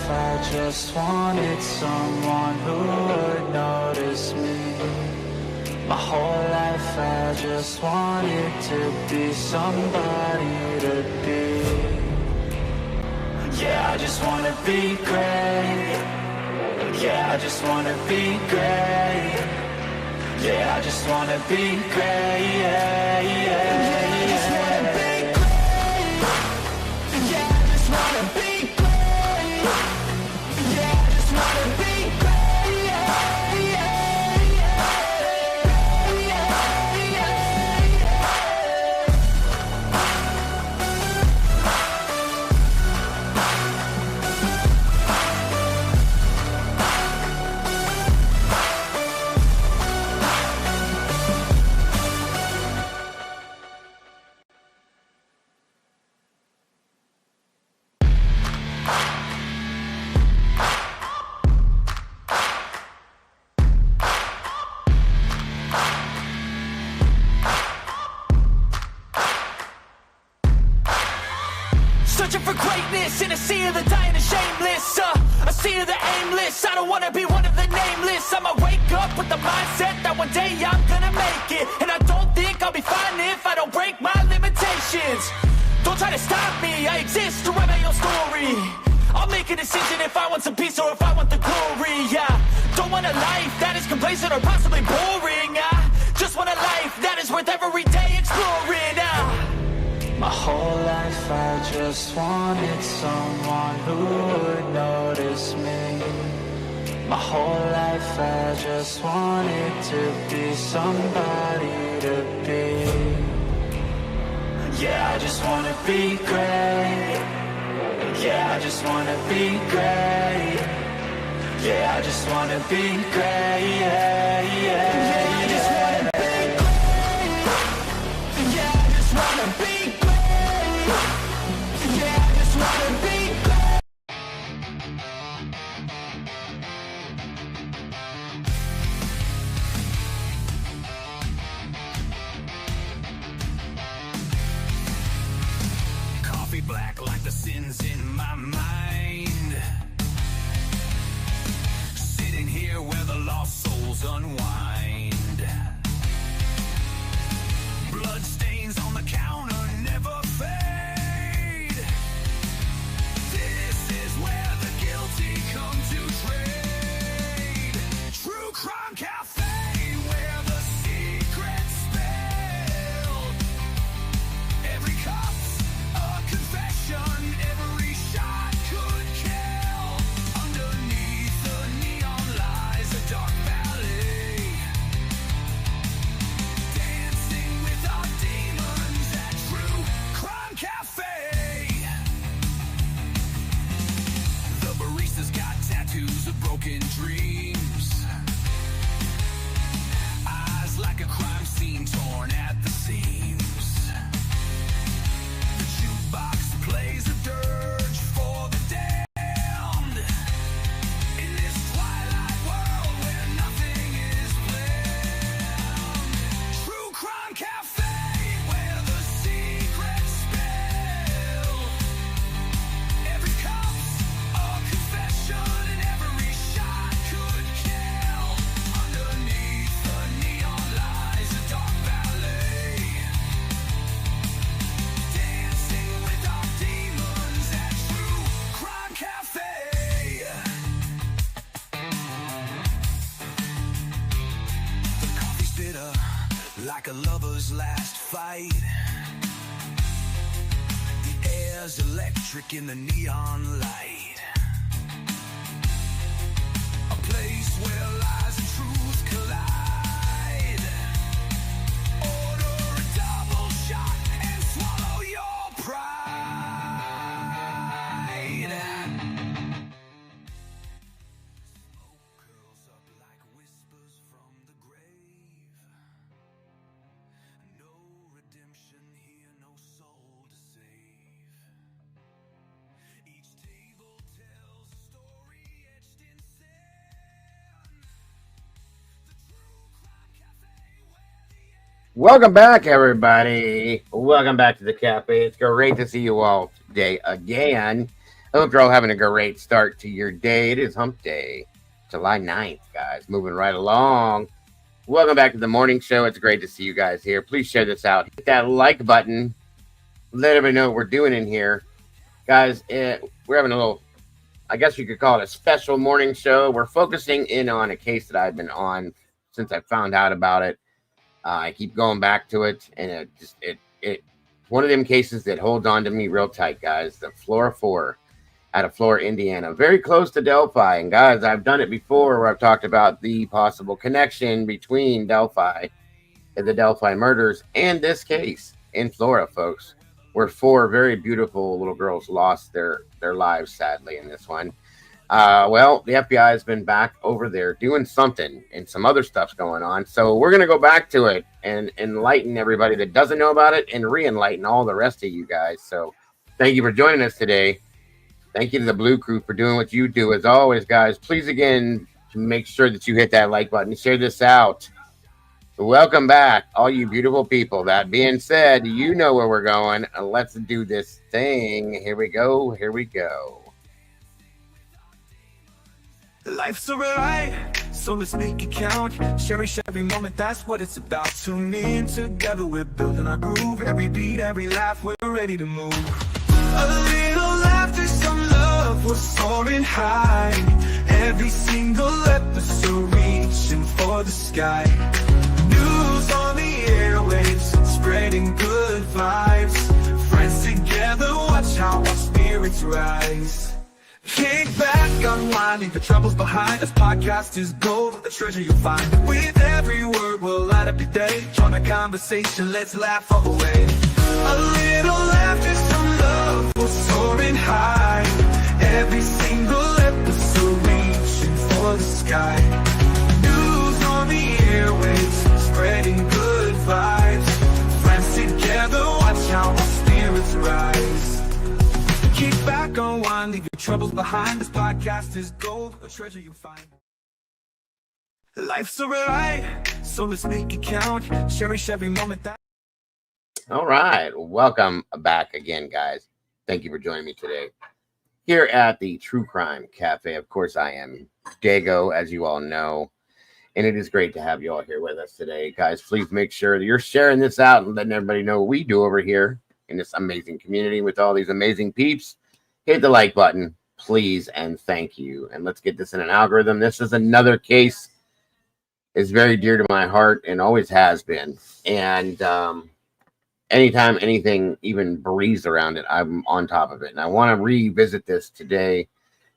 life I just wanted someone who would notice me. My whole life I just wanted to be somebody to be. Yeah, I just wanna be great. Yeah, I just wanna be great. Yeah, I just wanna be great. Yeah, yeah, yeah. I just wanna be great. Yeah, I just wanna be great. Yeah, I just wanna be great. Yeah, yeah, yeah. Searching for greatness in a sea of the dying and shameless, a sea of the aimless. I don't wanna be one of the nameless. I'ma wake up with the mindset that one day I'm gonna make it. And I don't think I'll be fine if I don't break my limitations. Don't try to stop me, I exist to write my own story. I'll make a decision if I want some peace or if I want the glory. Yeah, don't want a life that is complacent or possibly boring. I just want a life that is worth every day exploring. My whole life I just wanted someone who would notice me. My whole life I just wanted to be somebody to be. Yeah, I just wanna be great. Yeah, I just wanna be great. Yeah, I just wanna be great. Yeah, yeah, yeah. I just wanna be great. Yeah, I just wanna be great. Yeah, I just wanna be great. Coffee black like the sins in my mind. Sitting here where the lost souls unwind. Blood stains on the counter never fade. This is where the guilty come to trade. True Crime Cafe, where the secrets spilled. Every cup's a confession, every shot could kill. Underneath the neon lies a dark valley. Dancing with our demons at True Crime Cafe. The barista's got tattoos of broken dreams. Eyes like a crime scene torn at the seams. The jukebox plays a dirge for the damned. In this twilight world where nothing is planned. True Crime Cafe, where the secrets spill. Every cup's a confession and every shot could kill. Underneath the neon lies a dark valley. Dancing with our demons at True Crime Cafe. The coffee's bitter like a lover's last fight. The air's electric in the neon light. A place where lies and truth collide. Order a double shot and swallow your pride. Smoke curls up like whispers from the grave. No redemption here, no soul to save. Each table tells a story etched in sand. The True Crime Cafe where the end. Welcome back, everybody. Welcome back to the cafe. It's great to see you all today again. I hope you're all having a great start to your day. It is hump day, July 9th, guys. Moving right along. Welcome back to the morning show. It's great to see you guys here. Please share this out. Hit that like button. Let everybody know what we're doing in here. Guys, we're having a little, I guess you could call it a special morning show. We're focusing in on a case that I've been on since I found out about it. I keep going back to it, and it's one of them cases that holds on to me real tight, guys. The Flora 4 out of Flora, Indiana, very close to Delphi. And guys, I've done it before where I've talked about the possible connection between Delphi and the Delphi murders and this case in Florida, folks, where 4 very beautiful little girls lost their lives, sadly, in this one. Well, the FBI has been back over there doing something, and some other stuff's going on. So we're going to go back to it and enlighten everybody that doesn't know about it and re-enlighten all the rest of you guys. So thank you for joining us today. Thank you to the Blue Crew for doing what you do. As always, guys, please, again, make sure that you hit that like button. Share this out. Welcome back, all you beautiful people. That being said, you know where we're going. Let's do this thing. Here we go. Here we go. Life's a ride, so let's make it count. Cherish every moment, that's what it's about. Tune in together, we're building our groove. Every beat, every laugh, we're ready to move. A little laughter, some love, we're soaring high. Every single episode reaching for the sky. News on the airwaves, spreading good vibes. Friends together, watch how our spirits rise. Kick back, unwind, leave the troubles behind. This podcast is gold, the treasure you'll find. With every word, we'll light up your day. Join the conversation, let's laugh all the way. A little laughter, some love, we're soaring high. Every single episode reaching for the sky. News on the airwaves, spreading good vibes. Friends together, watch how our spirits rise. Keep back, unwind, leave your troubles behind. This podcast is gold, a treasure you'll find. Life's a ride, so let's make it count. Cherish every moment that. All right, welcome back again, guys. Thank you for joining me today here at the True Crime Cafe. Of course, I am Dago, as you all know, and it is great to have you all here with us today. Guys, please make sure that you're sharing this out and letting everybody know what we do over here in this amazing community with all these amazing peeps. Hit the like button, please, and thank you. And let's get this in an algorithm. This is another case is very dear to my heart and always has been. And anytime anything even breathes around it, I'm on top of it. And I want to revisit this today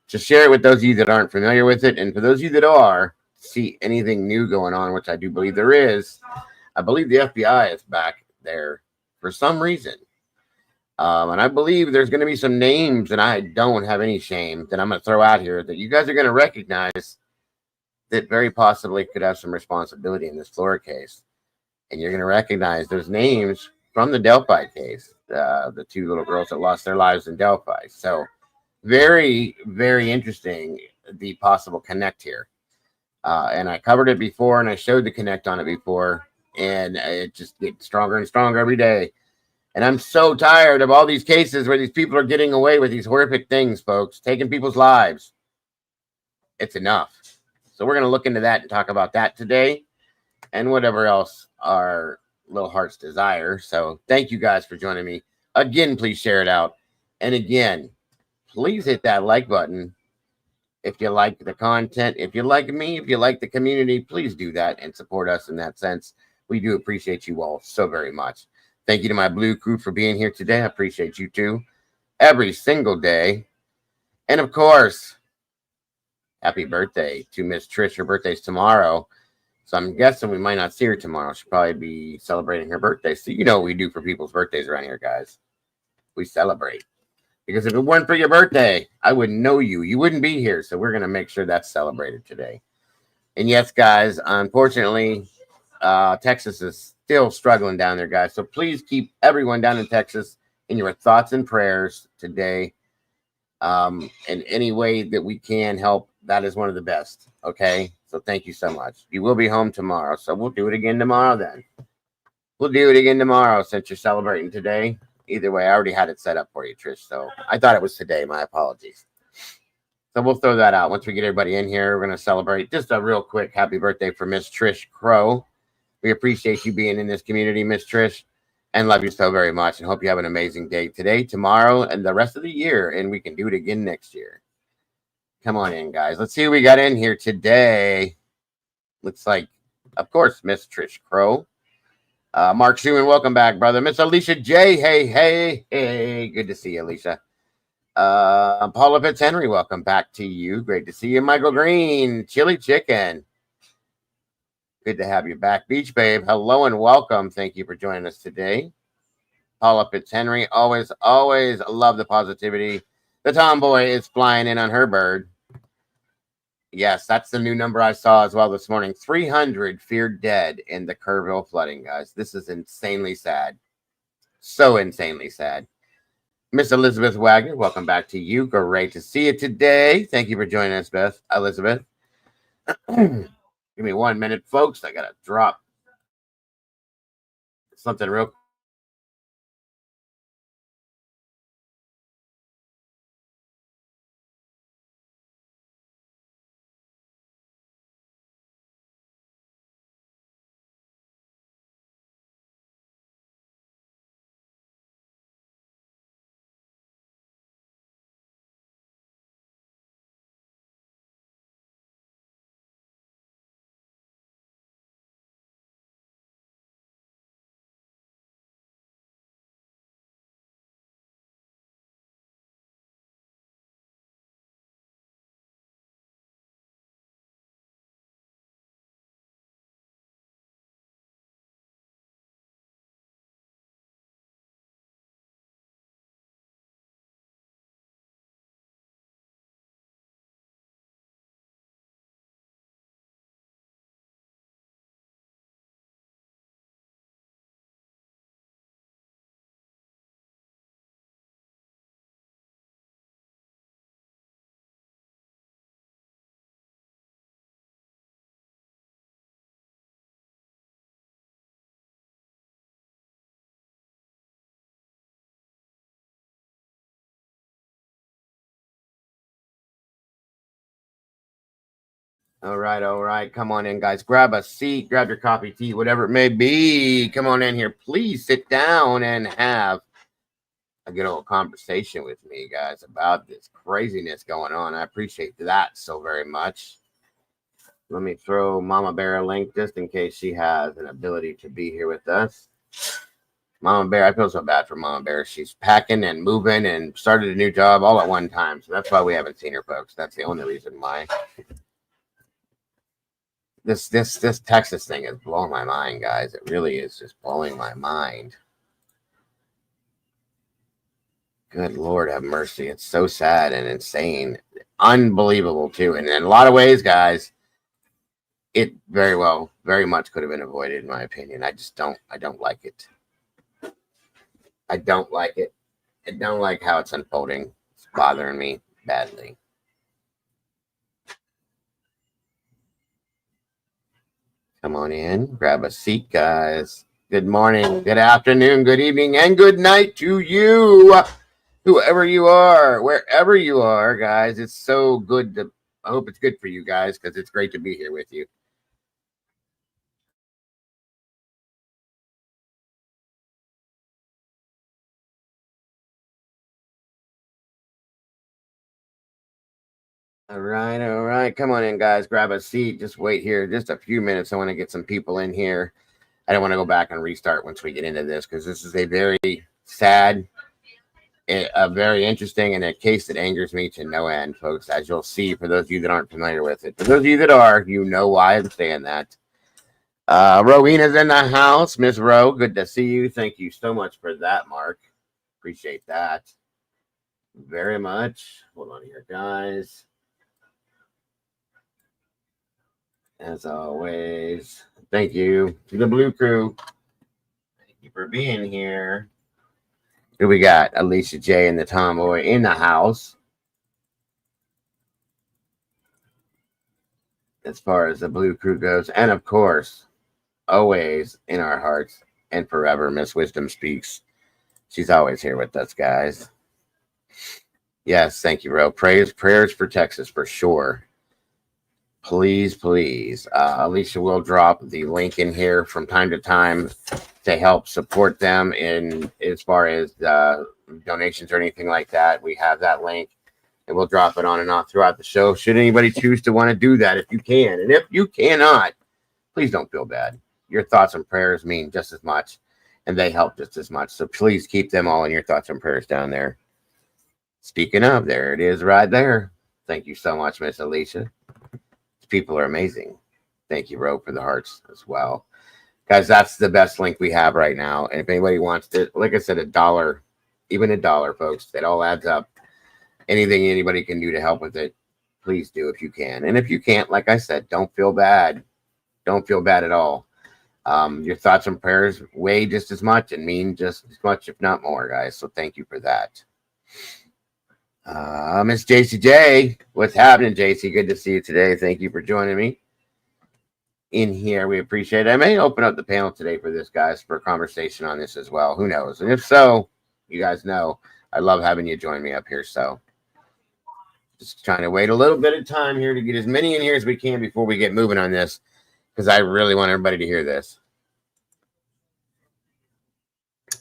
to share it with those of you that aren't familiar with it. And for those of you that are, see anything new going on, which I do believe there is. I believe the FBI is back there for some reason. And I believe there's going to be some names, and I don't have any shame, that I'm going to throw out here that you guys are going to recognize that very possibly could have some responsibility in this Flora case. And you're going to recognize those names from the Delphi case, the 2 little girls that lost their lives in Delphi. So very, very interesting, the possible connect here. And I covered it before, and I showed the connect on it before, and it just gets stronger and stronger every day. And I'm so tired of all these cases where these people are getting away with these horrific things, folks, taking people's lives. It's enough. So we're going to look into that and talk about that today and whatever else our little hearts desire. So thank you guys for joining me. Again, please share it out. And again, please hit that like button. If you like the content, if you like me, if you like the community, please do that and support us in that sense. We do appreciate you all so very much. Thank you to my Blue Crew for being here today. I appreciate you too. Every single day. And of course, happy birthday to Miss Trish. Her birthday's tomorrow. So I'm guessing we might not see her tomorrow. She'll probably be celebrating her birthday. So you know what we do for people's birthdays around here, guys. We celebrate. Because if it weren't for your birthday, I wouldn't know you. You wouldn't be here. So we're going to make sure that's celebrated today. And yes, guys, unfortunately, Texas is still struggling down there, guys. So please keep everyone down in Texas in your thoughts and prayers today. In any way that we can help, that is one of the best. Okay? So thank you so much. You will be home tomorrow. So we'll do it again tomorrow then. We'll do it again tomorrow since you're celebrating today. Either way, I already had it set up for you, Trish. So I thought it was today. My apologies. So we'll throw that out. Once we get everybody in here, we're going to celebrate just a real quick happy birthday for Miss Trish Crow. We appreciate you being in this community, Miss Trish, and love you so very much. And hope you have an amazing day today, tomorrow, and the rest of the year. And we can do it again next year. Come on in, guys. Let's see who we got in here today. Looks like, of course, Miss Trish Crow. Mark Schumann, welcome back, brother. Miss Alicia J. Hey. Good to see you, Alicia. Paula Fitzhenry, welcome back to you. Great to see you. Michael Green, Chili Chicken. Good to have you back. Beach Babe, hello and welcome. Thank you for joining us today. Paula Fitzhenry, always love the positivity. The tomboy is flying in on her bird. Yes, that's the new number I saw as well this morning. 300 feared dead in the Kerrville flooding, guys. This is insanely sad. So insanely sad. Miss Elizabeth Wagner, welcome back to you. Great to see you today. Thank you for joining us, Elizabeth. Give me 1 minute, folks. I got to drop something real. All right. Come on in, guys. Grab a seat, grab your coffee, tea, whatever it may be. Come on in here. Please sit down and have a good old conversation with me, guys, about this craziness going on. I appreciate that so very much. Let me throw Mama Bear a link just in case she has an ability to be here with us. Mama Bear, I feel so bad for Mama Bear. She's packing and moving and started a new job all at one time. So that's why we haven't seen her, folks. That's the only reason why. This Texas thing is blowing my mind, guys. It really is just blowing my mind. Good Lord have mercy. It's so sad and insane. Unbelievable, too. And in a lot of ways, guys, it very much could have been avoided, in my opinion. I don't like it. I don't like it. I don't like how it's unfolding. It's bothering me badly. Come on in, grab a seat, guys. Good morning, good afternoon, good evening, and good night to you, whoever you are, wherever you are, guys. It's so good to, I hope it's good for you guys, because it's great to be here with you. All right. Come on in, guys. Grab a seat. Just wait here just a few minutes. I want to get some people in here. I don't want to go back and restart once we get into this, because this is a very sad, a very interesting, and a case that angers me to no end, folks, as you'll see for those of you that aren't familiar with it. For those of you that are, you know why I'm saying that. Rowena's in the house. Miss Rowe, good to see you. Thank you so much for that, Mark. Appreciate that very much. Hold on here, guys. As always, thank you to the Blue Crew. Thank you for being here. Here we got Alicia J and the Tomboy in the house. As far as the Blue Crew goes, and of course, always in our hearts and forever, Miss Wisdom Speaks. She's always here with us, guys. Yes, thank you, bro. Prayers for Texas for sure. Please. Alicia will drop the link in here from time to time to help support them in as far as donations or anything like that. We have that link, and we'll drop it on and off throughout the show. Should anybody choose to want to do that, if you can, and if you cannot, please don't feel bad. Your thoughts and prayers mean just as much, and they help just as much. So please keep them all in your thoughts and prayers down there. Speaking of, there it is right there. Thank you so much, Miss Alicia. People are amazing. Thank you, Ro, for the hearts as well. Guys, that's the best link we have right now. And if anybody wants to, like I said, $1, even $1, folks, it all adds up. Anything anybody can do to help with it, please do if you can. And if you can't, like I said, don't feel bad. Don't feel bad at all. Your thoughts and prayers weigh just as much and mean just as much, if not more, guys. So thank you for that. Miss JCJ, what's happening, JC? Good to see you today. Thank you for joining me in here. We appreciate it. I may open up the panel today for this, guys, for a conversation on this as well. Who knows? And if so, you guys know I love having you join me up here. So just trying to wait a little bit of time here to get as many in here as we can before we get moving on this, because I really want everybody to hear this.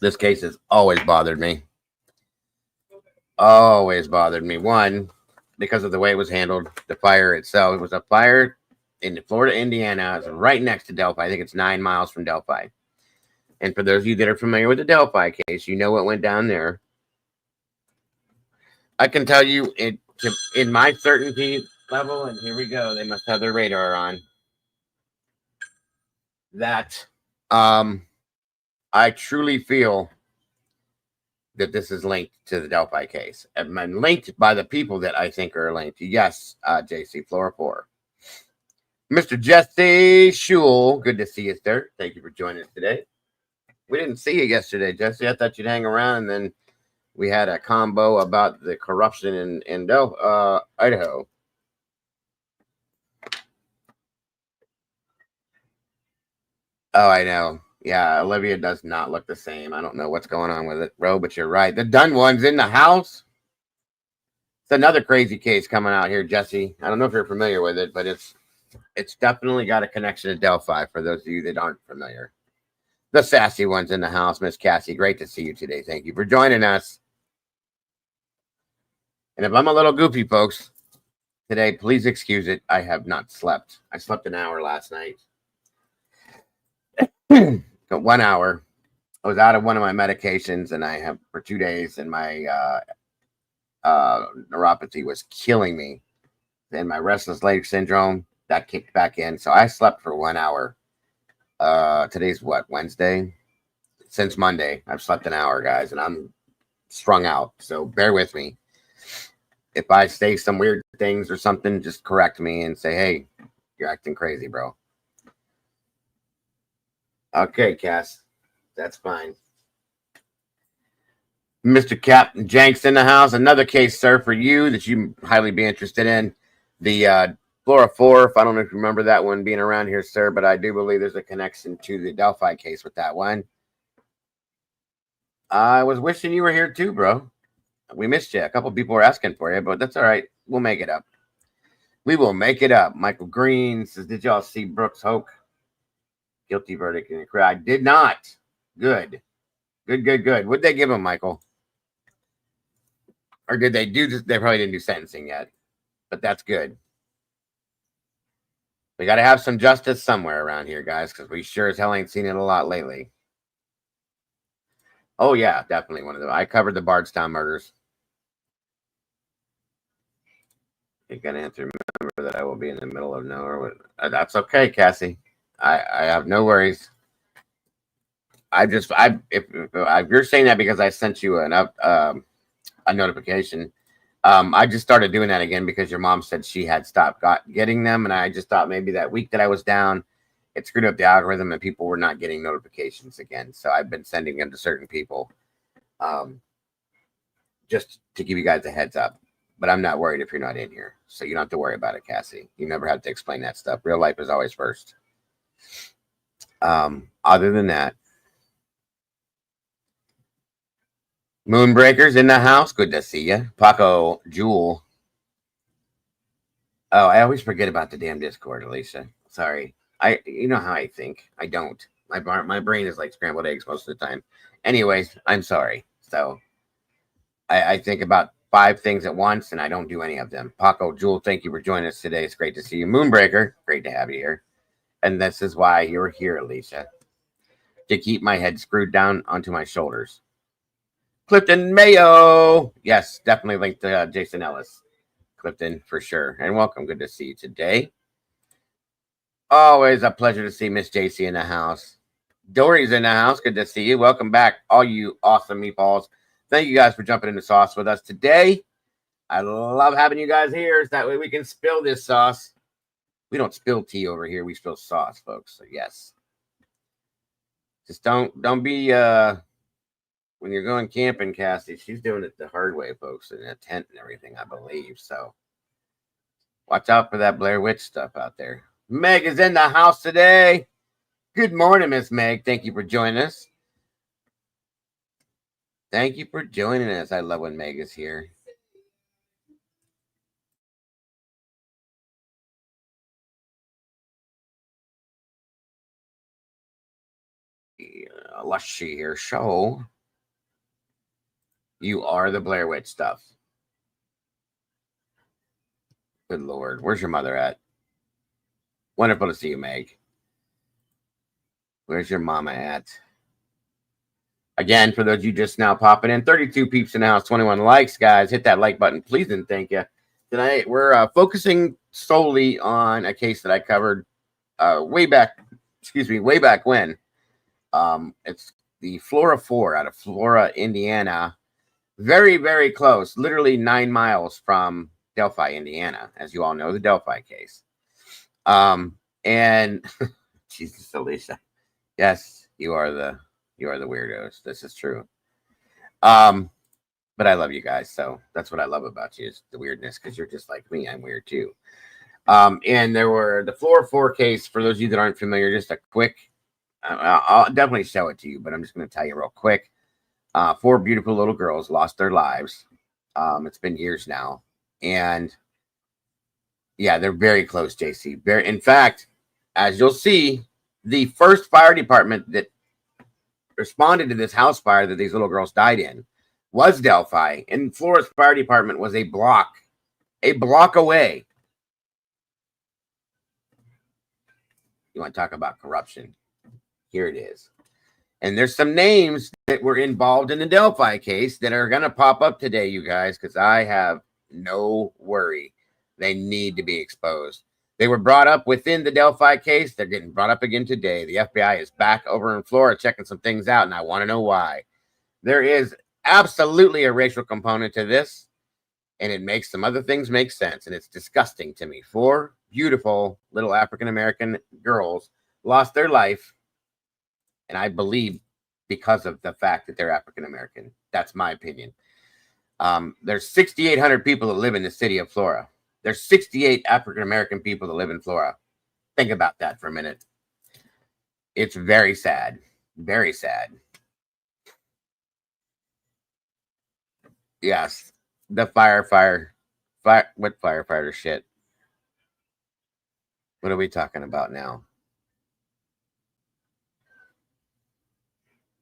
This case has always bothered me. Always bothered me. One, because of the way it was handled. The fire itself. It was a fire in Florida, Indiana. It's right next to Delphi. I think it's 9 miles from Delphi. And for those of you that are familiar with the Delphi case, you know what went down there. I can tell you it in my certainty level, and here we go. They must have their radar on. That I truly feel that this is linked to the Delphi case. And linked by the people that I think are linked. Yes, JC, Flora 4. Mr. Jesse Schul, good to see you, sir. Thank you for joining us today. We didn't see you yesterday, Jesse. I thought you'd hang around, and then we had a combo about the corruption in Idaho. Oh, I know. Yeah, Olivia does not look the same. I don't know what's going on with it, bro, but you're right. The done one's in the house. It's another crazy case coming out here, Jesse. I don't know if you're familiar with it, but it's definitely got a connection to Delphi for those of you that aren't familiar. The sassy one's in the house, Miss Cassie. Great to see you today. Thank you for joining us. And if I'm a little goofy, folks, today, please excuse it. I have not slept. I slept an hour last night. 1 hour. I was out of one of my medications, and I have for 2 days, and my neuropathy was killing me. Then my restless leg syndrome that kicked back in, so I slept for 1 hour. Today's what, Wednesday? Since Monday, I've slept an hour, guys, and I'm strung out. So bear with me. If I say some weird things or something, just correct me and say, "Hey, you're acting crazy, bro." Okay, Cass. That's fine. Mr. Captain Jenks in the house. Another case, sir, for you that you highly be interested in. The Flora 4. I don't know if you remember that one being around here, sir, but I do believe there's a connection to the Delphi case with that one. I was wishing you were here too, bro. We missed you. A couple people were asking for you, but that's all right. We'll make it up. We will make it up. Michael Green says, "Did y'all see Brooks Hoke? Guilty verdict in the crowd." I did not. Good. Good. What'd they give him, Michael? Or did they do this? They probably didn't do sentencing yet, but that's good. We got to have some justice somewhere around here, guys, because we sure as hell ain't seen it a lot lately. Oh, yeah, definitely one of them. I covered the Bardstown murders. You're going to have to remember that I will be in the middle of nowhere. That's okay, Cassie. I have no worries. If you're saying that because I sent you a notification, I just started doing that again because your mom said she had stopped getting them, and I just thought maybe that week that I was down, it screwed up the algorithm and people were not getting notifications again. So I've been sending them to certain people, just to give you guys a heads up. But I'm not worried if you're not in here, so you don't have to worry about it, Cassie. You never have to explain that stuff. Real life is always first. Other than that, Moonbreakers in the house. Good to see you. Paco Jewel. Oh, I always forget about the damn Discord, Alicia. Sorry. You know how I think. I don't. My brain is like scrambled eggs most of the time. Anyways, I'm sorry. So I think about 5 things at once and I don't do any of them. Paco Jewel, thank you for joining us today. It's great to see you. Moonbreaker, great to have you here. And this is why you're here, Alicia. To keep my head screwed down onto my shoulders. Clifton Mayo. Yes, definitely linked to Jason Ellis. Clifton, for sure. And welcome. Good to see you today. Always a pleasure to see Miss JC in the house. Dory's in the house. Good to see you. Welcome back, all you awesome meatballs. Thank you guys for jumping into sauce with us today. I love having you guys here. So that way we can spill this sauce. We don't spill tea over here. We spill sauce, folks. So yes. Just don't be when you're going camping, Cassie. She's doing it the hard way, folks, in a tent and everything, I believe. So watch out for that Blair Witch stuff out there. Meg is in the house today. Good morning, Miss Meg. Thank you for joining us. Thank you for joining us. I love when Meg is here. Let's see here. Show you are the Blair Witch stuff. Good Lord. Where's your mother at? Wonderful to see you, Meg. Where's your mama at? Again, for those of you just now popping in, 32 peeps in the house, 21 likes, guys. Hit that like button, please, and thank you. Tonight, we're focusing solely on a case that I covered way back when. It's the Flora 4 out of Flora, Indiana. Very, very close, literally 9 miles from Delphi, Indiana, as you all know, the Delphi case. And Jesus, Alicia. Yes, you are the weirdos. This is true. But I love you guys, so that's what I love about you, is the weirdness, because you're just like me. I'm weird too. And there were the Flora 4 case, for those of you that aren't familiar, just a quick, I'll definitely show it to you, but I'm just going to tell you real quick. 4 beautiful little girls lost their lives. It's been years now. And yeah, they're very close, JC. In fact, as you'll see, the first fire department that responded to this house fire that these little girls died in was Delphi. And Flora's fire department was a block away. You want to talk about corruption? Here it is. And there's some names that were involved in the Delphi case that are going to pop up today, you guys, because I have no worry. They need to be exposed. They were brought up within the Delphi case. They're getting brought up again today. The FBI is back over in Florida checking some things out, and I want to know why. There is absolutely a racial component to this, and it makes some other things make sense, and it's disgusting to me. 4 beautiful little African-American girls lost their life, and I believe because of the fact that they're African-American. That's my opinion. There's 6,800 people that live in the city of Flora. There's 68 African-American people that live in Flora. Think about that for a minute. It's very sad. Very sad. Yes. The what firefighter shit? What are we talking about now?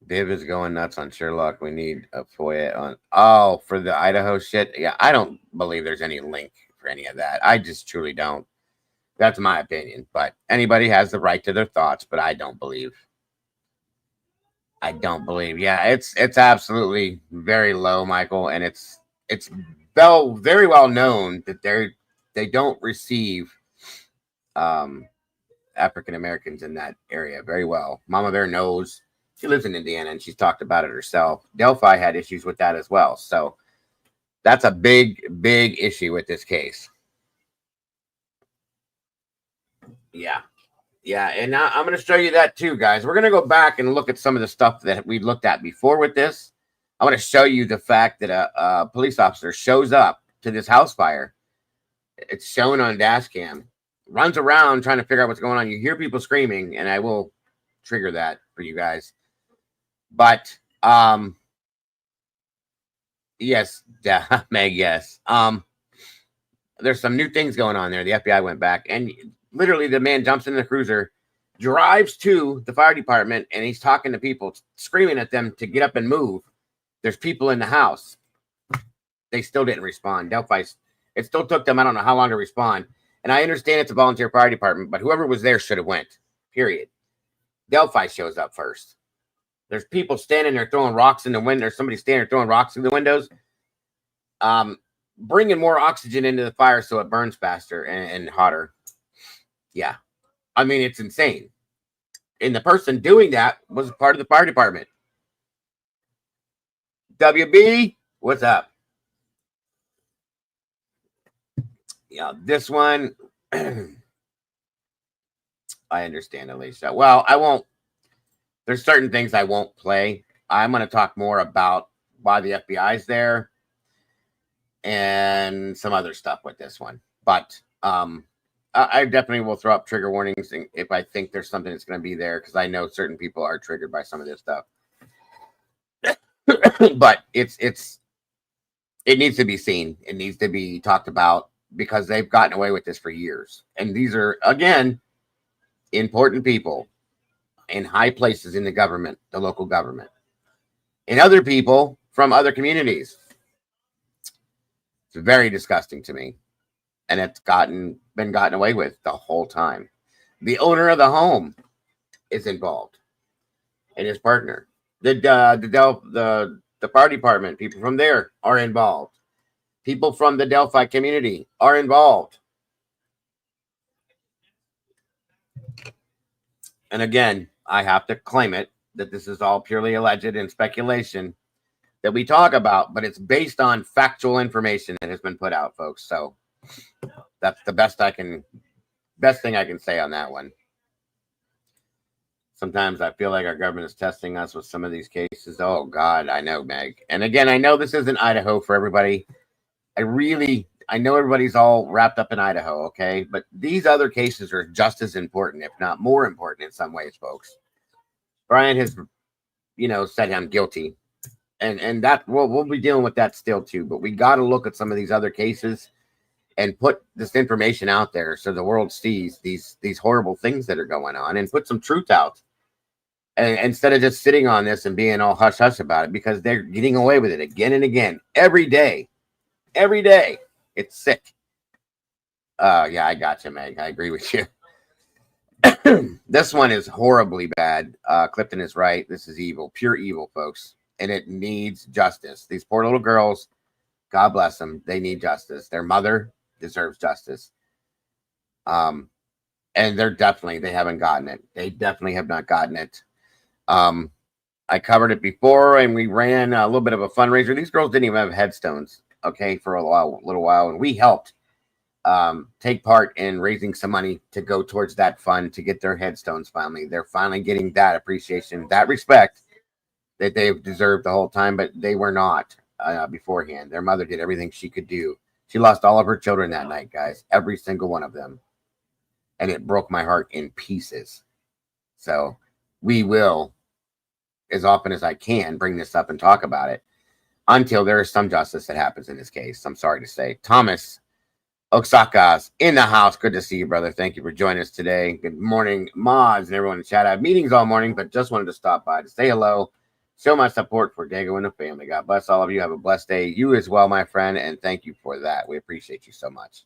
Viv is going nuts on Sherlock. We need a FOIA on. Oh, for the Idaho shit. Yeah, I don't believe there's any link for any of that. I just truly don't. That's my opinion. But anybody has the right to their thoughts, but I don't believe. Yeah, it's absolutely very low, Michael, and it's very well known that they don't receive African Americans in that area very well. Mama Bear knows. She lives in Indiana, and she's talked about it herself. Delphi had issues with that as well. So that's a big, big issue with this case. Yeah. And now I'm going to show you that too, guys. We're going to go back and look at some of the stuff that we looked at before with this. I want to show you the fact that a police officer shows up to this house fire. It's shown on dash cam. Runs around trying to figure out what's going on. You hear people screaming, and I will trigger that for you guys. But Yes, Meg, yes. There's some new things going on there. The FBI went back, and literally the man jumps in the cruiser, drives to the fire department, and he's talking to people, screaming at them to get up and move. There's people in the house. They still didn't respond. Delphi, it still took them, I don't know how long to respond. And I understand it's a volunteer fire department, but whoever was there should have went, period. Delphi shows up first. There's people standing there throwing rocks in the window. There's somebody standing there throwing rocks in the windows. Bringing more oxygen into the fire so it burns faster and hotter. Yeah. I mean, it's insane. And the person doing that was part of the fire department. WB, what's up? Yeah, this one, I understand, Alicia. Well, I won't. There's certain things I won't play. I'm going to talk more about why the FBI's there and some other stuff with this one. But I definitely will throw up trigger warnings if I think there's something that's going to be there, because I know certain people are triggered by some of this stuff. But it needs to be seen. It needs to be talked about, because they've gotten away with this for years. And these are, again, important people in high places in the government, the local government, and other people from other communities. It's very disgusting to me. And it's been gotten away with the whole time. The owner of the home is involved, and his partner. The fire department, people from there are involved. People from the Delphi community are involved. And again, I have to claim it that this is all purely alleged and speculation that we talk about, but it's based on factual information that has been put out, folks. So that's the best thing I can say on that one. Sometimes I feel like our government is testing us with some of these cases. Oh God, I know, Meg. And again, I know this isn't Idaho for everybody. I know everybody's all wrapped up in Idaho, okay? But these other cases are just as important, if not more important in some ways, folks. Brian has, said him guilty. And that we'll be dealing with that still too. But we got to look at some of these other cases and put this information out there so the world sees these horrible things that are going on, and put some truth out. And instead of just sitting on this and being all hush hush about it, because they're getting away with it again and again, every day. Every day. It's sick. Yeah, I got you, Meg. I agree with you. This one is horribly bad. Clifton is right. This is evil, pure evil, folks. And it needs justice. These poor little girls, God bless them, they need justice. Their mother deserves justice. And they haven't gotten it. They definitely have not gotten it. I covered it before, and we ran a little bit of a fundraiser. These girls didn't even have headstones, okay, for a little while, and we helped take part in raising some money to go towards that fund to get their headstones finally. They're finally getting that appreciation, that respect that they've deserved the whole time, but they were not beforehand. Their mother did everything she could do. She lost all of her children that night, guys, every single one of them. And it broke my heart in pieces. So we will, as often as I can, bring this up and talk about it until there is some justice that happens in this case. I'm sorry to say. Thomas Oksaka's in the house. Good to see you, brother. Thank you for joining us today. Good morning, mods and everyone in chat. I have meetings all morning, but just wanted to stop by to say hello, show my support for Dago and the family. God bless all of you. Have a blessed day. You as well, my friend, and thank you for that. We appreciate you so much.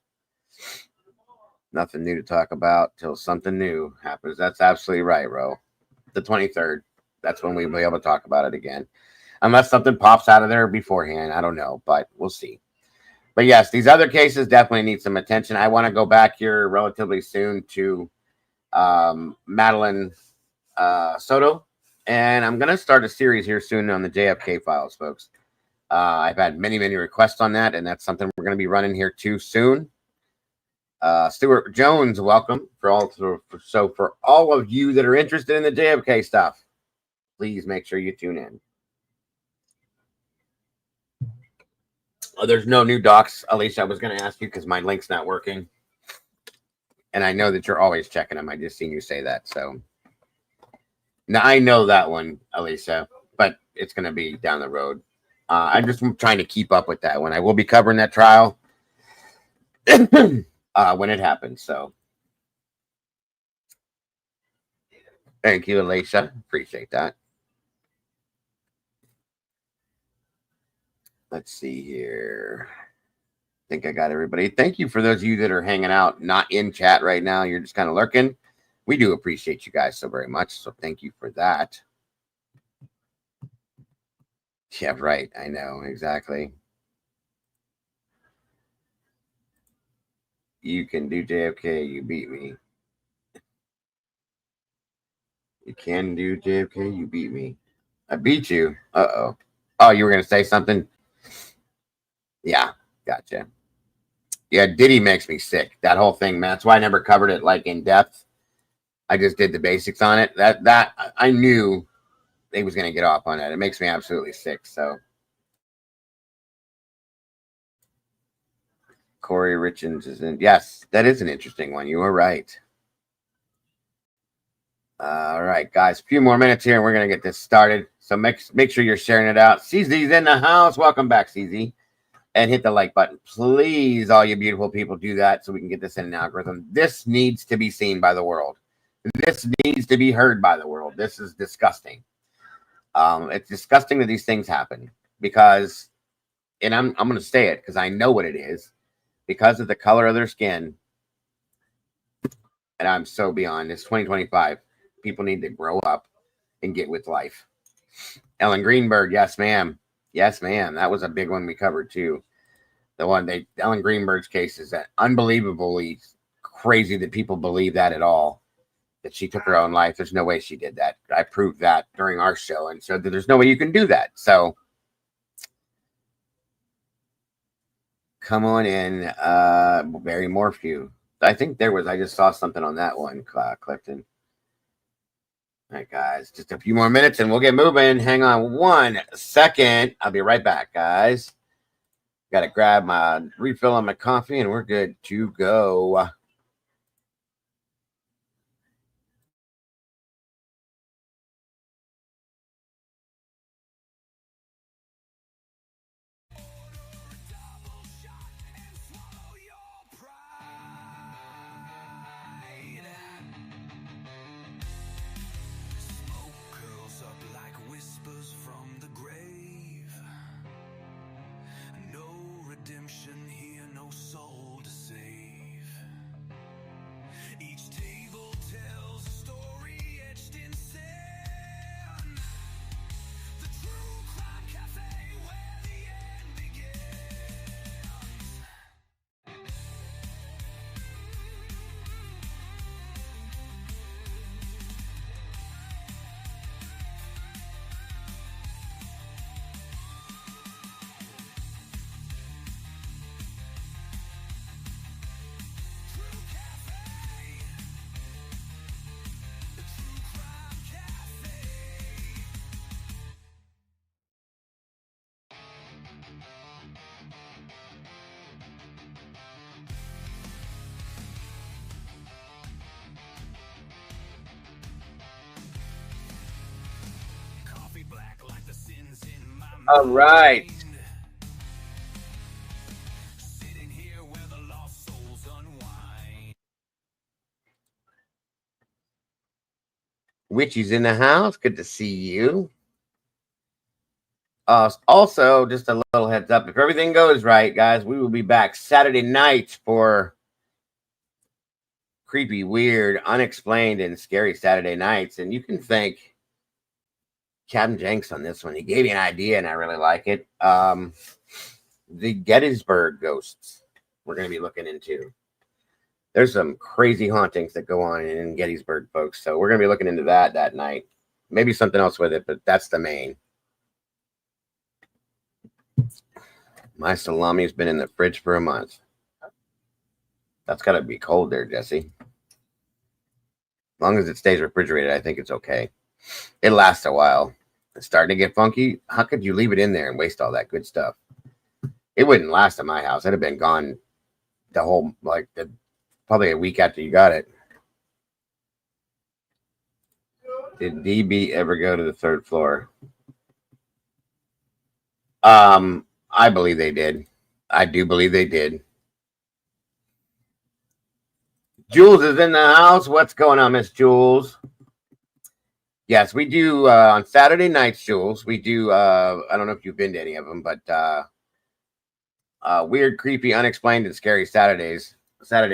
Nothing new to talk about till something new happens. That's absolutely right, Ro. The 23rd. That's when we'll be able to talk about it again. Unless something pops out of there beforehand. I don't know, but we'll see. But yes, these other cases definitely need some attention. I want to go back here relatively soon to Madeline Soto. And I'm going to start a series here soon on the JFK files, folks. I've had many, many requests on that, and that's something we're going to be running here too soon. Stuart Jones, welcome. For all of you that are interested in the JFK stuff, please make sure you tune in. There's no new docs, Alicia. I was going to ask you because my link's not working. And I know that you're always checking them. I just seen you say that. So now I know that one, Alicia, but it's going to be down the road. I'm just trying to keep up with that one. I will be covering that trial when it happens. So thank you, Alicia. Appreciate that. Let's see here. I think I got everybody. Thank you for those of you that are hanging out, not in chat right now. You're just kind of lurking. We do appreciate you guys so very much. So thank you for that. Yeah, right. I know. Exactly. You can do JFK. You beat me. You can do JFK. You beat me. I beat you. Uh-oh. Oh, you were going to say something? Yeah. Gotcha. Yeah, Diddy makes me sick. That whole thing, man. That's why I never covered it like in depth. I just did the basics on it. That I knew they was going to get off on it. It makes me absolutely sick. So Corey Richards is in. Yes, that is an interesting one. You were right. All right, guys. A few more minutes here, and we're going to get this started. So make sure you're sharing it out. CZ's in the house. Welcome back, CZ. And hit the like button. Please, all you beautiful people, do that so we can get this in an algorithm. This needs to be seen by the world. This needs to be heard by the world. This is disgusting. It's disgusting that these things happen because, and I'm going to say it because I know what it is, because of the color of their skin. And I'm so beyond. It's 2025. People need to grow up and get with life. Ellen Greenberg, yes, ma'am. Yes, ma'am. That was a big one we covered too. Ellen Greenberg's case is that unbelievably crazy that people believe that at all. That she took her own life. There's no way she did that. I proved that during our show and showed that there's no way you can do that. So come on in, Barry Morphew. I think I just saw something on that one, Clifton. All right, guys, just a few more minutes and we'll get moving. Hang on 1 second. I'll be right back, guys. Got to grab my refill on my coffee and we're good to go. All right. Witchy's in the house. Good to see you. Also, just a little heads up. If everything goes right, guys, we will be back Saturday night for creepy, weird, unexplained, and scary Saturday nights. And you can thank Captain Jenks on this one. He gave me an idea, and I really like it. The Gettysburg ghosts we're going to be looking into. There's some crazy hauntings that go on in Gettysburg, folks. So we're going to be looking into that night. Maybe something else with it, but that's the main. My salami's been in the fridge for a month. That's got to be cold there, Jesse. As long as it stays refrigerated, I think it's okay. It lasts a while. It's starting to get funky. How could you leave it in there and waste all that good stuff? It wouldn't last at my house. It'd have been gone the whole, probably a week after you got it. Did DB ever go to the third floor? I believe they did. I do believe they did. Jules is in the house. What's going on, Miss Jules? Yes, we do on Saturday nights, Jules. We do. I don't know if you've been to any of them, but weird, creepy, unexplained, and scary Saturday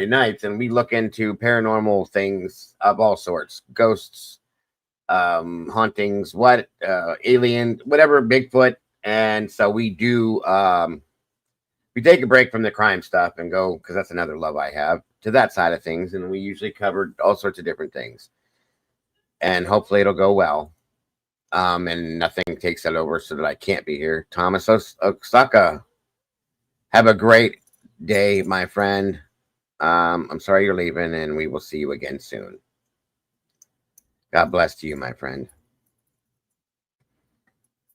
nights, and we look into paranormal things of all sorts, ghosts, hauntings, alien, whatever, Bigfoot, and so we do. We take a break from the crime stuff and go, because that's another love I have, to that side of things, and we usually cover all sorts of different things, and hopefully it'll go well. And nothing takes it over so that I can't be here. Thomas Osaka, have a great day, my friend. I'm sorry you're leaving, and we will see you again soon. God bless to you, my friend.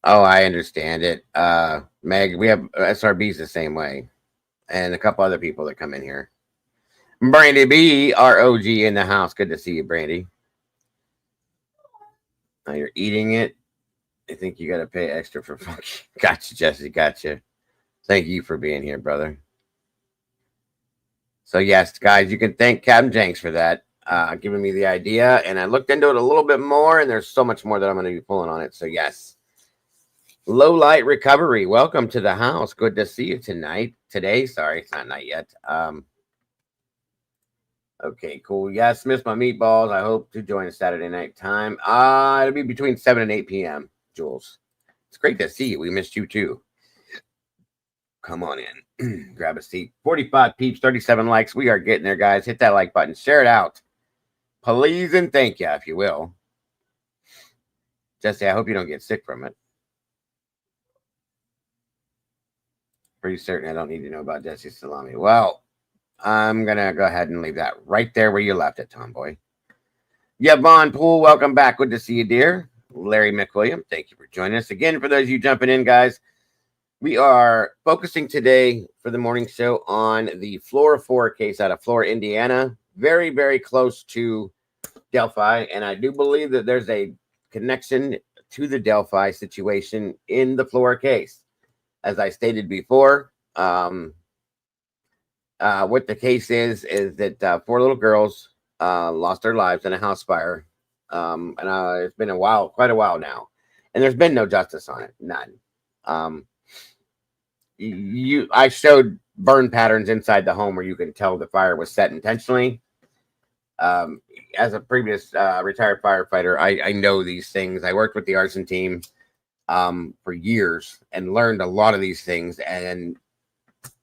Oh, I understand it. Meg, we have SRBs the same way, and a couple other people that come in here. Brandy B, ROG in the house. Good to see you, Brandy. Oh, you're eating it. I think you got to pay extra for funky. Gotcha, Jesse. Gotcha. Thank you for being here, brother. So yes, guys, you can thank Captain Jenks for that, giving me the idea. And I looked into it a little bit more, and there's so much more that I'm going to be pulling on it. So yes. Low Light Recovery, welcome to the house. Good to see you today. Sorry, it's not night yet. Okay, cool. Yes, missed my meatballs. I hope to join a Saturday night time. It'll be between 7 and 8 p.m., Jules. It's great to see you. We missed you too. Come on in. Grab a seat. 45 peeps, 37 likes. We are getting there, guys. Hit that like button. Share it out. Please and thank you, if you will. Jesse, I hope you don't get sick from it. Pretty certain I don't need to know about Jesse Salami. Well, I'm going to go ahead and leave that right there where you left it, Tomboy. Yeah, Vaughn Poole, welcome back. Good to see you, dear. Larry McWilliam, thank you for joining us. Again, for those of you jumping in, guys, we are focusing today for the morning show on the Flora 4 case out of Flora, Indiana. Very, very close to Delphi, and I do believe that there's a connection to the Delphi situation in the Flora case. As I stated before, what the case is that 4 little girls lost their lives in a house fire. And it's been quite a while now. And there's been no justice on it. None. I showed burn patterns inside the home where you can tell the fire was set intentionally. As a previous retired firefighter, I know these things. I worked with the arson team for years and learned a lot of these things, and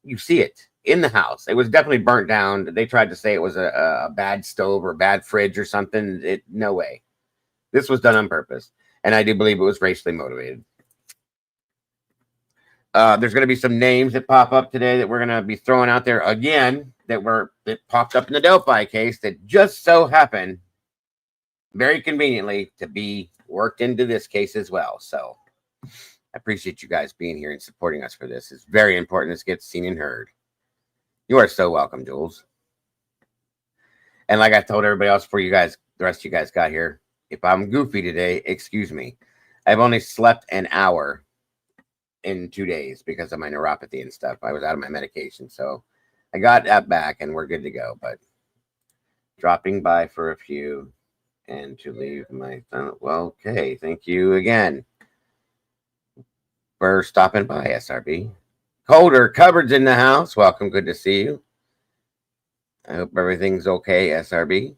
you see it in the house. It was definitely burnt down. They tried to say it was a bad stove or a bad fridge or something. No way. This was done on purpose, and I do believe it was racially motivated. There's going to be some names that pop up today that we're going to be throwing out there again that popped up in the Delphi case that just so happened very conveniently to be worked into this case as well. So I appreciate you guys being here and supporting us for this. It's very important this gets seen and heard. You are so welcome, Jules. And like I told everybody else before the rest of you guys got here, if I'm goofy today, excuse me. I've only slept an hour in 2 days because of my neuropathy and stuff. I was out of my medication. So I got that back and we're good to go. But dropping by for a few and to leave my phone. Well, okay. Thank you again for stopping by, SRB. Colder Cupboards in the house. Welcome. Good to see you. I hope everything's okay, SRB.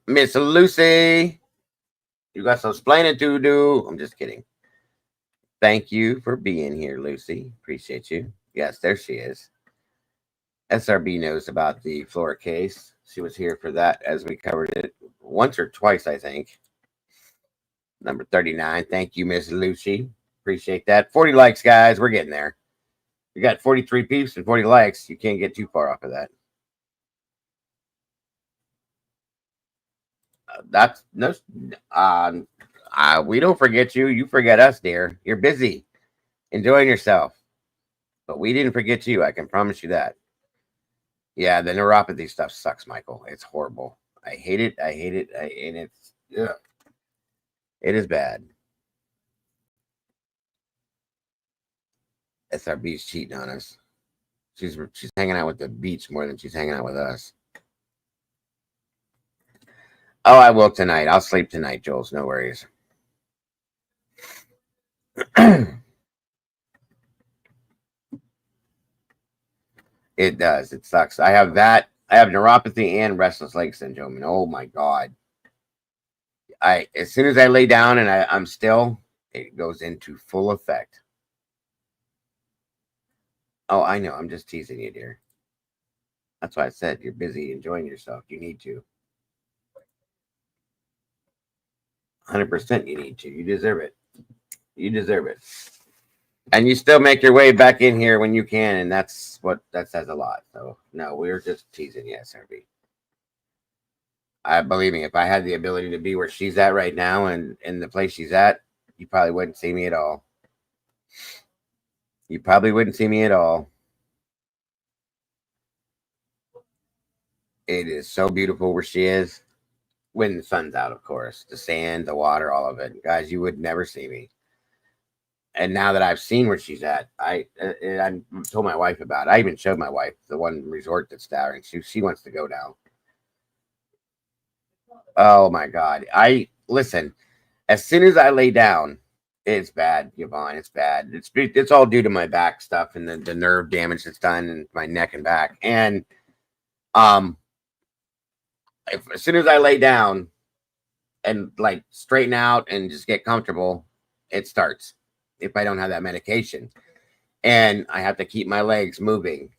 Miss Lucy, you got some splaining to do. I'm just kidding. Thank you for being here, Lucy. Appreciate you. Yes, there she is. SRB knows about the Flora case. She was here for that as we covered it once or twice, I think. Number 39. Thank you, Miss Lucy. Appreciate that. 40 likes, guys. We're getting there. We got 43 peeps and 40 likes. You can't get too far off of that. That's no. We don't forget you. You forget us, dear. You're busy, enjoying yourself, but we didn't forget you. I can promise you that. Yeah, the neuropathy stuff sucks, Michael. It's horrible. I hate it. And it's it is bad. SRB's cheating on us. She's hanging out with the beach more than she's hanging out with us. Oh, I will tonight. I'll sleep tonight, Jules. No worries. It does. It sucks. I have that. I have neuropathy and restless leg syndrome. And oh my God. As soon as I lay down and I'm still, it goes into full effect. Oh, I know. I'm just teasing you, dear. That's why I said you're busy enjoying yourself. You need to. 100% you need to. You deserve it. You deserve it. And you still make your way back in here when you can, and that says a lot. So no, we're just teasing you, SRB. I believe me, if I had the ability to be where she's at right now and in the place she's at, you probably wouldn't see me at all. You probably wouldn't see me at all. It is so beautiful where she is. When the sun's out, of course. The sand, the water, all of it. Guys, you would never see me. And now that I've seen where she's at, I told my wife about it. I even showed my wife the one resort that's there, and she wants to go now. Oh my God. Listen, as soon as I lay down, it's bad, Yvonne. It's bad. It's all due to my back stuff and the nerve damage that's done in my neck and back. And as soon as I lay down and like straighten out and just get comfortable, it starts. If I don't have that medication, and I have to keep my legs moving,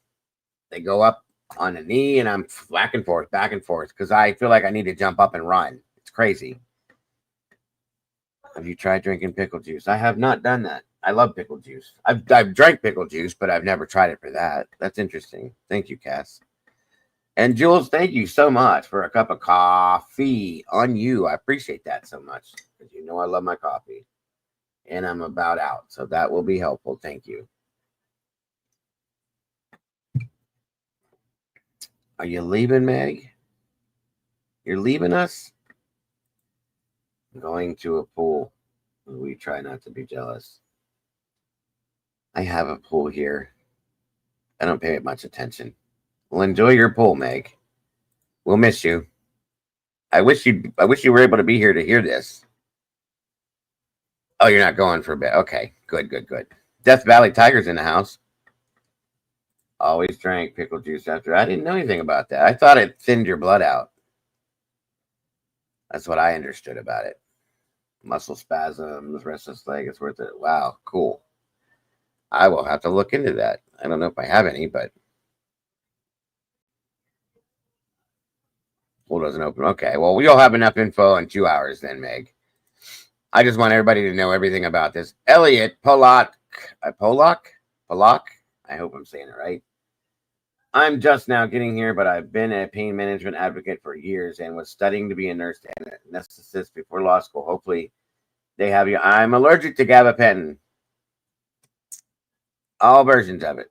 they go up on a knee and I'm back and forth because I feel like I need to jump up and run. It's crazy. Have you tried drinking pickle juice? I have not done that. I love pickle juice. I've drank pickle juice, but I've never tried it for that. That's interesting. Thank you, Cass. And Jules, thank you so much for a cup of coffee on you. I appreciate that so much because you know I love my coffee. And I'm about out, so that will be helpful. Thank you. Are you leaving, Meg? You're leaving us? I'm going to a pool. We try not to be jealous. I have a pool here. I don't pay it much attention. Well, enjoy your pool, Meg. We'll miss you. I wish you were able to be here to hear this. Oh, you're not going for a bit. Okay, good. Death Valley Tiger's in the house. Always drank pickle juice after. I didn't know anything about that. I thought it thinned your blood out. That's what I understood about it. Muscle spasms, restless leg. It's worth it. Wow, cool. I will have to look into that. I don't know if I have any, but pool doesn't open. Okay, well, we'll have enough info in 2 hours then, Meg. I just want everybody to know everything about this. Elliot Polak. I hope I'm saying it right. I'm just now getting here, but I've been a pain management advocate for years and was studying to be a nurse and anesthetist before law school. Hopefully they have you. I'm allergic to gabapentin. All versions of it.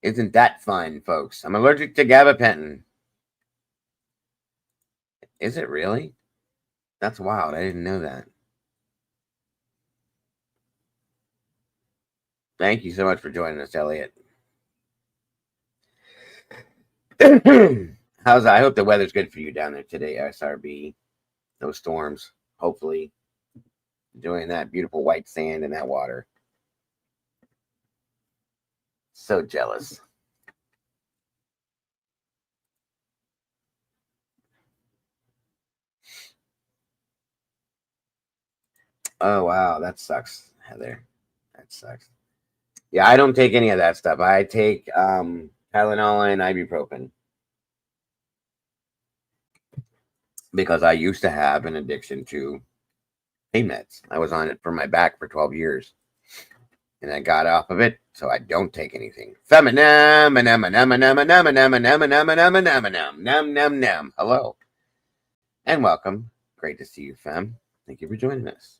Isn't that fun, folks? I'm allergic to gabapentin. Is it really? That's wild. I didn't know that. Thank you so much for joining us, Elliot. How's that? I hope the weather's good for you down there today, SRB. No storms, hopefully. Enjoying that beautiful white sand and that water. So jealous. Oh, wow. That sucks, Heather. That sucks. Yeah, I don't take any of that stuff. I take Tylenol and ibuprofen. Because I used to have an addiction to pain meds. I was on it for my back for 12 years. And I got off of it, so I don't take anything. Hello. And welcome. Great to see you, fam. Thank you for joining us.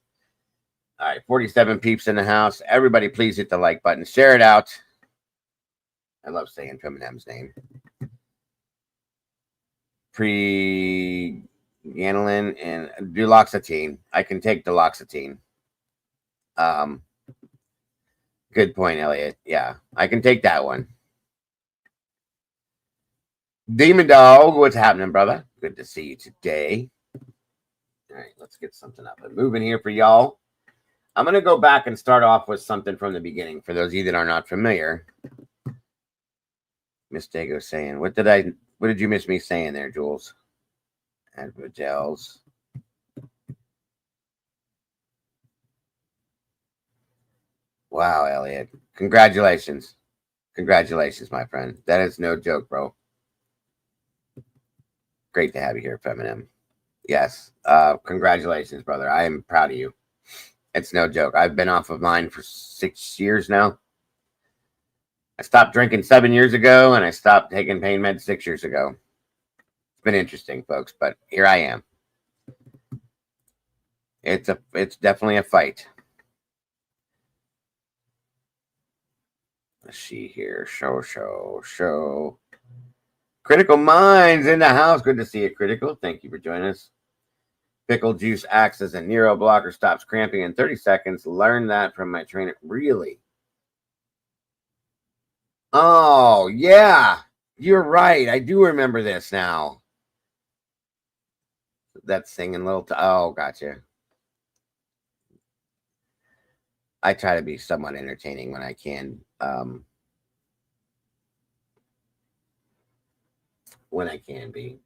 All right, 47 peeps in the house. Everybody, please hit the like button. Share it out. I love saying Feminem's name. Pregabalin and duloxetine. I can take duloxetine. Good point, Elliot. Yeah, I can take that one. Demon Dog, what's happening, brother? Good to see you today. All right, let's get something up and moving here for y'all. I'm going to go back and start off with something from the beginning. For those of you that are not familiar, Miss Dago saying, what did you miss me saying there, Jules? Advocels. Wow, Elliot. Congratulations. Congratulations, my friend. That is no joke, bro. Great to have you here, Feminem. Yes. Congratulations, brother. I am proud of you. It's no joke. I've been off of mine for 6 years now. I stopped drinking 7 years ago, and I stopped taking pain meds 6 years ago. It's been interesting, folks, but here I am. It's definitely a fight. Let's see here. Show. Critical Minds in the house. Good to see you, Critical. Thank you for joining us. Pickle juice acts as a neuro blocker, stops cramping in 30 seconds. Learned that from my trainer. Really? Oh, yeah. You're right. I do remember this now. That singing little... oh, gotcha. I try to be somewhat entertaining when I can. When I can be.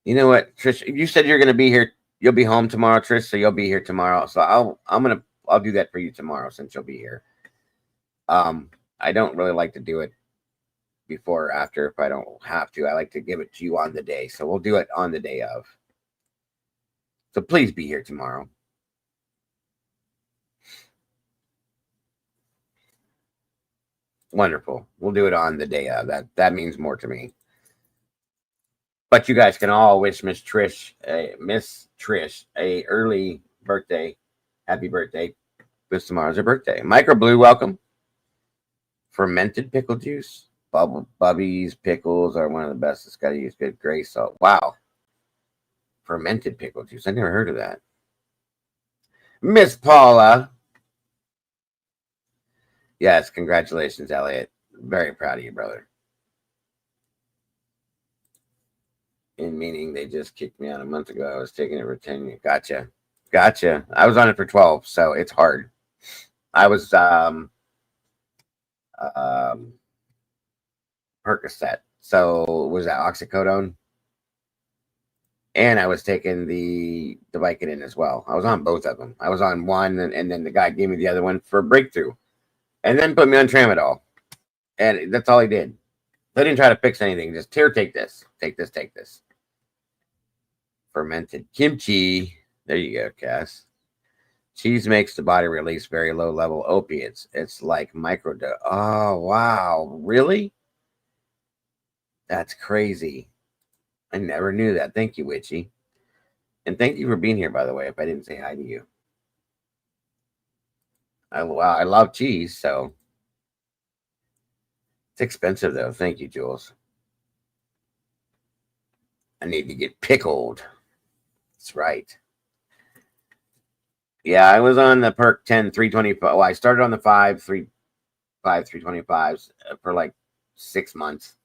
You know what, Trish? You said you're going to be here. You'll be home tomorrow, Trish, so you'll be here tomorrow. So I'll do that for you tomorrow since you'll be here. I don't really like to do it before or after if I don't have to. I like to give it to you on the day. So we'll do it on the day of. So please be here tomorrow. Wonderful. We'll do it on the day of. That means more to me. But you guys can all wish Miss Trish a early birthday. Happy birthday. Because tomorrow's her birthday. Micro Blue, welcome. Fermented pickle juice. Bubby's pickles are one of the best. It's got to use good gray salt. Wow. Fermented pickle juice. I never heard of that. Miss Paula. Yes, congratulations, Elliot. Very proud of you, brother. In meaning they just kicked me out a month ago. I was taking it for 10 years. Gotcha. I was on it for 12, so it's hard. I was Percocet. So was that oxycodone? And I was taking the Vicodin as well. I was on both of them. I was on one, and then the guy gave me the other one for breakthrough. And then put me on tramadol. And that's all he did. They didn't try to fix anything. Just, here, take this. Take this. Fermented kimchi. There you go, Cass. Cheese makes the body release very low-level opiates. It's like microdose. Oh, wow. Really? That's crazy. I never knew that. Thank you, Witchy. And thank you for being here, by the way, if I didn't say hi to you. I love cheese, so. It's expensive, though. Thank you, Jules. I need to get pickled. That's right. Yeah, I was on the Perk 10 325. Well, I started on the 325s for like 6 months.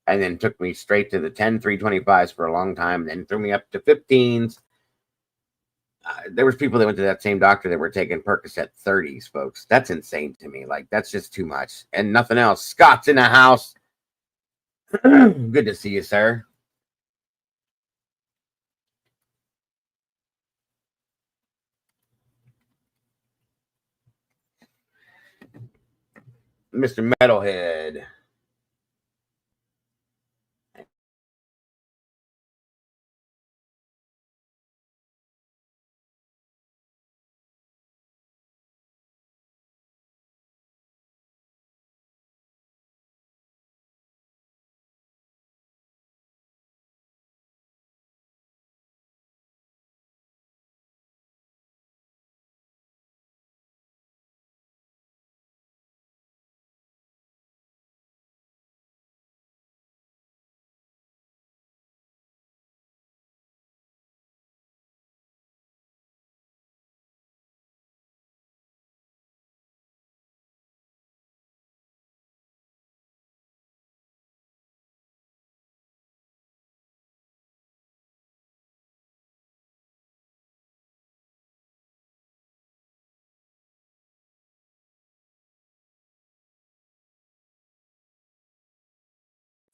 And then took me straight to the 10 325s for a long time. Then threw me up to 15s. There was people that went to that same doctor that were taking Percocet 30s, folks. That's insane to me. Like, that's just too much. And nothing else. Scott's in the house. Good to see you, sir. Mr. Metalhead.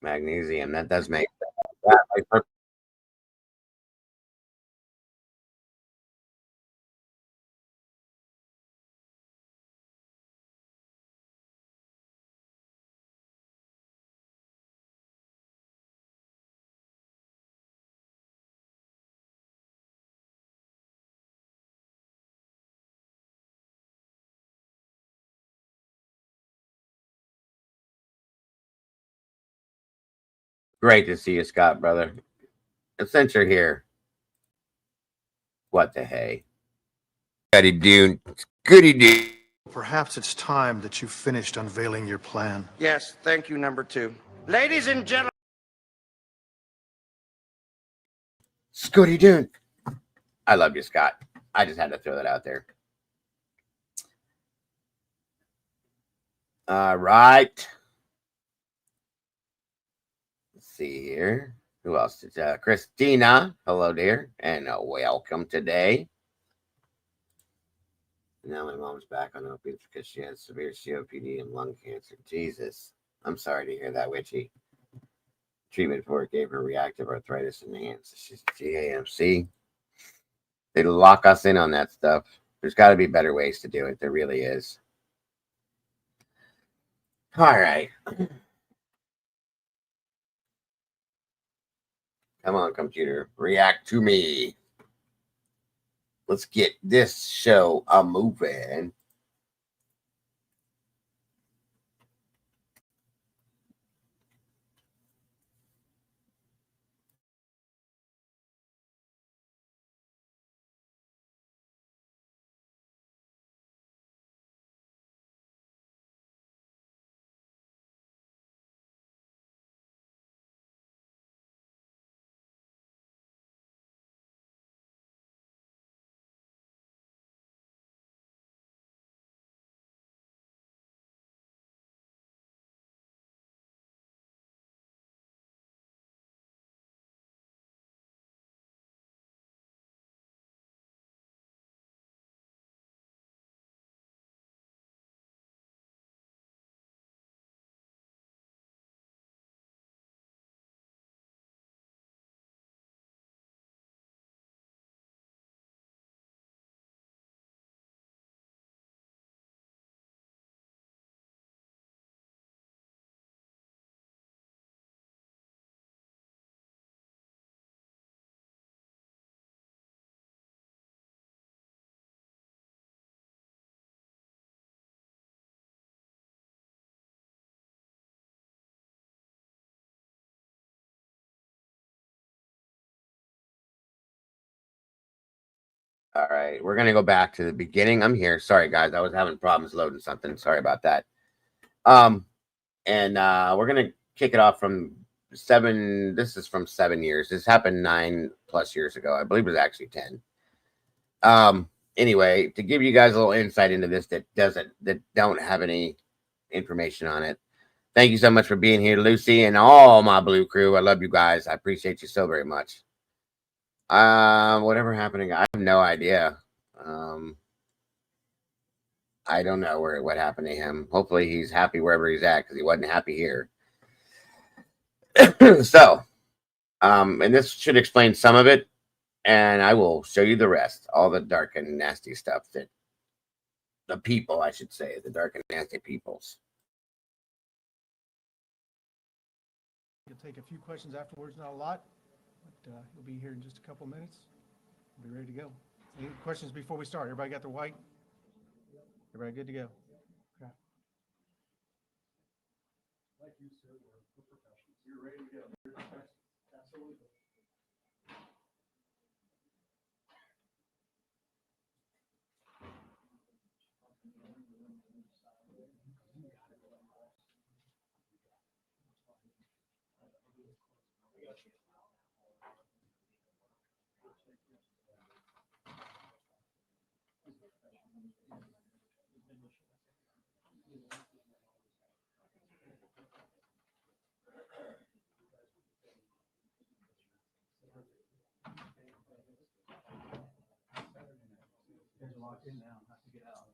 Magnesium. That does make that makes perfect. Great to see you, Scott, brother. And since you're here, what the hey? Goody Dune. Goody Dune. Perhaps it's time that you finished unveiling your plan. Yes, thank you, number two. Ladies and gentlemen. Scooty Dune. I love you, Scott. I just had to throw that out there. All right. Let's see here. Who else? It's Christina. Hello, dear, and welcome today. Now my mom's back on opiates because she has severe COPD and lung cancer. Jesus. I'm sorry to hear that, Witchy. Treatment for it gave her reactive arthritis in the hands. She's GAMC. They lock us in on that stuff. There's got to be better ways to do it. There really is. All right. Come on, computer. React to me. Let's get this show a moving. All right, we're gonna go back to the beginning. I'm here. Sorry, guys, I was having problems loading something. Sorry about that. And we're gonna kick it off from 7. This is from 7 years. This happened 9+ years ago. I believe it was actually 10. Anyway, to give you guys a little insight into this that don't have any information on it. Thank you so much for being here, Lucy, and all my blue crew. I love you guys. I appreciate you so very much. Whatever happening, I have no idea. I don't know what happened to him. Hopefully he's happy wherever he's at because he wasn't happy here. So, and this should explain some of it, and I will show you the rest, all the dark and nasty stuff that the people, I should say, the dark and nasty peoples. You'll take a few questions afterwards, not a lot, but you'll be here in just a couple minutes. We'll be ready to go. Any questions before we start? Everybody got their white? Everybody good to go? Okay. Like you said, we're professionals. You're ready to go. Absolutely. Locked in now, have to get out.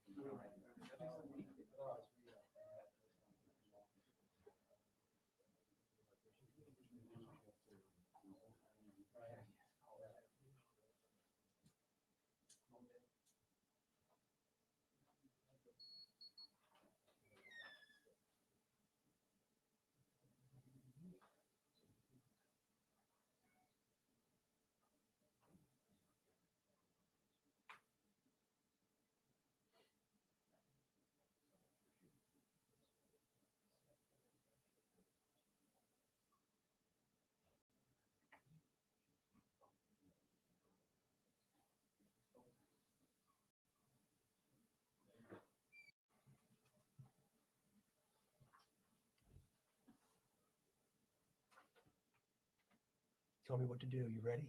tell me what to do. You ready?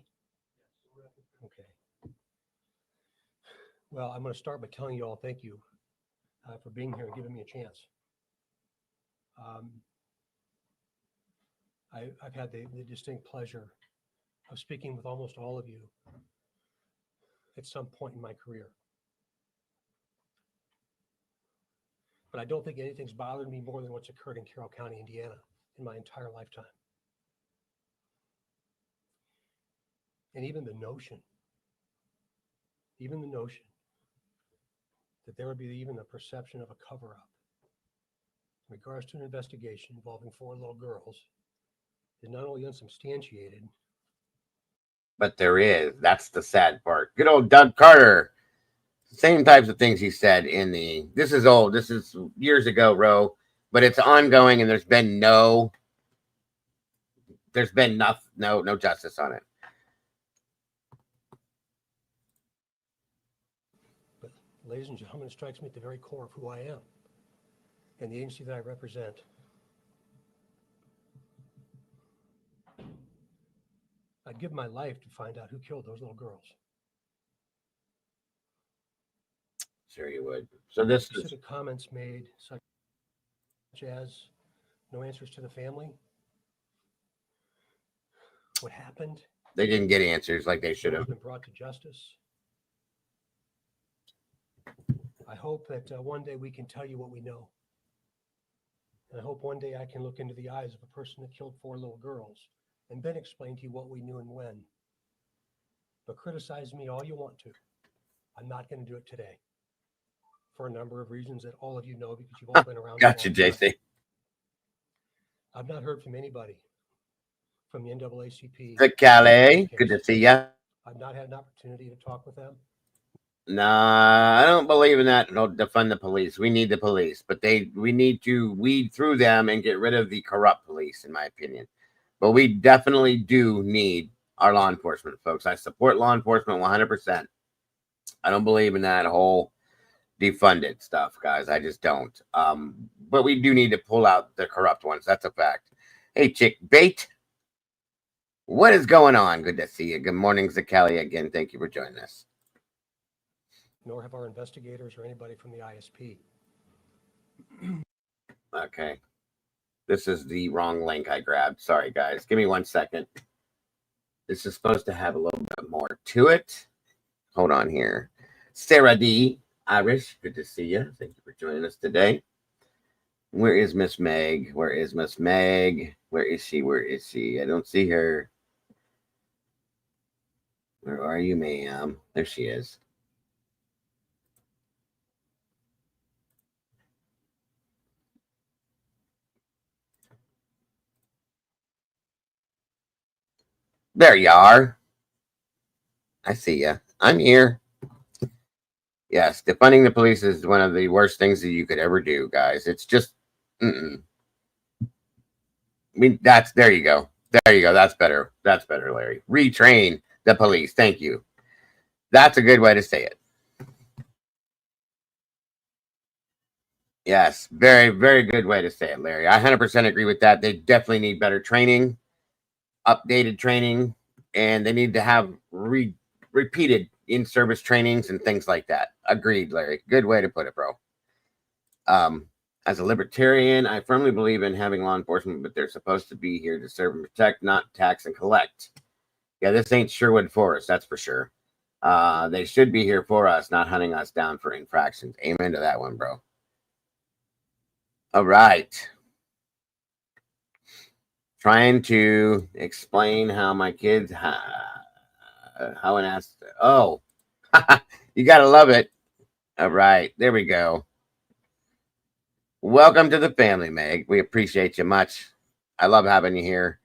Okay. Well, I'm going to start by telling you all thank you for being here and giving me a chance. I've had the distinct pleasure of speaking with almost all of you at some point in my career. But I don't think anything's bothered me more than what's occurred in Carroll County, Indiana in my entire lifetime. And even the notion that there would be even the perception of a cover-up in regards to an investigation involving 4 little girls is not only unsubstantiated, but there is. That's the sad part. Good old Doug Carter. Same types of things he said in the, this is old, this is years ago, Ro, but it's ongoing and there's been no justice on it. but ladies and gentlemen, it strikes me at the very core of who I am and the agency that I represent. I'd give my life to find out who killed those little girls. Sure you would. So this is Specific comments made, such as no answers to the family. What happened? they didn't get answers like they should Has have. been brought to justice. I hope that one day we can tell you what we know. And I hope one day I can look into the eyes of a person that killed 4 little girls and then explain to you what we knew and when. But criticize me all you want to. I'm not going to do it today for a number of reasons that all of you know because you've all been around. Gotcha, a long time. JC. I've not heard from anybody from the NAACP. The Calais, good to see ya. I've not had an opportunity to talk with them. Nah, I don't believe in that. Don't defund the police. We need the police, but we need to weed through them and get rid of the corrupt police, in my opinion. But we definitely do need our law enforcement, folks. I support law enforcement 100%. I don't believe in that whole defunded stuff, guys. I just don't. But we do need to pull out the corrupt ones. That's a fact. Hey, Chick Bait. What is going on? Good to see you. Good morning, Zakali again. Thank you for joining us. Nor have our investigators or anybody from the ISP. Okay. This is the wrong link I grabbed. Sorry, guys. Give me 1 second. This is supposed to have a little bit more to it. Hold on here. Sarah D. Irish, good to see you. Thank you for joining us today. Where is Miss Meg? Where is Miss Meg? Where is she? Where is she? I don't see her. Where are you, ma'am? There she is. There you are. I see ya. I'm here. Yes, defunding the police is one of the worst things that you could ever do, guys. It's just, I mean, there you go. There you go. That's better. That's better, Larry. Retrain the police. Thank you. That's a good way to say it. Yes, very, very good way to say it, Larry. I 100% agree with that. They definitely need better training, updated training, and they need to have repeated in-service trainings and things like that. Agreed, Larry. Good way to put it, bro. As a libertarian, I firmly believe in having law enforcement, but they're supposed to be here to serve and protect, not tax and collect. Yeah, this ain't Sherwood Forest, that's for sure. They should be here for us, not hunting us down for infractions. Amen to that one, bro. All right. Trying to explain how my kids, how an ass. Oh, you got to love it. All right. There we go. Welcome to the family, Meg. We appreciate you much. I love having you here.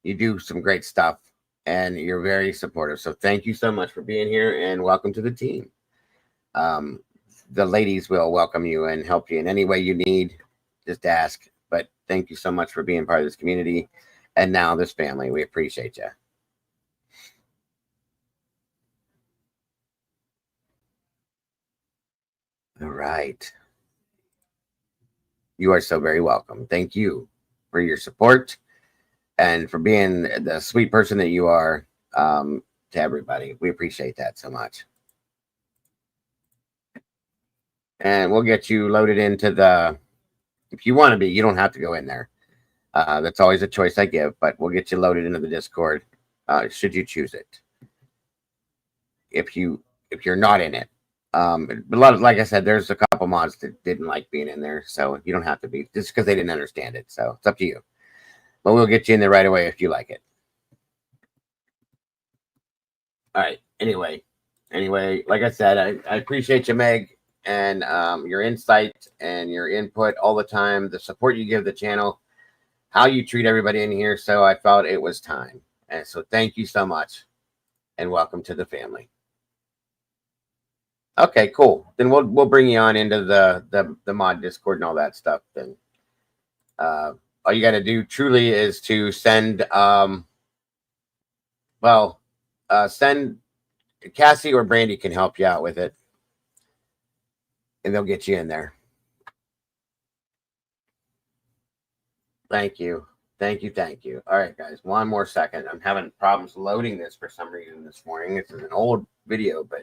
You do some great stuff and you're very supportive. So thank you so much for being here and welcome to the team. The ladies will welcome you and help you in any way you need. Just ask. But thank you so much for being part of this community and now this family. We appreciate you. All right. You are so very welcome. Thank you for your support. and for being the sweet person that you are to everybody. We appreciate that so much. And we'll get you loaded into the, if you want to be, you don't have to go in there. That's always a choice I give, but we'll get you loaded into the Discord should you choose it. If you're not in it. But a lot of, like I said, there's a couple mods that didn't like being in there, so you don't have to be, just because they didn't understand it. So it's up to you. But we'll get you in there right away if you like it. All right. Anyway, like I said, I appreciate you, Meg, and your insight and your input all the time, the support you give the channel, how you treat everybody in here. So I felt it was time. And so thank you so much, and welcome to the family. Okay, cool. Then we'll bring you on into the mod Discord and all that stuff. Then all you got to do truly is to send send Cassie or Brandy can help you out with it, and they'll get you in there. Thank you. Thank you. All right, guys, one more second. I'm having problems loading this for some reason this morning. This is an old video, but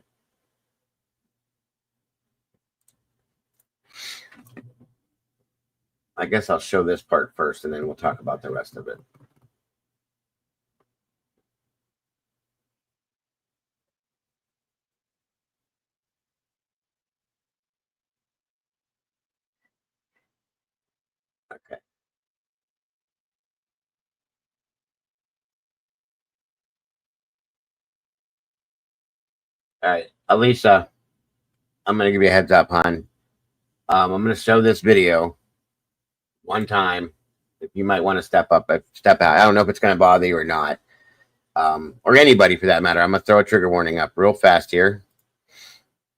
I guess I'll show this part first, and then we'll talk about the rest of it. Okay. All right, Alicia, I'm going to give you a heads up, hon. I'm going to show this video one time. If you might want to step out. I don't know if it's going to bother you or not, or anybody for that matter. I'm going to throw a trigger warning up real fast here.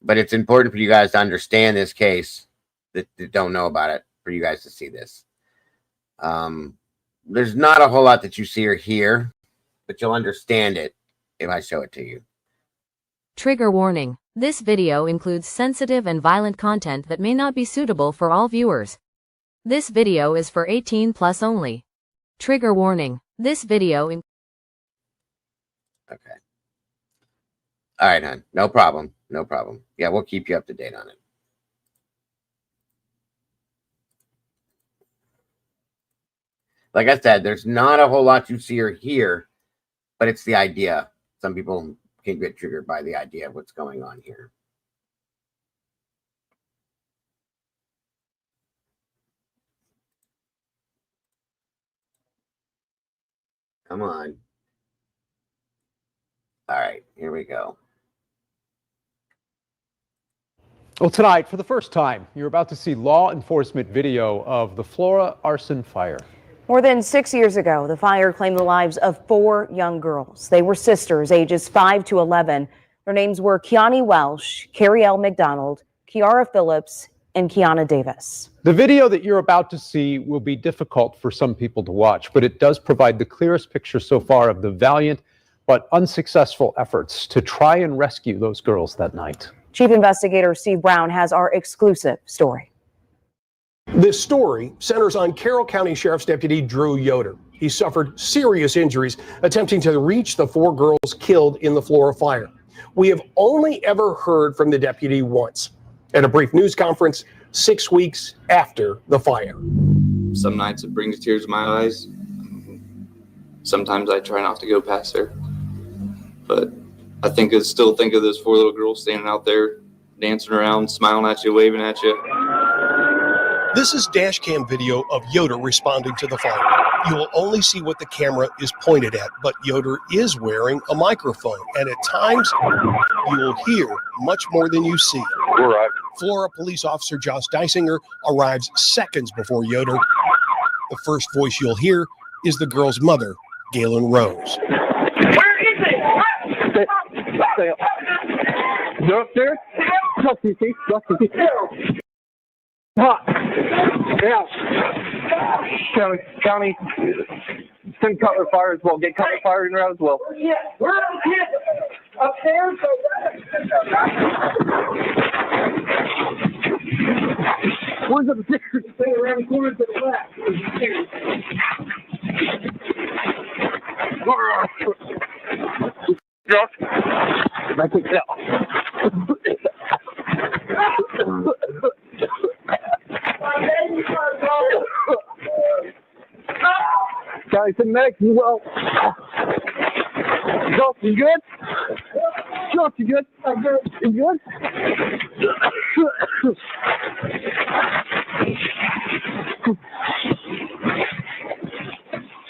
But it's important for you guys to understand this case that don't know about it, for you guys to see this. There's not a whole lot that you see or hear, but you'll understand it if I show it to you. Trigger warning. This video includes sensitive and violent content that may not be suitable for all viewers. This video is for 18+ only. Trigger warning. This video Okay. All right, hon. No problem. Yeah, we'll keep you up to date on it. Like I said, there's not a whole lot you see or hear, but it's the idea. Some people can get triggered by the idea of what's going on here. Come on. All right, here we go. Well, tonight, for the first time, you're about to see law enforcement video of the Flora arson fire. More than 6 years ago, the fire claimed the lives of 4 young girls. They were sisters, ages 5 to 11. Their names were Kiani Welsh, Carrie L. McDonald, Kiara Phillips, and Kiana Davis. The video that you're about to see will be difficult for some people to watch, but it does provide the clearest picture so far of the valiant but unsuccessful efforts to try and rescue those girls that night. Chief Investigator Steve Brown has our exclusive story. This story centers on Carroll County Sheriff's Deputy Drew Yoder. He suffered serious injuries attempting to reach the 4 girls killed in the Flora fire. We have only ever heard from the deputy once at a brief news conference 6 weeks after the fire. Some nights it brings tears to my eyes. Sometimes I try not to go past there. But I still think of those 4 little girls standing out there, dancing around, smiling at you, waving at you. This is dash cam video of Yoder responding to the fire. You will only see what the camera is pointed at, but Yoder is wearing a microphone, and at times you will hear much more than you see. Right. Flora police officer Josh Dysinger arrives seconds before Yoder. The first voice you'll hear is the girl's mother, Galen Rose. Where is it? You're upstairs? Hot. Yeah. County. Send Cutler Fire as well. Get Cutler Fire in there as well. Yeah. Where are the kids? Upstairs? Where's the picture? Stay around the corner to the left. take it out. Guys, the medics as well. Josh, you good? Josh, you good? I'm good. You good?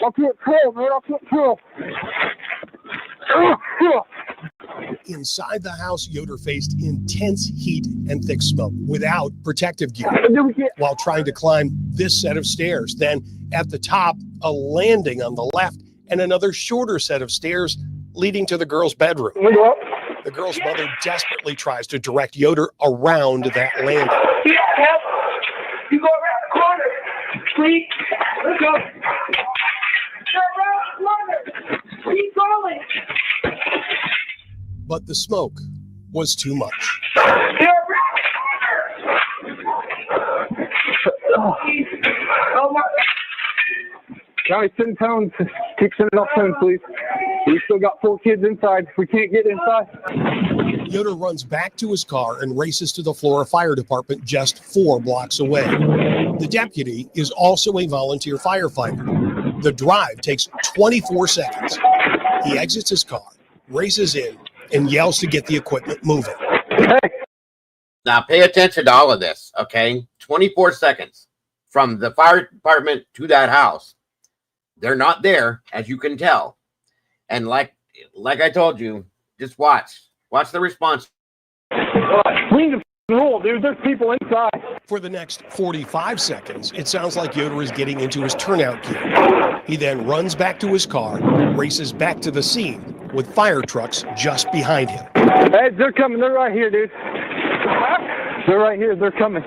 I can't pull, man. I can't pull. Inside the house, Yoder faced intense heat and thick smoke without protective gear while trying to climb this set of stairs. Then at the top, a landing on the left and another shorter set of stairs leading to the girl's bedroom. The girl's mother desperately tries to direct Yoder around that landing. You go around the corner. Please. Let's go. Go around the corner. Keep going. But the smoke was too much. Oh my. Guys, send tones. Keep sending off tones, please. We still got 4 kids inside. We can't get inside. Yoder runs back to his car and races to the Flora Fire Department just 4 blocks away. The deputy is also a volunteer firefighter. The drive takes 24 seconds. He exits his car, races in, and yells to get the equipment moving. Now pay attention to all of this, okay? 24 seconds from the fire department to that house. They're not there, as you can tell. And like I told you, just watch the response. We need to roll, dude. There's people inside. For the next 45 seconds, it sounds like Yoder is getting into his turnout gear. He then runs back to his car, races back to the scene with fire trucks just behind him. Hey, they're coming. They're right here, dude. They're right here. They're coming.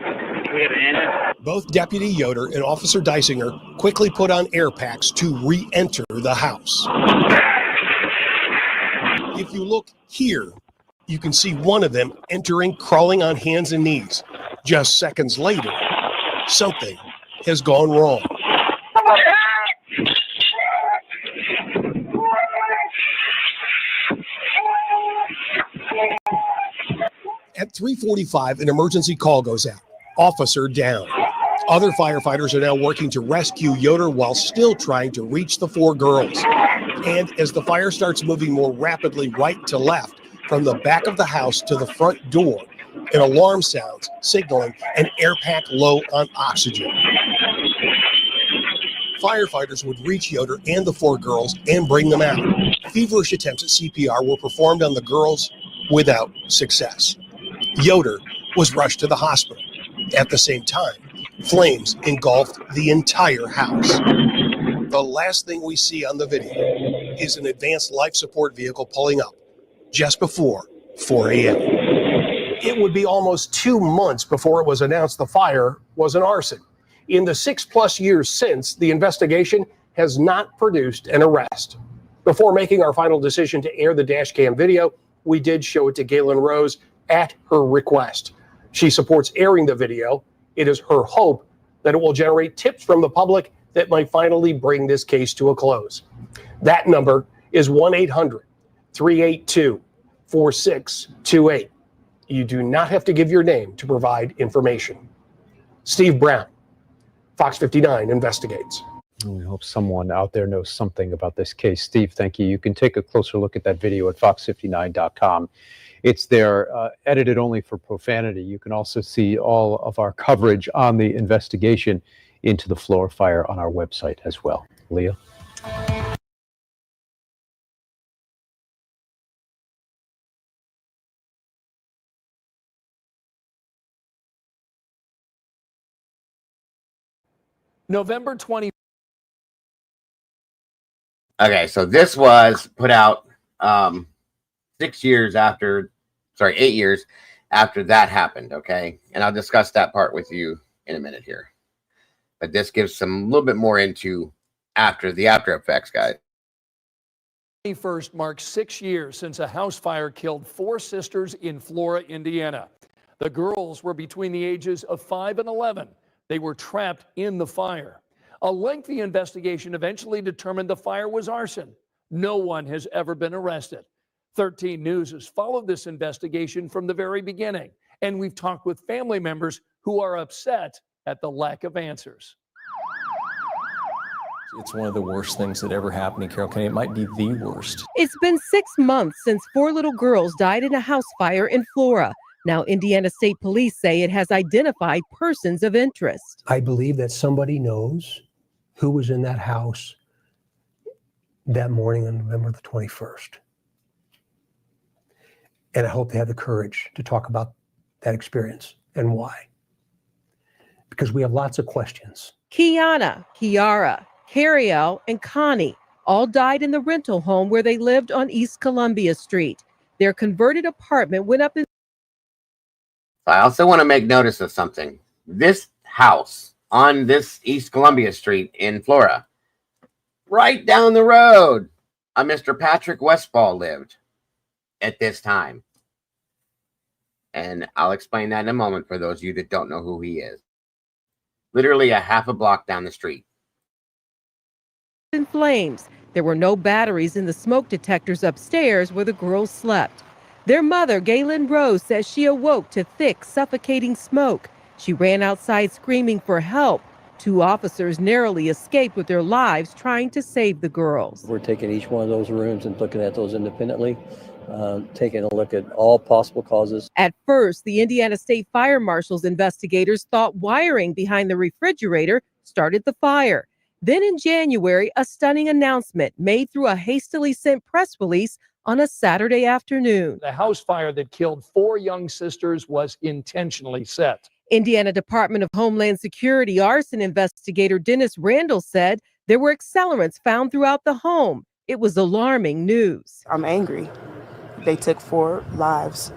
Both Deputy Yoder and Officer Deisinger quickly put on air packs to re-enter the house. If you look here, you can see one of them entering, crawling on hands and knees. Just seconds later, something has gone wrong. At 3:45, an emergency call goes out. Officer down. Other firefighters are now working to rescue Yoder while still trying to reach the 4 girls. And as the fire starts moving more rapidly right to left, from the back of the house to the front door, an alarm sounds, signaling an air pack low on oxygen. Firefighters would reach Yoder and the 4 girls and bring them out. Feverish attempts at CPR were performed on the girls without success. Yoder was rushed to the hospital. At the same time, flames engulfed the entire house. The last thing we see on the video is an advanced life support vehicle pulling up just before 4 a.m. It would be almost 2 months before it was announced the fire was an arson. In the 6+ years since, the investigation has not produced an arrest. Before making our final decision to air the dash cam video, we did show it to Galen Rose at her request. She supports airing the video. It is her hope that it will generate tips from the public that might finally bring this case to a close. That number is 1-800-382-4628. You do not have to give your name to provide information. Steve Brown, Fox 59 Investigates. We hope someone out there knows something about this case. Steve, thank you. You can take a closer look at that video at fox59.com. It's there, edited only for profanity. You can also see all of our coverage on the investigation into the Flora fire on our website as well. Leah? November 20. Okay, so this was put out 8 years after that happened, okay? And I'll discuss that part with you in a minute here. But this gives a little bit more into the after effects, guys. 21st marks 6 years since a house fire killed 4 sisters in Flora, Indiana. The girls were between the ages of 5 and 11. They were trapped in the fire. A lengthy investigation eventually determined the fire was arson. No one has ever been arrested. 13 News has followed this investigation from the very beginning, and we've talked with family members who are upset at the lack of answers. It's one of the worst things that ever happened in Carroll County. It might be the worst. It's been 6 months since 4 little girls died in a house fire in Flora. Now, Indiana State Police say it has identified persons of interest. I believe that somebody knows who was in that house that morning on November the 21st. And I hope they have the courage to talk about that experience and why. Because we have lots of questions. Kiana, Kiara, Cariel, and Connie all died in the rental home where they lived on East Columbia Street. Their converted apartment went up in... I also want to make notice of something. This house on this East Columbia Street in Flora, right down the road, a Mr. Patrick Westfall lived at this time. And I'll explain that in a moment for those of you that don't know who he is. Literally a half a block down the street. In flames. There were no batteries in the smoke detectors upstairs where the girls slept. Their mother, Galen Rose, says she awoke to thick, suffocating smoke. She ran outside screaming for help. 2 officers narrowly escaped with their lives trying to save the girls. We're taking each one of those rooms and looking at those independently, taking a look at all possible causes. At first, the Indiana State Fire Marshal's investigators thought wiring behind the refrigerator started the fire. Then in January, a stunning announcement made through a hastily sent press release on a Saturday afternoon. The house fire that killed 4 young sisters was intentionally set. Indiana Department of Homeland Security arson investigator Dennis Randall said there were accelerants found throughout the home. It was alarming news. I'm angry. They took 4 lives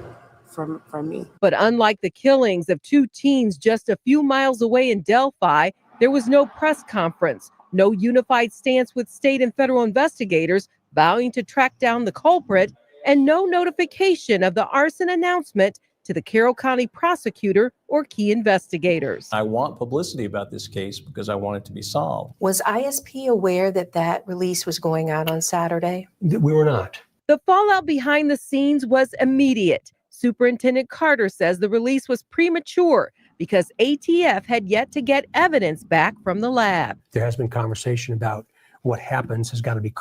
from me. But unlike the killings of 2 teens just a few miles away in Delphi, there was no press conference, no unified stance with state and federal investigators vowing to track down the culprit, and no notification of the arson announcement to the Carroll County prosecutor or key investigators. I want publicity about this case because I want it to be solved. Was ISP aware that that release was going out on Saturday? We were not. The fallout behind the scenes was immediate. Superintendent Carter says the release was premature because ATF had yet to get evidence back from the lab. There has been conversation about what happens has got to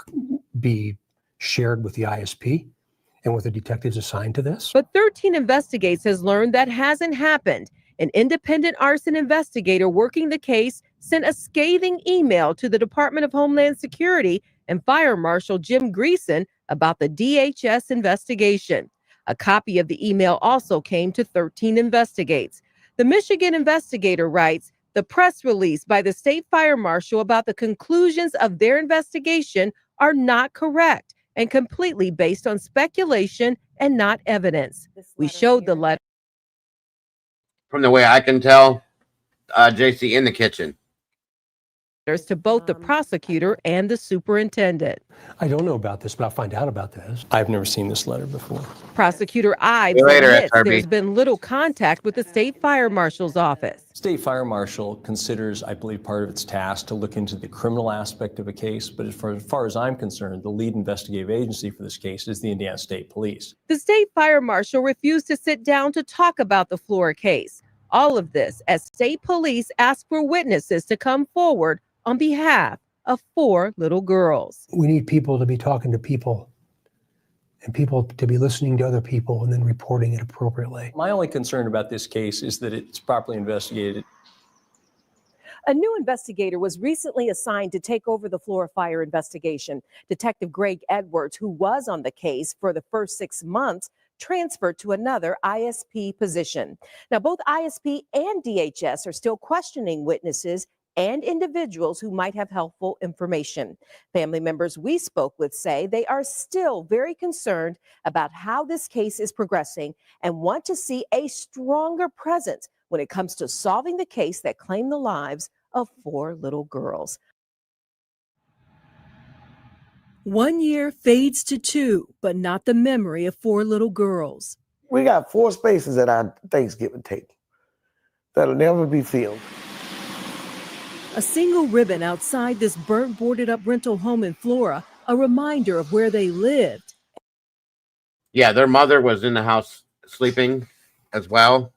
be shared with the ISP and with the detectives assigned to this. But 13 Investigates has learned that hasn't happened. An independent arson investigator working the case sent a scathing email to the Department of Homeland Security and Fire Marshal Jim Greason about the DHS investigation. A copy of the email also came to 13 Investigates. The Michigan investigator writes, the press release by the state fire marshal about the conclusions of their investigation are not correct and completely based on speculation and not evidence. We showed the letter. From the way I can tell, JC in the kitchen. To both the prosecutor and the superintendent. I don't know about this, but I'll find out about this. I've never seen this letter before. Prosecutor Ives admits there's been little contact with the state fire marshal's office. State Fire Marshal considers, I believe, part of its task to look into the criminal aspect of a case, but as far as I'm concerned, the lead investigative agency for this case is the Indiana State Police. The state fire marshal refused to sit down to talk about the Flora case. All of this as state police ask for witnesses to come forward on behalf of 4 little girls. We need people to be talking to people and people to be listening to other people and then reporting it appropriately. My only concern about this case is that it's properly investigated. A new investigator was recently assigned to take over the Flora fire investigation. Detective Greg Edwards, who was on the case for the first 6 months, transferred to another ISP position. Now, both ISP and DHS are still questioning witnesses and individuals who might have helpful information. Family members we spoke with say they are still very concerned about how this case is progressing and want to see a stronger presence when it comes to solving the case that claimed the lives of 4 little girls. 1 year fades to 2, but not the memory of 4 little girls. We got 4 spaces at our Thanksgiving table that'll never be filled. A single ribbon outside this burnt, boarded up rental home in Flora, a reminder of where they lived Yeah, their mother was in the house sleeping as well.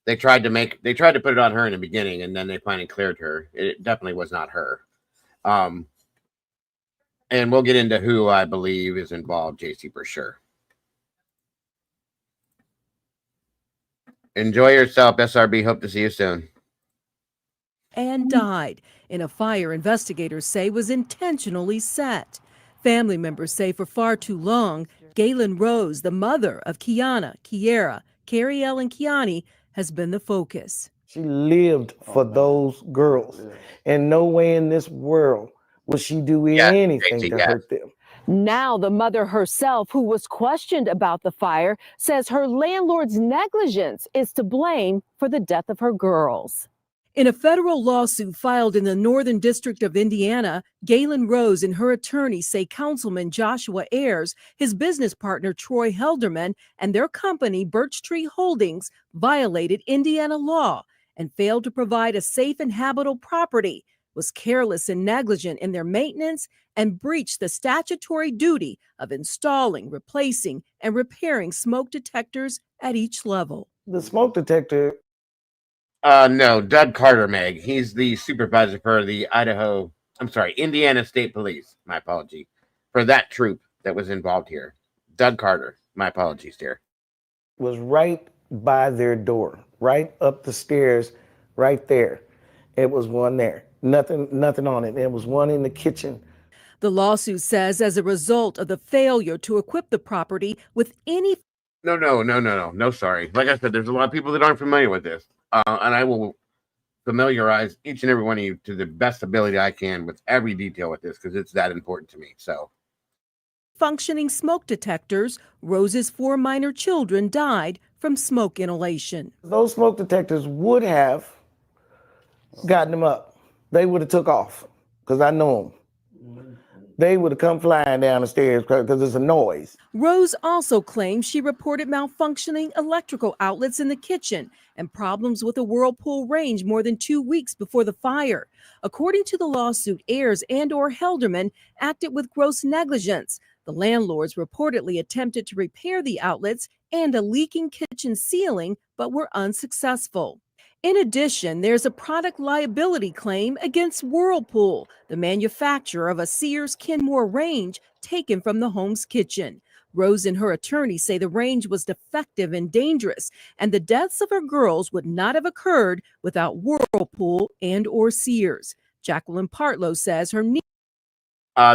They tried to put it on her in the beginning, and then they finally cleared her. It definitely was not her. And we'll get into who I believe is involved, JC, for sure. Enjoy yourself, SRB. Hope to see you soon. And died in a fire investigators say was intentionally set. Family members say for far too long, Galen Rose, the mother of Kiana, Kiera, Carrie-Elle, and Kiani, has been the focus. She lived for those girls, and no way in this world would she do anything to hurt them. Now the mother herself, who was questioned about the fire, says her landlord's negligence is to blame for the death of her girls. In a federal lawsuit filed in the Northern District of Indiana, Galen Rose and her attorney say Councilman Joshua Ayers, his business partner Troy Helderman, and their company Birch Tree Holdings violated Indiana law and failed to provide a safe and habitable property, was careless and negligent in their maintenance, and breached the statutory duty of installing, replacing, and repairing smoke detectors at each level. The smoke detector. No, Doug Carter, Meg. He's the supervisor for the Indiana State Police. My apology for that troop that was involved here. Doug Carter. My apologies, dear. Was right by their door, right up the stairs, right there. It was one there. Nothing on it. There was one in the kitchen. The lawsuit says as a result of the failure to equip the property with any... No, sorry. Like I said, there's a lot of people that aren't familiar with this. And I will familiarize each and every one of you to the best ability I can with every detail with this, because it's that important to me. So, functioning smoke detectors, Rose's 4 minor children died from smoke inhalation. Those smoke detectors would have gotten them up. They would have took off, because I know them. They would have come flying down the stairs because it's a noise. Rose also claims she reported malfunctioning electrical outlets in the kitchen and problems with a Whirlpool range more than 2 weeks before the fire. According to the lawsuit, Ayers and/or Helderman acted with gross negligence. The landlords reportedly attempted to repair the outlets and a leaking kitchen ceiling, but were unsuccessful. In addition, there's a product liability claim against Whirlpool, the manufacturer of a Sears Kenmore range taken from the home's kitchen. Rose and her attorney say the range was defective and dangerous, and the deaths of her girls would not have occurred without Whirlpool and/or Sears. Jacqueline Partlow says her niece...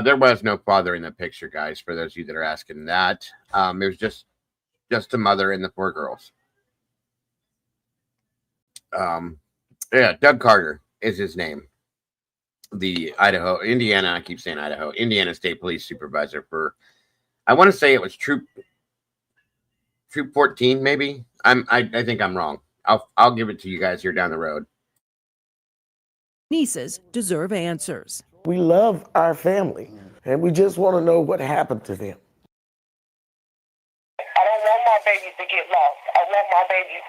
there was no father in the picture, guys, for those of you that are asking that. It was just a mother and the 4 girls. Doug Carter is his name. The Indiana State Police supervisor for, I want to say it was Troop 14, maybe. I think I'm wrong. I'll give it to you guys here down the road. Nieces deserve answers. We love our family, and we just want to know what happened to them. I don't want my babies to get lost. I want my babies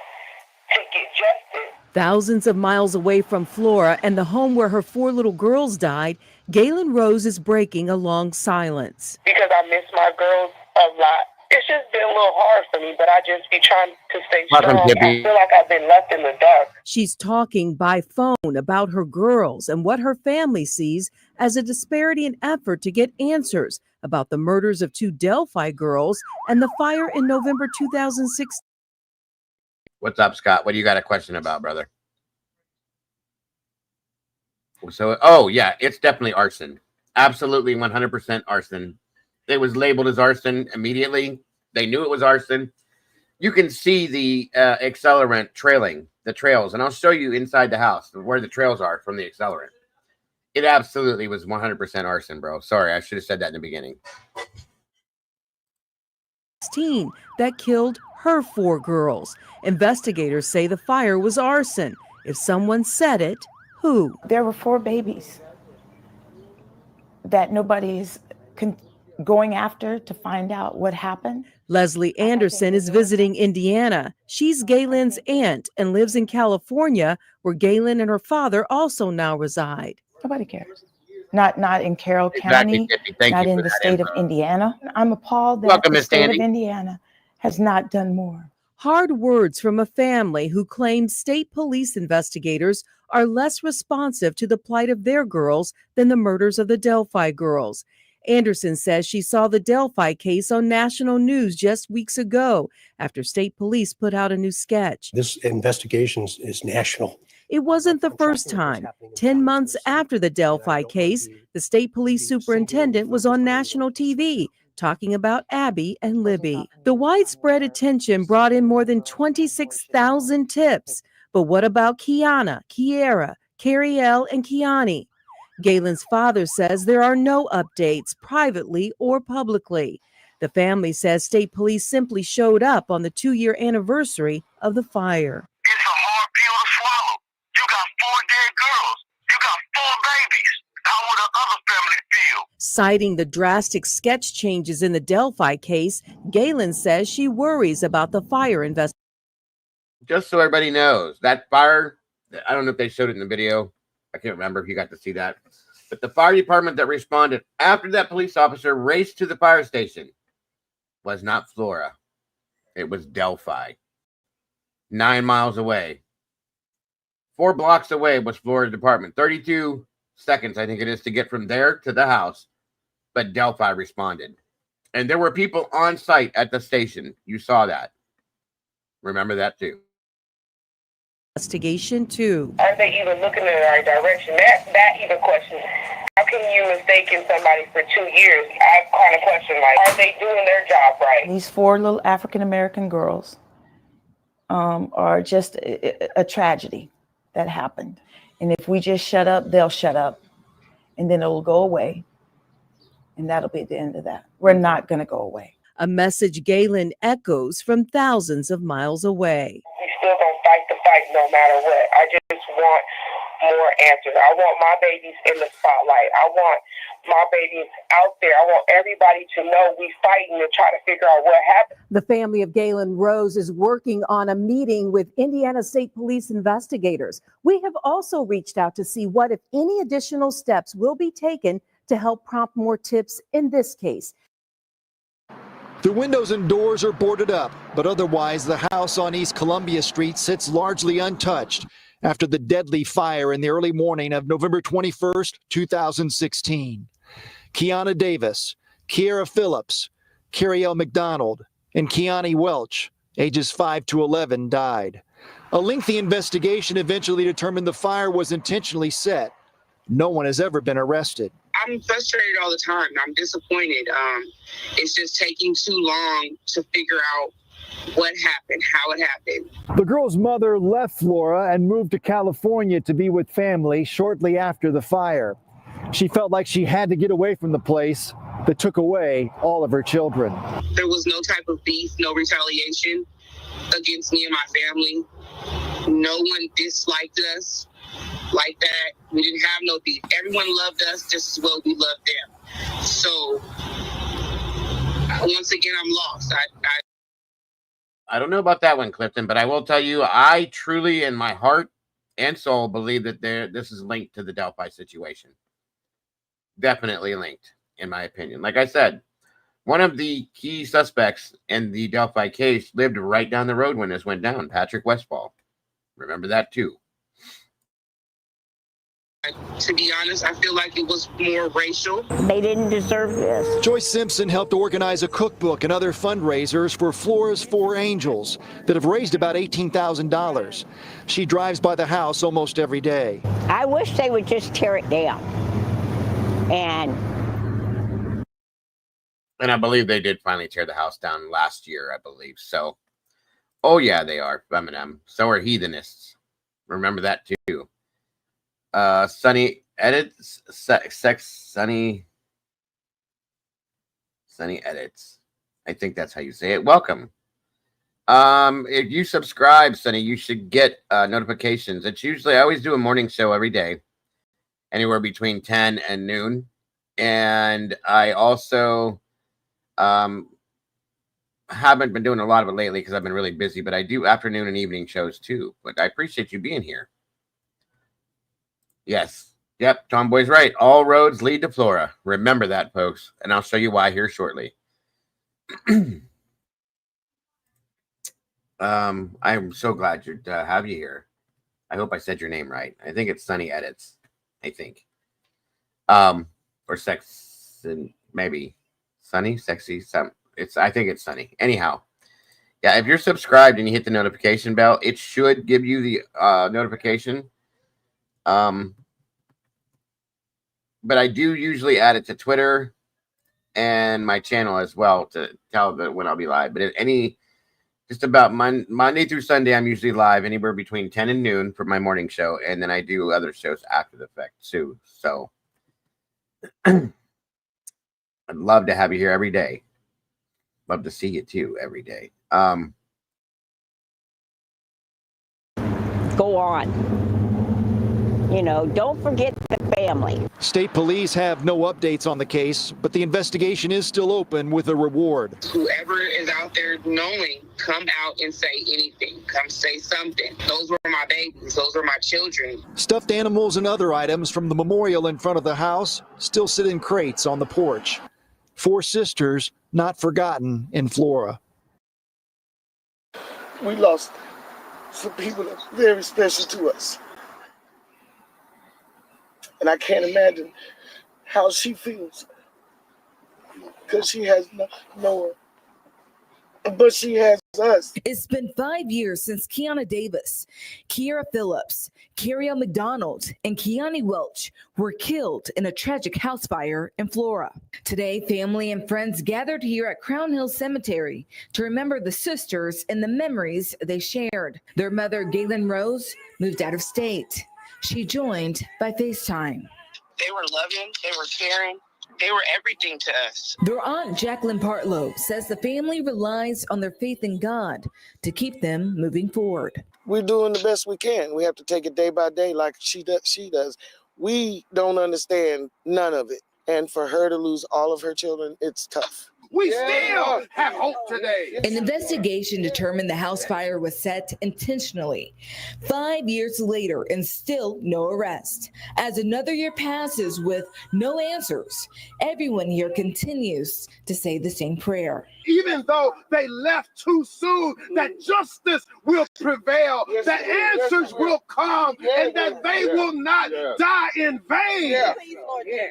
to get justice. Thousands of miles away from Flora and the home where her 4 little girls died, Galen Rose is breaking a long silence. Because I miss my girls a lot. It's just been a little hard for me, but I just be trying to stay strong. I feel like I've been left in the dark. She's talking by phone about her girls and what her family sees as a disparity in effort to get answers about the murders of 2 Delphi girls and the fire in November 2016. What's up, Scott? What do you got a question about, brother? So, yeah, it's definitely arson. Absolutely 100% arson. It was labeled as arson immediately. They knew it was arson. You can see the accelerant trailing the trails, and I'll show you inside the house where the trails are from the accelerant. It absolutely was 100% arson, bro. Sorry, I should have said that in the beginning. That killed her 4 girls. Investigators say the fire was arson. If someone said it, who? There were 4 babies that nobody's going after to find out what happened. Leslie Anderson is visiting Indiana. She's Galen's aunt and lives in California, where Galen and her father also now reside. Nobody cares. not in Carroll County, Tiffany. Thank not you in for the that state of info. Indiana. I'm appalled that Welcome, the Miss state of Sandy. Indiana has not done more. Hard words from a family who claims state police investigators are less responsive to the plight of their girls than the murders of the Delphi girls. Anderson says she saw the Delphi case on national news just weeks ago after state police put out a new sketch. This investigation is national. It wasn't the first time. 10 months after the Delphi case, the state police superintendent was on national TV talking about Abby and Libby. The widespread attention brought in more than 26,000 tips. But what about Kiana, Kiera, Cariel, and Kiani? Galen's father says there are no updates, privately or publicly. The family says state police simply showed up on the 2-year anniversary of the fire. Citing the drastic sketch changes in the Delphi case, Galen says she worries about the fire investigation. Just so everybody knows, that fire, I don't know if they showed it in the video. I can't remember if you got to see that. But the fire department that responded after that police officer raced to the fire station was not Flora. It was Delphi. 9 miles away. 4 blocks away was Florida's department. 32 seconds, I think it is, to get from there to the house. But Delphi responded. And there were people on site at the station. You saw that. Remember that too. Investigation 2. Are they even looking in the right direction? That even question. How can you mistake somebody for 2 years? I kind of question, like, are they doing their job right? These 4 little African American girls are just a tragedy that happened. And if we just shut up, they'll shut up. And then it'll go away. And that'll be the end of that. We're not going to go away. A message Galen echoes from thousands of miles away. We still gonna fight the fight no matter what. I just want more answers. I want my babies in the spotlight. I want my babies out there. I want everybody to know we fighting to try to figure out what happened. The family of Galen Rose is working on a meeting with Indiana State Police investigators. We have also reached out to see what, if any, additional steps will be taken to help prompt more tips in this case. The windows and doors are boarded up, but otherwise the house on East Columbia Street sits largely untouched after the deadly fire in the early morning of November 21st, 2016. Kiana Davis, Kiera Phillips, Cariel McDonald, and Kiani Welch, ages 5 to 11, died. A lengthy investigation eventually determined the fire was intentionally set. No one has ever been arrested. I'm frustrated all the time. I'm disappointed. It's just taking too long to figure out what happened, how it happened. The girl's mother left Flora and moved to California to be with family shortly after the fire. She felt like she had to get away from the place that took away all of her children. There was no type of beef, no retaliation against me and my family. No one disliked us like that. We didn't have no beef. Everyone loved us just as well we loved them. So once again, I'm lost. I don't know about that one, Clifton, but I will tell you, I truly, in my heart and soul, believe that this is linked to the Delphi situation. Definitely linked, in my opinion. Like I said, one of the key suspects in the Delphi case lived right down the road when this went down, Patrick Westfall. Remember that too. To be honest, I feel like it was more racial. They didn't deserve this. Joyce Simpson helped organize a cookbook and other fundraisers for Flora's 4 Angels that have raised about $18,000. She drives by the house almost every day. I wish they would just tear it down. And I believe they did finally tear the house down last year, I believe. So, oh yeah, they are feminine. So are heathenists. Remember that too. Sunny Edits, Sunny Edits. I think that's how you say it. Welcome. If you subscribe, Sunny, you should get notifications. It's usually, I always do a morning show every day, anywhere between 10 and noon. And I also haven't been doing a lot of it lately because I've been really busy, but I do afternoon and evening shows too. But I appreciate you being here. Yes, Yep, Tomboy's right. All roads lead to Flora. Remember that, folks. And I'll show you why here shortly. I'm so glad to have you here. I hope I said your name right. I think it's Sunny Edits. I think. Or Sex, maybe Sunny, Sexy. I think it's Sunny. Anyhow, yeah. If you're subscribed and you hit the notification bell, it should give you the notification. But I do usually add it to Twitter and my channel as well to tell when I'll be live. But just about Monday through Sunday, I'm usually live anywhere between 10 and noon for my morning show. And then I do other shows after the fact too. So I'd love to have you here every day. Love to see you too every day. Go on. You know, don't forget the family. State police have no updates on the case, but the investigation is still open with a reward. Whoever is out there knowing, come out and say anything. Come say something. Those were my babies. Those were my children. Stuffed animals and other items from the memorial in front of the house still sit in crates on the porch. 4 sisters not forgotten in Flora. We lost some people that's very special to us. And I can't imagine how she feels. Because she has no one. But she has us. It's been 5 years since Kiana Davis, Kiara Phillips, Cariel McDonald, and Kiani Welch were killed in a tragic house fire in Flora. Today, family and friends gathered here at Crown Hill Cemetery to remember the sisters and the memories they shared. Their mother, Galen Rose, moved out of state. She joined by FaceTime. They were loving. They were caring. They were everything to us. Their aunt, Jacqueline Partlow, says the family relies on their faith in God to keep them moving forward. We're doing the best we can. We have to take it day by day like she does. We don't understand none of it. And for her to lose all of her children, it's tough. We still have hope today. An investigation determined the house fire was set intentionally. 5 years later, and still no arrest. As another year passes with no answers, everyone here continues to say the same prayer. Even though they left too soon, that justice will prevail, that answers will come, and that they will not die in vain.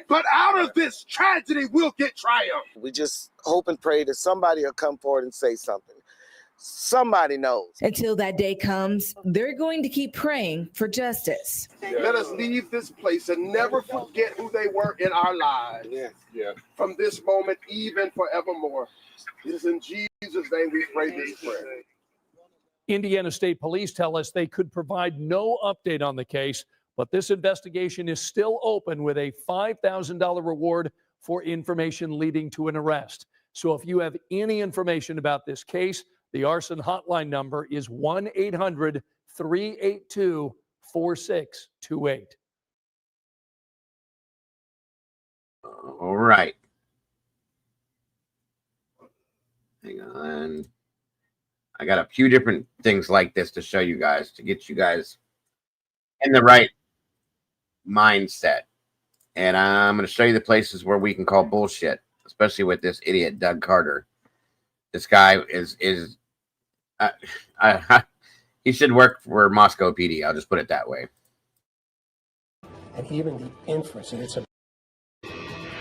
But out of this tragedy, we'll get triumph. We just hope and pray that somebody will come forward and say something. Somebody knows. Until that day comes, they're going to keep praying for justice. Let us leave this place and never forget who they were in our lives. From this moment, even forevermore. It is in Jesus' name we pray this prayer. Indiana State Police tell us they could provide no update on the case, but this investigation is still open with a $5,000 reward for information leading to an arrest. So if you have any information about this case, the arson hotline number is 1-800-382-4628. All right. Hang on. I got a few different things like this to show you guys, to get you guys in the right mindset. And I'm going to show you the places where we can call bullshit, especially with this idiot, Doug Carter. This guy he should work for Moscow PD. I'll just put it that way. And even the inference, and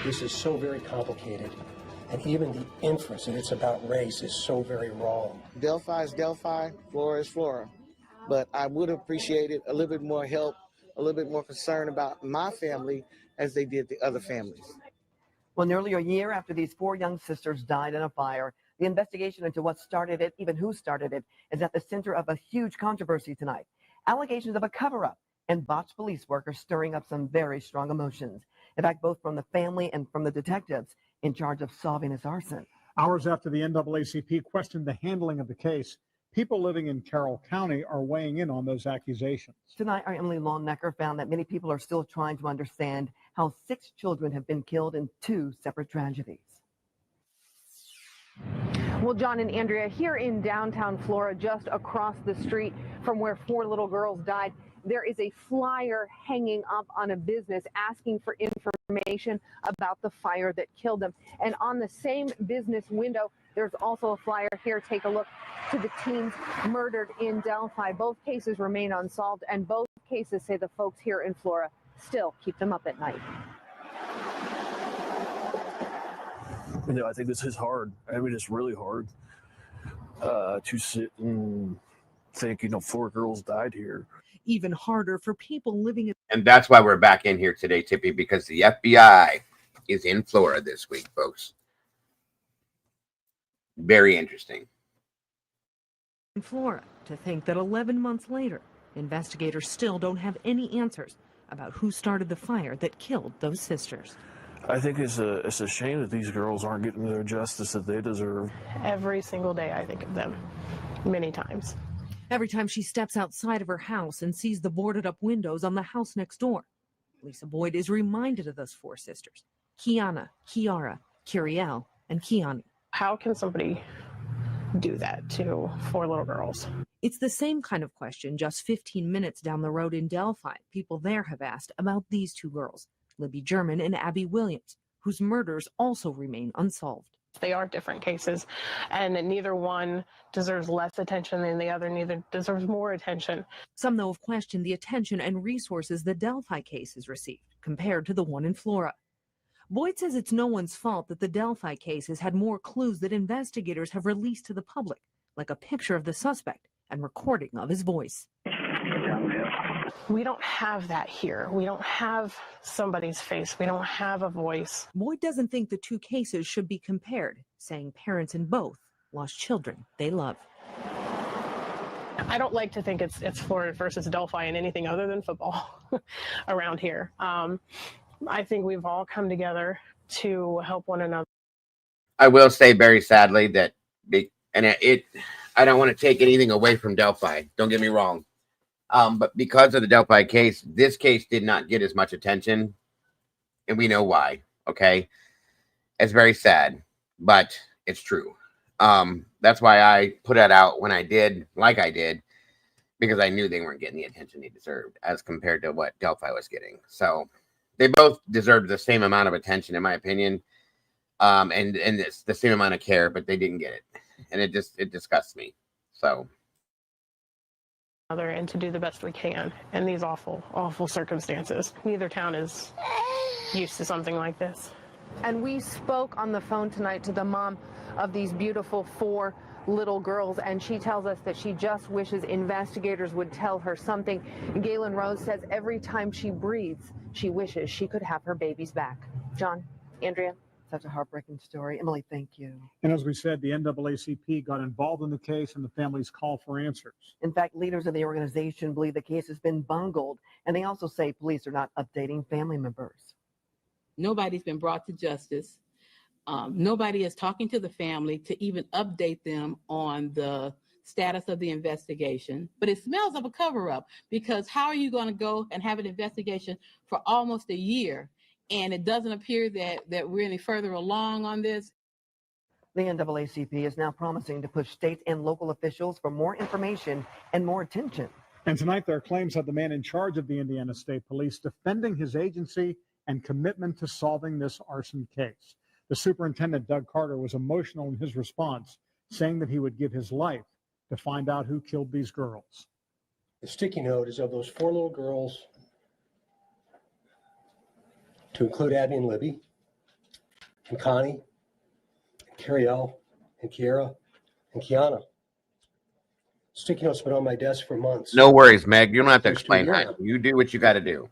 this is so very complicated. And even the inference that it's about race is so very wrong. Delphi is Delphi, Flora is Flora. But I would appreciate it a little bit more help, a little bit more concern about my family as they did the other families. Well, nearly a year after these 4 young sisters died in a fire, the investigation into what started it, even who started it, is at the center of a huge controversy tonight. Allegations of a cover-up and botched police work are stirring up some very strong emotions. In fact, both from the family and from the detectives in charge of solving this arson. Hours after the NAACP questioned the handling of the case, people living in Carroll County are weighing in on those accusations. Tonight, our Emily Longnecker found that many people are still trying to understand how 6 children have been killed in 2 separate tragedies. Well, John and Andrea, here in downtown Flora, just across the street from where 4 little girls died, there is a flyer hanging up on a business asking for information about the fire that killed them. And on the same business window, there's also a flyer here. Take a look to the teens murdered in Delphi. Both cases remain unsolved, and both cases say the folks here in Flora still keep them up at night. You know, I think this is hard. I mean, it's really hard to sit and think, you know, 4 girls died here. Even harder for people living in. And that's why we're back in here today, Tippy, because the FBI is in Florida this week, folks. Very interesting. In Flora, to think that 11 months later, investigators still don't have any answers about who started the fire that killed those sisters. I think it's a shame that these girls aren't getting the justice that they deserve. Every single day I think of them, many times. Every time she steps outside of her house and sees the boarded up windows on the house next door, Lisa Boyd is reminded of those 4 sisters, Kiana, Kiara, Kiriel, and Kiani. How can somebody do that to 4 little girls? It's the same kind of question just 15 minutes down the road in Delphi. People there have asked about these 2 girls, Libby German and Abby Williams, whose murders also remain unsolved. They are different cases, and neither one deserves less attention than the other, neither deserves more attention. Some, though, have questioned the attention and resources the Delphi case has received compared to the one in Flora. Boyd says it's no one's fault that the Delphi case has had more clues that investigators have released to the public, like a picture of the suspect and recording of his voice. We don't have that here. We don't have somebody's face. We don't have a voice. Boyd doesn't think the 2 cases should be compared, saying parents in both lost children they love. I don't like to think it's Florida versus Delphi and anything other than football around here. I think we've all come together to help one another. I will say very sadly that, I don't want to take anything away from Delphi. Don't get me wrong. But because of the Delphi case, this case did not get as much attention, and we know why. Okay, it's very sad, but it's true. That's why I put that out when I did, like I did, because I knew they weren't getting the attention they deserved as compared to what Delphi was getting. So they both deserved the same amount of attention, in my opinion, and it's the same amount of care, but they didn't get it, and it disgusts me. So. And to do the best we can in these awful, awful circumstances. Neither town is used to something like this. And we spoke on the phone tonight to the mom of these beautiful 4 little girls, and she tells us that she just wishes investigators would tell her something. Galen Rose says every time she breathes, she wishes she could have her babies back. John, Andrea. Such a heartbreaking story. Emily, thank you. And as we said, the NAACP got involved in the case and the family's call for answers. In fact, leaders of the organization believe the case has been bungled, and they also say police are not updating family members. Nobody's been brought to justice. Nobody is talking to the family to even update them on the status of the investigation. But it smells of a cover-up, because how are you going to go and have an investigation for almost a year and it doesn't appear that we're any further along on this? The NAACP is now promising to push state and local officials for more information and more attention. And tonight, their claims have the man in charge of the Indiana State Police defending his agency and commitment to solving this arson case. The superintendent, Doug Carter, was emotional in his response, saying that he would give his life to find out who killed these girls. The sticky note is of those 4 little girls, to include Abby and Libby, and Connie, and Kiriel, and Kiara, and Kiana. Sticky note's been on my desk for months. No worries, Meg. You don't have to explain that. You do what you got to do.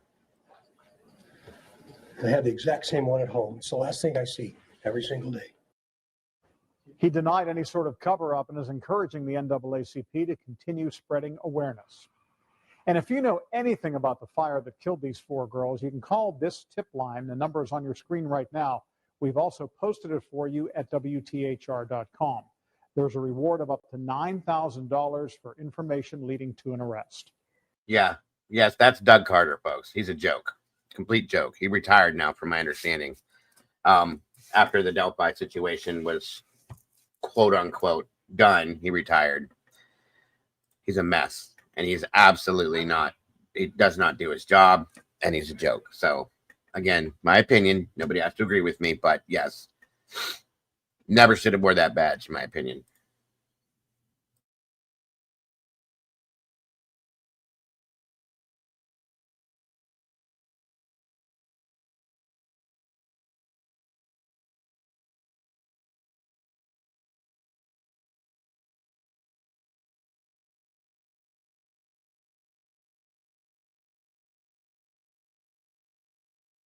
I have the exact same one at home. It's the last thing I see every single day. He denied any sort of cover-up and is encouraging the NAACP to continue spreading awareness. And if you know anything about the fire that killed these 4 girls, you can call this tip line. The number is on your screen right now. We've also posted it for you at WTHR.com. There's a reward of up to $9,000 for information leading to an arrest. Yeah. Yes, that's Doug Carter, folks. He's a joke. Complete joke. He retired now, from my understanding. After the Delphi situation was quote unquote done, he retired. He's a mess, and he's absolutely not he does not do his job, and he's a joke. So, again, my opinion. Nobody has to agree with me, but yes, never should have wore that badge, in my opinion.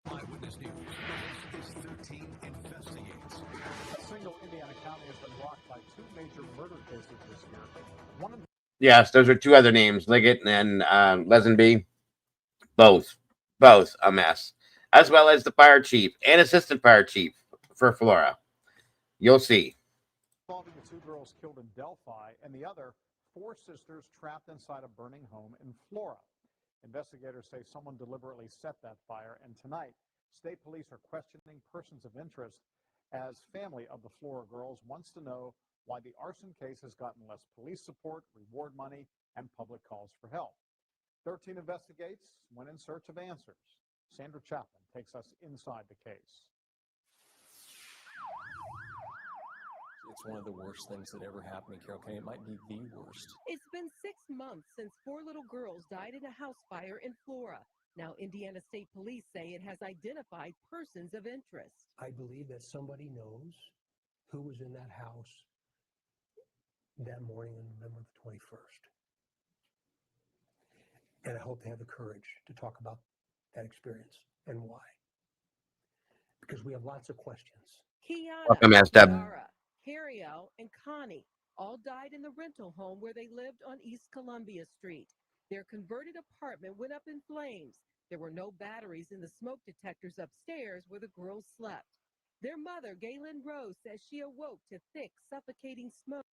Eyewitness News. Investigates 13 investigates. A single Indiana county has been rocked by 2 major murder cases this year. One of Yes, those are 2 other names, Liggett and Lesenby. Both a mess, as well as the fire chief and assistant fire chief for Flora. You'll see. Involving the 2 girls killed in Delphi, and the other 4 sisters trapped inside a burning home in Flora. Investigators say someone deliberately set that fire, and tonight, state police are questioning persons of interest as family of the Flora girls wants to know why the arson case has gotten less police support, reward money, and public calls for help. 13 Investigates went in search of answers. Sandra Chapman takes us inside the case. It's one of the worst things that ever happened in Carroll County. It might be the worst. It's been 6 months since 4 little girls died in a house fire in Flora. Now, Indiana State Police say it has identified persons of interest. I believe that somebody knows who was in that house that morning on November the 21st. And I hope they have the courage to talk about that experience and why. Because we have lots of questions. Welcome, Kiana, SW. Yara, Cariel, and Connie all died in the rental home where they lived on East Columbia Street. Their converted apartment went up in flames. There were no batteries in the smoke detectors upstairs where the girls slept. Their mother, Galen Rose, says she awoke to thick, suffocating smoke.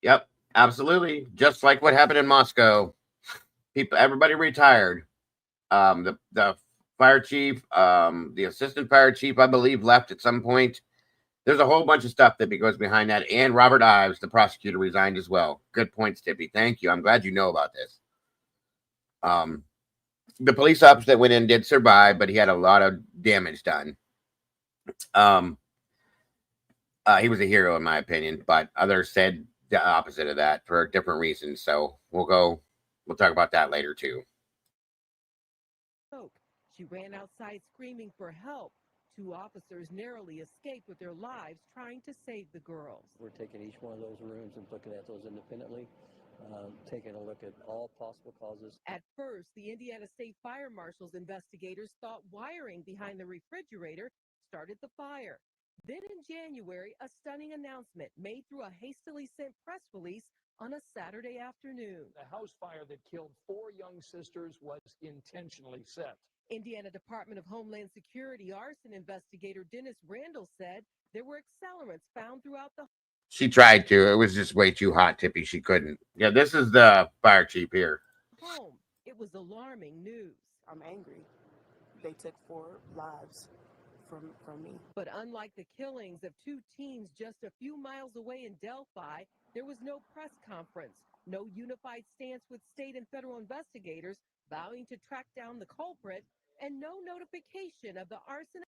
Yep, absolutely. Just like what happened in Moscow. Everybody retired. The fire chief, the assistant fire chief, I believe, left at some point. There's a whole bunch of stuff that goes behind that. And Robert Ives, the prosecutor, resigned as well. Good points, Tippy. Thank you. I'm glad you know about this. The police officer that went in did survive, but he had a lot of damage done. He was a hero, in my opinion, but others said the opposite of that for different reasons. So we'll talk about that later, too. She ran outside screaming for help. 2 officers narrowly escaped with their lives trying to save the girls. We're taking each one of those rooms and looking at those independently, taking a look at all possible causes. At first, the Indiana State Fire Marshal's investigators thought wiring behind the refrigerator started the fire. Then in January, a stunning announcement made through a hastily sent press release on a Saturday afternoon. The house fire that killed 4 young sisters was intentionally set. Indiana Department of Homeland Security arson investigator Dennis Randall said there were accelerants found throughout the She tried to. It was just way too hot, Tippy. She couldn't. Yeah, this is the fire chief here. home. It was alarming news. I'm angry. They took 4 lives from me. But unlike the killings of 2 teens just a few miles away in Delphi, there was no press conference, no unified stance with state and federal investigators vowing to track down the culprit, and no notification of the arson.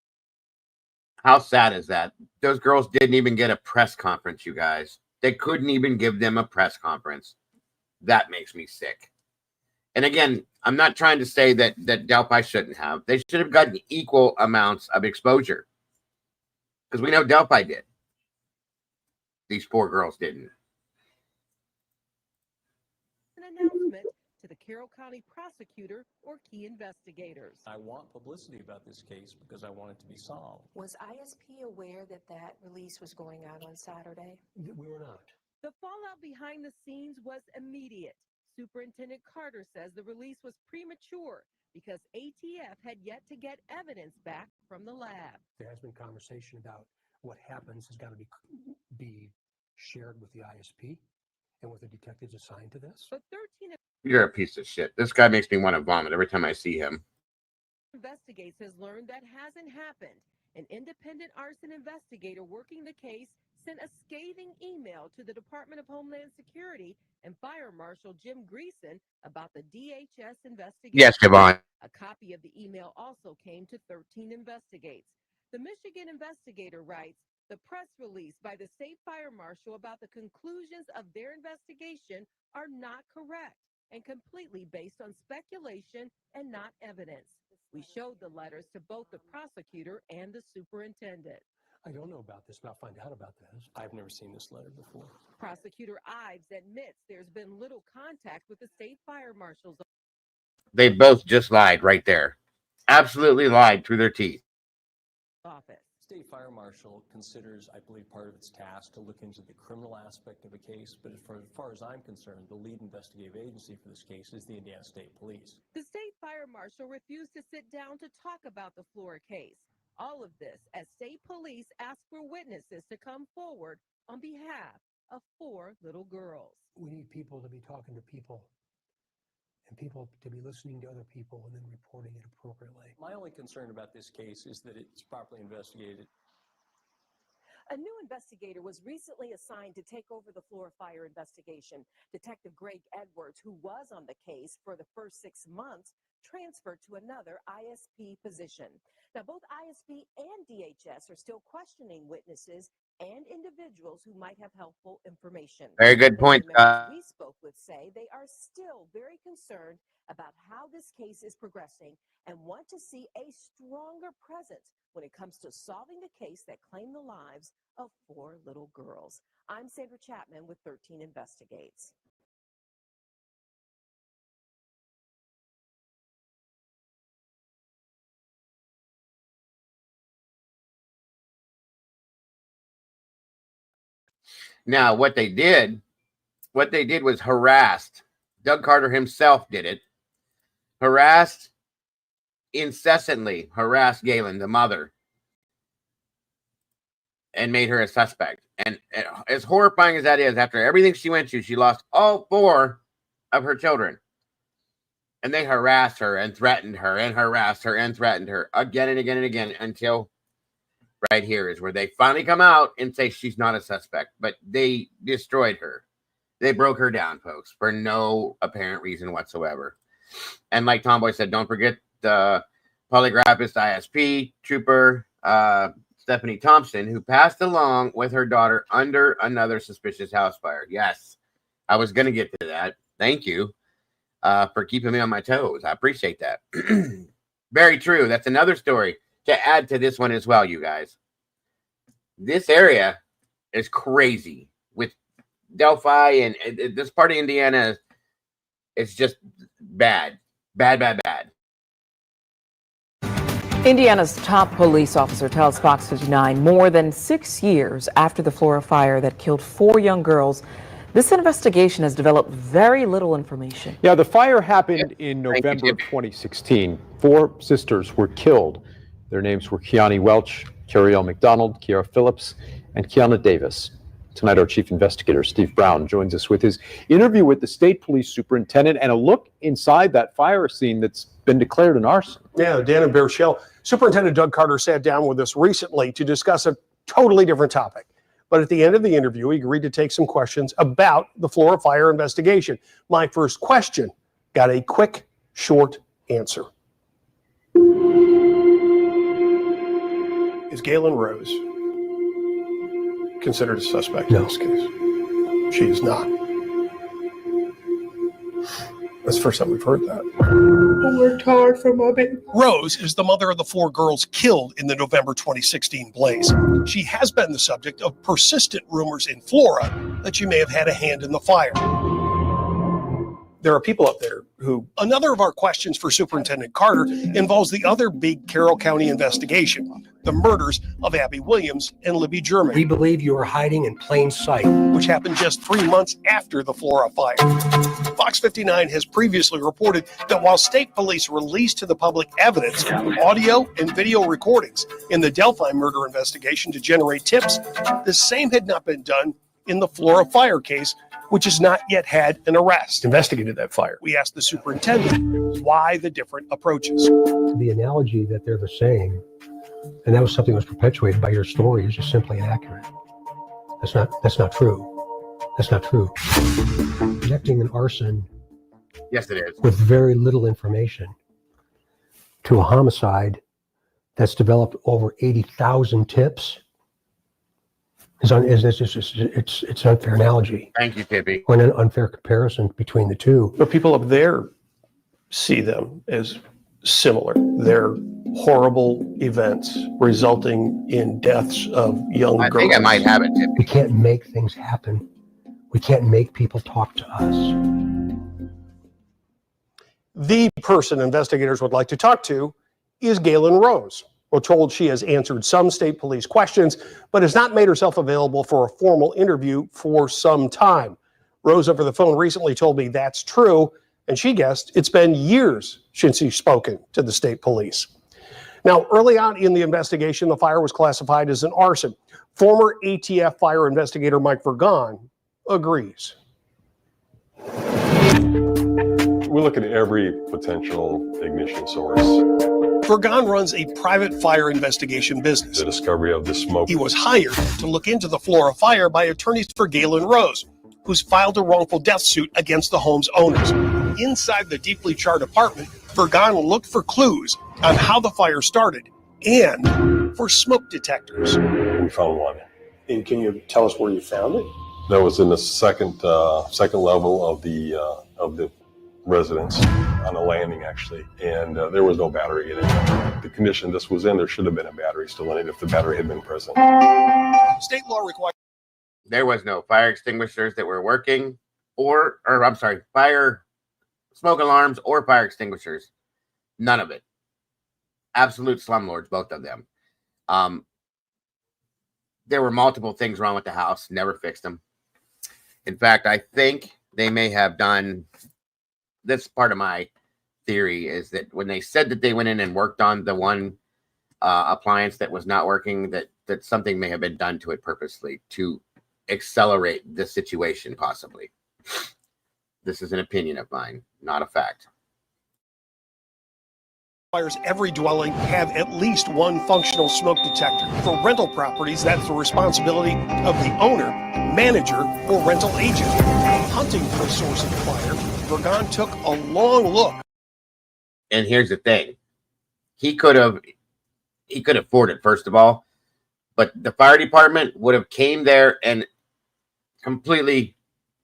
How sad is that? Those girls didn't even get a press conference, you guys. They couldn't even give them a press conference. That makes me sick. And again, I'm not trying to say that Delphi shouldn't have. They should have gotten equal amounts of exposure. Because we know Delphi did. These 4 girls didn't. An announcement to the Carroll County prosecutor or key investigators. I want publicity about this case because I want it to be solved. Was ISP aware that that release was going out on Saturday? We were not. The fallout behind the scenes was immediate. Superintendent Carter says the release was premature because ATF had yet to get evidence back from the lab. There has been conversation about what happens has got to be shared with the ISP and with the detectives assigned to this. But 13 You're a piece of shit. This guy makes me want to vomit every time I see him. Investigates has learned that hasn't happened. An independent arson investigator working the case sent a scathing email to the Department of Homeland Security and Fire Marshal Jim Greason about the DHS investigation. Yes, Yvonne. A copy of the email also came to 13 Investigates. The Michigan investigator writes, the press release by the state fire marshal about the conclusions of their investigation are not correct and completely based on speculation and not evidence. We showed the letters to both the prosecutor and the superintendent. I don't know about this, but I'll find out about this. I've never seen this letter before. Prosecutor Ives admits there's been little contact with the state fire marshal's They both just lied right there. Absolutely lied through their teeth. office. State Fire Marshal considers, I believe, part of its task to look into the criminal aspect of a case, but as far as I'm concerned, the lead investigative agency for this case is the Indiana State Police. The state fire marshal refused to sit down to talk about the Flora case. All of this as state police asked for witnesses to come forward on behalf of 4 little girls. We need people to be talking to people and people to be listening to other people and then reporting it appropriately. My only concern about this case is that it's properly investigated. A new investigator was recently assigned to take over the Flora fire investigation. Detective Greg Edwards, who was on the case for the first 6 months, transferred to another ISP position. Now, both ISP and DHS are still questioning witnesses and individuals who might have helpful information. Very good point, Members we spoke with say they are still very concerned about how this case is progressing and want to see a stronger presence when it comes to solving the case that claimed the lives of 4 little girls. I'm Sandra Chapman with 13 Investigates. Now, what they did was harassed. Doug Carter himself did it. Incessantly harassed Galen, the mother, and made her a suspect. And as horrifying as that is, after everything she went through, she lost all 4 of her children. And they harassed her and threatened her and harassed her and threatened her again and again and again until right here is where they finally come out and say she's not a suspect. But they destroyed her. They broke her down, folks, for no apparent reason whatsoever. And like Tomboy said, don't forget the polygraphist ISP trooper Stephanie Thompson, who passed along with her daughter under another suspicious house fire. Yes, I was going to get to that. Thank you for keeping me on my toes. I appreciate that. Very true. That's another story to add to this one as well, you guys. This area is crazy with Delphi and this part of Indiana. It's just bad. Indiana's top police officer tells Fox 59 more than 6 years after the Flora fire that killed 4 young girls, this investigation has developed very little information. Yeah, the fire happened in November of 2016. 4 sisters were killed. Their names were Kiani Welch, Carrie-Elle McDonald, Kiara Phillips, and Kiana Davis. Tonight, our chief investigator, Steve Brown, joins us with his interview with the state police superintendent and a look inside that fire scene that's been declared an arson. Yeah, Dan and Bear Shell. Superintendent Doug Carter sat down with us recently to discuss a totally different topic. But at the end of the interview, he agreed to take some questions about the Flora fire investigation. My first question got a quick, short answer. Is Galen Rose considered a suspect in this case? She is not. That's the first time we've heard that. I worked hard for my baby. Rose is the mother of the 4 girls killed in the November 2016 blaze. She has been the subject of persistent rumors in Flora that she may have had a hand in the fire. There are people up there who... Another of our questions for Superintendent Carter involves the other big Carroll County investigation, the murders of Abby Williams and Libby German. We believe you are hiding in plain sight, which happened just 3 months after the Flora fire. Fox 59 has previously reported that while state police released to the public evidence, audio and video recordings in the Delphi murder investigation to generate tips, the same had not been done in the Flora fire case, which has not yet had an arrest. Investigated that fire. We asked the superintendent why the different approaches. The analogy that they're the same, and that was something that was perpetuated by your story, is just simply inaccurate. That's not true. That's not true. Connecting an arson Yes, it is. with very little information to a homicide that's developed over 80,000 tips it's an unfair analogy. Thank you, Tippy. Or an unfair comparison between the two. But people up there see them as similar. They're horrible events resulting in deaths of young girls. I think I might have it, Tippy. We can't make things happen. We can't make people talk to us. The person investigators would like to talk to is Galen Rose. We're told she has answered some state police questions, but has not made herself available for a formal interview for some time. Rose over the phone recently told me that's true, and she guessed it's been years since she's spoken to the state police. Now, early on in the investigation, the fire was classified as an arson. Former ATF fire investigator Mike Vergon agrees. We look at every potential ignition source. Vergon runs a private fire investigation business. The discovery of the smoke. He was hired to look into the Flora fire by attorneys for Galen Rose, who's filed a wrongful death suit against the home's owners. Inside the deeply charred apartment, Vergon looked for clues on how the fire started and for smoke detectors. We found one. And can you tell us where you found it? That was in the second level of the residence, on a landing actually, and there was no battery in it. The condition this was in, there should have been a battery still in it if the battery had been present. State law requires. There was no fire extinguishers that were working, or I'm sorry, fire smoke alarms or fire extinguishers. None of it. Absolute slumlords, both of them. There were multiple things wrong with the house. Never fixed them. In fact, I think they may have done. That's part of my theory is that when they said that they went in and worked on the one appliance that was not working, that something may have been done to it purposely to accelerate the situation, possibly. This is an opinion of mine, not a fact. Requires every dwelling have at least one functional smoke detector. For rental properties, that's the responsibility of the owner, manager, or rental agent. Hunting for a source of the fire, Vergon took a long look. And here's the thing. He could afford it, first of all, but the fire department would have came there and completely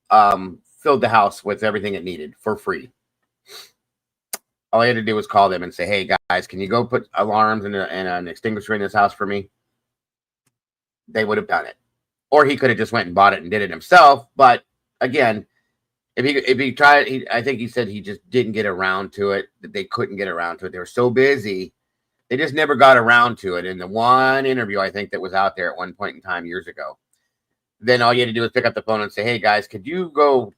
filled the house with everything it needed for free. All I had to do was call them and say, hey, guys, can you go put alarms and an extinguisher in this house for me? They would have done it. Or he could have just went and bought it and did it himself. But again, if he tried, I think he said he just didn't get around to it, that they couldn't get around to it. They were so busy. They just never got around to it. In the one interview, I think, that was out there at one point in time years ago, then all you had to do was pick up the phone and say, hey, guys, could you go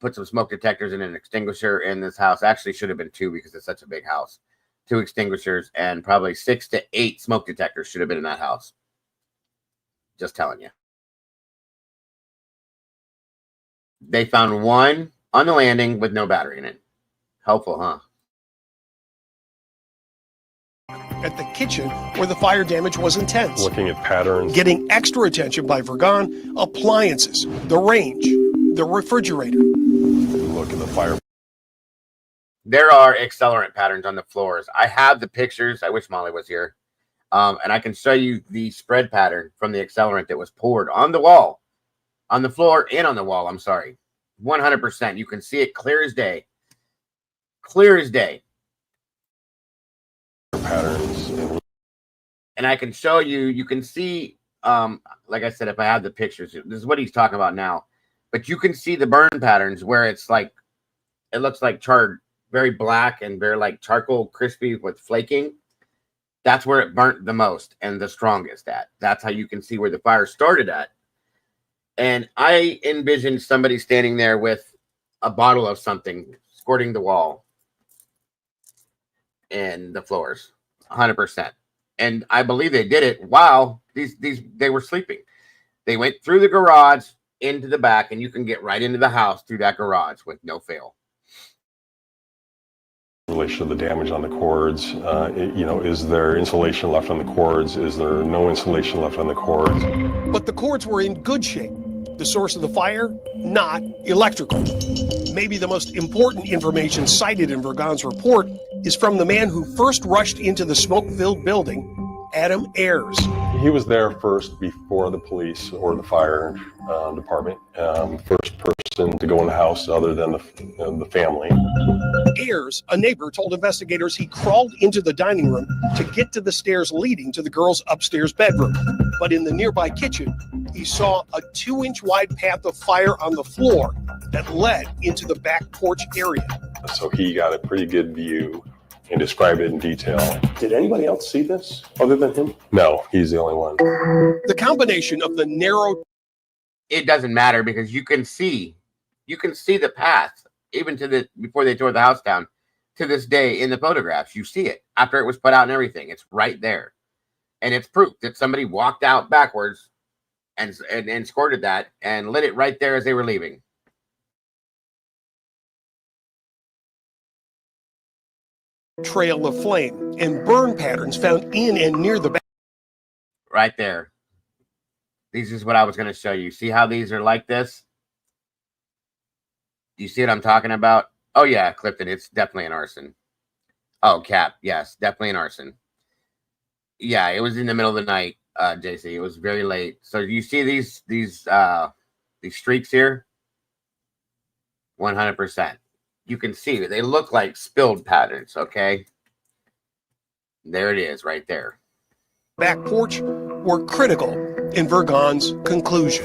put some smoke detectors and an extinguisher in this house? Actually, should have been 2 because it's such a big house. 2 extinguishers and probably 6 to 8 smoke detectors should have been in that house. Just telling you. They found one on the landing with no battery in it. Helpful, huh? At the kitchen where the fire damage was intense. Looking at patterns. Getting extra attention by Vergon, appliances, the range, the refrigerator. Look at the fire. There are accelerant patterns on the floors. I have the pictures. I wish Molly was here. And I can show you the spread pattern from the accelerant that was poured on the wall, on the floor and on the wall. I'm sorry. 100%. You can see it clear as day. Clear as day. Patterns. And I can show you, you can see, like I said, if I have the pictures, this is what he's talking about now. But you can see the burn patterns where it's like, it looks like charred, very black and very like charcoal crispy with flaking. That's where it burnt the most and the strongest at. That's how you can see where the fire started at. And I envisioned somebody standing there with a bottle of something, squirting the wall and the floors, 100%. And I believe they did it while they were sleeping. They went through the garage into the back, and you can get right into the house through that garage with no fail. relation to the damage on the cords. Is there insulation left on the cords? Is there no insulation left on the cords? But the cords were in good shape. The source of the fire, not electrical. Maybe the most important information cited in Vergon's report is from the man who first rushed into the smoke-filled building, Adam Ayers. He was there first before the police or the fire department. First person to go in the house other than the family. Ayers, a neighbor, told investigators he crawled into the dining room to get to the stairs leading to the girls' upstairs bedroom. But in the nearby kitchen, he saw a 2-inch wide path of fire on the floor that led into the back porch area. So he got a pretty good view and described it in detail. Did anybody else see this other than him? No, he's the only one. The combination of the narrow... It doesn't matter because you can see the path even before they tore the house down to this day in the photographs. You see it after it was put out and everything. It's right there. And it's proof that somebody walked out backwards and squirted that and lit it right there as they were leaving. Trail of flame and burn patterns found in and near the back. Right there. This is what I was going to show you. See how these are like this? Do you see what I'm talking about? Oh, yeah, Clifton, it's definitely an arson. Oh, Cap, yes, definitely an arson. Yeah, it was in the middle of the night, JC. It was very late. So you see these streaks here? 100%. You can see that they look like spilled patterns, okay? There it is, right there. Back porch were critical in Vergon's conclusion.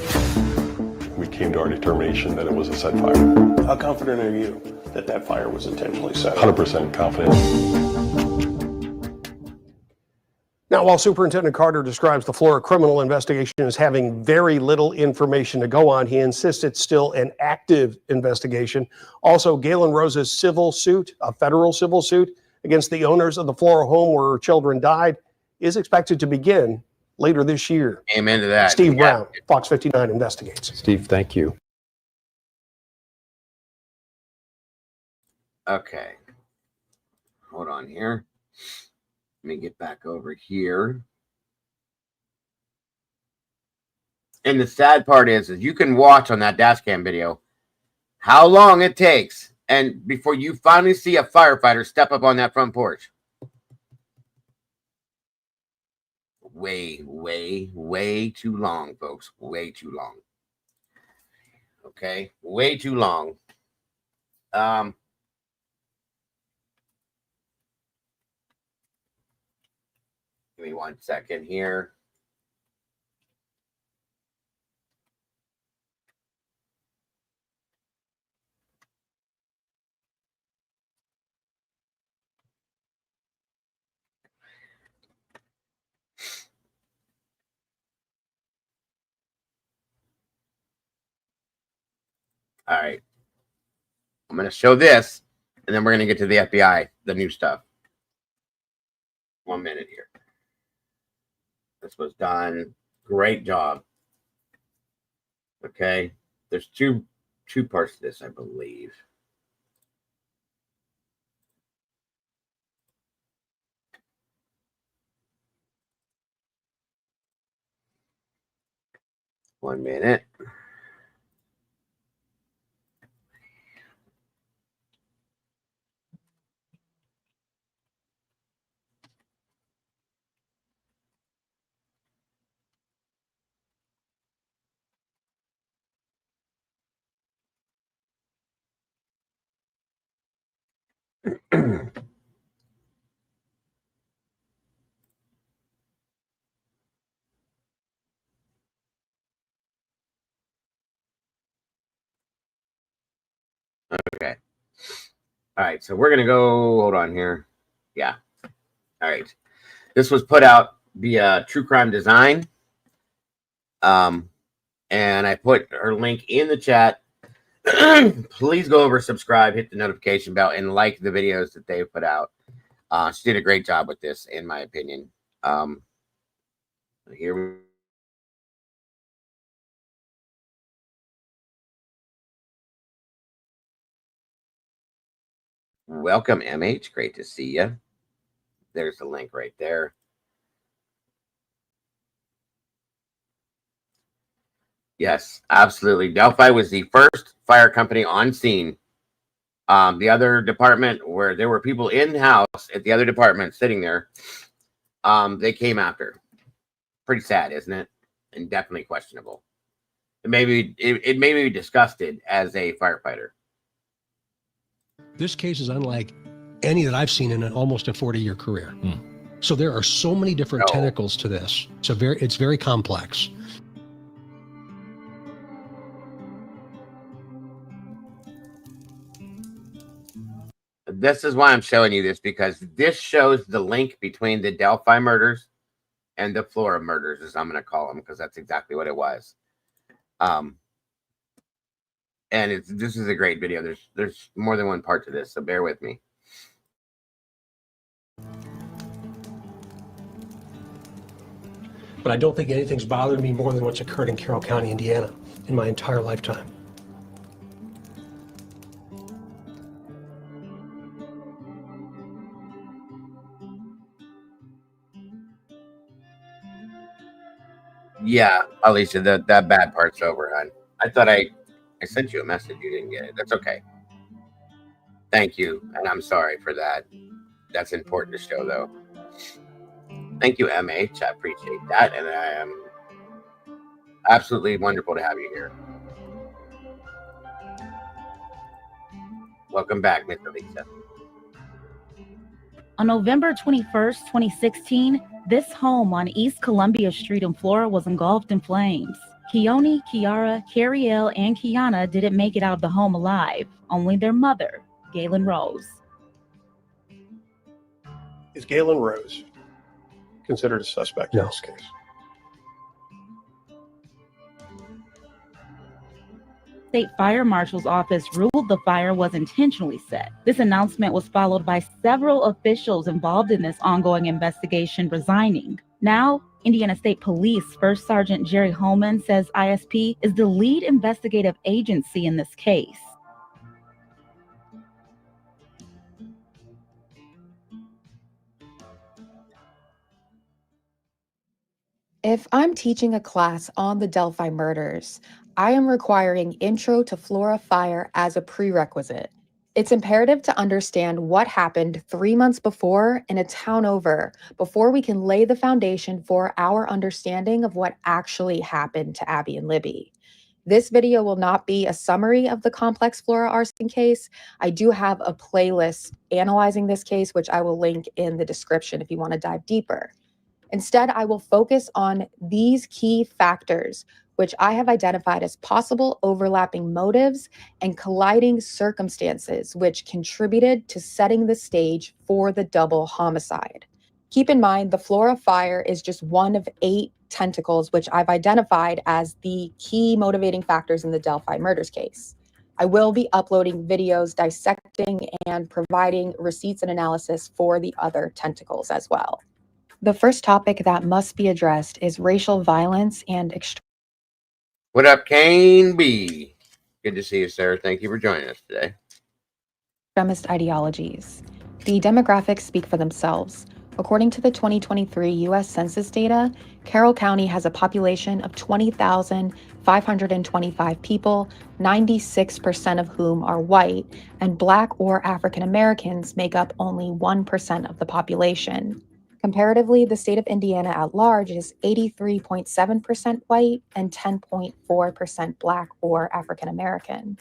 We came to our determination that it was a set fire. How confident are you that that fire was intentionally set? 100% confident. Now, while Superintendent Carter describes the Flora criminal investigation as having very little information to go on, he insists it's still an active investigation. Also, Galen Rose's civil suit, a federal civil suit against the owners of the Flora home where her children died, is expected to begin later this year. Amen to that. Steve Brown, Fox 59 Investigates. Steve, thank you. Okay. Hold on here. Let me get back over here. And the sad part is you can watch on that dash cam video how long it takes and before you finally see a firefighter step up on that front porch. Way, way, way too long, folks. Way too long. Okay? Way too long. Give me 1 second here. All right. I'm going to show this, and then we're going to get to the FBI, the new stuff. 1 minute here. This was done. Great job. Okay. There's two parts to this, I believe. One minute. Okay. All right. So we're going to go, hold on here. Yeah. All right. This was put out via True Crime Design. And I put her link in the chat. Please go over, subscribe, hit the notification bell, and like the videos that they put out. She did a great job with this, in my opinion. Here we Welcome, MH. Great to see you. There's the link right there. Yes, absolutely. Delphi was the first fire company on scene. The other department, where there were people in-house at the other department sitting there, they came after. Pretty sad, isn't it? And definitely questionable. It made me disgusted as a firefighter. This case is unlike any that I've seen in almost a 40-year career. So there are so many different tentacles to this. It's very complex. This is why I'm showing you this, because this shows the link between the Delphi murders and the Flora murders, as I'm going to call them, because that's exactly what it was. And this is a great video. There's more than one part to this, so bear with me. But I don't think anything's bothered me more than what's occurred in Carroll County, Indiana, in my entire lifetime. Yeah, Alicia, that bad part's over, hon. I thought I sent you a message. You didn't get it. That's okay. Thank you, and I'm sorry for that. That's important to show, though. Thank you, MH. I appreciate that, and I am absolutely wonderful to have you here. Welcome back, Miss Alicia. On November 21st, 2016, this home on East Columbia Street in Flora was engulfed in flames. Keone, Kiara, Carrielle, and Kiana didn't make it out of the home alive. Only their mother, Galen Rose. Is Galen Rose considered a suspect in this case? State Fire Marshal's office ruled the fire was intentionally set. This announcement was followed by several officials involved in this ongoing investigation resigning. Now, Indiana State Police First Sergeant Jerry Holman says ISP is the lead investigative agency in this case. If I'm teaching a class on the Delphi murders, I am requiring Intro to Flora Fire as a prerequisite. It's imperative to understand what happened 3 months before in a town over before we can lay the foundation for our understanding of what actually happened to Abby and Libby. This video will not be a summary of the complex Flora arson case. I do have a playlist analyzing this case, which I will link in the description if you want to dive deeper. Instead, I will focus on these key factors, which I have identified as possible overlapping motives and colliding circumstances, which contributed to setting the stage for the double homicide. Keep in mind, the Flora fire is just one of 8 tentacles, which I've identified as the key motivating factors in the Delphi murders case. I will be uploading videos dissecting and providing receipts and analysis for the other tentacles as well. The first topic that must be addressed is racial violence and What up, Kane B? Good to see you, sir. Thank you for joining us today. extremist ideologies. The demographics speak for themselves. According to the 2023 U.S. Census data, Carroll County has a population of 20,525 people, 96% of whom are white, and Black or African Americans make up only 1% of the population. Comparatively, the state of Indiana at large is 83.7% white and 10.4% Black or African American.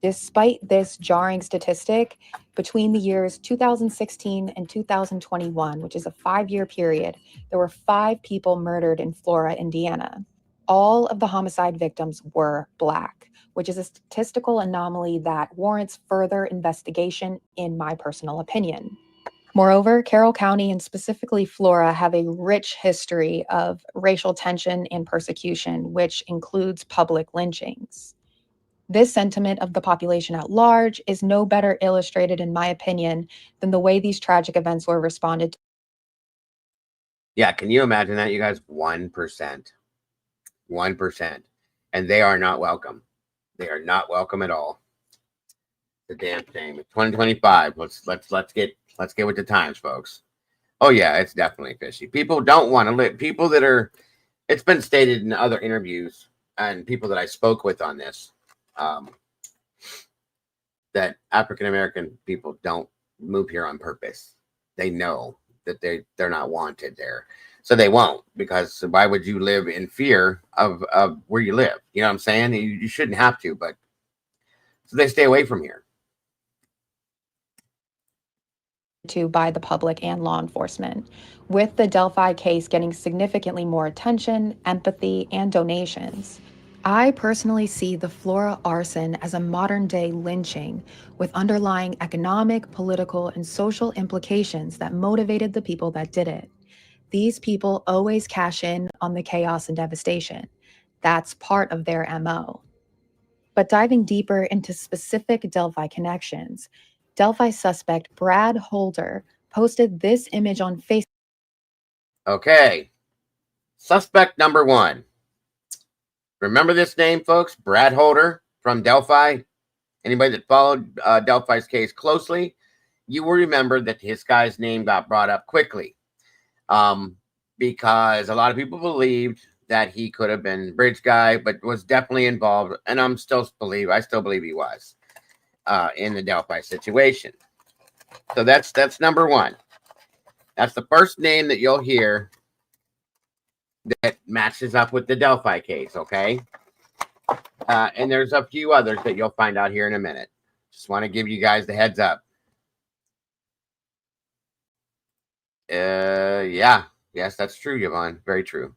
Despite this jarring statistic, between the years 2016 and 2021, which is a 5-year period, there were 5 people murdered in Flora, Indiana. All of the homicide victims were Black, which is a statistical anomaly that warrants further investigation, in my personal opinion. Moreover, Carroll County and specifically Flora have a rich history of racial tension and persecution, which includes public lynchings. This sentiment of the population at large is no better illustrated, in my opinion, than the way these tragic events were responded to. Yeah, can you imagine that, you guys? 1%. 1%. And they are not welcome. They are not welcome at all. The damn shame. 2025. Let's get with the times, folks. Oh yeah, it's definitely fishy. People don't want to live. People that are. It's been stated in other interviews and people that I spoke with on this, that African American people don't move here on purpose. They know that they're not wanted there, so they won't. Because why would you live in fear of where you live? You know what I'm saying? You shouldn't have to, but so they stay away from here. To by the public and law enforcement, with the Delphi case getting significantly more attention, empathy, and donations. I personally see the Flora arson as a modern-day lynching with underlying economic, political, and social implications that motivated the people that did it. These people always cash in on the chaos and devastation. That's part of their MO. But diving deeper into specific Delphi connections, Delphi suspect Brad Holder posted this image on Facebook. Okay. Suspect number 1. Remember this name, folks? Brad Holder from Delphi. Anybody that followed Delphi's case closely, you will remember that this guy's name got brought up quickly. Because a lot of people believed that he could have been bridge guy, but was definitely involved. And I still believe he was. In the Delphi situation. So that's number 1. That's the first name that you'll hear that matches up with the Delphi case, okay? And there's a few others that you'll find out here in a minute. Just want to give you guys the heads up. Yeah. Yes, that's true, Yvonne. Very true.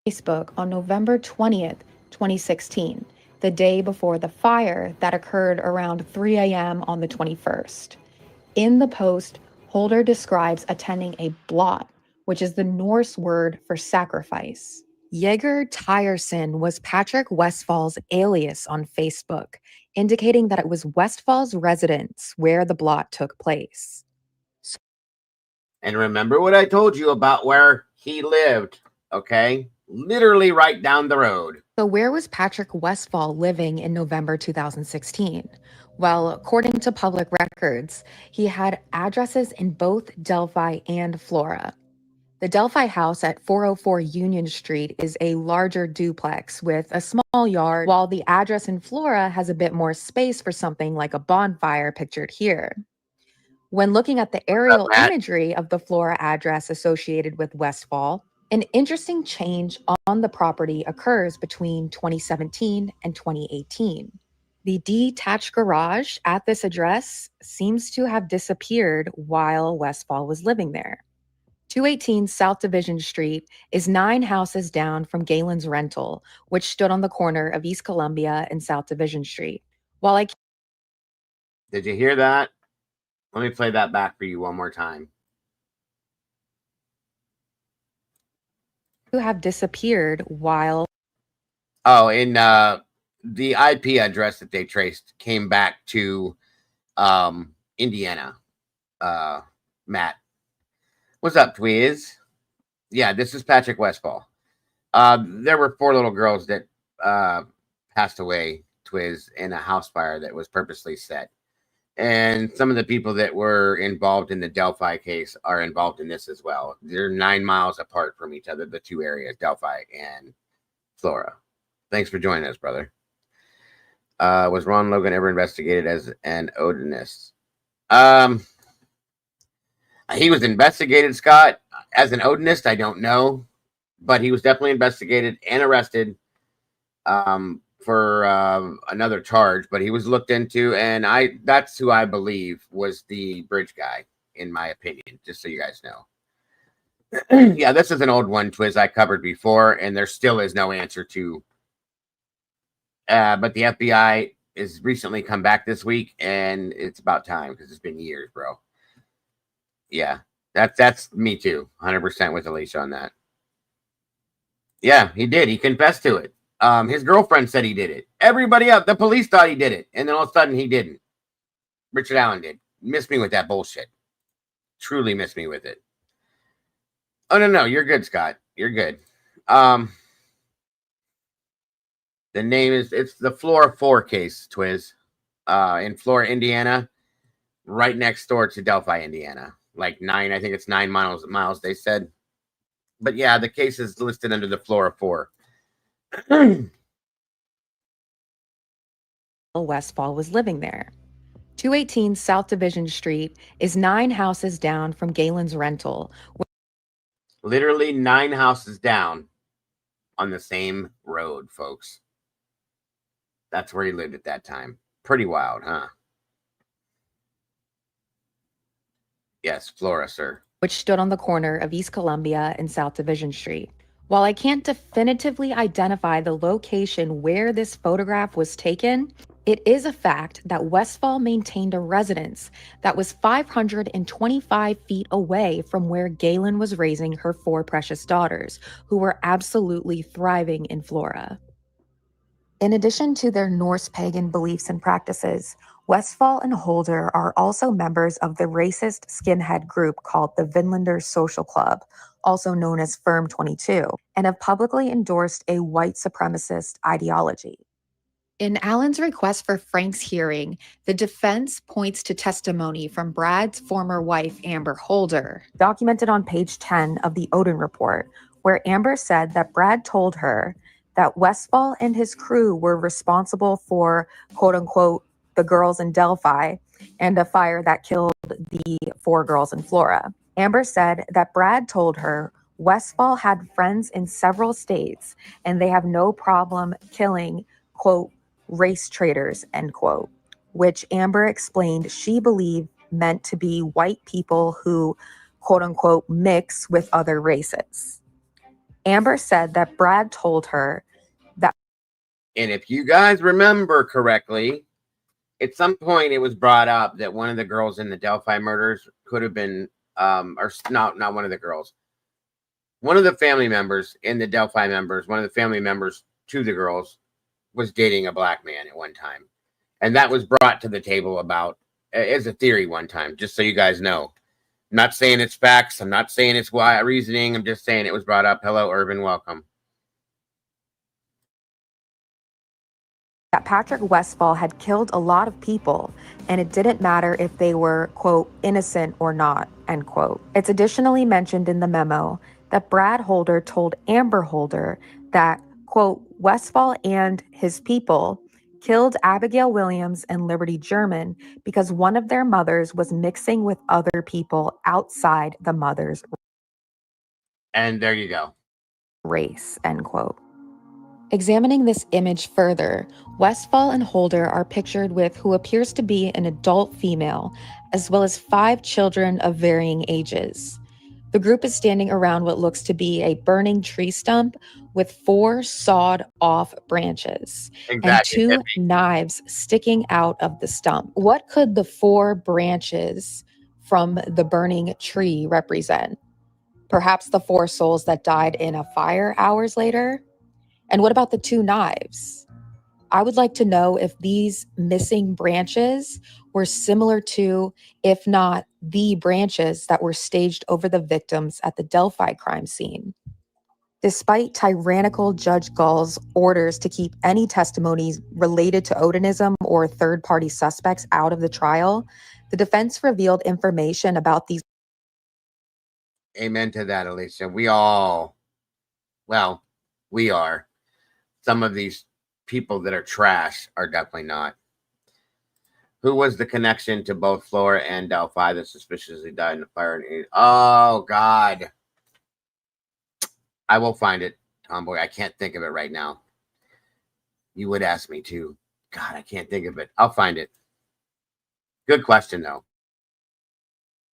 Facebook on November 20th, 2016. The day before the fire that occurred around 3 a.m. on the 21st. In the post, Holder describes attending a blot, which is the Norse word for sacrifice. Jaeger Tyerson was Patrick Westfall's alias on Facebook, indicating that it was Westfall's residence where the blot took place. And remember what I told you about where he lived, okay? Literally right down the road. So where was Patrick Westfall living in November 2016? Well, according to public records, he had addresses in both Delphi and Flora. The Delphi house at 404 Union Street is a larger duplex with a small yard, while the address in Flora has a bit more space for something like a bonfire pictured here. When looking at the aerial imagery of the Flora address associated with Westfall, an interesting change on the property occurs between 2017 and 2018. The detached garage at this address seems to have disappeared while Westfall was living there. 218 South Division Street is 9 houses down from Galen's Rental, which stood on the corner of East Columbia and South Division Street. Did you hear that? Let me play that back for you one more time. Who have disappeared while... Oh, in the IP address that they traced came back to Indiana. Matt. What's up, Twiz? Yeah, this is Patrick Westfall. There were 4 little girls that passed away, Twiz, in a house fire that was purposely set. And some of the people that were involved in the Delphi case are involved in this as well. They're 9 miles apart from each other, the 2 areas, Delphi and Flora. Thanks for joining us, brother. Was Ron Logan ever investigated as an Odinist? He was investigated, Scott, as an Odinist. I don't know, but he was definitely investigated and arrested for another charge, but he was looked into, and that's who I believe was the bridge guy, in my opinion, just so you guys know. Yeah, this is an old one, Twiz, I covered before, and there still is no answer to. But the FBI is recently come back this week, and it's about time because it's been years, bro. Yeah, that's me too, 100% with Alicia on that. Yeah, he did. He confessed to it. His girlfriend said he did it. Everybody else, the police thought he did it, and then all of a sudden he didn't. Richard Allen did. Missed me with that bullshit. Truly missed me with it. Oh no, you're good, Scott. You're good. The name is, it's the Flora 4 case, Twiz, in Flora, Indiana, right next door to Delphi, Indiana. Like I think it's 9 miles, they said. But yeah, the case is listed under the Flora 4. Westfall was living there. 218 South Division Street is 9 houses down from Galen's rental. Literally 9 houses down on the same road, folks. That's where he lived at that time. Pretty wild, huh? Yes, Flora, sir. Which stood on the corner of East Columbia and South Division Street. While I can't definitively identify the location where this photograph was taken, it is a fact that Westfall maintained a residence that was 525 feet away from where Galen was raising her 4 precious daughters, who were absolutely thriving in Flora. In addition to their Norse pagan beliefs and practices, Westfall and Holder are also members of the racist skinhead group called the Vinlanders Social Club, also known as Firm 22, and have publicly endorsed a white supremacist ideology. In Allen's request for Frank's hearing, the defense points to testimony from Brad's former wife, Amber Holder, documented on page 10 of the Odin report, where Amber said that Brad told her that Westfall and his crew were responsible for, quote unquote, the girls in Delphi and a fire that killed the 4 girls in Flora. Amber said that Brad told her Westfall had friends in several states and they have no problem killing, quote, race traitors, end quote, which Amber explained she believed meant to be white people who, quote unquote, mix with other races. Amber said that Brad told her that. And if you guys remember correctly, at some point it was brought up that one of the girls in the Delphi murders could have been, or not one of the girls. One of the family members in the Delphi members, one of the family members to the girls, was dating a black man at one time. And that was brought to the table about as a theory one time, just so you guys know. I'm not saying it's facts. I'm not saying it's why reasoning. I'm just saying it was brought up. Hello, Urban. Welcome. That Patrick Westfall had killed a lot of people, and it didn't matter if they were, quote, innocent or not, end quote. It's additionally mentioned in the memo that Brad Holder told Amber Holder that, quote, Westfall and his people killed Abigail Williams and Liberty German because one of their mothers was mixing with other people outside the mother's and there you go. Race, end quote. Examining this image further, Westfall and Holder are pictured with who appears to be an adult female, as well as 5 children of varying ages. The group is standing around what looks to be a burning tree stump with 4 sawed-off branches and 2 knives sticking out of the stump. What could the 4 branches from the burning tree represent? Perhaps the 4 souls that died in a fire hours later? And what about the 2 knives? I would like to know if these missing branches were similar to, if not the branches that were staged over the victims at the Delphi crime scene. Despite tyrannical Judge Gall's orders to keep any testimonies related to Odinism or third-party suspects out of the trial, the defense revealed information about these. Amen to that, Alicia. We are. Some of these people that are trash are definitely not. Who was the connection to both Flora and Delphi that suspiciously died in the fire? Oh, God. I will find it, Tomboy. I can't think of it right now. You would ask me to. God, I can't think of it. I'll find it. Good question, though.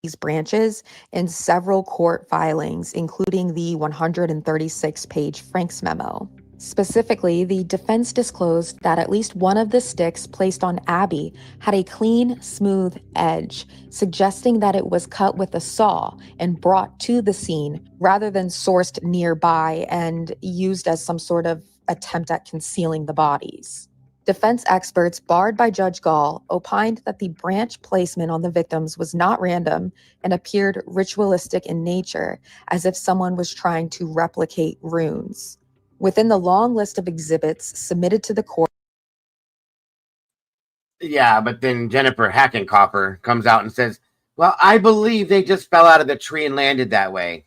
These branches in several court filings, including the 136-page Frank's memo. Specifically, the defense disclosed that at least one of the sticks placed on Abby had a clean, smooth edge, suggesting that it was cut with a saw and brought to the scene rather than sourced nearby and used as some sort of attempt at concealing the bodies. Defense experts, barred by Judge Gall, opined that the branch placement on the victims was not random and appeared ritualistic in nature, as if someone was trying to replicate runes. Within the long list of exhibits submitted to the court, Yeah, but then Jennifer Hackenkopper comes out and says, well, I believe they just fell out of the tree and landed that way.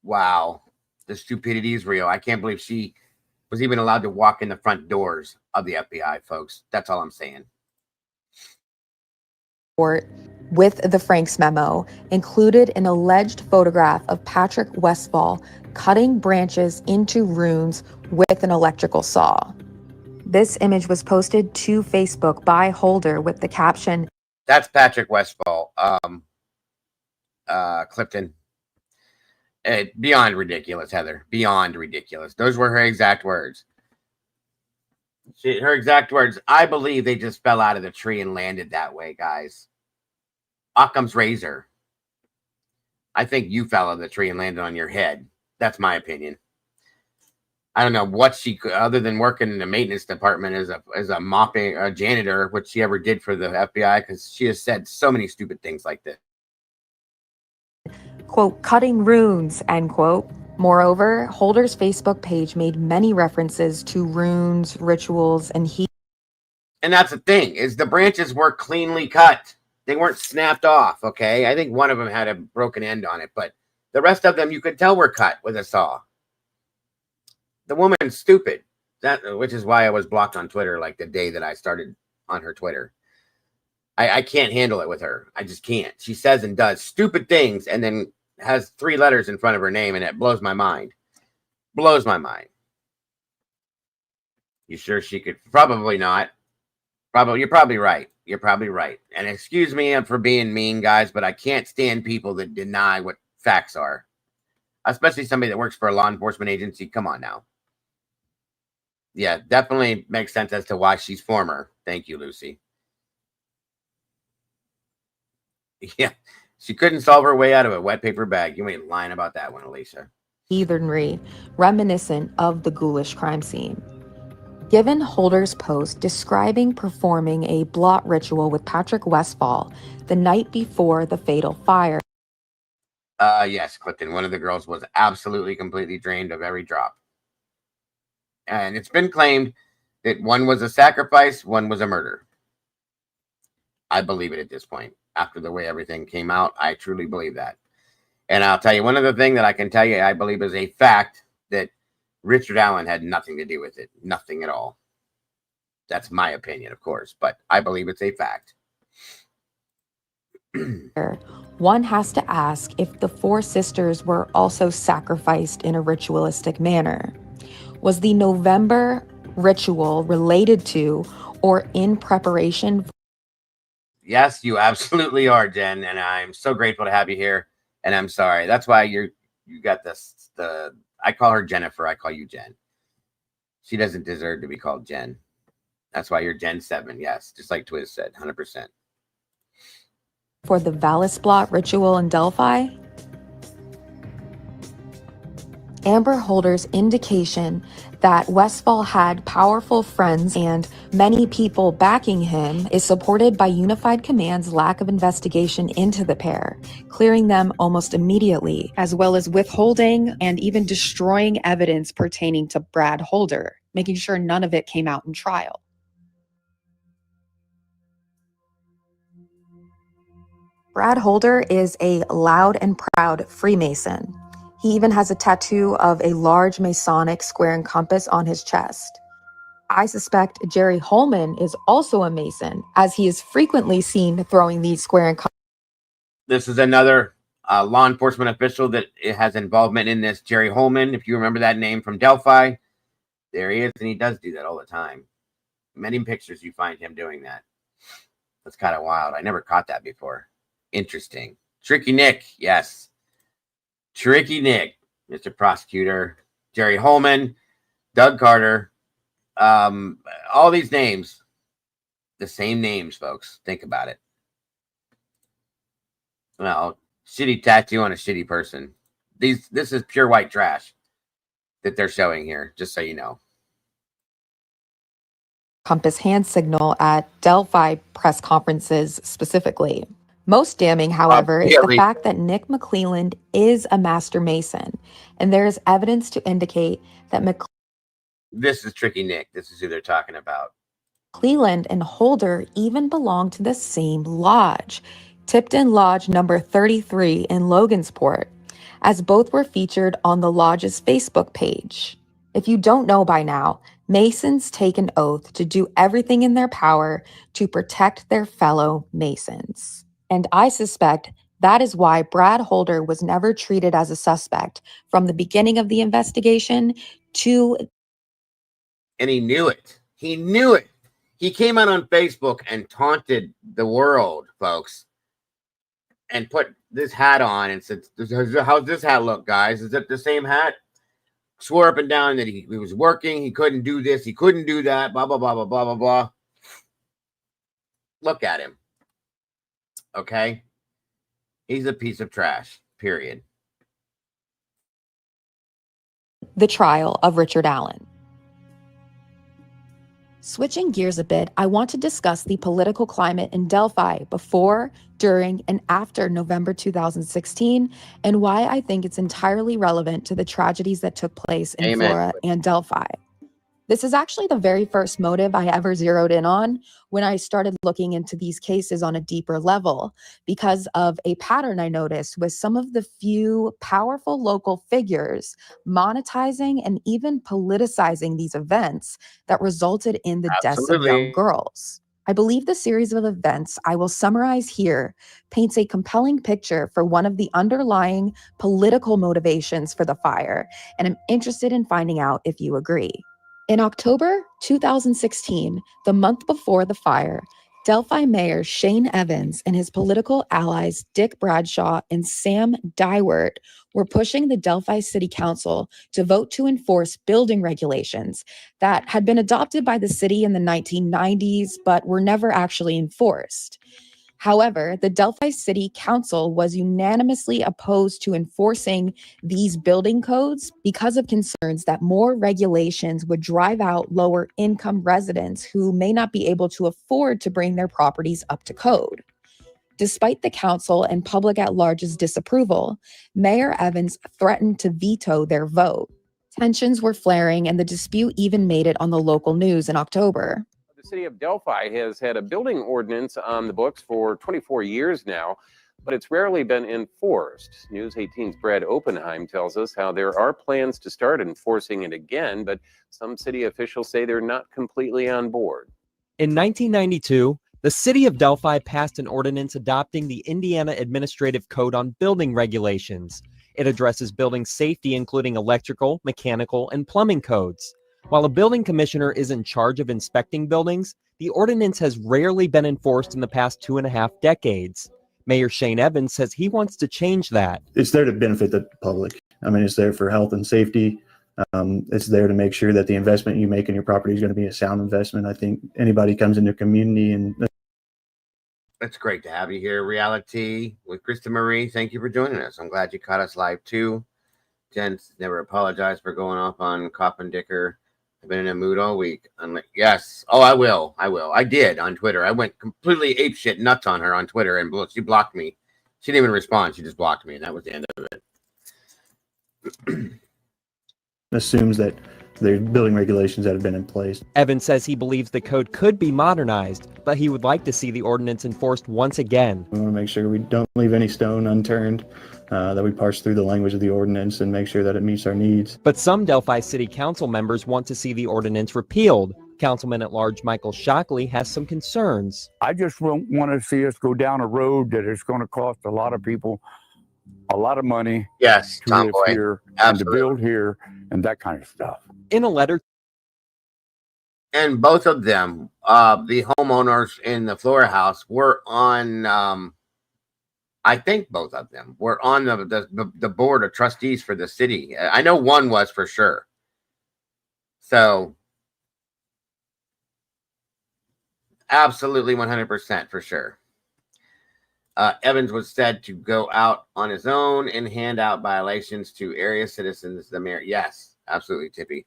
Wow. The stupidity is real. I can't believe she was even allowed to walk in the front doors of the FBI, folks. That's all I'm saying. with the Franks memo included an alleged photograph of Patrick Westfall cutting branches into runes with an electrical saw. This image was posted to Facebook by Holder with the caption, That's Patrick Westfall. Clifton. Beyond ridiculous, Heather. Beyond ridiculous. Those were her exact words. Her exact words, I believe they just fell out of the tree and landed that way, guys. Occam's razor. I think you fell out of the tree and landed on your head. That's my opinion. I don't know what she could, other than working in the maintenance department as a mopping janitor, what she ever did for the FBI, because she has said so many stupid things like this. quote, cutting runes, end quote. Moreover, Holder's Facebook page made many references to runes, rituals, and And that's the thing, is the branches were cleanly cut. They weren't snapped off, okay? I think one of them had a broken end on it, but the rest of them you could tell were cut with a saw. The woman's stupid. Which is why I was blocked on Twitter like the day that I started on her Twitter. I can't handle it with her. I just can't. She says and does stupid things and then has 3 letters in front of her name, and it blows my mind. Blows my mind. You sure she could? Probably not. You're probably right. You're probably right. And excuse me for being mean, guys, but I can't stand people that deny what facts are. Especially somebody that works for a law enforcement agency. Come on now. Yeah, definitely makes sense as to why she's former. Thank you, Lucy. Yeah, she couldn't solve her way out of a wet paper bag. You ain't lying about that one, Alicia. heathenry, reminiscent of the ghoulish crime scene. Given Holder's post describing performing a blot ritual with Patrick Westfall the night before the fatal fire. Yes, Clifton, one of the girls was absolutely completely drained of every drop. And it's been claimed that one was a sacrifice, one was a murder. I believe it at this point. After the way everything came out, I truly believe that. And I'll tell you, one other thing that I can tell you, I believe is a fact, that Richard Allen had nothing to do with it. Nothing at all. That's my opinion, of course, but I believe it's a fact. One has to ask if the 4 sisters were also sacrificed in a ritualistic manner. Was the November ritual related to or in preparation? Yes, you absolutely are, Jen, and I'm so grateful to have you here. And I'm sorry. That's why you got this. I call her Jennifer. I call you Jen. She doesn't deserve to be called Jen. That's why you're Gen 7. Yes, just like Twiz said, 100%. For the Valis blot ritual in Delphi? Amber Holder's indication that Westfall had powerful friends and many people backing him is supported by Unified Command's lack of investigation into the pair, clearing them almost immediately, as well as withholding and even destroying evidence pertaining to Brad Holder, making sure none of it came out in trial. Brad Holder is a loud and proud Freemason. He even has a tattoo of a large Masonic square and compass on his chest. I suspect Jerry Holman is also a Mason, as he is frequently seen throwing these square and compass. This is another law enforcement official that has involvement in this, Jerry Holman. If you remember that name from Delphi, there he is, and he does do that all the time. Many pictures you find him doing that. That's kind of wild. I never caught that before. Interesting. Tricky Nick, yes. Tricky Nick, Mr. Prosecutor, Jerry Holman, Doug Carter, all these names, the same names, folks. Think about it. Well, shitty tattoo on a shitty person. This is pure white trash that they're showing here, just so you know. Compass hand signal at Delphi press conferences specifically. Most damning, however, is the Really? fact that Nick McClelland is a master mason, and there is evidence to indicate that This is Tricky Nick. This is who they're talking about. McClelland and Holder even belong to the same lodge, Tipton Lodge number 33 in Logansport, as both were featured on the lodge's Facebook page. If you don't know by now, Masons take an oath to do everything in their power to protect their fellow Masons. And I suspect that is why Brad Holder was never treated as a suspect from the beginning of the investigation to... And he knew it. He knew it. He came out on Facebook and taunted the world, folks, and put this hat on and said, how's this hat look, guys? Is it the same hat? Swore up and down that he was working. He couldn't do this. He couldn't do that. Blah, blah, blah, blah, blah, blah, blah. Look at him. Okay? He's a piece of trash, period. The trial of Richard Allen. Switching gears a bit, I want to discuss the political climate in Delphi before, during, and after November 2016, and why I think it's entirely relevant to the tragedies that took place in Flora and Delphi. This is actually the very first motive I ever zeroed in on when I started looking into these cases on a deeper level, because of a pattern I noticed with some of the few powerful local figures monetizing and even politicizing these events that resulted in the deaths of young girls. I believe the series of events I will summarize here paints a compelling picture for one of the underlying political motivations for the fire, and I'm interested in finding out if you agree. In October 2016, the month before the fire, Delphi Mayor Shane Evans and his political allies Dick Bradshaw and Sam Dywert were pushing the Delphi City Council to vote to enforce building regulations that had been adopted by the city in the 1990s but were never actually enforced. However, the Delphi City Council was unanimously opposed to enforcing these building codes because of concerns that more regulations would drive out lower income residents who may not be able to afford to bring their properties up to code. Despite the council and public at large's disapproval, Mayor Evans threatened to veto their vote. Tensions were flaring, and the dispute even made it on the local news in October. The city of Delphi has had a building ordinance on the books for 24 years now, but it's rarely been enforced. News 18's Brad Oppenheim tells us how there are plans to start enforcing it again, but some city officials say they're not completely on board. In 1992, the city of Delphi passed an ordinance adopting the Indiana Administrative Code on Building Regulations. It addresses building safety, including electrical, mechanical, and plumbing codes. While a building commissioner is in charge of inspecting buildings, the ordinance has rarely been enforced in the past 2.5 decades. Mayor Shane Evans says he wants to change that. It's there to benefit the public. I mean, it's there for health and safety. It's there to make sure that the investment you make in your property is going to be a sound investment. I think anybody comes into a community and... It's great to have you here, Reality, with Krista Marie. Thank you for joining us. I'm glad you caught us live, too. Jen's never apologized for going off on Coffin Dicker. I've been in a mood all week. I'm like, yes. Oh, I will. I did on Twitter. I went completely apeshit nuts on her on Twitter, and she blocked me. She didn't even respond. She just blocked me, and that was the end of it. assumes that there are building regulations that have been in place. Evans says he believes the code could be modernized, but he would like to see the ordinance enforced once again. We want to make sure we don't leave any stone unturned, that we parse through the language of the ordinance and make sure that it meets our needs. But some Delphi City Council members want to see the ordinance repealed. Councilman at Large Michael Shockley has some concerns. I just want to see us go down a road that is going to cost a lot of people a lot of money. Yes, to live here and to build here and that kind of stuff. In a letter, and both of them, the homeowners in the Flora house, were on. I think both of them were on the board of trustees for the city. I know one was for sure. So, absolutely 100% for sure. Evans was said to go out on his own and hand out violations to area citizens. The mayor, yes, absolutely, Tippy.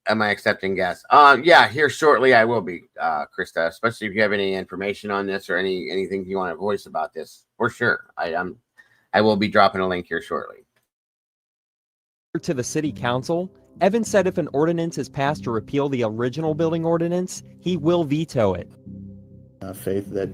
Am I accepting guests? Yeah, here shortly I will be, Krista. Especially if you have any information on this or anything you want to voice about this, for sure. I will be dropping a link here shortly. To the city council, Evans said if an ordinance is passed to repeal the original building ordinance, he will veto it. Faith that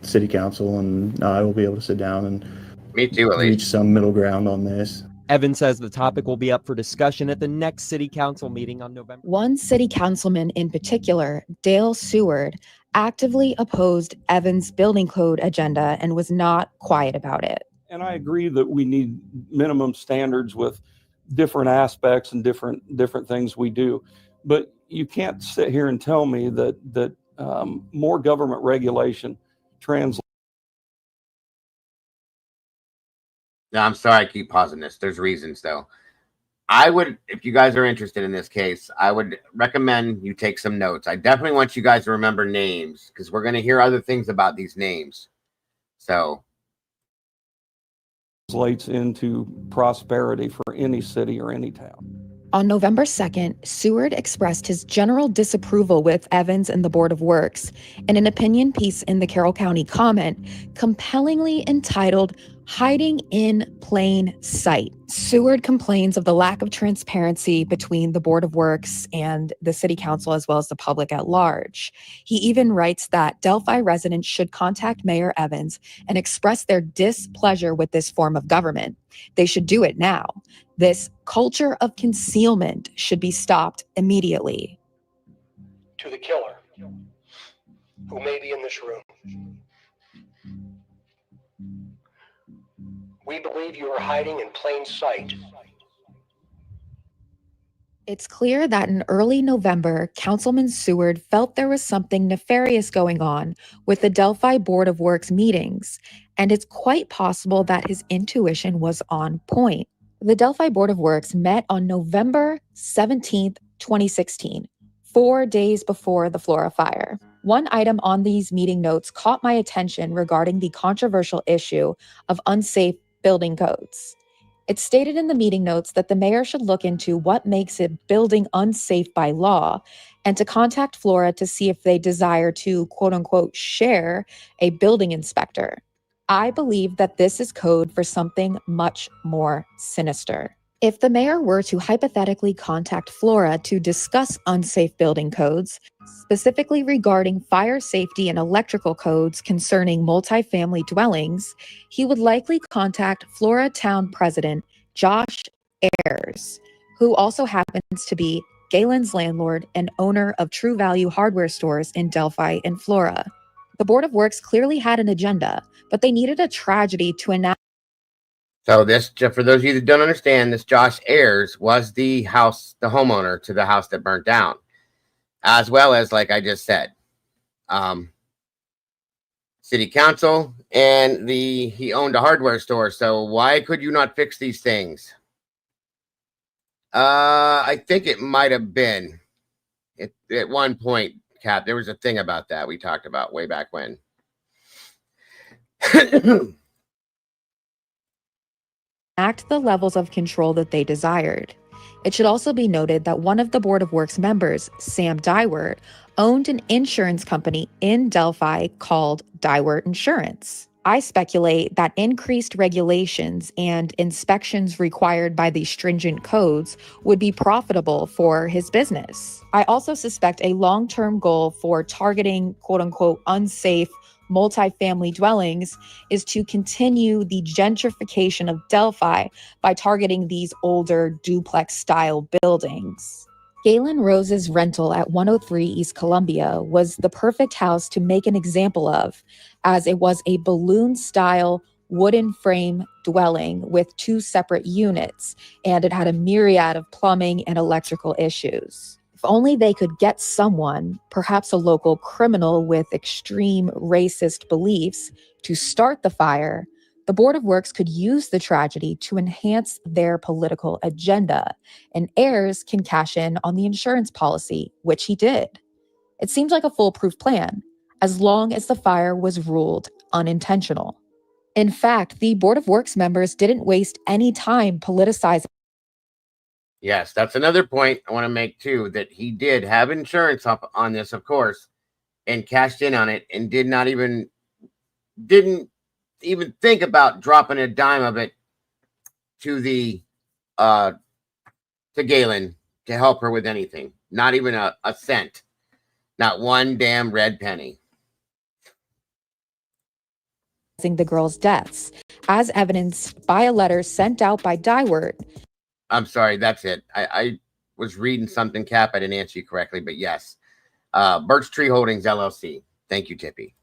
city council and I will be able to sit down and Me too, at reach least. some middle ground on this. Evans says the topic will be up for discussion at the next city council meeting on November. One city councilman in particular, Dale Seward, actively opposed Evans' building code agenda and was not quiet about it. And I agree that we need minimum standards with different aspects and different things we do. But you can't sit here and tell me that more government regulation translates. No, I'm sorry I keep pausing this. There's reasons, though. I would, if you guys are interested in this case, I would recommend you take some notes. I definitely want you guys to remember names because we're going to hear other things about these names. So. Translates into prosperity for any city or any town. On November 2nd, Seward expressed his general disapproval with Evans and the Board of Works in an opinion piece in the Carroll County Comment, compellingly entitled Hiding in Plain Sight. Seward complains of the lack of transparency between the Board of Works and the City Council as well as the public at large. He even writes that Delphi residents should contact Mayor Evans and express their displeasure with this form of government. They should do it now. This culture of concealment should be stopped immediately. To the killer, who may be in this room, we believe you are hiding in plain sight. It's clear that in early November, Councilman Seward felt there was something nefarious going on with the Delphi Board of Works meetings, and it's quite possible that his intuition was on point. The Delphi Board of Works met on November 17th, 2016, 4 days before the Flora fire. One item on these meeting notes caught my attention regarding the controversial issue of unsafe building codes. It stated in the meeting notes that the mayor should look into what makes a building unsafe by law and to contact Flora to see if they desire to, quote unquote, share a building inspector. I believe that this is code for something much more sinister. If the mayor were to hypothetically contact Flora to discuss unsafe building codes, specifically regarding fire safety and electrical codes concerning multifamily dwellings, he would likely contact Flora Town President Josh Ayers, who also happens to be Galen's landlord and owner of True Value hardware stores in Delphi and Flora. The Board of Works clearly had an agenda, but they needed a tragedy to enact. So this, for those of you that don't understand, this Josh Ayers was the homeowner to the house that burnt down, as well as, like I just said, city council, and he owned a hardware store. So why could you not fix these things? I think it might have been at one point, Cap. There was a thing about that we talked about way back when. Act the levels of control that they desired. It should also be noted that one of the Board of Works members, Sam Dywert, owned an insurance company in Delphi called Dywert Insurance. I speculate that increased regulations and inspections required by these stringent codes would be profitable for his business. I also suspect a long-term goal for targeting quote-unquote unsafe multifamily dwellings is to continue the gentrification of Delphi by targeting these older duplex-style buildings. Galen Rose's rental at 103 East Columbia was the perfect house to make an example of, as it was a balloon-style wooden frame dwelling with 2 separate units, and it had a myriad of plumbing and electrical issues. If only they could get someone, perhaps a local criminal with extreme racist beliefs, to start the fire, the Board of Works could use the tragedy to enhance their political agenda, and Ayers can cash in on the insurance policy, which he did. It seems like a foolproof plan, as long as the fire was ruled unintentional. In fact, the Board of Works members didn't waste any time politicizing Yes, that's another point I want to make too, that he did have insurance up on this, of course, and cashed in on it and didn't even think about dropping a dime of it to Galen to help her with anything. Not even a cent. Not one damn red penny. The girls' deaths, as evidenced by a letter sent out by Dywert. I'm sorry, that's it. I was reading something, Cap. I didn't answer you correctly, but yes. Birch Tree Holdings, LLC. Thank you, Tippy.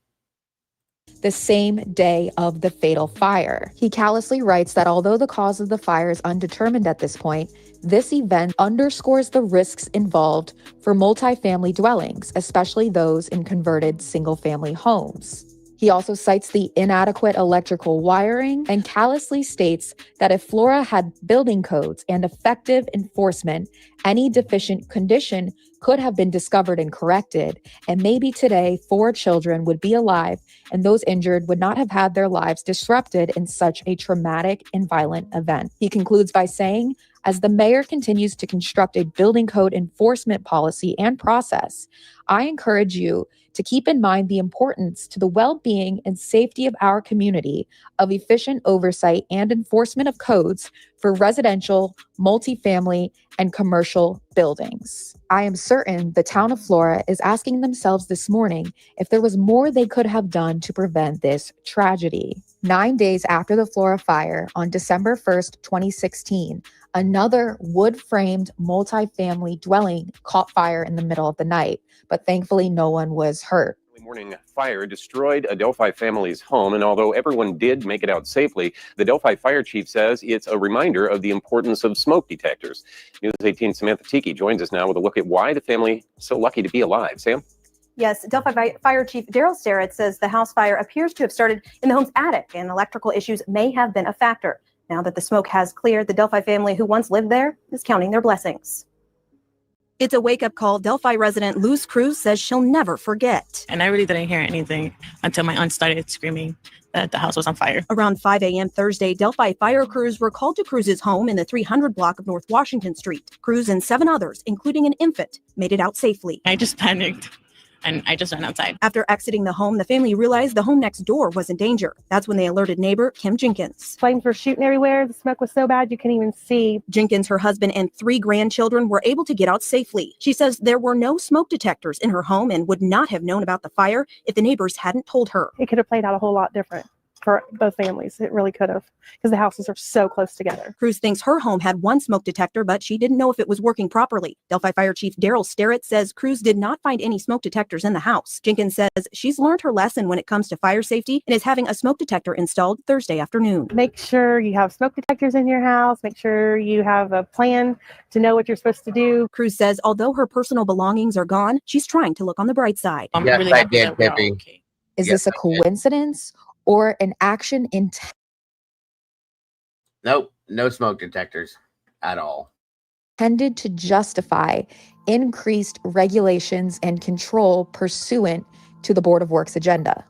The same day of the fatal fire. He callously writes that although the cause of the fire is undetermined at this point, this event underscores the risks involved for multifamily dwellings, especially those in converted single-family homes. He also cites the inadequate electrical wiring and callously states that if Flora had building codes and effective enforcement, any deficient condition could have been discovered and corrected, and maybe today 4 children would be alive and those injured would not have had their lives disrupted in such a traumatic and violent event. He concludes by saying, as the mayor continues to construct a building code enforcement policy and process, I encourage you to keep in mind the importance to the well-being and safety of our community of efficient oversight and enforcement of codes for residential, multifamily, and commercial buildings. I am certain the town of Flora is asking themselves this morning if there was more they could have done to prevent this tragedy. 9 days after the Flora fire, on December 1st, 2016, another wood-framed multifamily dwelling caught fire in the middle of the night, but thankfully no one was hurt. Morning fire destroyed a Delphi family's home, and although everyone did make it out safely, the Delphi fire chief says it's a reminder of the importance of smoke detectors. News 18's Samantha Tiki joins us now with a look at why the family is so lucky to be alive. Sam? Yes, Delphi Fire Chief Daryl Starrett says the house fire appears to have started in the home's attic and electrical issues may have been a factor. Now that the smoke has cleared, the Delphi family who once lived there is counting their blessings. It's a wake-up call Delphi resident Luz Cruz says she'll never forget. And I really didn't hear anything until my aunt started screaming that the house was on fire. Around 5 a.m. Thursday, Delphi fire crews were called to Cruz's home in the 300 block of North Washington Street. Cruz and 7 others, including an infant, made it out safely. I just panicked. And I just ran outside. After exiting the home, the family realized the home next door was in danger. That's when they alerted neighbor Kim Jenkins. Flames were shooting everywhere. The smoke was so bad you couldn't even see. Jenkins, her husband, and 3 grandchildren were able to get out safely. She says there were no smoke detectors in her home and would not have known about the fire if the neighbors hadn't told her. It could have played out a whole lot different for both families. It really could have, because the houses are so close together. Cruz thinks her home had 1 smoke detector, but she didn't know if it was working properly. Delphi Fire Chief Daryl Starrett says Cruz did not find any smoke detectors in the house. Jenkins says she's learned her lesson when it comes to fire safety and is having a smoke detector installed Thursday afternoon. Make sure you have smoke detectors in your house. Make sure you have a plan to know what you're supposed to do. Cruz says although her personal belongings are gone, she's trying to look on the bright side. Yes, really I did, Tippy. Is this a coincidence or an action Nope, no smoke detectors at all. intended to justify increased regulations and control pursuant to the Board of Works agenda?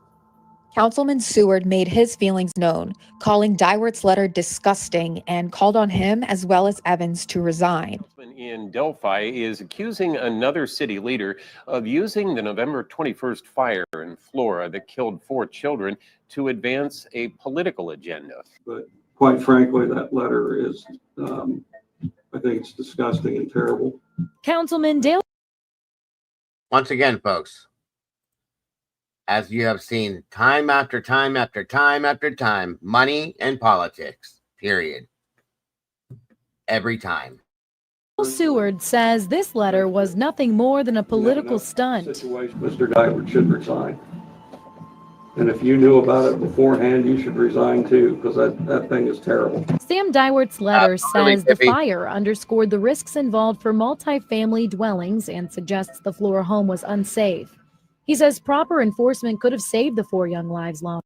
Councilman Seward made his feelings known, calling Dywert's letter disgusting and called on him as well as Evans to resign. In Delphi is accusing another city leader of using the November 21st fire in Flora that killed 4 children to advance a political agenda. But quite frankly, that letter is, I think it's disgusting and terrible. Councilman Dale. Once again, folks, as you have seen time after time after time after time, money and politics, period. Every time. Seward says this letter was nothing more than a political stunt. Mr. Dywert should resign. And if you knew about it beforehand, you should resign too, because that thing is terrible. Sam Dywert's letter says the fire underscored the risks involved for multifamily dwellings and suggests the Flora home was unsafe. He says proper enforcement could have saved the 4 young lives lost.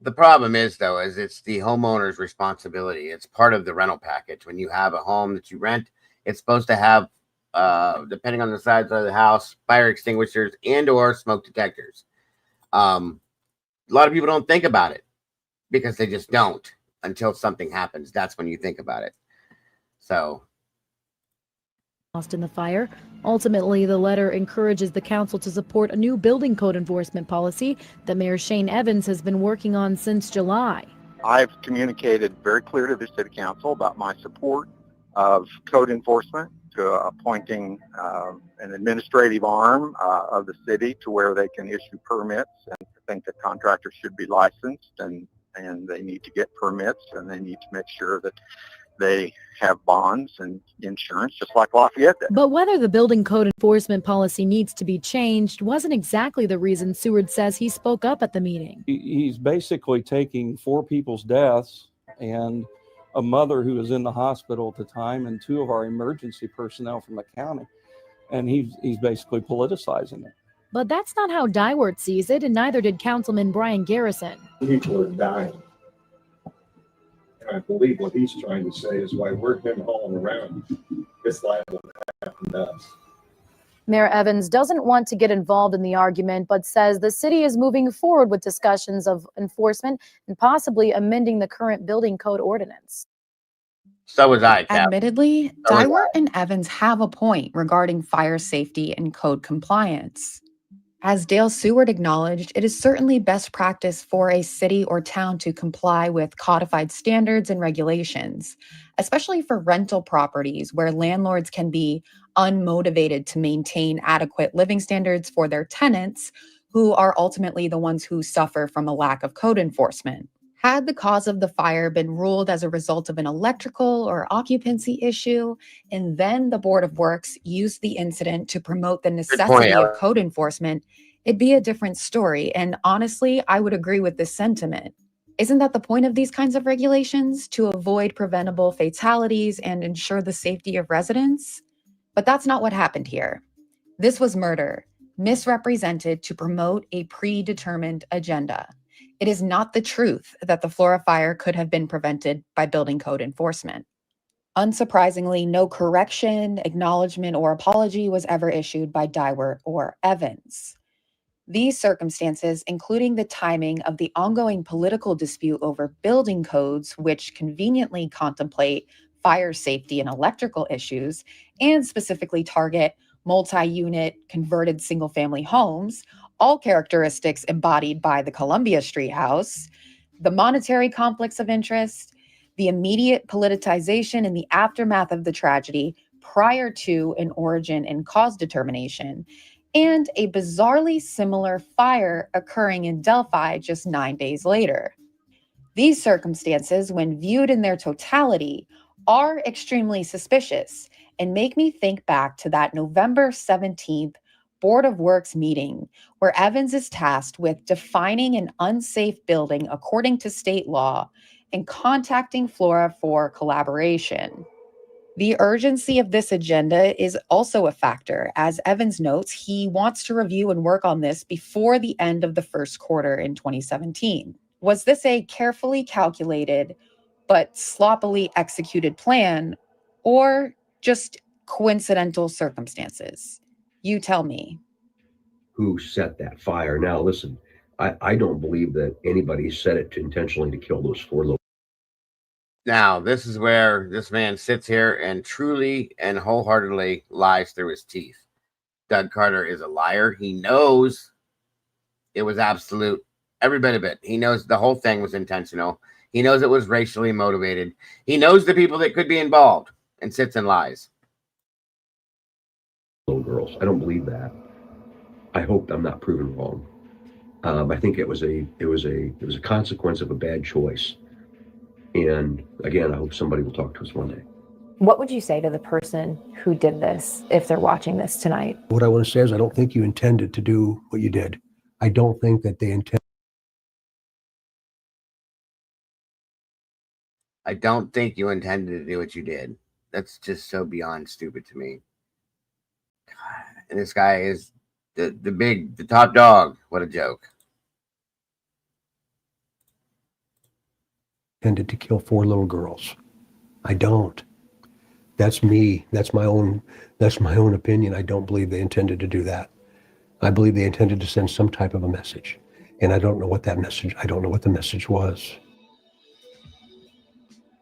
The problem is, though, is it's the homeowner's responsibility. It's part of the rental package. When you have a home that you rent, it's supposed to have, depending on the size of the house, fire extinguishers and or smoke detectors. A lot of people don't think about it because they just don't until something happens. That's when you think about it. So lost in the fire. Ultimately, the letter encourages the council to support a new building code enforcement policy that Mayor Shane Evans has been working on since July. I've communicated very clear to the city council about my support of code enforcement, to appointing an administrative arm of the city to where they can issue permits. And I think that contractors should be licensed, and they need to get permits, and they need to make sure that they have bonds and insurance, just like Lafayette did. But whether the building code enforcement policy needs to be changed wasn't exactly the reason Seward says he spoke up at the meeting. He's basically taking 4 people's deaths and a mother who was in the hospital at the time and 2 of our emergency personnel from the county, and he's basically politicizing it. But that's not how Dywart sees it, and neither did Councilman Brian Garrison. People are dying. And I believe what he's trying to say is why we're him hauling around. It's liable to happen to us. Mayor Evans doesn't want to get involved in the argument, but says the city is moving forward with discussions of enforcement and possibly amending the current building code ordinance. so was I, Cap. Admittedly, So was Dywart and Evans have a point regarding fire safety and code compliance. As Dale Seward acknowledged, it is certainly best practice for a city or town to comply with codified standards and regulations, especially for rental properties where landlords can be unmotivated to maintain adequate living standards for their tenants, who are ultimately the ones who suffer from a lack of code enforcement. Had the cause of the fire been ruled as a result of an electrical or occupancy issue, and then the Board of Works used the incident to promote the necessity of code enforcement, it'd be a different story. And honestly, I would agree with this sentiment. Isn't that the point of these kinds of regulations? To avoid preventable fatalities and ensure the safety of residents? But that's not what happened here. This was murder, misrepresented to promote a predetermined agenda. It is not the truth that the Flora fire could have been prevented by building code enforcement. Unsurprisingly, no correction, acknowledgement, or apology was ever issued by Dywart or Evans. These circumstances, including the timing of the ongoing political dispute over building codes, which conveniently contemplate fire safety and electrical issues, and specifically target multi-unit converted single-family homes, all characteristics embodied by the Columbia Street house, the monetary conflicts of interest, the immediate politicization in the aftermath of the tragedy prior to an origin and cause determination, and a bizarrely similar fire occurring in Delphi just 9 days later. These circumstances, when viewed in their totality, are extremely suspicious and make me think back to that November 17th Board of Works meeting where Evans is tasked with defining an unsafe building according to state law and contacting Flora for collaboration. The urgency of this agenda is also a factor. As Evans notes, he wants to review and work on this before the end of the first quarter in 2017. Was this a carefully calculated but sloppily executed plan, or just coincidental circumstances? You tell me. Who set that fire? Now, listen, I don't believe that anybody set it intentionally to kill those 4 little. Now, this is where this man sits here and truly and wholeheartedly lies through his teeth. Doug Carter is a liar. He knows it was absolute, every bit of it. He knows the whole thing was intentional. He knows it was racially motivated. He knows the people that could be involved and sits and lies. Little girls. I don't believe that. I hope I'm not proven wrong. I think it was a consequence of a bad choice. And again, I hope somebody will talk to us one day. What would you say to the person who did this if they're watching this tonight? What I want to say is I don't think you intended to do what you did. I don't think that they intended. I don't think you intended to do what you did. That's just so beyond stupid to me. God. And this guy is the top dog. What a joke. Intended to kill 4 little girls. I don't. That's me. That's my own opinion. I don't believe they intended to do that. I believe they intended to send some type of a message. And I don't know what the message was.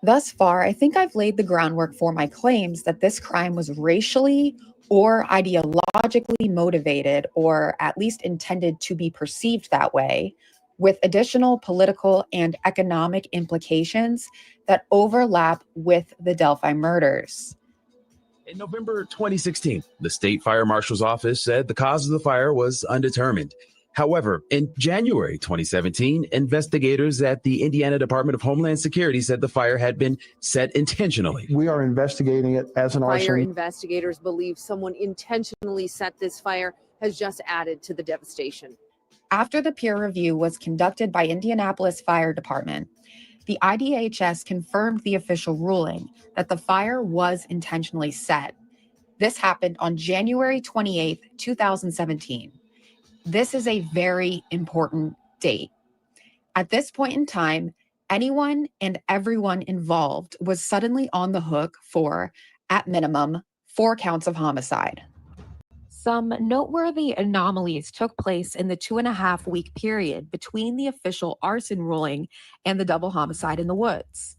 Thus far, I think I've laid the groundwork for my claims that this crime was racially or ideologically motivated, or at least intended to be perceived that way, with additional political and economic implications that overlap with the Delphi murders. In November 2016, the state fire marshal's office said the cause of the fire was undetermined. However, in January 2017, investigators at the Indiana Department of Homeland Security said the fire had been set intentionally. We are investigating it as an Fire arson. investigators believe someone intentionally set this fire has just added to the devastation. After the peer review was conducted by Indianapolis Fire Department, the IDHS confirmed the official ruling that the fire was intentionally set. This happened on January 28, 2017. This is a very important date. At this point in time, anyone and everyone involved was suddenly on the hook for, at minimum, 4 counts of homicide. Some noteworthy anomalies took place in the 2.5-week period between the official arson ruling and the double homicide in the woods.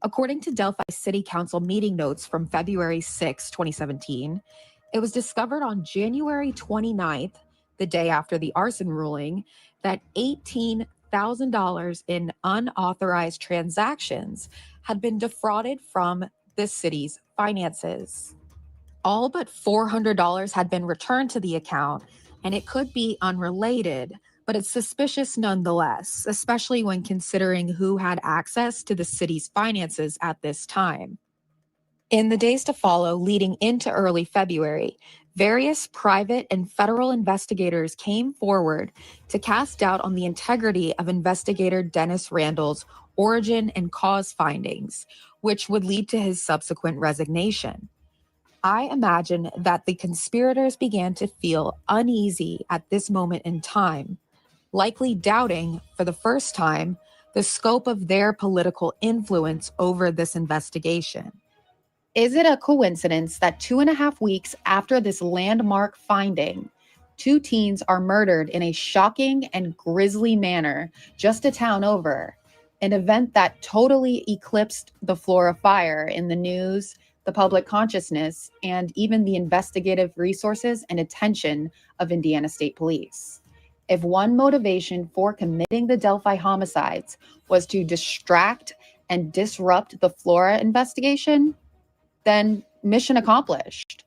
According to Delphi City Council meeting notes from February 6, 2017, it was discovered on January 29th, the day after the arson ruling, that $18,000 in unauthorized transactions had been defrauded from the city's finances. All but $400 had been returned to the account, and it could be unrelated, but it's suspicious nonetheless, especially when considering who had access to the city's finances at this time. In the days to follow, leading into early February, various private and federal investigators came forward to cast doubt on the integrity of investigator Dennis Randall's origin and cause findings, which would lead to his subsequent resignation. I imagine that the conspirators began to feel uneasy at this moment in time, likely doubting, for the first time, the scope of their political influence over this investigation. Is it a coincidence that 2.5 weeks after this landmark finding, 2 teens are murdered in a shocking and grisly manner just a town over, an event that totally eclipsed the Flora fire in the news, the public consciousness, and even the investigative resources and attention of Indiana State Police? If one motivation for committing the Delphi homicides was to distract and disrupt the Flora investigation, then mission accomplished.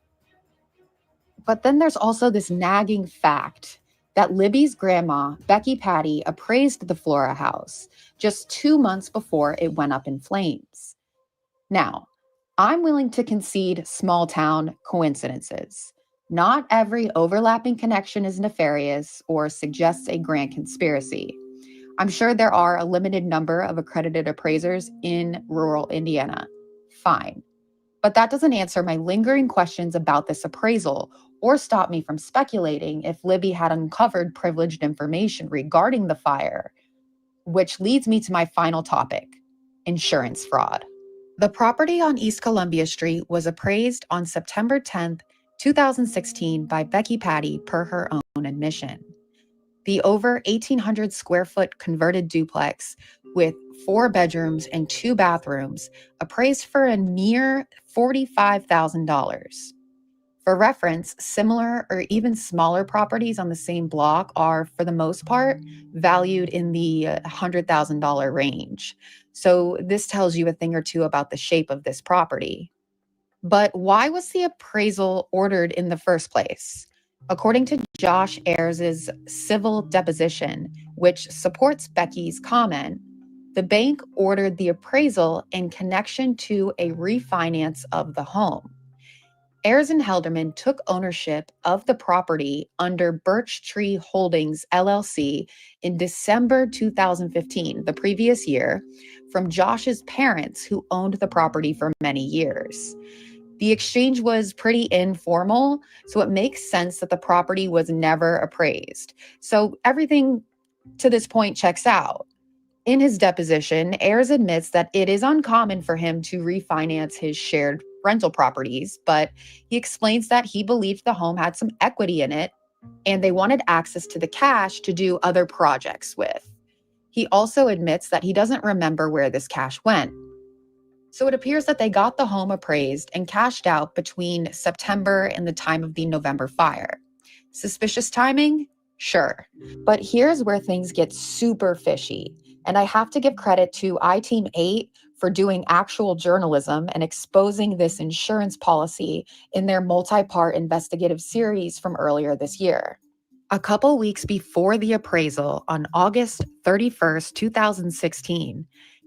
But then there's also this nagging fact that Libby's grandma, Becky Patty, appraised the Flora house just 2 months before it went up in flames. Now, I'm willing to concede small town coincidences. Not every overlapping connection is nefarious or suggests a grand conspiracy. I'm sure there are a limited number of accredited appraisers in rural Indiana. Fine. But that doesn't answer my lingering questions about this appraisal or stop me from speculating if Libby had uncovered privileged information regarding the fire, which leads me to my final topic, insurance fraud. The property on East Columbia Street was appraised on September 10th, 2016 by Becky Patty per her own admission. The over 1,800 square foot converted duplex with 4 bedrooms and 2 bathrooms appraised for a mere $45,000. For reference, similar or even smaller properties on the same block are, for the most part, valued in the $100,000 range. So this tells you a thing or two about the shape of this property. But why was the appraisal ordered in the first place? According to Josh Ayers' civil deposition, which supports Becky's comment, the bank ordered the appraisal in connection to a refinance of the home. Ayers and Helderman took ownership of the property under Birch Tree Holdings, LLC in December 2015, the previous year, from Josh's parents who owned the property for many years. The exchange was pretty informal, so it makes sense that the property was never appraised. So everything to this point checks out. In his deposition, Ayers admits that it is uncommon for him to refinance his shared rental properties, but he explains that he believed the home had some equity in it and they wanted access to the cash to do other projects with. He also admits that he doesn't remember where this cash went. So it appears that they got the home appraised and cashed out between September and the time of the November fire. Suspicious timing? Sure. But here's where things get super fishy. And I have to give credit to I-Team 8 for doing actual journalism and exposing this insurance policy in their multi-part investigative series from earlier this year. A couple weeks before the appraisal, on August 31st, 2016,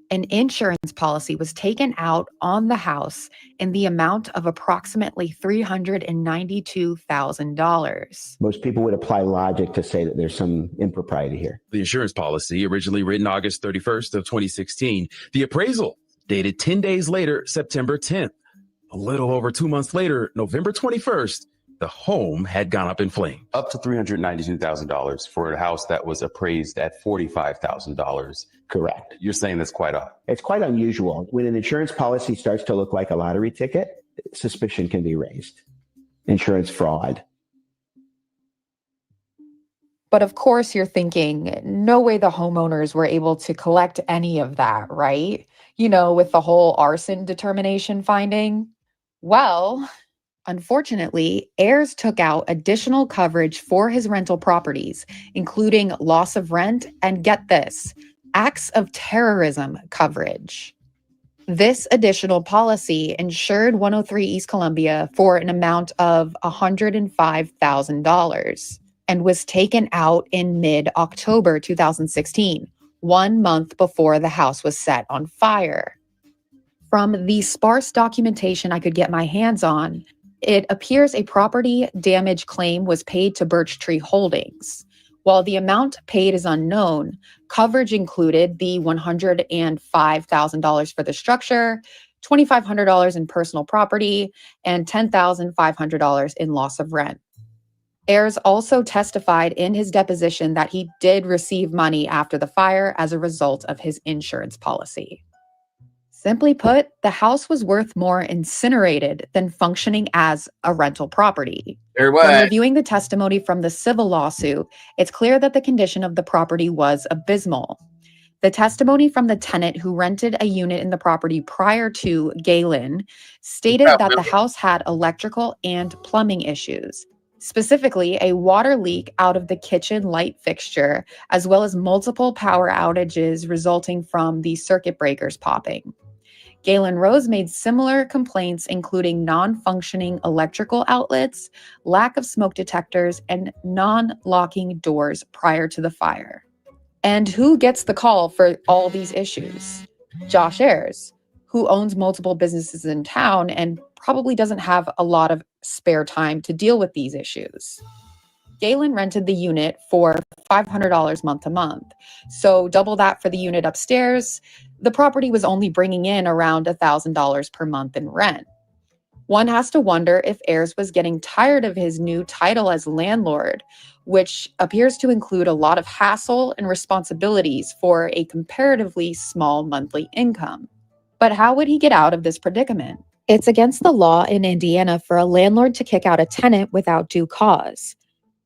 an insurance policy was taken out on the house in the amount of approximately $392,000. Most people would apply logic to say that there's some impropriety here. The insurance policy, originally written August 31st of 2016, the appraisal dated 10 days later, September 10th. A little over 2 months later, November 21st, the home had gone up in flames. Up to $392,000 for a house that was appraised at $45,000. Correct. You're saying that's quite odd. It's quite unusual. When an insurance policy starts to look like a lottery ticket, suspicion can be raised. Insurance fraud. But of course, you're thinking, no way the homeowners were able to collect any of that, right? You know, with the whole arson determination finding. Well, unfortunately, heirs took out additional coverage for his rental properties, including loss of rent and, get this, acts of terrorism coverage. This additional policy insured 103 East Columbia for an amount of $105,000 and was taken out in mid-October 2016, 1 month before the house was set on fire. From the sparse documentation I could get my hands on, it appears a property damage claim was paid to Birch Tree Holdings. While the amount paid is unknown, coverage included the $105,000 for the structure, $2,500 in personal property, and $10,500 in loss of rent. Ayers also testified in his deposition that he did receive money after the fire as a result of his insurance policy. Simply put, the house was worth more incinerated than functioning as a rental property. When reviewing the testimony from the civil lawsuit, it's clear that the condition of the property was abysmal. The testimony from the tenant who rented a unit in the property prior to Galen stated that the house had electrical and plumbing issues, specifically a water leak out of the kitchen light fixture, as well as multiple power outages resulting from the circuit breakers popping. Galen Rose made similar complaints, including non-functioning electrical outlets, lack of smoke detectors, and non-locking doors prior to the fire. And who gets the call for all these issues? Josh Ayers, who owns multiple businesses in town and probably doesn't have a lot of spare time to deal with these issues. Galen rented the unit for $500 month to month. So double that for the unit upstairs. The property was only bringing in around $1,000 per month in rent. One has to wonder if Ayers was getting tired of his new title as landlord, which appears to include a lot of hassle and responsibilities for a comparatively small monthly income. But how would he get out of this predicament? It's against the law in Indiana for a landlord to kick out a tenant without due cause.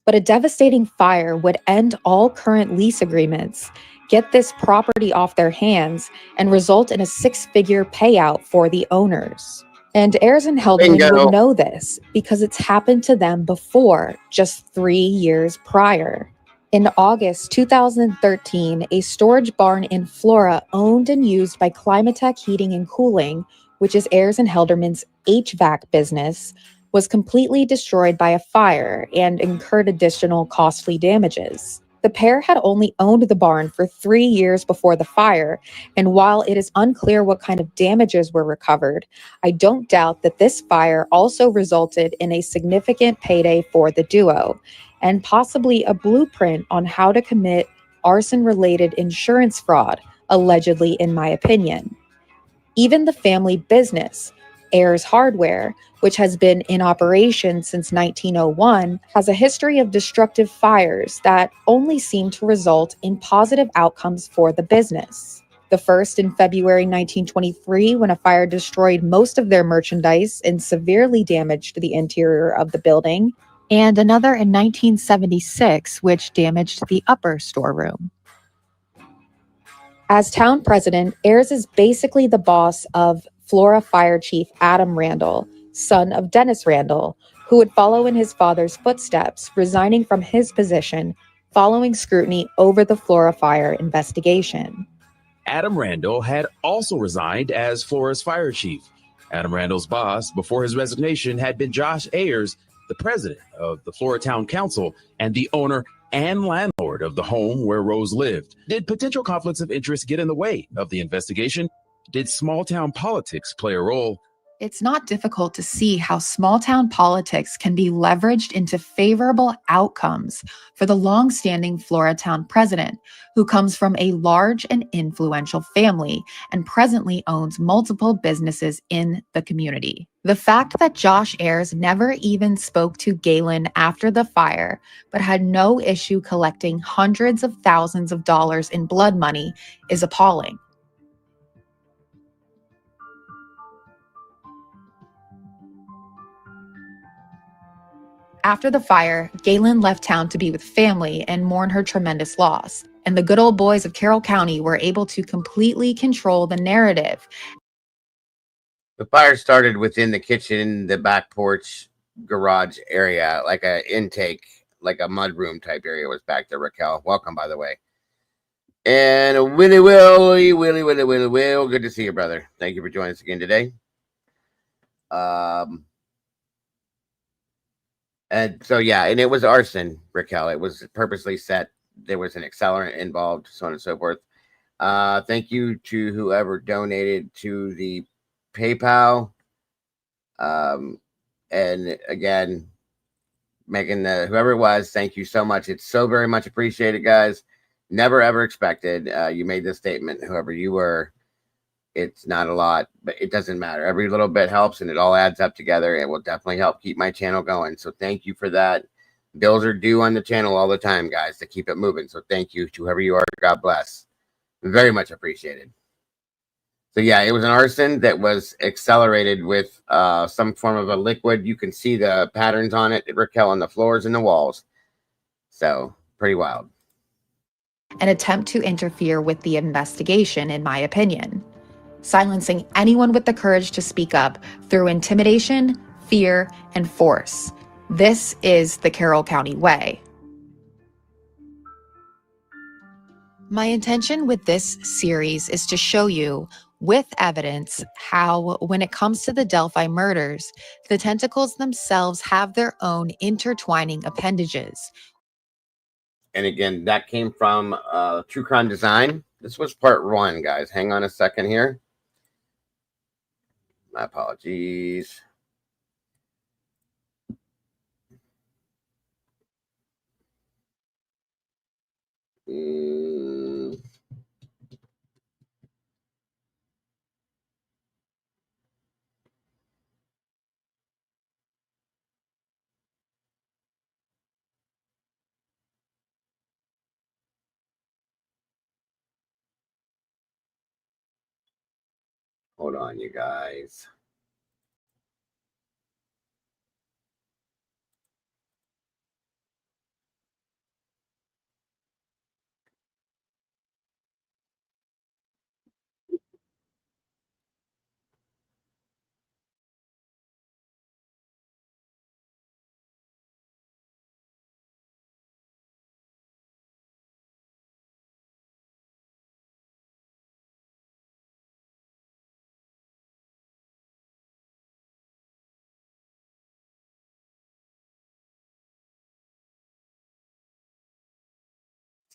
But a devastating fire would end all current lease agreements, get this property off their hands, and result in a six-figure payout for the owners. And Ayers and Helderman would know this because it's happened to them before, just 3 years prior. In August 2013, a storage barn in Flora owned and used by Climatech Heating and Cooling, which is Ayers and Helderman's HVAC business, was completely destroyed by a fire and incurred additional costly damages. The pair had only owned the barn for 3 years before the fire, and while it is unclear what kind of damages were recovered, I don't doubt that this fire also resulted in a significant payday for the duo, and possibly a blueprint on how to commit arson-related insurance fraud, allegedly in my opinion. Even the family business, Ayers Hardware, which has been in operation since 1901, has a history of destructive fires that only seem to result in positive outcomes for the business. The first in February 1923, when a fire destroyed most of their merchandise and severely damaged the interior of the building, and another in 1976, which damaged the upper storeroom. As town president, Ayers is basically the boss of Flora Fire Chief Adam Randall, son of Dennis Randall, who would follow in his father's footsteps, resigning from his position following scrutiny over the Flora fire investigation. Adam Randall had also resigned as Flora's fire chief. Adam Randall's boss, before his resignation, had been Josh Ayers, the president of the Flora Town Council and the owner and landlord of the home where Rose lived. Did potential conflicts of interest get in the way of the investigation? Did small town politics play a role? It's not difficult to see how small-town politics can be leveraged into favorable outcomes for the long-standing Flora Town president, who comes from a large and influential family and presently owns multiple businesses in the community. The fact that Josh Ayers never even spoke to Galen after the fire, but had no issue collecting hundreds of thousands of dollars in blood money is appalling. After the fire, Galen left town to be with family and mourn her tremendous loss, and the good old boys of Carroll County were able to completely control the narrative. The fire started within the kitchen, the back porch, garage area, like a intake, like a mudroom type area was back there. Raquel, welcome, by the way. And Willie, good to see you, brother. Thank you for joining us again today. And so, yeah, and it was arson, Raquel. It was purposely set. There was an accelerant involved, so on and so forth. Thank you to whoever donated to the PayPal. And again, Megan, whoever it was, thank you so much. It's so very much appreciated, guys. Never, ever expected. You made this statement, whoever you were. It's not a lot, but it doesn't matter. Every little bit helps, and it all adds up together. It will definitely help keep my channel going. So thank you for that. Bills are due on the channel all the time, guys, to keep it moving. So thank you to whoever you are. God bless. Very much appreciated. So yeah, it was an arson that was accelerated with some form of a liquid. You can see the patterns on it, Raquel, on the floors and the walls. So pretty wild. An attempt to interfere with the investigation, in my opinion. Silencing anyone with the courage to speak up through intimidation, fear, and force. This is the Carroll County way. My intention with this series is to show you, with evidence, how, when it comes to the Delphi murders, the tentacles themselves have their own intertwining appendages. And again, that came from True Crime Design. This was part 1, guys. Hang on a second here. My apologies. Hold on, you guys.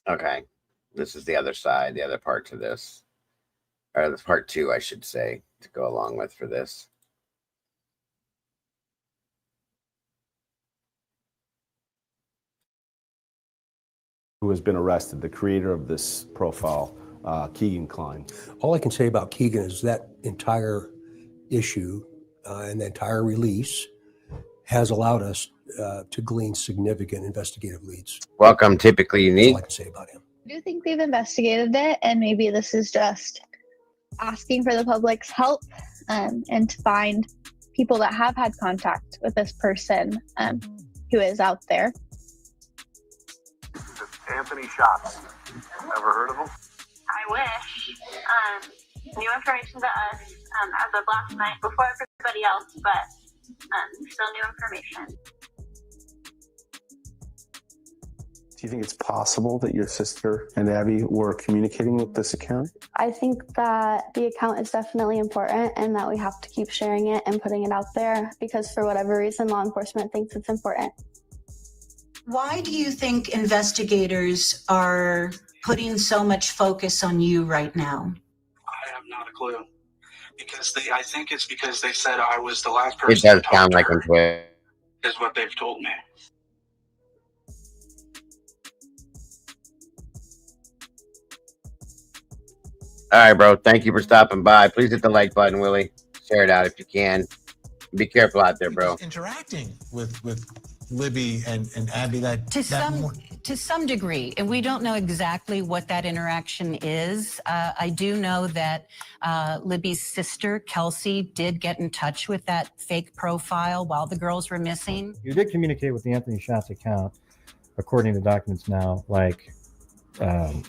Okay, this is the other side, the other part to this, or this part 2, I should say, to go along with for this. Who has been arrested, the creator of this profile, Keegan Klein. All I can say about Keegan is that entire issue and the entire release has allowed us to glean significant investigative leads. Welcome, Typically Unique. That's all I can say about him. I do think they've investigated it, and maybe this is just asking for the public's help and to find people that have had contact with this person who is out there. Anthony Shots. Ever heard of him? I wish. New information to us as of last night, before everybody else, but still new information. Do you think it's possible that your sister and Abby were communicating with this account? I think that the account is definitely important and that we have to keep sharing it and putting it out there because for whatever reason, law enforcement thinks it's important. Why do you think investigators are putting so much focus on you right now? I have not a clue. Because I think it's because they said I was the last It person does to talk sound to like like her, a twist. is what they've told me. All right, bro. Thank you for stopping by. Please hit the like button, Willie. Share it out if you can. Be careful out there, bro. Interacting with Libby and Abby To some degree, and we don't know exactly what that interaction is. I do know that Libby's sister, Kelsey, did get in touch with that fake profile while the girls were missing. You did communicate with the Anthony Schatz account, according to documents now, like the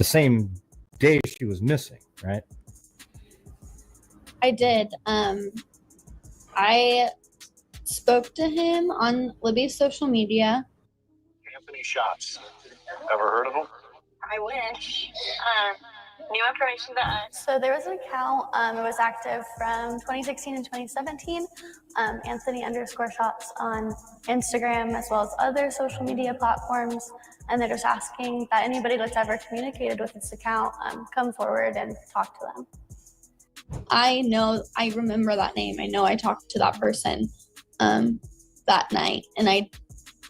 same day she was missing, right? I did. I spoke to him on Libby's social media. Anthony Schatz. Ever heard of him? I wish. New information to us. So there was an account, it was active from 2016 and 2017, Anthony_shots on Instagram as well as other social media platforms. And they're just asking that anybody that's ever communicated with this account come forward and talk to them. I remember that name. I know I talked to that person that night. And I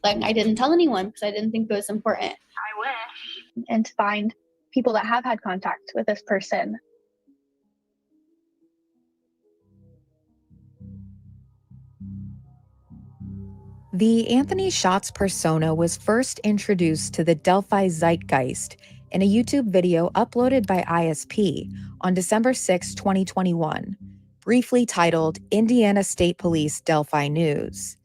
didn't tell anyone because I didn't think it was important. I wish. And to find people that have had contact with this person. The Anthony Schatz persona was first introduced to the Delphi zeitgeist in a YouTube video uploaded by ISP on December 6, 2021, briefly titled Indiana State Police Delphi News.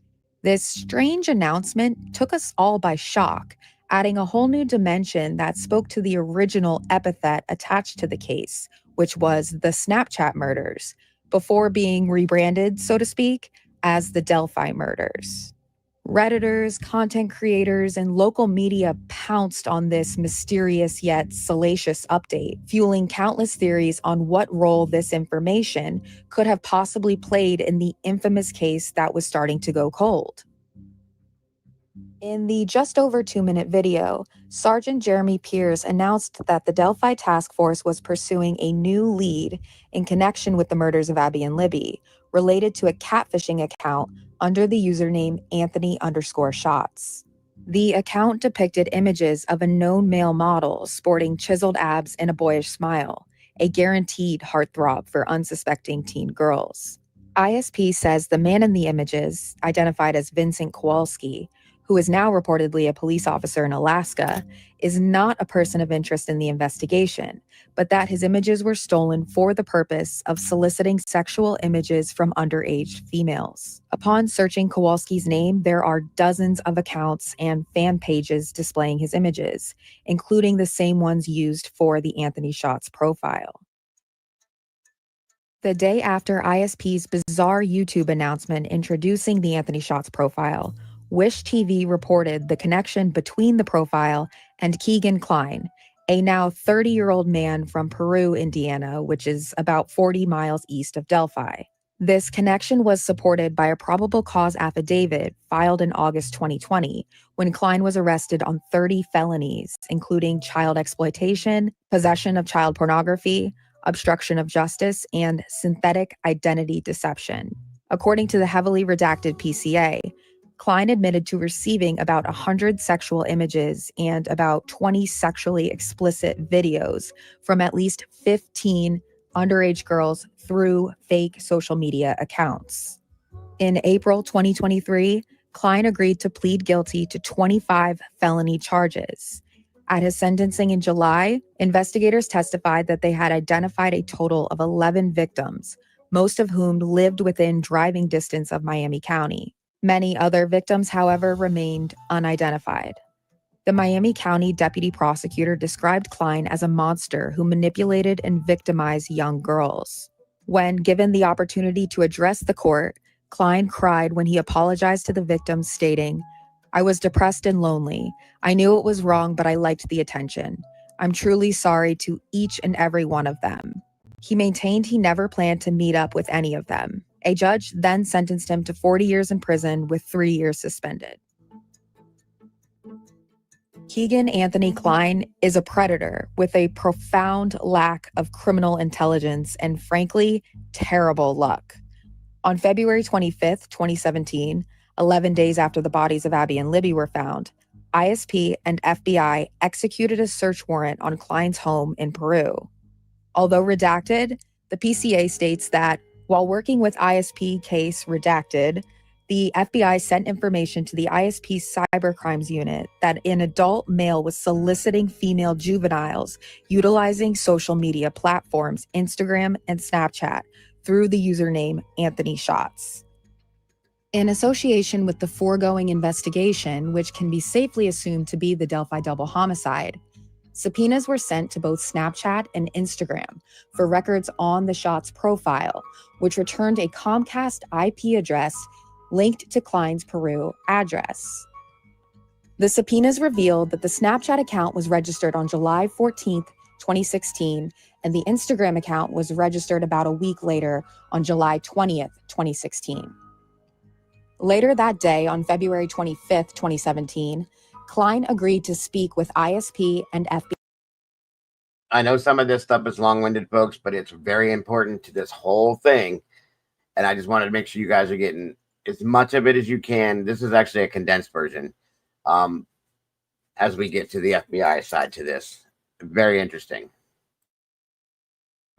This strange announcement took us all by shock, adding a whole new dimension that spoke to the original epithet attached to the case, which was the Snapchat murders, before being rebranded, so to speak, as the Delphi murders. Redditors, content creators, and local media pounced on this mysterious yet salacious update, fueling countless theories on what role this information could have possibly played in the infamous case that was starting to go cold. In the just over 2-minute video, Sergeant Jeremy Pierce announced that the Delphi Task Force was pursuing a new lead in connection with the murders of Abby and Libby, related to a catfishing account under the username Anthony_shots. The account depicted images of a known male model sporting chiseled abs and a boyish smile, a guaranteed heartthrob for unsuspecting teen girls. ISP says the man in the images, identified as Vincent Kowalski, who is now reportedly a police officer in Alaska, is not a person of interest in the investigation, but that his images were stolen for the purpose of soliciting sexual images from underage females. Upon searching Kowalski's name, there are dozens of accounts and fan pages displaying his images, including the same ones used for the Anthony Schatz profile. The day after ISP's bizarre YouTube announcement introducing the Anthony Schatz profile, Wish TV reported the connection between the profile and Keegan Klein, a now 30-year-old man from Peru, Indiana, which is about 40 miles east of Delphi. This connection was supported by a probable cause affidavit filed in August 2020, when Klein was arrested on 30 felonies, including child exploitation, possession of child pornography, obstruction of justice, and synthetic identity deception. According to the heavily redacted PCA, Klein admitted to receiving about 100 sexual images and about 20 sexually explicit videos from at least 15 underage girls through fake social media accounts. In April 2023, Klein agreed to plead guilty to 25 felony charges. At his sentencing in July, investigators testified that they had identified a total of 11 victims, most of whom lived within driving distance of Miami County. Many other victims, however, remained unidentified. The Miami County deputy prosecutor described Klein as a monster who manipulated and victimized young girls. When given the opportunity to address the court, Klein cried when he apologized to the victims, stating, "I was depressed and lonely. I knew it was wrong, but I liked the attention. I'm truly sorry to each and every one of them." He maintained he never planned to meet up with any of them. A judge then sentenced him to 40 years in prison with 3 years suspended. Keegan Anthony Klein is a predator with a profound lack of criminal intelligence and, frankly, terrible luck. On February 25th, 2017, 11 days after the bodies of Abby and Libby were found, ISP and FBI executed a search warrant on Klein's home in Peru. Although redacted, the PCA states that while working with ISP case redacted, the FBI sent information to the ISP cybercrimes unit that an adult male was soliciting female juveniles utilizing social media platforms, Instagram and Snapchat, through the username Anthony Shots. In association with the foregoing investigation, which can be safely assumed to be the Delphi double homicide, subpoenas were sent to both Snapchat and Instagram for records on the Shots profile, which returned a Comcast IP address linked to Klein's Peru address. The subpoenas revealed that the Snapchat account was registered on July 14th, 2016, and the Instagram account was registered about a week later on July 20th, 2016. Later that day, on February 25th, 2017, Klein agreed to speak with ISP and FBI. I know some of this stuff is long-winded, folks, but it's very important to this whole thing. And I just wanted to make sure you guys are getting as much of it as you can. This is actually a condensed version as we get to the FBI side to this. Very interesting.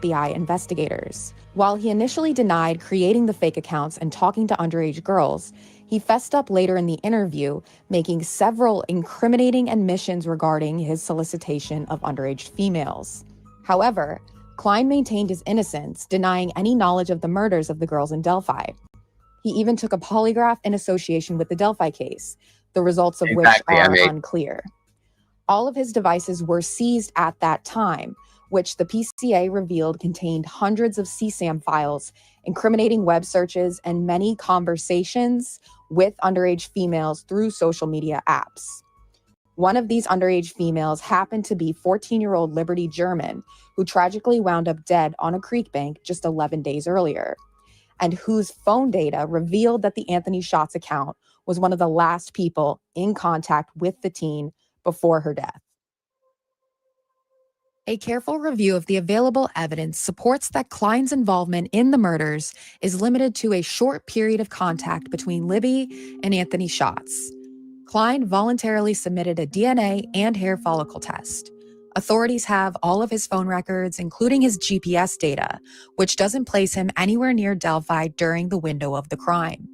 FBI investigators. While he initially denied creating the fake accounts and talking to underage girls, he fessed up later in the interview, making several incriminating admissions regarding his solicitation of underage females. However, Klein maintained his innocence, denying any knowledge of the murders of the girls in Delphi. He even took a polygraph in association with the Delphi case, the results of which are unclear. All of his devices were seized at that time, which the PCA revealed contained hundreds of CSAM files, incriminating web searches, and many conversations with underage females through social media apps. One of these underage females happened to be 14-year-old Liberty German, who tragically wound up dead on a creek bank just 11 days earlier, and whose phone data revealed that the Anthony Shots account was one of the last people in contact with the teen before her death. A careful review of the available evidence supports that Klein's involvement in the murders is limited to a short period of contact between Libby and Anthony Shots. Klein voluntarily submitted a DNA and hair follicle test. Authorities have all of his phone records, including his GPS data, which doesn't place him anywhere near Delphi during the window of the crime.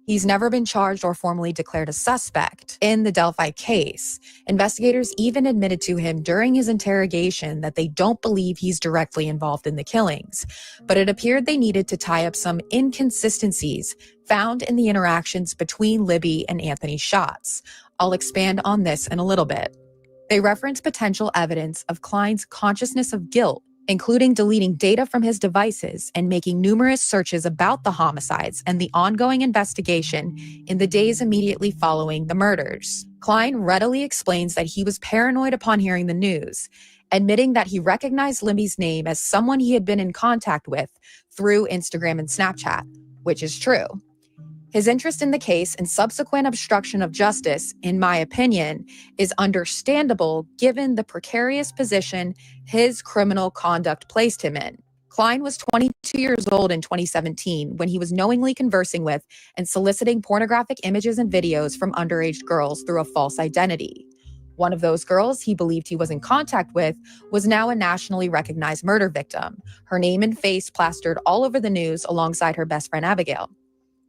He's never been charged or formally declared a suspect in the Delphi case. Investigators even admitted to him during his interrogation that they don't believe he's directly involved in the killings, but it appeared they needed to tie up some inconsistencies found in the interactions between Libby and Anthony Shots. I'll expand on this in a little bit. They reference potential evidence of Klein's consciousness of guilt, including deleting data from his devices and making numerous searches about the homicides and the ongoing investigation in the days immediately following the murders. Klein readily explains that he was paranoid upon hearing the news, admitting that he recognized Libby's name as someone he had been in contact with through Instagram and Snapchat, which is true. His interest in the case and subsequent obstruction of justice, in my opinion, is understandable given the precarious position his criminal conduct placed him in. Klein was 22 years old in 2017 when he was knowingly conversing with and soliciting pornographic images and videos from underage girls through a false identity. One of those girls he believed he was in contact with was now a nationally recognized murder victim, her name and face plastered all over the news alongside her best friend Abigail.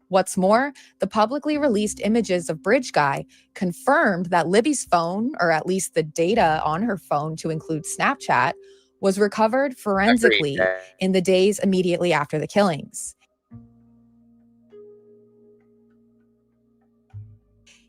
What's more, the publicly released images of Bridge Guy confirmed that Libby's phone, or at least the data on her phone to include Snapchat, was recovered forensically in the days immediately after the killings.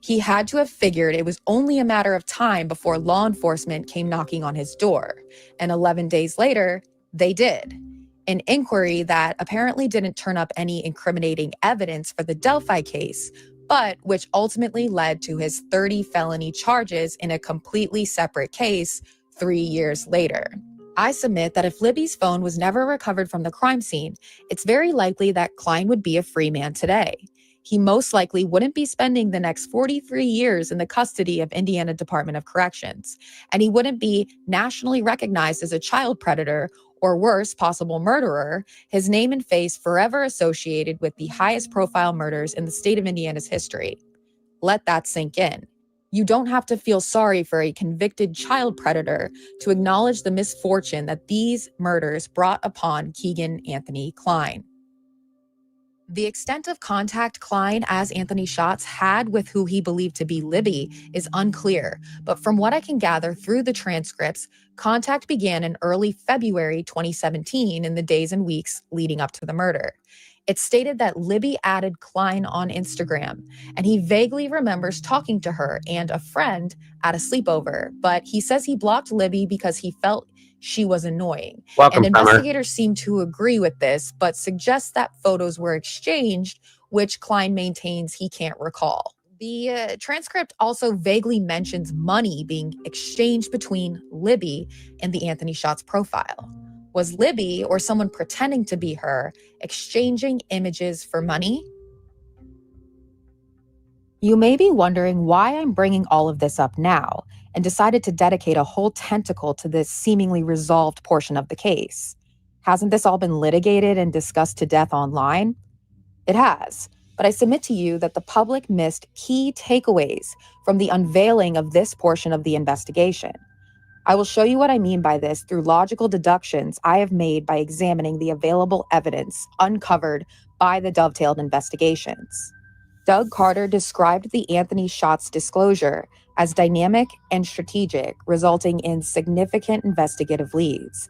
He had to have figured it was only a matter of time before law enforcement came knocking on his door. And 11 days later, they did. An inquiry that apparently didn't turn up any incriminating evidence for the Delphi case, but which ultimately led to his 30 felony charges in a completely separate case 3 years later. I submit that if Libby's phone was never recovered from the crime scene, it's very likely that Klein would be a free man today. He most likely wouldn't be spending the next 43 years in the custody of Indiana Department of Corrections, and he wouldn't be nationally recognized as a child predator or worse, possible murderer, his name and face forever associated with the highest profile murders in the state of Indiana's history. Let that sink in. You don't have to feel sorry for a convicted child predator to acknowledge the misfortune that these murders brought upon Keegan Anthony Klein. The extent of contact Klein as Anthony Schatz had with who he believed to be Libby is unclear, but from what I can gather through the transcripts, contact began in early February 2017 in the days and weeks leading up to the murder. It's stated that Libby added Klein on Instagram, and he vaguely remembers talking to her and a friend at a sleepover, but he says he blocked Libby because he felt she was annoying. Welcome, and Summer. investigators seem to agree with this, but suggest that photos were exchanged, which Klein maintains he can't recall. The transcript also vaguely mentions money being exchanged between Libby and the Anthony Schatz profile. Was Libby, or someone pretending to be her, exchanging images for money? You may be wondering why I'm bringing all of this up now, and decided to dedicate a whole tentacle to this seemingly resolved portion of the case. Hasn't this all been litigated and discussed to death online? It has, but I submit to you that the public missed key takeaways from the unveiling of this portion of the investigation. I will show you what I mean by this through logical deductions I have made by examining the available evidence uncovered by the dovetailed investigations. Doug Carter described the Anthony Schatz disclosure as dynamic and strategic, resulting in significant investigative leads.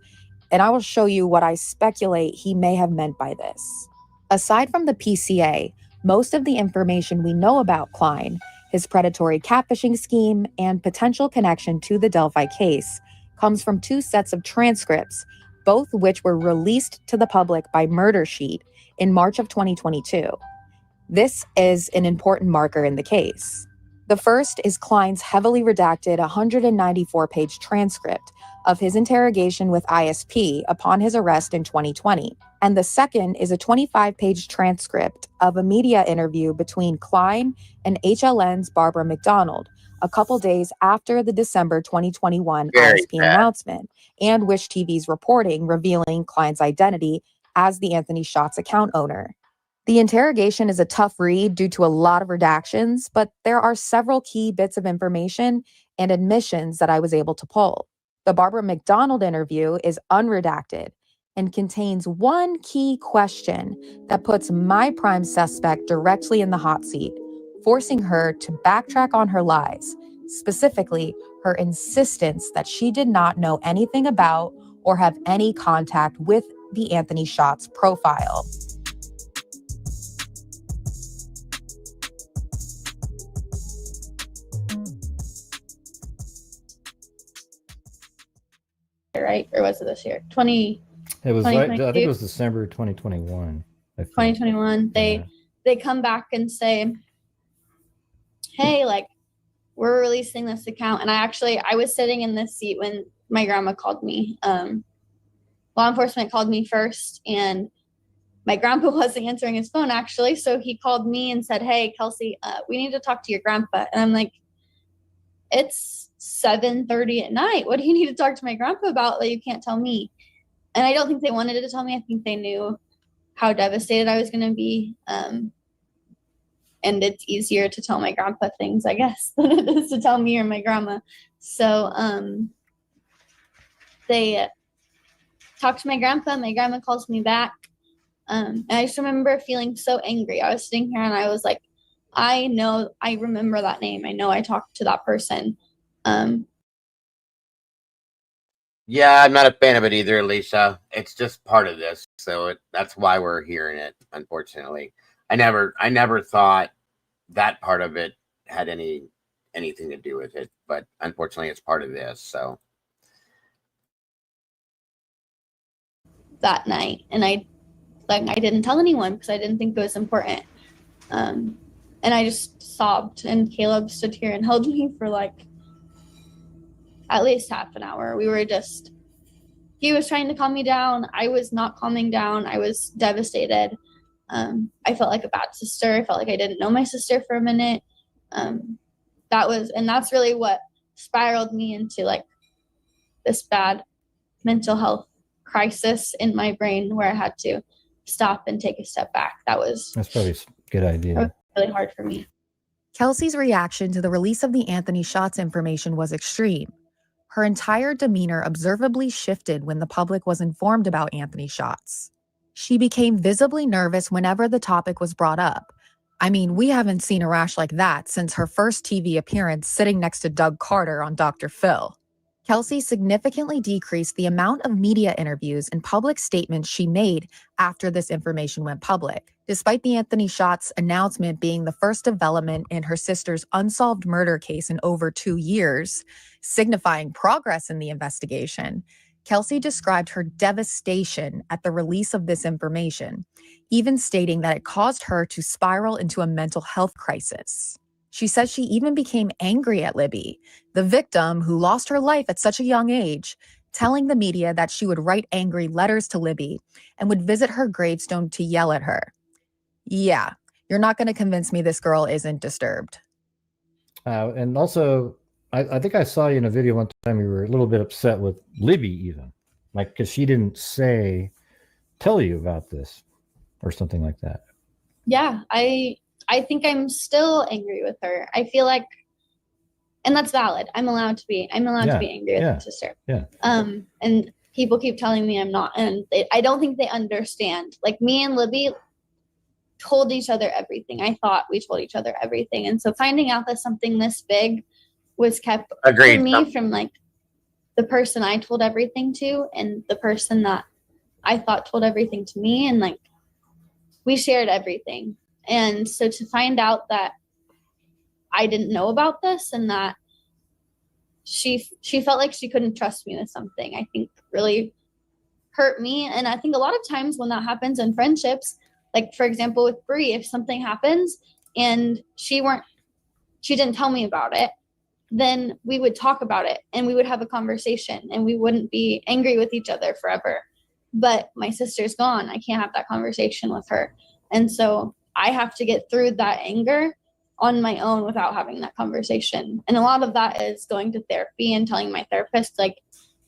And I will show you what I speculate he may have meant by this. Aside from the PCA, most of the information we know about Klein, his predatory catfishing scheme, and potential connection to the Delphi case, comes from 2 sets of transcripts, both which were released to the public by Murder Sheet in March of 2022. This is an important marker in the case. The first is Klein's heavily redacted 194-page transcript of his interrogation with ISP upon his arrest in 2020. And the second is a 25-page transcript of a media interview between Klein and HLN's Barbara McDonald a couple days after the December 2021 ISP announcement and Wish TV's reporting revealing Klein's identity as the Anthony Schatz account owner. The interrogation is a tough read due to a lot of redactions, but there are several key bits of information and admissions that I was able to pull. The Barbara McDonald interview is unredacted and contains one key question that puts my prime suspect directly in the hot seat, forcing her to backtrack on her lies, specifically her insistence that she did not know anything about or have any contact with the Anthony Schatz profile. Right? Or was it this year? It was I think it was December 2021. 2021. They come back and say, hey, like, we're releasing this account. And I was sitting in this seat when my grandma called me. Law enforcement called me first, and my grandpa wasn't answering his phone, actually. So he called me and said, hey, Kelsey, we need to talk to your grandpa. And I'm like, it's 7:30 at night. What do you need to talk to my grandpa about that you can't tell me? And I don't think they wanted to tell me. I think they knew how devastated I was going to be. And it's easier to tell my grandpa things, I guess, than it is to tell me or my grandma. So they talked to my grandpa. My grandma calls me back. And I just remember feeling so angry. I was sitting here and I was like, I know, I remember that name. I know I talked to that person. Yeah, I'm not a fan of it either, Alicia. It's just part of this, so that's why we're hearing it. Unfortunately, I never thought that part of it had anything to do with it, but unfortunately it's part of this. So that night, and I didn't tell anyone because I didn't think it was important. And I just sobbed, and Caleb stood here and held me for like at least half an hour. He was trying to calm me down. I was not calming down. I was devastated. I felt like a bad sister. I felt like I didn't know my sister for a minute. That's really what spiraled me into like this bad mental health crisis in my brain, where I had to stop and take a step back. That's probably a good idea. That was really hard for me. Kelsey's reaction to the release of the Anthony Shots information was extreme. Her entire demeanor observably shifted when the public was informed about Anthony Shots. She became visibly nervous whenever the topic was brought up. I mean, we haven't seen a rash like that since her first TV appearance sitting next to Doug Carter on Dr. Phil. Kelsey significantly decreased the amount of media interviews and public statements she made after this information went public. Despite the Anthony Shots announcement being the first development in her sister's unsolved murder case in over 2 years, signifying progress in the investigation, Kelsey described her devastation at the release of this information, even stating that it caused her to spiral into a mental health crisis. She says she even became angry at Libby, the victim who lost her life at such a young age, telling the media that she would write angry letters to Libby and would visit her gravestone to yell at her. Yeah, you're not going to convince me this girl isn't disturbed. And also, I think I saw you in a video one time, you were a little bit upset with Libby even, like, because she didn't tell you about this or something like that. Yeah, I think I'm still angry with her. I feel like, and that's valid. I'm allowed to be angry with my sister. Yeah. And people keep telling me I'm not, and I don't think they understand. Like, me and Libby told each other everything. I thought we told each other everything. And so finding out that something this big was kept from me, from like the person I told everything to and the person that I thought told everything to me, and like we shared everything. And so to find out that I didn't know about this and that she felt like she couldn't trust me with something, I think really hurt me. And I think a lot of times when that happens in friendships, like for example with Bree, if something happens and she didn't tell me about it, then we would talk about it and we would have a conversation and we wouldn't be angry with each other forever. But my sister's gone. I can't have that conversation with her. And so I have to get through that anger on my own without having that conversation. And a lot of that is going to therapy and telling my therapist, like,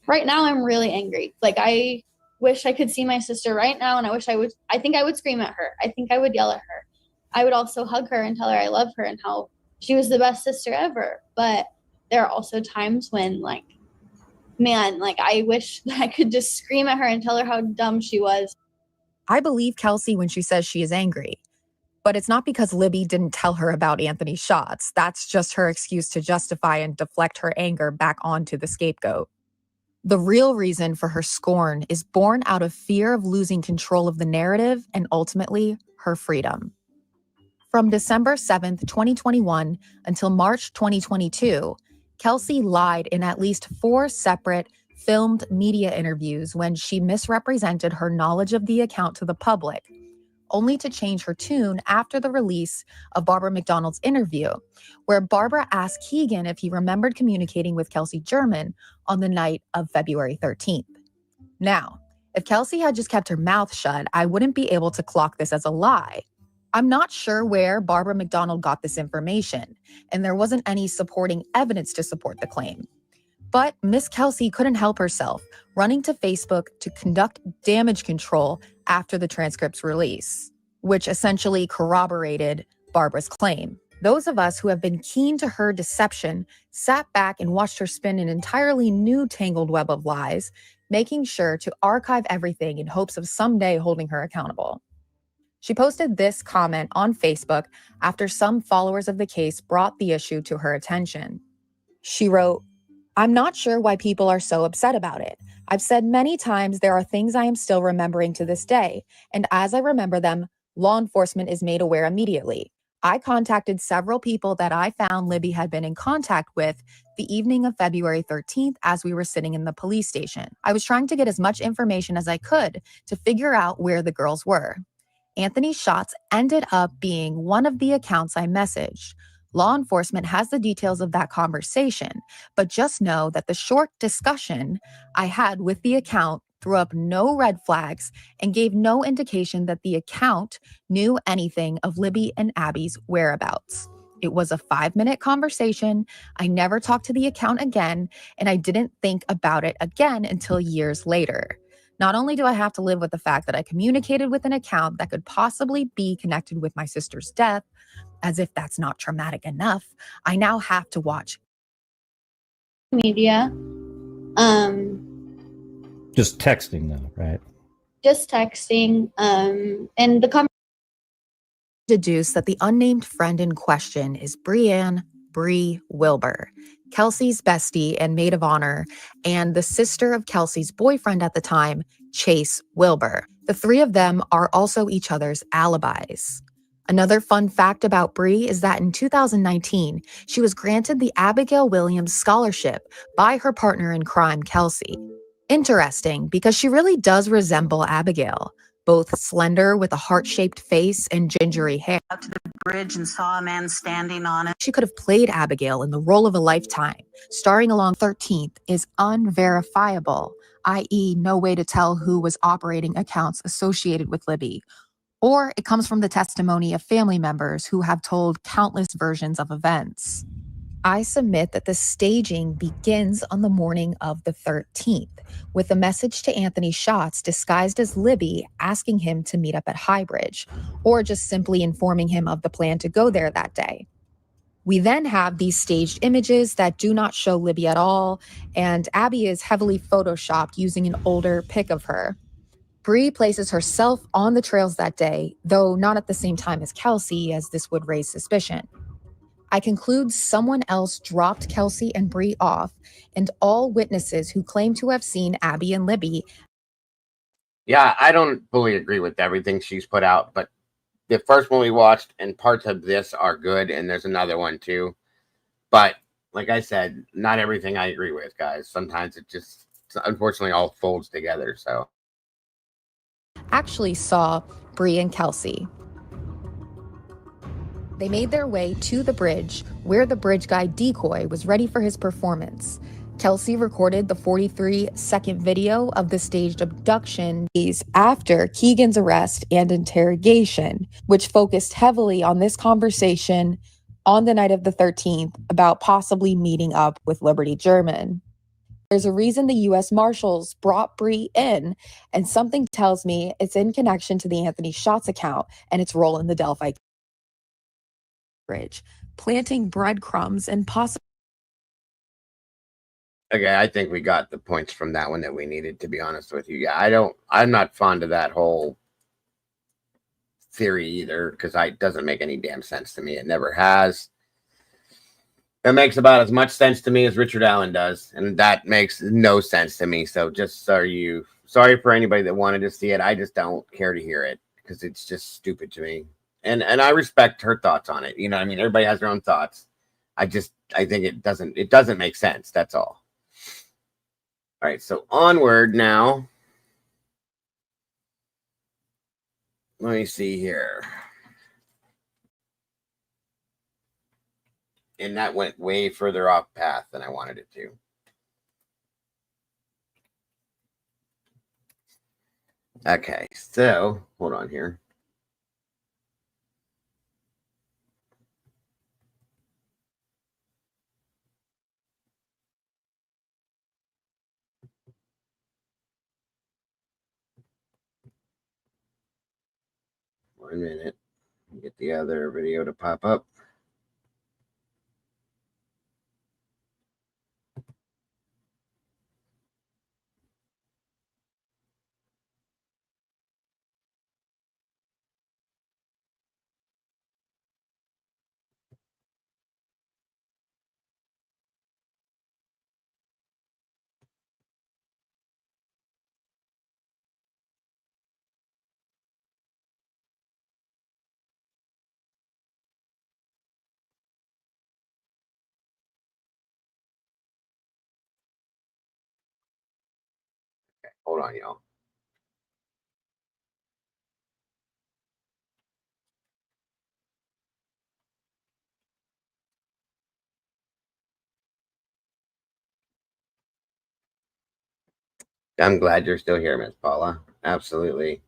right now I'm really angry. Like, I wish I could see my sister right now. And I think I would scream at her. I think I would yell at her. I would also hug her and tell her I love her and how she was the best sister ever. But there are also times when, like, man, like, I wish that I could just scream at her and tell her how dumb she was. I believe Kelsey when she says she is angry. But it's not because Libby didn't tell her about Anthony's shots. That's just her excuse to justify and deflect her anger back onto the scapegoat. The real reason for her scorn is born out of fear of losing control of the narrative and ultimately her freedom. From December 7th, 2021 until March 2022, Kelsey lied in at least 4 separate filmed media interviews when she misrepresented her knowledge of the account to the public, only to change her tune after the release of Barbara McDonald's interview, where Barbara asked Keegan if he remembered communicating with Kelsey German on the night of February 13th. Now, if Kelsey had just kept her mouth shut, I wouldn't be able to clock this as a lie. I'm not sure where Barbara McDonald got this information, and there wasn't any supporting evidence to support the claim. But Miss Kelsey couldn't help herself, running to Facebook to conduct damage control after the transcript's release, which essentially corroborated Barbara's claim. Those of us who have been keen to her deception sat back and watched her spin an entirely new tangled web of lies, making sure to archive everything in hopes of someday holding her accountable. She posted this comment on Facebook after some followers of the case brought the issue to her attention. She wrote, "I'm not sure why people are so upset about it. I've said many times there are things I am still remembering to this day, and as I remember them, law enforcement is made aware immediately. I contacted several people that I found Libby had been in contact with the evening of February 13th as we were sitting in the police station. I was trying to get as much information as I could to figure out where the girls were. Anthony Schatz ended up being one of the accounts I messaged. Law enforcement has the details of that conversation, but just know that the short discussion I had with the account threw up no red flags and gave no indication that the account knew anything of Libby and Abby's whereabouts. It was a 5-minute conversation. I never talked to the account again, and I didn't think about it again until years later. Not only do I have to live with the fact that I communicated with an account that could possibly be connected with my sister's death, as if that's not traumatic enough, I now have to watch media. Just texting though, right? Just texting. And the deduce that the unnamed friend in question is Bree Wilbur, Kelsey's bestie and maid of honor, and the sister of Kelsey's boyfriend at the time, Chase Wilbur. The three of them are also each other's alibis. Another fun fact about Bree is that in 2019, she was granted the Abigail Williams Scholarship by her partner in crime, Kelsey. Interesting, because she really does resemble Abigail, both slender with a heart-shaped face and gingery hair. Out to the bridge and saw a man standing on it. She could have played Abigail in the role of a lifetime. Starring along 13th is unverifiable, i.e. no way to tell who was operating accounts associated with Libby. Or it comes from the testimony of family members who have told countless versions of events. I submit that the staging begins on the morning of the 13th, with a message to Anthony Schatz disguised as Libby asking him to meet up at Highbridge, or just simply informing him of the plan to go there that day. We then have these staged images that do not show Libby at all, and Abby is heavily photoshopped using an older pic of her. Bree places herself on the trails that day, though not at the same time as Kelsey, as this would raise suspicion. I conclude someone else dropped Kelsey and Bree off, and all witnesses who claim to have seen Abby and Libby. Yeah, I don't fully agree with everything she's put out, but the first one we watched and parts of this are good, and there's another one too. But like I said, not everything I agree with, guys. Sometimes it just unfortunately all folds together. So Actually saw Bree and Kelsey. They made their way to the bridge, where the bridge guy Decoy was ready for his performance. Kelsey recorded the 43-second video of the staged abduction days after Keegan's arrest and interrogation, which focused heavily on this conversation on the night of the 13th about possibly meeting up with Liberty German. There's a reason the U.S. Marshals brought Bree in, and something tells me it's in connection to the Anthony Schatz account and its role in the Delphi bridge, planting breadcrumbs and possibly. okay, I think we got the points from that one that we needed, to be honest with you. Yeah, I'm not fond of that whole theory either, because it doesn't make any damn sense to me. It never has. It makes about as much sense to me as Richard Allen does, and that makes no sense to me. So just sorry for anybody that wanted to see it. I just don't care to hear it because it's just stupid to me. And I respect her thoughts on it. You know what I mean? Everybody has their own thoughts. I think it doesn't make sense. That's all. All right, so onward now. Let me see here. And that went way further off path than I wanted it to. Okay, so hold on here. One minute. Get the other video to pop up. Hold on, y'all. I'm glad you're still here, Miss Paula. Absolutely.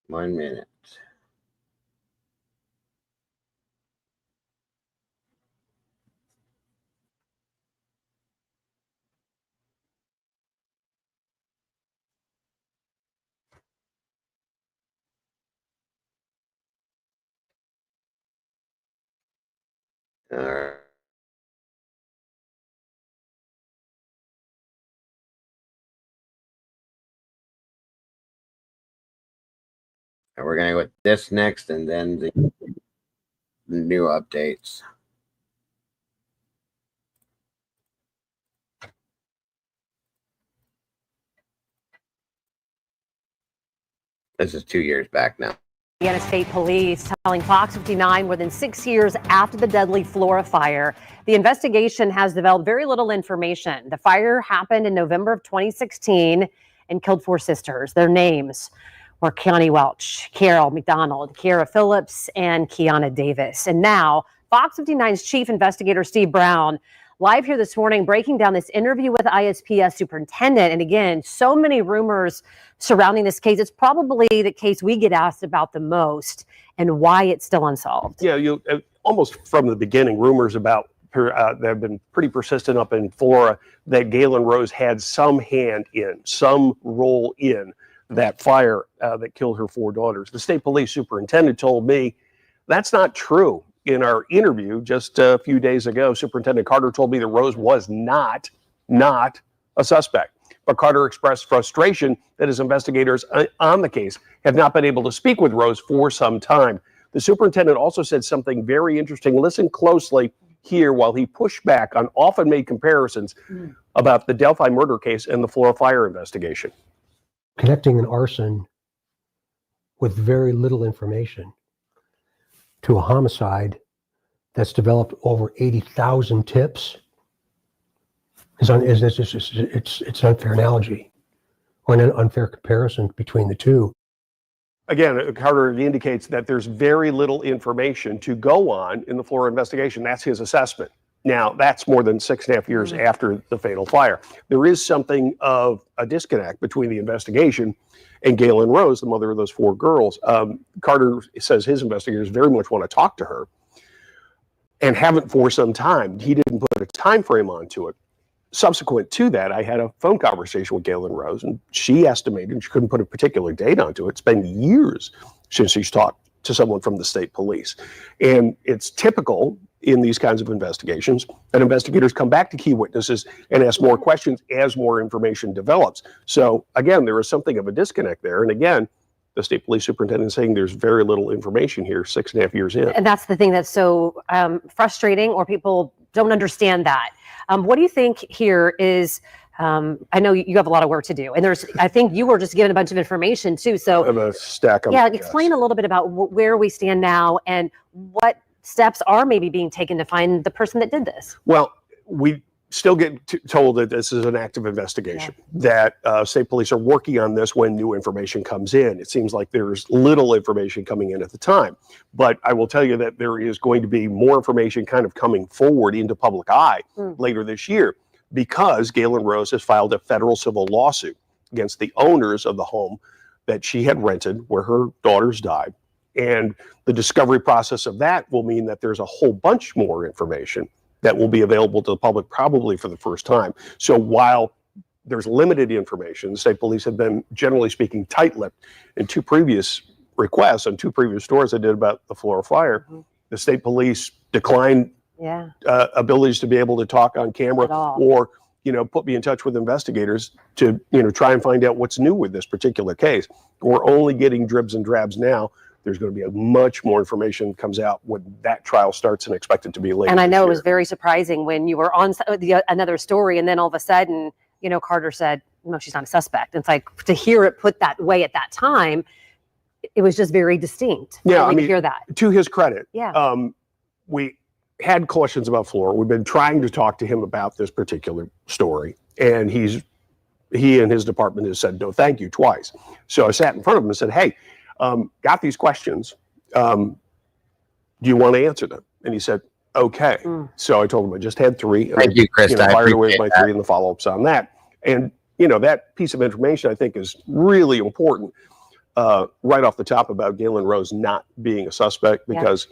One minute. All right. And we're going to go with this next and then the new updates. This is 2 years back now. Indiana State Police telling Fox 59 more than 6 years after the deadly Flora fire, the investigation has developed very little information. The fire happened in November of 2016 and killed 4 sisters. Their names were Keani Welch, Carol McDonald, Kiara Phillips, and Kiana Davis. And now Fox 59's chief investigator Steve Brown live here this morning breaking down this interview with ISPS superintendent. And again, so many rumors surrounding this case. It's probably the case we get asked about the most and why it's still unsolved. Yeah, you almost from the beginning, rumors about that have been pretty persistent up in Flora that Galen Rose had some hand in, some role in that fire that killed her 4 daughters. The state police superintendent told me that's not true. In our interview just a few days ago, Superintendent Carter told me that Rose was not a suspect. But Carter expressed frustration that his investigators on the case have not been able to speak with Rose for some time. The superintendent also said something very interesting. Listen closely here while he pushed back on often made comparisons about the Delphi murder case and the Flora fire investigation. Connecting an arson with very little information to a homicide that's developed over 80,000 tips it's an unfair analogy or an unfair comparison between the two. Again, Carter indicates that there's very little information to go on in the Flora investigation. That's his assessment. Now, that's more than 6.5 years after the fatal fire. There is something of a disconnect between the investigation and Galen Rose, the mother of those 4 girls. Carter says his investigators very much want to talk to her and haven't for some time. He didn't put a time frame onto it. Subsequent to that, I had a phone conversation with Galen Rose, and she estimated she couldn't put a particular date onto it. It's been years since she's talked to someone from the state police. And it's typical in these kinds of investigations that investigators come back to key witnesses and ask more questions as more information develops. So again, there is something of a disconnect there. And again, the state police superintendent is saying there's very little information here 6.5 years in. And that's the thing that's so frustrating, or people don't understand that. What do you think here is, I know you have a lot of work to do, and I think you were just given a bunch of information too. So I have a stack of explain a little bit about where we stand now and what steps are maybe being taken to find the person that did this. Well, we still get told that this is an active investigation, that state police are working on this when new information comes in. It seems like there's little information coming in at the time. But I will tell you that there is going to be more information kind of coming forward into public eye later this year, because Galen Rose has filed a federal civil lawsuit against the owners of the home that she had rented where her daughters died. And the discovery process of that will mean that there's a whole bunch more information that will be available to the public probably for the first time. So while there's limited information, the state police have been, generally speaking, tight-lipped. In 2 previous requests on 2 previous stories I did about the Flora fire, the state police declined abilities to be able to talk on camera or, put me in touch with investigators to, try and find out what's new with this particular case. We're only getting dribs and drabs now. There's going to be a much more information that comes out when that trial starts and expected to be later. And I know it was very surprising when you were on another story, and then all of a sudden, Carter said, no, she's not a suspect. It's like, to hear it put that way at that time, it was just very distinct. Yeah, Finally I to mean, hear that. to his credit, Yeah. We had questions about Flora. We've been trying to talk to him about this particular story, and he and his department has said no thank you twice. So I sat in front of him and said, hey, got these questions. Do you want to answer them? And he said, okay. So I told him I just had 3. Thank you, Krista. I Fired away with my appreciate 3 and the follow-ups on that. And, that piece of information I think is really important right off the top about Galen Rose not being a suspect, because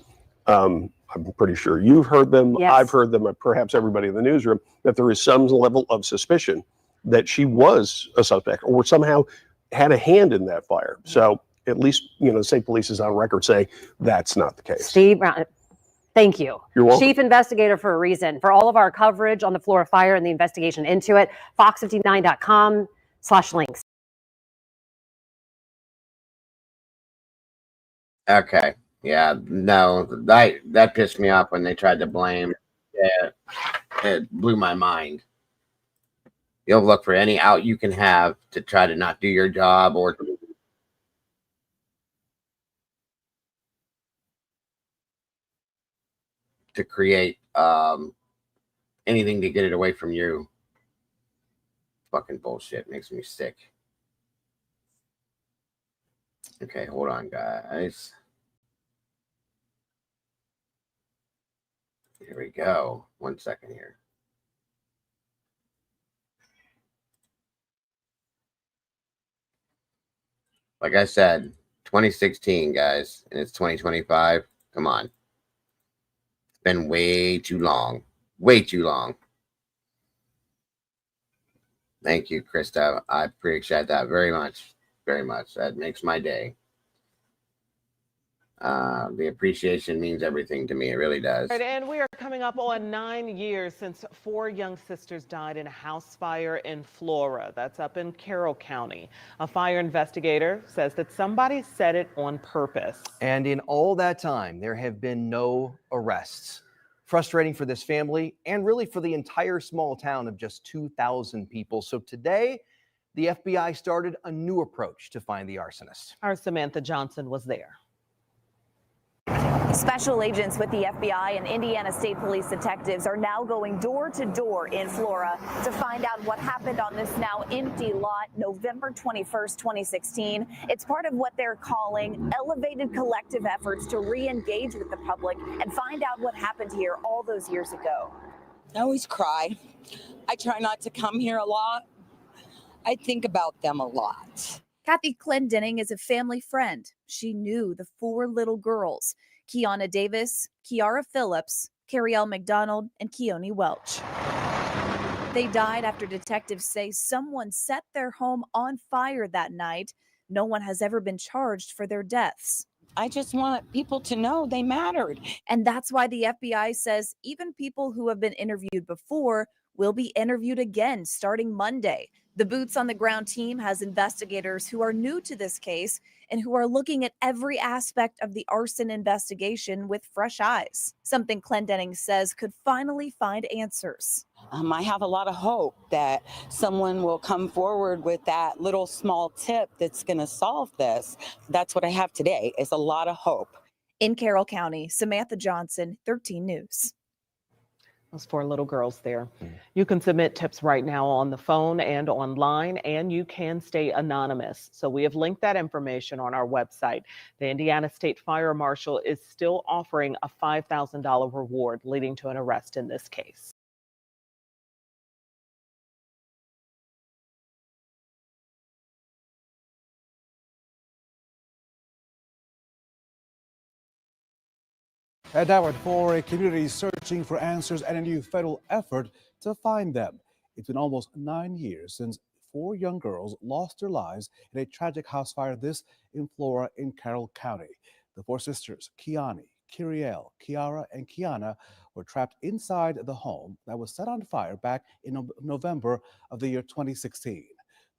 I'm pretty sure you've heard them. Yes. I've heard them, perhaps everybody in the newsroom, that there is some level of suspicion that she was a suspect or somehow had a hand in that fire. So at least, the state police is on record saying that's not the case. Steve Brown, thank you. You're welcome. Chief investigator for a reason. For all of our coverage on the Flora fire and the investigation into it, fox59.com/links. Okay. Yeah, no, that pissed me off when they tried to blame. Yeah, it blew my mind. You'll look for any out you can have to try to not do your job or to create anything to get it away from you. Fucking bullshit. Makes me sick. Okay, hold on, guys. Here we go. 1 second here. Like I said, 2016, guys, and it's 2025. Come on. It's been way too long. Way too long. Thank you, Krista. I appreciate that very much. Very much. That makes my day. The appreciation means everything to me. It really does. And we are coming up on 9 years since 4 young sisters died in a house fire in Flora. That's up in Carroll County. A fire investigator says that somebody set it on purpose. And in all that time, there have been no arrests. Frustrating for this family and really for the entire small town of just 2,000 people. So today, the FBI started a new approach to find the arsonist. Our Samantha Johnson was there. Special agents with the FBI and Indiana State Police detectives are now going door to door in Flora to find out what happened on this now empty lot November 21st, 2016. It's part of what they're calling elevated collective efforts to re-engage with the public and find out what happened here all those years ago. I always cry. I try not to come here a lot. I think about them a lot. Kathy Clendenning is a family friend. She knew the 4 little girls, Kiana Davis, Kiara Phillips, Carrielle McDonald, and Keone Welch. They died after detectives say someone set their home on fire that night. No one has ever been charged for their deaths. I just want people to know they mattered. And that's why the FBI says even people who have been interviewed before will be interviewed again starting Monday. The Boots on the Ground team has investigators who are new to this case and who are looking at every aspect of the arson investigation with fresh eyes, something Clendenning says could finally find answers. I have a lot of hope that someone will come forward with that little small tip that's going to solve this. That's what I have today, is a lot of hope. In Carroll County, Samantha Johnson, 13 News. Those 4 little girls there. You can submit tips right now on the phone and online, and you can stay anonymous. So we have linked that information on our website. The Indiana State Fire Marshal is still offering a $5,000 reward leading to an arrest in this case. And now for a community searching for answers and a new federal effort to find them. It's been almost 9 years since 4 young girls lost their lives in a tragic house fire in Flora in Carroll County. The 4 sisters, Kiani, Kiriel, Kiara, and Kiana, were trapped inside the home that was set on fire back in November of the year 2016.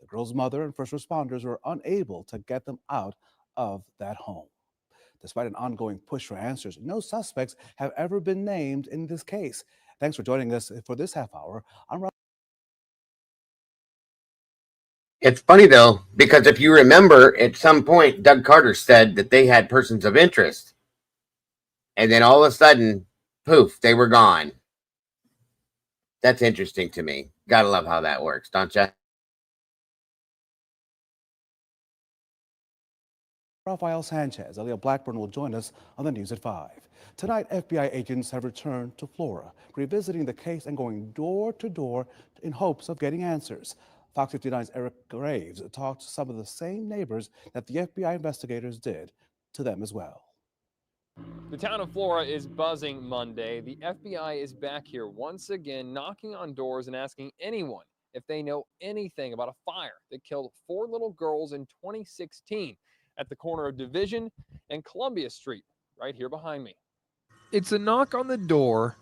The girls' mother and first responders were unable to get them out of that home. Despite an ongoing push for answers, no suspects have ever been named in this case. Thanks for joining us for this half hour. I'm It's funny though, because if you remember, at some point, Doug Carter said that they had persons of interest, and then all of a sudden, poof, they were gone. That's interesting to me. Gotta love how that works, don't you? Rafael Sanchez, Aaliyah Blackburn will join us on the news at 5. Tonight, FBI agents have returned to Flora, revisiting the case and going door to door in hopes of getting answers. Fox 59's Eric Graves talked to some of the same neighbors that the FBI investigators did to them as well. The town of Flora is buzzing Monday. The FBI is back here once again, knocking on doors and asking anyone if they know anything about a fire that killed 4 little girls in 2016 at the corner of Division and Columbia Street, right here behind me. It's a knock on the door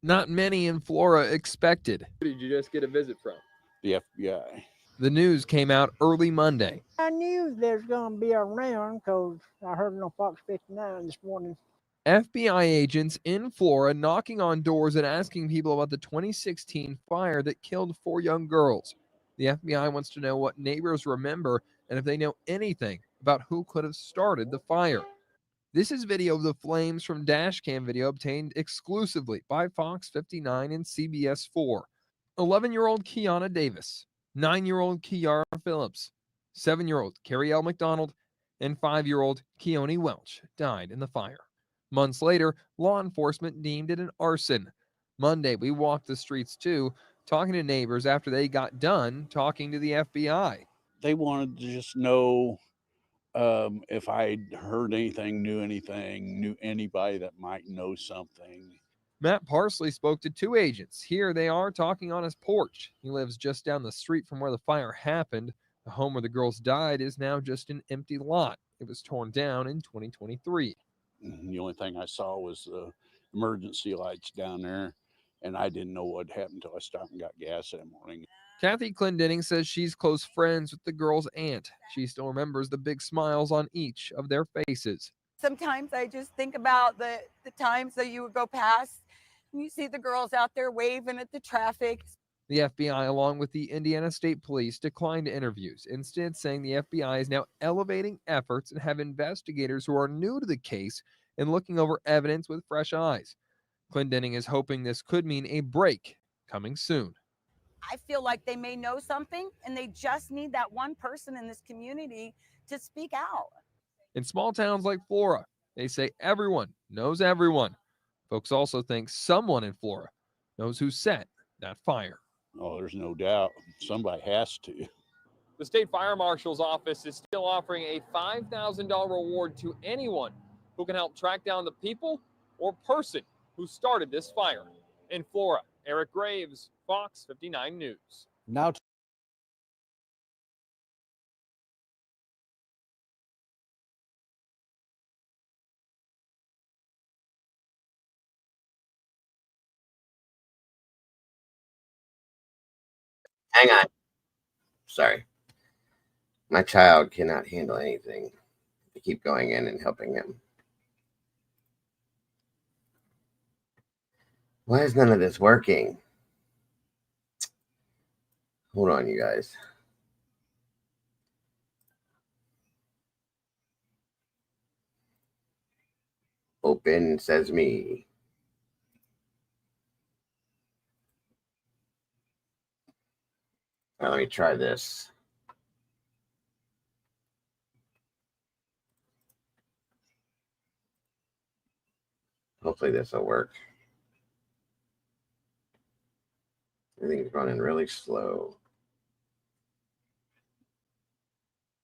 not many in Flora expected. Who did you just get a visit from? The FBI. The news came out early Monday. I knew there's going to be around because I heard it on Fox 59 this morning. FBI agents in Flora knocking on doors and asking people about the 2016 fire that killed 4 young girls. The FBI wants to know what neighbors remember and if they know anything about who could have started the fire. This is video of the flames from dash cam video obtained exclusively by Fox 59 and CBS 4. 11-year-old Kiana Davis, 9-year-old Kiara Phillips, 7-year-old Carrie L. McDonald, and 5-year-old Keone Welch died in the fire. Months later, law enforcement deemed it an arson. Monday, we walked the streets too, talking to neighbors after they got done talking to the FBI. They wanted to just know if I heard anything, knew anybody that might know something. Matt Parsley spoke to 2 agents. Here they are talking on his porch. He lives just down the street from where the fire happened. The home where the girls died is now just an empty lot. It was torn down in 2023. The only thing I saw was the emergency lights down there, and I didn't know what happened until I stopped and got gas that morning. Kathy Clendenning says she's close friends with the girl's aunt. She still remembers the big smiles on each of their faces. Sometimes I just think about the times that you would go past and you see the girls out there waving at the traffic. The FBI, along with the Indiana State Police, declined interviews, instead saying the FBI is now elevating efforts and have investigators who are new to the case and looking over evidence with fresh eyes. Clendenning is hoping this could mean a break coming soon. I feel like they may know something and they just need that one person in this community to speak out. In small towns like Flora, they say everyone knows everyone. Folks also think someone in Flora knows who set that fire. Oh, there's no doubt. Somebody has to. The state fire marshal's office is still offering a $5,000 reward to anyone who can help track down the people or person who started this fire. In Flora, Eric Graves, Fox 59 News. Now Hang on. Sorry. My child cannot handle anything. I keep going in and helping him. Why is none of this working? Hold on, you guys. Open Sesame. All right, let me try this. Hopefully this will work. Everything's running really slow.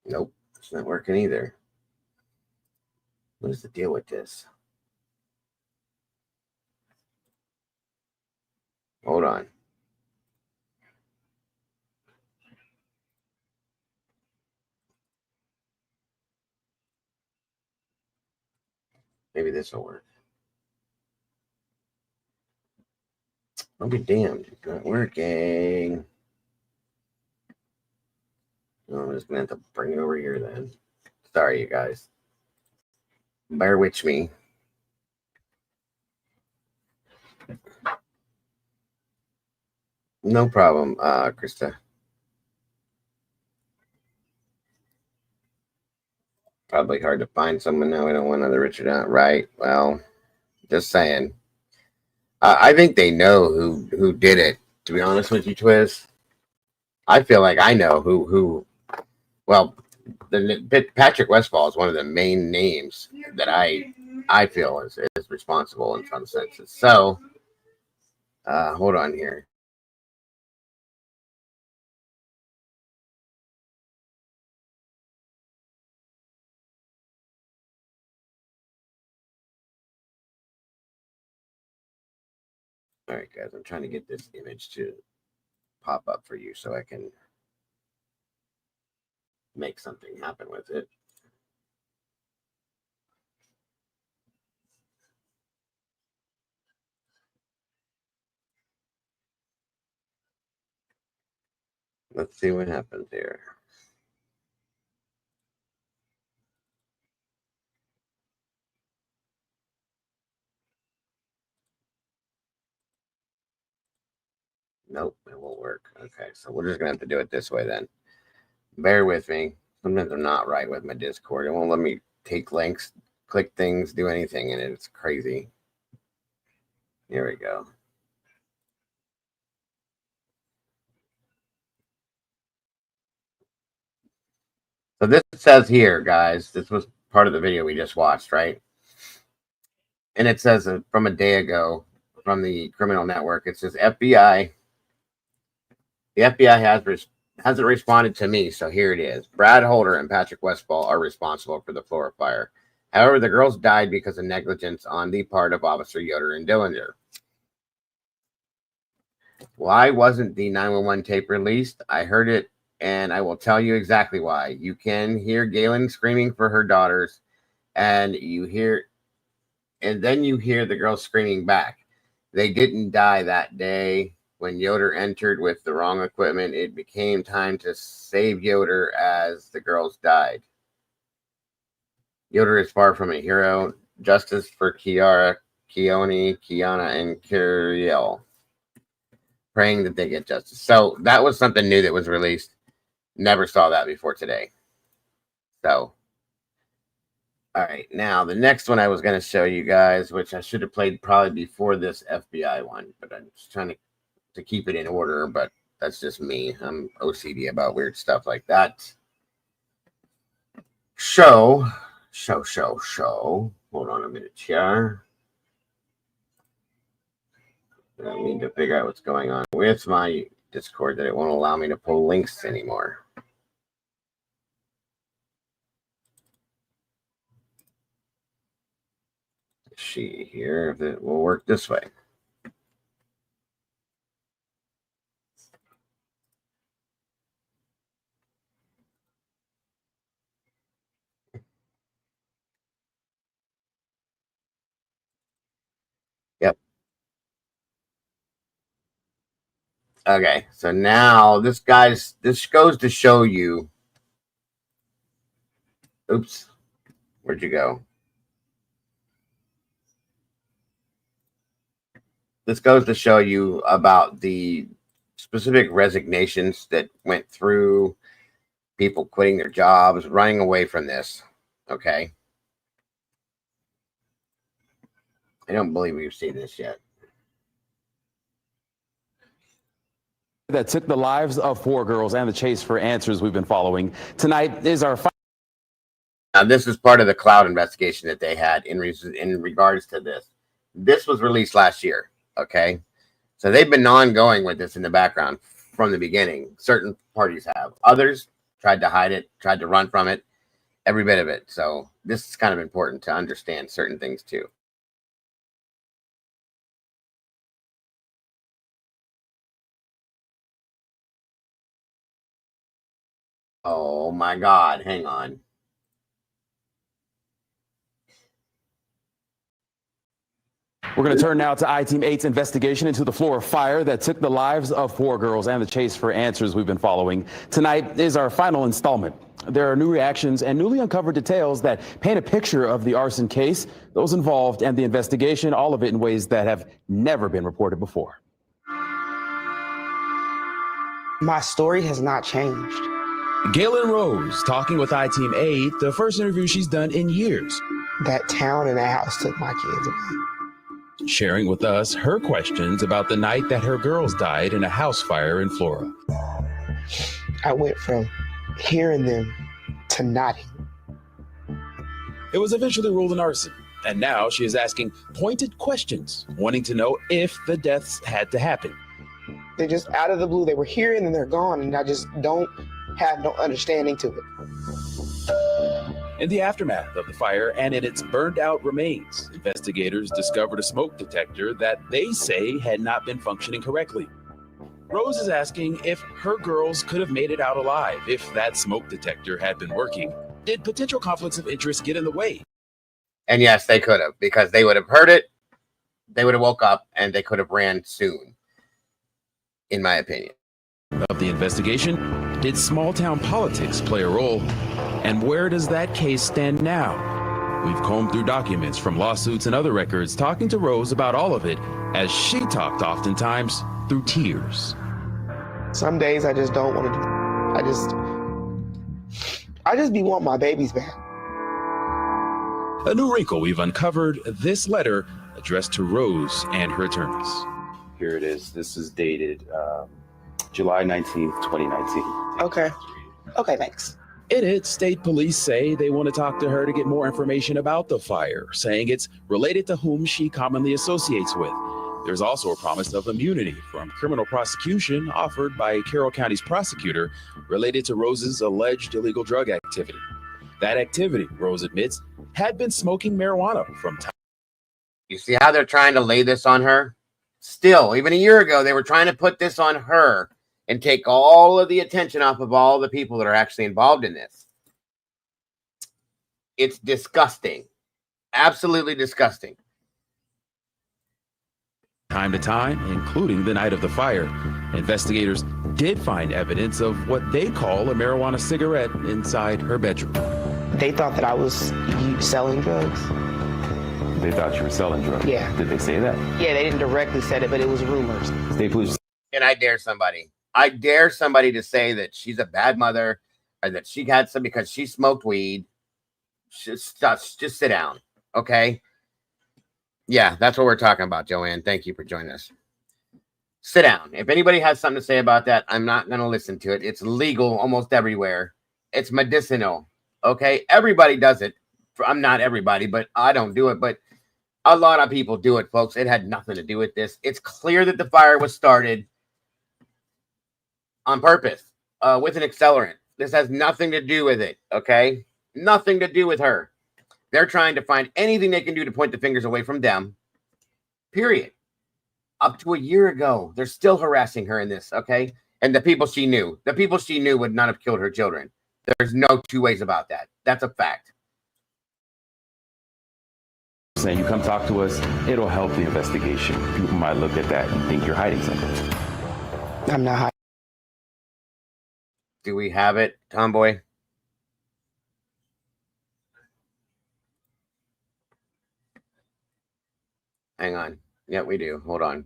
Nope, it's not working either. What is the deal with this? Hold on. Maybe this will work. I'll be damned. It's not working. Oh, I'm just going to have to bring it over here then. Sorry, you guys. Bear with me. No problem, Krista. Probably hard to find someone now. We don't want another Richard out, right? Well, just saying. I think they know who did it. To be honest with you, Twiz, I feel like I know who. Well, Patrick Westfall is one of the main names that I feel is responsible in some senses. So, hold on here. All right, guys, I'm trying to get this image to pop up for you so I can make something happen with it. Let's see what happens here. Nope, it won't work. Okay, so we're just gonna have to do it this way then. Bear with me. Sometimes I'm not right with my Discord. It won't let me take links, click things, do anything in it. It's crazy. Here we go. So this says here, guys, this was part of the video we just watched, right? And it says from a day ago from the criminal network, it says FBI. The FBI hasn't responded to me, so here it is. Brad Holder and Patrick Westfall are responsible for the Flora fire. However, the girls died because of negligence on the part of Officer Yoder and Dillinger. Why wasn't the 911 tape released? I heard it, and I will tell you exactly why. You can hear Galen screaming for her daughters, and then you hear the girls screaming back. They didn't die that day. When Yoder entered with the wrong equipment, it became time to save Yoder as the girls died. Yoder is far from a hero. Justice for Kiara, Keone, Kiana, and Kiriel. Praying that they get justice. So that was something new that was released. Never saw that before today. So, all right. Now, the next one I was going to show you guys, which I should have played probably before this FBI one, but I'm just trying to keep it in order, but that's just me. I'm OCD about weird stuff like that. Show. Hold on a minute here. I need to figure out what's going on with my Discord that it won't allow me to pull links anymore. Let's see here if it will work this way. Yep. Okay, so now this goes to show you. Oops, where'd you go? This goes to show you about the specific resignations that went through, people quitting their jobs, running away from this. Okay. I don't believe we've seen this yet. That took the lives of 4 girls and the chase for answers we've been following. Tonight is our final. Now, this is part of the cloud investigation that they had in regards to this. This was released last year, okay? So they've been ongoing with this in the background from the beginning. Certain parties have. Others tried to hide it, tried to run from it, every bit of it. So this is kind of important to understand certain things too. Oh my God, hang on. We're going to turn now to I-Team 8's investigation into the Flora fire that took the lives of 4 girls and the chase for answers we've been following. Tonight is our final installment. There are new reactions and newly uncovered details that paint a picture of the arson case, those involved, and the investigation, all of it in ways that have never been reported before. My story has not changed. Galen Rose talking with I-Team 8, the first interview she's done in years. That town and that house took my kids away. Sharing with us her questions about the night that her girls died in a house fire in Flora. I went from hearing them to nodding. It was eventually ruled an arson, and now she is asking pointed questions, wanting to know if the deaths had to happen. They're just out of the blue. They were here and then they're gone, and I just don't have no understanding to it. In the aftermath of the fire and in its burned out remains, investigators discovered a smoke detector that they say had not been functioning correctly. Rose is asking if her girls could have made it out alive if that smoke detector had been working. Did potential conflicts of interest get in the way? And yes, they could have, because they would have heard it, they would have woke up, and they could have ran soon, in my opinion. Of the investigation, did small town politics play a role? And where does that case stand now? We've combed through documents from lawsuits and other records, talking to Rose about all of it, as she talked oftentimes through tears. Some days I just don't want to do. I just be want my babies back. A new wrinkle we've uncovered, this letter addressed to Rose and her attorneys. Here it is. This is dated July 19th, 2019. Okay. Okay, thanks. In it, state police say they want to talk to her to get more information about the fire, saying it's related to whom she commonly associates with. There's also a promise of immunity from criminal prosecution offered by Carroll County's prosecutor related to Rose's alleged illegal drug activity. That activity, Rose admits, had been smoking marijuana from time. You see how they're trying to lay this on her? Still, even a year ago, they were trying to put this on her and take all of the attention off of all the people that are actually involved in this. It's disgusting. Absolutely disgusting. Time to time, including the night of the fire, investigators did find evidence of what they call a marijuana cigarette inside her bedroom. They thought that I was selling drugs. They thought you were selling drugs? Yeah. Did they say that? Yeah, they didn't directly say it, but it was rumors. State police. And I dare somebody to say that she's a bad mother or that she had some because she smoked weed. Just sit down, okay? Yeah, that's what we're talking about, Joanne. Thank you for joining us. Sit down. If anybody has something to say about that, I'm not going to listen to it. It's legal almost everywhere. It's medicinal, okay? Everybody does it. I'm not everybody, but I don't do it. But a lot of people do it, folks. It had nothing to do with this. It's clear that the fire was started on purpose with an accelerant. This has nothing to do with it, okay? Nothing to do with her. They're trying to find anything they can do to point the fingers away from them, period. Up to a year ago, they're still harassing her in this, okay? And the people she knew would not have killed her children. There's no two ways about that. That's a fact. Saying you come talk to us, it'll help the investigation. People might look at that and think you're hiding something. I'm not hiding. Do we have it, Tomboy? Hang on. Yeah, we do. Hold on.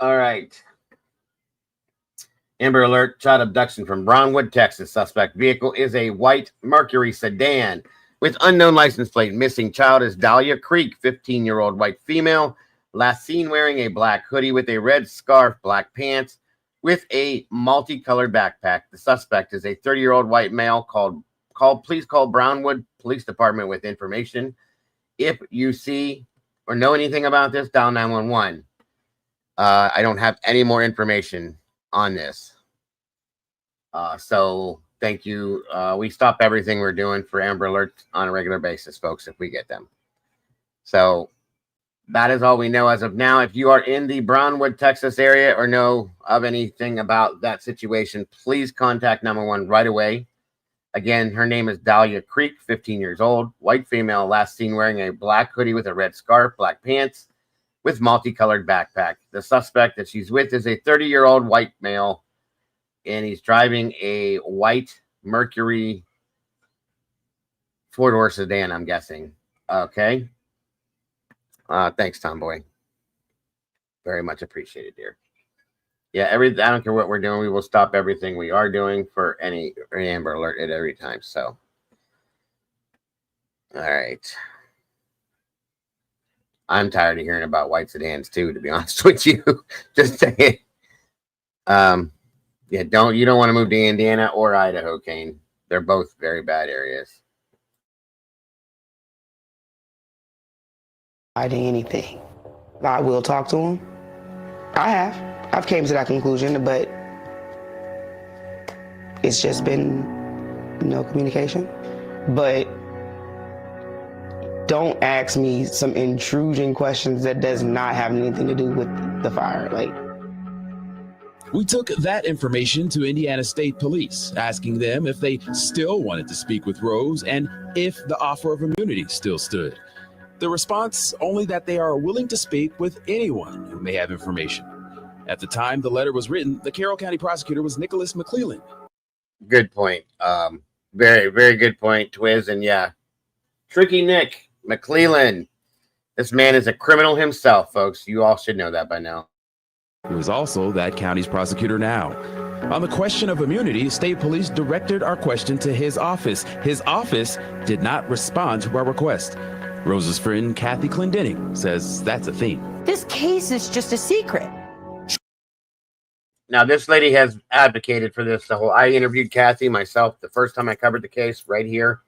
All right. Amber Alert, child abduction from Brownwood, Texas. Suspect vehicle is a white Mercury sedan with unknown license plate. Missing child is Dahlia Creek, 15-year-old white female. Last seen wearing a black hoodie with a red scarf, black pants, with a multicolored backpack. The suspect is a 30-year-old white male. Please call Brownwood Police Department with information. If you see or know anything about this, dial 911. I don't have any more information on this. So thank you. We stop everything we're doing for Amber Alerts on a regular basis, folks, if we get them. So that is all we know as of now. If you are in the Brownwood, Texas area or know of anything about that situation, please contact 911 right away. Again, her name is Dahlia Creek, 15 years old, white female, last seen wearing a black hoodie with a red scarf, black pants, with multicolored backpack. The suspect that she's with is a 30-year-old white male, and he's driving a white Mercury four-door sedan, I'm guessing. Okay. Thanks, Tomboy. Very much appreciated, dear. Yeah, I don't care what we're doing. We will stop everything we are doing for any Amber Alert at every time. So, all right. I'm tired of hearing about white sedans too, to be honest with you. Just saying. Yeah, you don't want to move to Indiana or Idaho, Kane. They're both very bad areas. Hiding anything. I will talk to him. I've came to that conclusion, but it's just been no communication. But don't ask me some intrusion questions that does not have anything to do with the fire. We took that information to Indiana State Police, asking them if they still wanted to speak with Rose and if the offer of immunity still stood. The response, only that they are willing to speak with anyone who may have information. At the time the letter was written, the Carroll County prosecutor was Nicholas McClellan. Good point. Very, very good point, Twiz. And yeah, Tricky Nick McClellan. This man is a criminal himself, folks. You all should know that by now. He was also that county's prosecutor now. On the question of immunity, state police directed our question to his office. His office did not respond to our request. Rose's friend Kathy Clendenning says that's a theme. This case is just a secret. Now, this lady has advocated for this. I interviewed Kathy myself the first time I covered the case right here.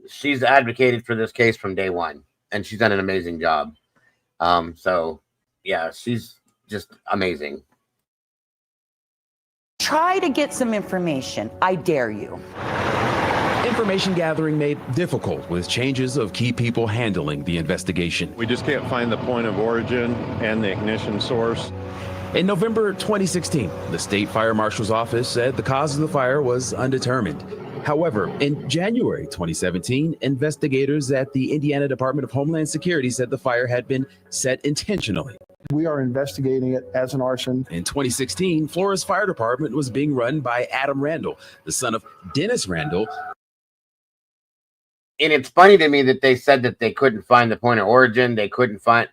She's advocated for this case from day one, and she's done an amazing job. So, yeah, she's just amazing. Try to get some information. I dare you. Information gathering made difficult with changes of key people handling the investigation. We just can't find the point of origin and the ignition source. In November 2016, the state fire marshal's office said the cause of the fire was undetermined. However, in January 2017, investigators at the Indiana Department of Homeland Security said the fire had been set intentionally. We are investigating it as an arson. In 2016, Flora's fire department was being run by Adam Randall, the son of Dennis Randall. And it's funny to me that they said that they couldn't find the point of origin. They couldn't find.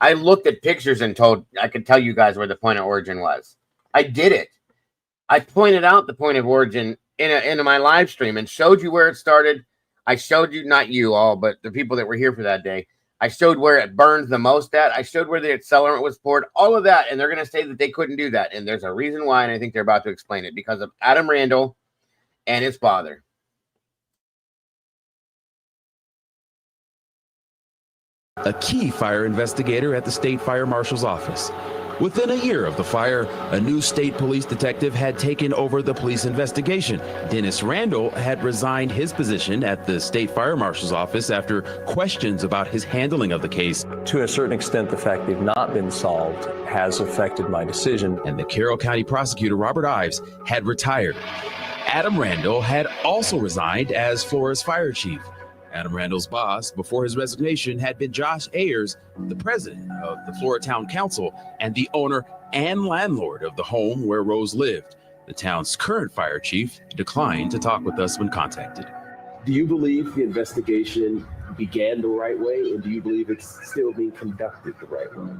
I looked at pictures and I could tell you guys where the point of origin was. I did it. I pointed out the point of origin in my live stream and showed you where it started. I showed you, not you all, but the people that were here for that day. I showed where it burned the most at. I showed where the accelerant was poured, all of that. And they're going to say that they couldn't do that. And there's a reason why. And I think they're about to explain it because of Adam Randall and his father. A key fire investigator at the state fire marshal's office. Within a year of the fire, a new state police detective had taken over the police investigation. Dennis Randall had resigned his position at the state fire marshal's office after questions about his handling of the case. To a certain extent, the fact they've not been solved has affected my decision. And the Carroll County prosecutor, Robert Ives, had retired. Adam Randall had also resigned as Flora's fire chief. Adam Randall's boss, before his resignation, had been Josh Ayers, the president of the Flora Town Council and the owner and landlord of the home where Rose lived. The town's current fire chief declined to talk with us when contacted. Do you believe the investigation began the right way, and do you believe it's still being conducted the right way?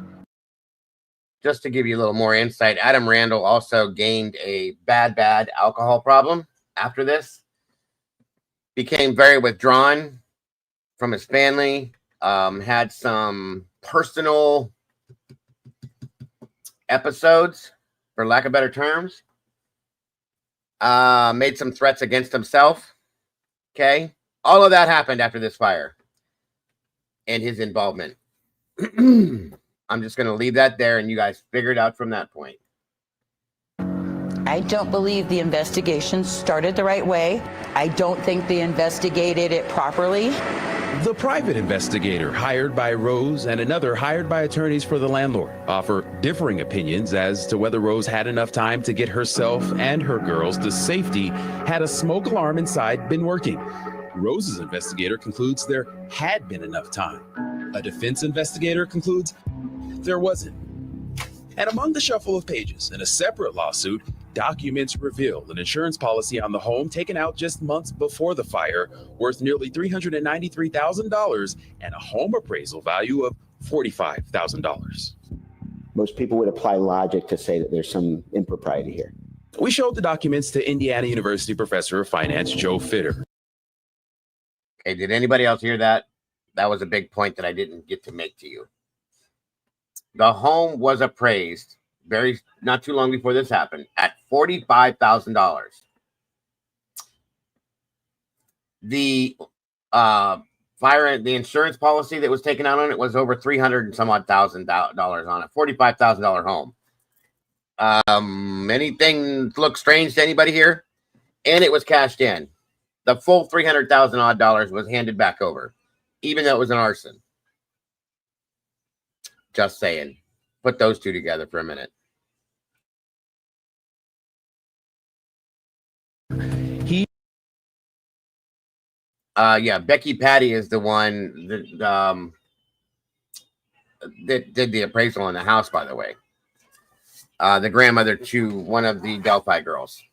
Just to give you a little more insight, Adam Randall also gained a bad alcohol problem after this. Became very withdrawn from his family, had some personal episodes, for lack of better terms, made some threats against himself. Okay. All of that happened after this fire and his involvement. I'm just going to leave that there and you guys figure it out from that point. I don't believe the investigation started the right way. I don't think they investigated it properly. The private investigator hired by Rose and another hired by attorneys for the landlord offer differing opinions as to whether Rose had enough time to get herself and her girls to safety had a smoke alarm inside been working. Rose's investigator concludes there had been enough time. A defense investigator concludes there wasn't. And among the shuffle of pages in a separate lawsuit, Documents reveal an insurance policy on the home taken out just months before the fire, worth nearly $393,000, and a home appraisal value of $45,000. Most people would apply logic to say that there's some impropriety here. We showed the documents to Indiana University professor of finance, Joe Fitter. Okay, did anybody else hear that? That was a big point that I didn't get to make to you. The home was appraised not too long before this happened at $45,000. The the insurance policy that was taken out on it was over $300 and some odd thousand dollars on it. $45,000 home. Anything look strange to anybody here? And it was cashed in. The full $300,000 odd dollars was handed back over, even though it was an arson. Just saying. Put those two together for a minute. Yeah, Becky Patty is the one that did the appraisal on the house, by the way. The grandmother to one of the Delphi girls.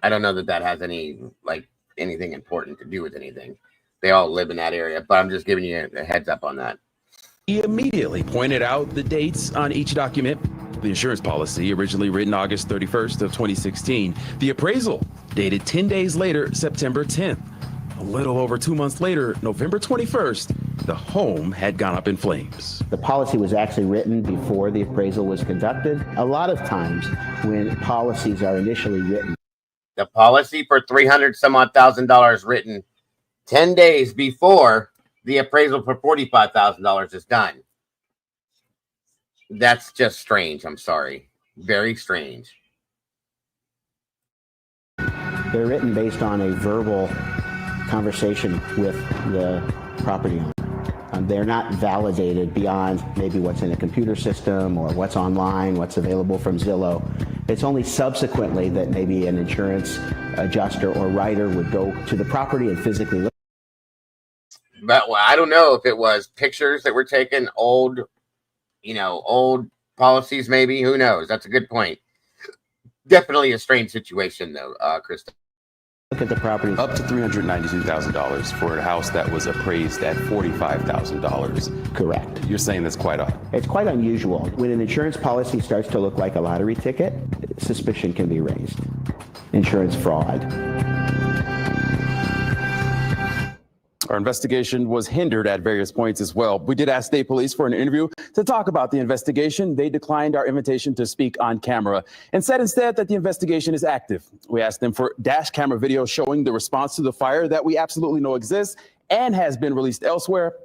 I don't know that has anything important to do with anything. They all live in that area, but I'm just giving you a heads up on that. He immediately pointed out the dates on each document. The insurance policy, originally written August 31st of 2016. The appraisal, dated 10 days later, September 10th. A little over 2 months later, November 21st, the home had gone up in flames. The policy was actually written before the appraisal was conducted. A lot of times when policies are initially written, the policy for $300 some odd thousand written 10 days before the appraisal for $45,000 is done. That's just strange. I'm sorry. Very strange. they're written based on a verbal conversation with the property owner. They're not validated beyond maybe what's in a computer system or what's online, what's available from Zillow. It's only subsequently that maybe an insurance adjuster or writer would go to the property and physically look. But well, I don't know if it was pictures that were taken, old policies, maybe. Who knows? That's a good point. Definitely a strange situation, though, Krista. Look at the property. Up to $392,000 for a house that was appraised at $45,000. Correct. You're saying that's quite odd. It's quite unusual. When an insurance policy starts to look like a lottery ticket, suspicion can be raised. Insurance fraud. Our investigation was hindered at various points as well. We did ask state police for an interview to talk about the investigation. They declined our invitation to speak on camera and said instead that the investigation is active. We asked them for dash camera video showing the response to the fire that we absolutely know exists and has been released elsewhere.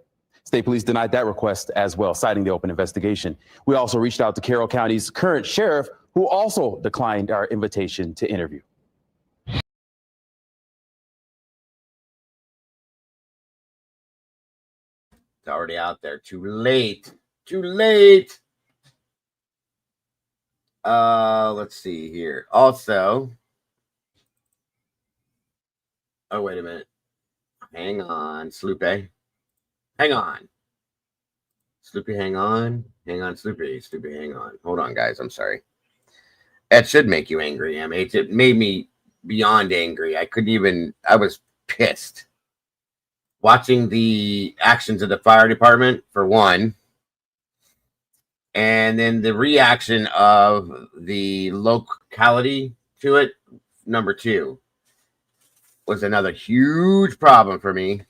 State police denied that request as well, citing the open investigation. We also reached out to Carroll County's current sheriff, who also declined our invitation to interview. It's already out there. Too late. Too late. Let's see here. Also, oh, wait a minute. Hang on, Sloopy. Hang on. Sloopy, hang on. Hang on, Sloopy. Sloopy, hang on. Hold on, guys. I'm sorry. That should make you angry, MH. It made me beyond angry. I was pissed. Watching the actions of the fire department, for one, and then the reaction of the locality to it, number two, was another huge problem for me.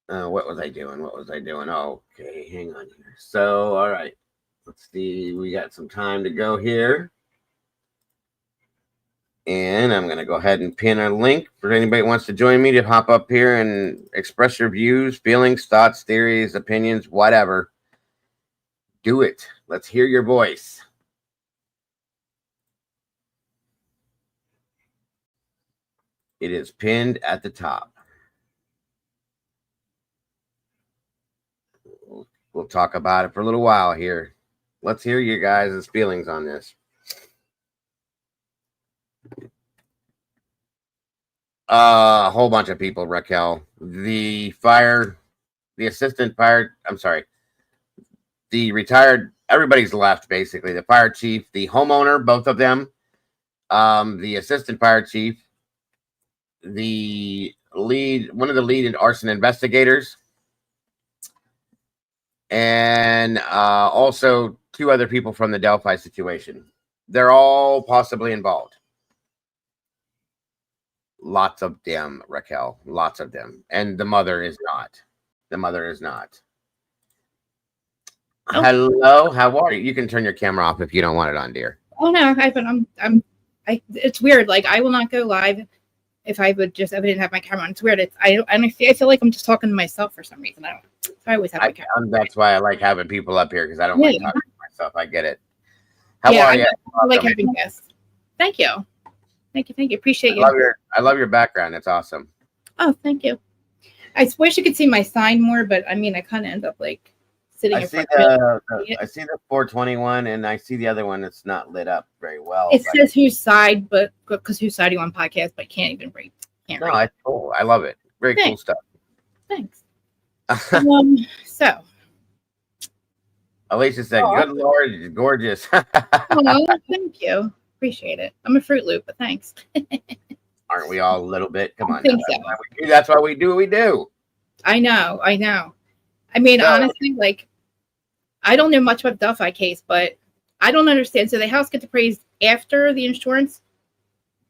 What was I doing? Okay, hang on here. So, all right. Let's see. We got some time to go here. And I'm going to go ahead and pin a link for anybody who wants to join me to hop up here and express your views, feelings, thoughts, theories, opinions, whatever. Do it. Let's hear your voice. It is pinned at the top. We'll talk about it for a little while here. Let's hear your guys' feelings on this. A whole bunch of people, The the retired, everybody's left basically. The fire chief, the homeowner, both of them, the assistant fire chief, the lead, one of the lead arson investigators, and also 2 other people from the Delphi situation. They're all possibly involved. Lots of them, Raquel. Lots of them. And the mother is not. The mother is not. Oh. Hello, how are you? You can turn your camera off if you don't want it on, dear. Oh no, it's weird. Like I will not go live if I didn't have my camera on. It's weird. I feel like I'm just talking to myself for some reason. I always have my camera. That's why I like having people up here because I don't like talking to myself. I get it. How are you? I like having guests. Thank you. Thank you. Appreciate you. I love your background. It's awesome. Oh, thank you. I wish you could see my sign more, but I mean, I kind of end up like sitting in front of it. I see the 421, and I see the other one that's not lit up very well. It says whose side, but because whose side you on podcast, but I can't even read. No, it's cool. I love it. Very cool stuff. Thanks. So. Alicia said, "Good Lord, it's gorgeous." Oh, thank you. Appreciate it. I'm a Fruit Loop, but thanks. Aren't we all a little bit? Come on. I think so. That's why we do what we do. I know. I mean, honestly, like, I don't know much about the Delphi case, but I don't understand. So the house gets appraised after the insurance?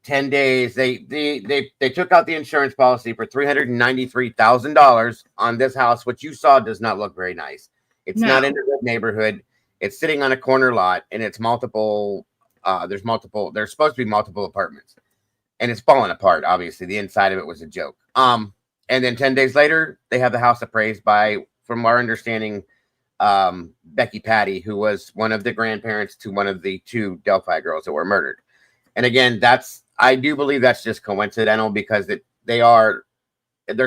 10 days. They took out the insurance policy for $393,000 on this house, which you saw does not look very nice. It's not in a good neighborhood. It's sitting on a corner lot, and it's multiple. There's supposed to be multiple apartments, and it's falling apart. Obviously, the inside of it was a joke. And then 10 days later, they have the house appraised by, from our understanding, Becky Patty, who was one of the grandparents to one of the 2 Delphi girls that were murdered. And again, I do believe that's just coincidental because they're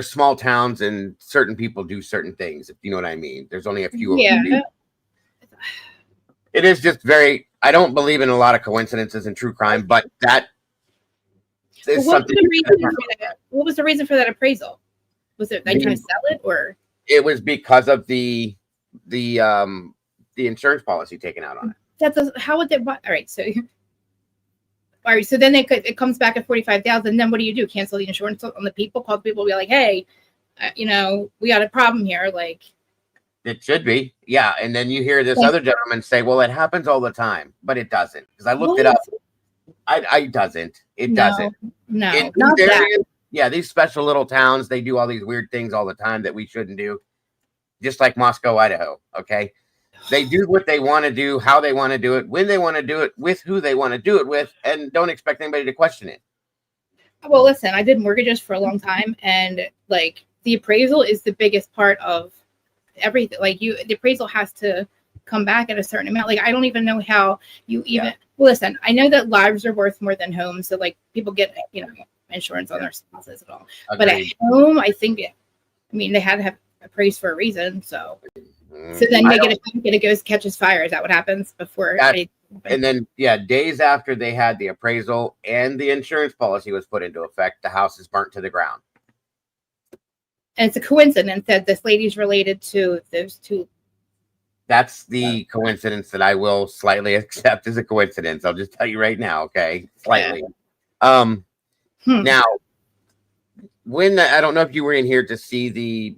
small towns and certain people do certain things, if you know what I mean. There's only a few of them. It is just I don't believe in a lot of coincidences in true crime, but that is something. What was the reason for that appraisal? Was it like trying to sell it, or? It was because of the insurance policy taken out on it. How would they? All right, so then it comes back at $45,000. Then what do? Cancel the insurance on the people? Call the people, be like, hey, we got a problem here. Like, it should be, yeah. And then you hear this other gentleman say, "Well, it happens all the time," but it doesn't. Because I looked it up. It doesn't. It doesn't. No, not that. Yeah, these special little towns, they do all these weird things all the time that we shouldn't do. Just like Moscow, Idaho. Okay. They do what they want to do, how they want to do it, when they want to do it, with who they want to do it with, and don't expect anybody to question it. Well, listen, I did mortgages for a long time, and like the appraisal is the biggest part of everything. Like the appraisal has to come back at a certain amount. Like I don't even know how you even. Well, listen, I know that lives are worth more than homes, so like people get insurance on their spouses and all. Agreed. But at home, I think they had to have appraised for a reason. So then they get it, and it goes catches fire. Is that what happens before? And then days after they had the appraisal and the insurance policy was put into effect, the house is burnt to the ground. And it's a coincidence that this lady's related to those 2. That's the coincidence that I will slightly accept as a coincidence. I'll just tell you right now, okay? Slightly. Now, I don't know if you were in here to see the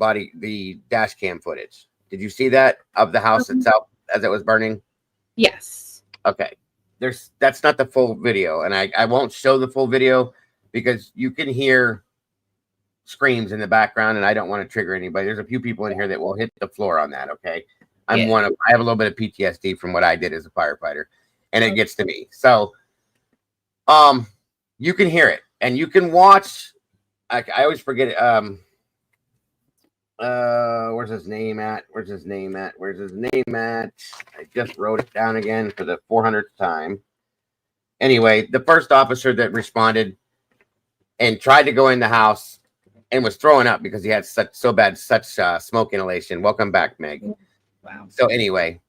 dash cam footage. Did you see that of the house itself as it was burning? Yes. Okay. That's not the full video, and I won't show the full video because you can hear screams in the background, and I don't want to trigger anybody. There's a few people in here that will hit the floor on that. Okay. I have a little bit of PTSD from what I did as a firefighter, and it gets to me. So, you can hear it, and you can watch. I always forget it. Where's his name at? I just wrote it down again for the 400th time. Anyway, the first officer that responded and tried to go in the house and was throwing up because he had such smoke inhalation. Welcome back, Meg. Wow. So anyway,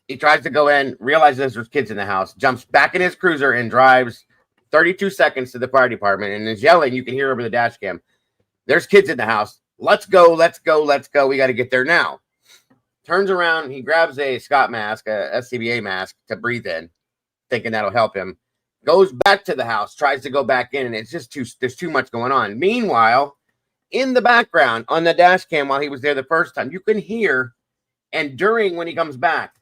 he tries to go in, realizes there's kids in the house, jumps back in his cruiser and drives 32 seconds to the fire department and is yelling. You can hear over the dash cam, "There's kids in the house. let's go. We got to get there now. Turns around, he grabs a Scott mask, a SCBA mask to breathe in, thinking that'll help him. Goes back to the house, tries to go back in, and it's just there's too much going on. Meanwhile, in the background on the dash cam while he was there the first time, you can hear, and during when he comes back,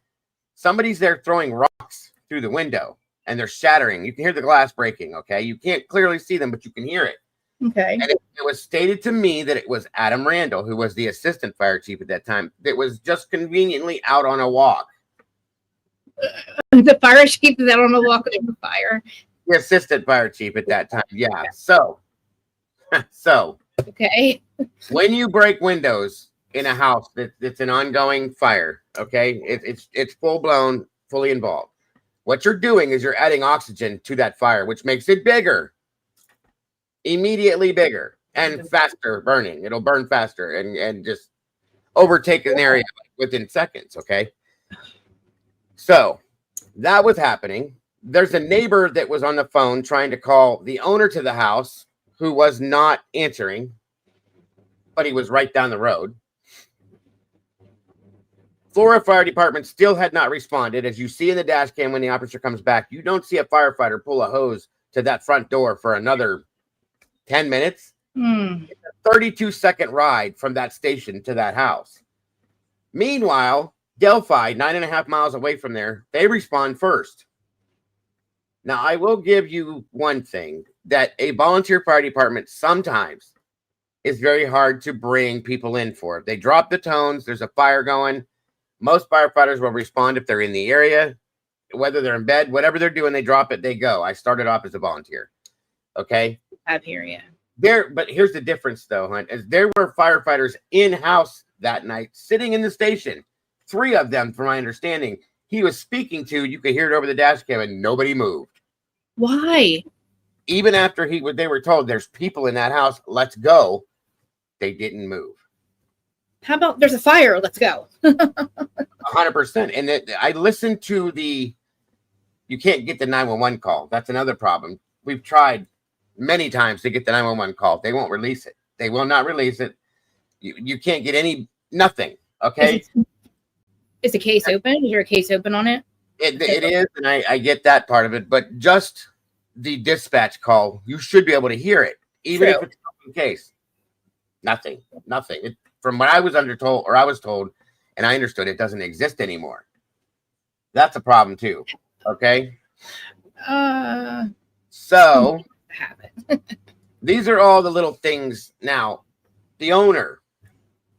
somebody's there throwing rocks through the window and they're shattering. You can hear the glass breaking, okay? You can't clearly see them, but you can hear it. Okay. And it was stated to me that it was Adam Randall, who was the assistant fire chief at that time, that was just conveniently out on a walk. The fire chief is out on a walk with the fire. The assistant fire chief at that time, yeah. So, okay. When you break windows in a house that's an ongoing fire, okay, it's full blown, fully involved. What you're doing is you're adding oxygen to that fire, which makes it bigger, immediately bigger and faster burning. It'll burn faster and just overtake an area within seconds. Okay. So that was happening. There's a neighbor that was on the phone trying to call the owner to the house who was not answering, but he was right down the road. Flora Fire Department still had not responded. As you see in the dash cam when the officer comes back, you don't see a firefighter pull a hose to that front door for another 10 minutes. It's a 32-second ride from that station to that house. Meanwhile, Delphi, 9.5 miles away from there, they respond first. Now, I will give you one thing, that a volunteer fire department sometimes is very hard to bring people in for. They drop the tones, there's a fire going. Most firefighters will respond if they're in the area, whether they're in bed, whatever they're doing, they drop it, they go. I started off as a volunteer. Okay. Up here, yeah. But here's the difference, though, Hunt, is there were firefighters in-house that night, sitting in the station. 3 of them, from my understanding, he was speaking to. You could hear it over the dash cam, and nobody moved. Why? Even after they were told there's people in that house, let's go, they didn't move. How about there's a fire? Let's go. 100%. And I listened to you can't get the 911 call. That's another problem. We've tried many times to get the 911 call. They won't release it. They will not release it. You can't get nothing. Okay. Is the case open? Is there a case open on it? It is. And I get that part of it, but just the dispatch call, you should be able to hear it. Even if it's in case. Nothing. From what I was told, and I understood, it doesn't exist anymore. That's a problem too. Okay. So these are all the little things. Now, the owner,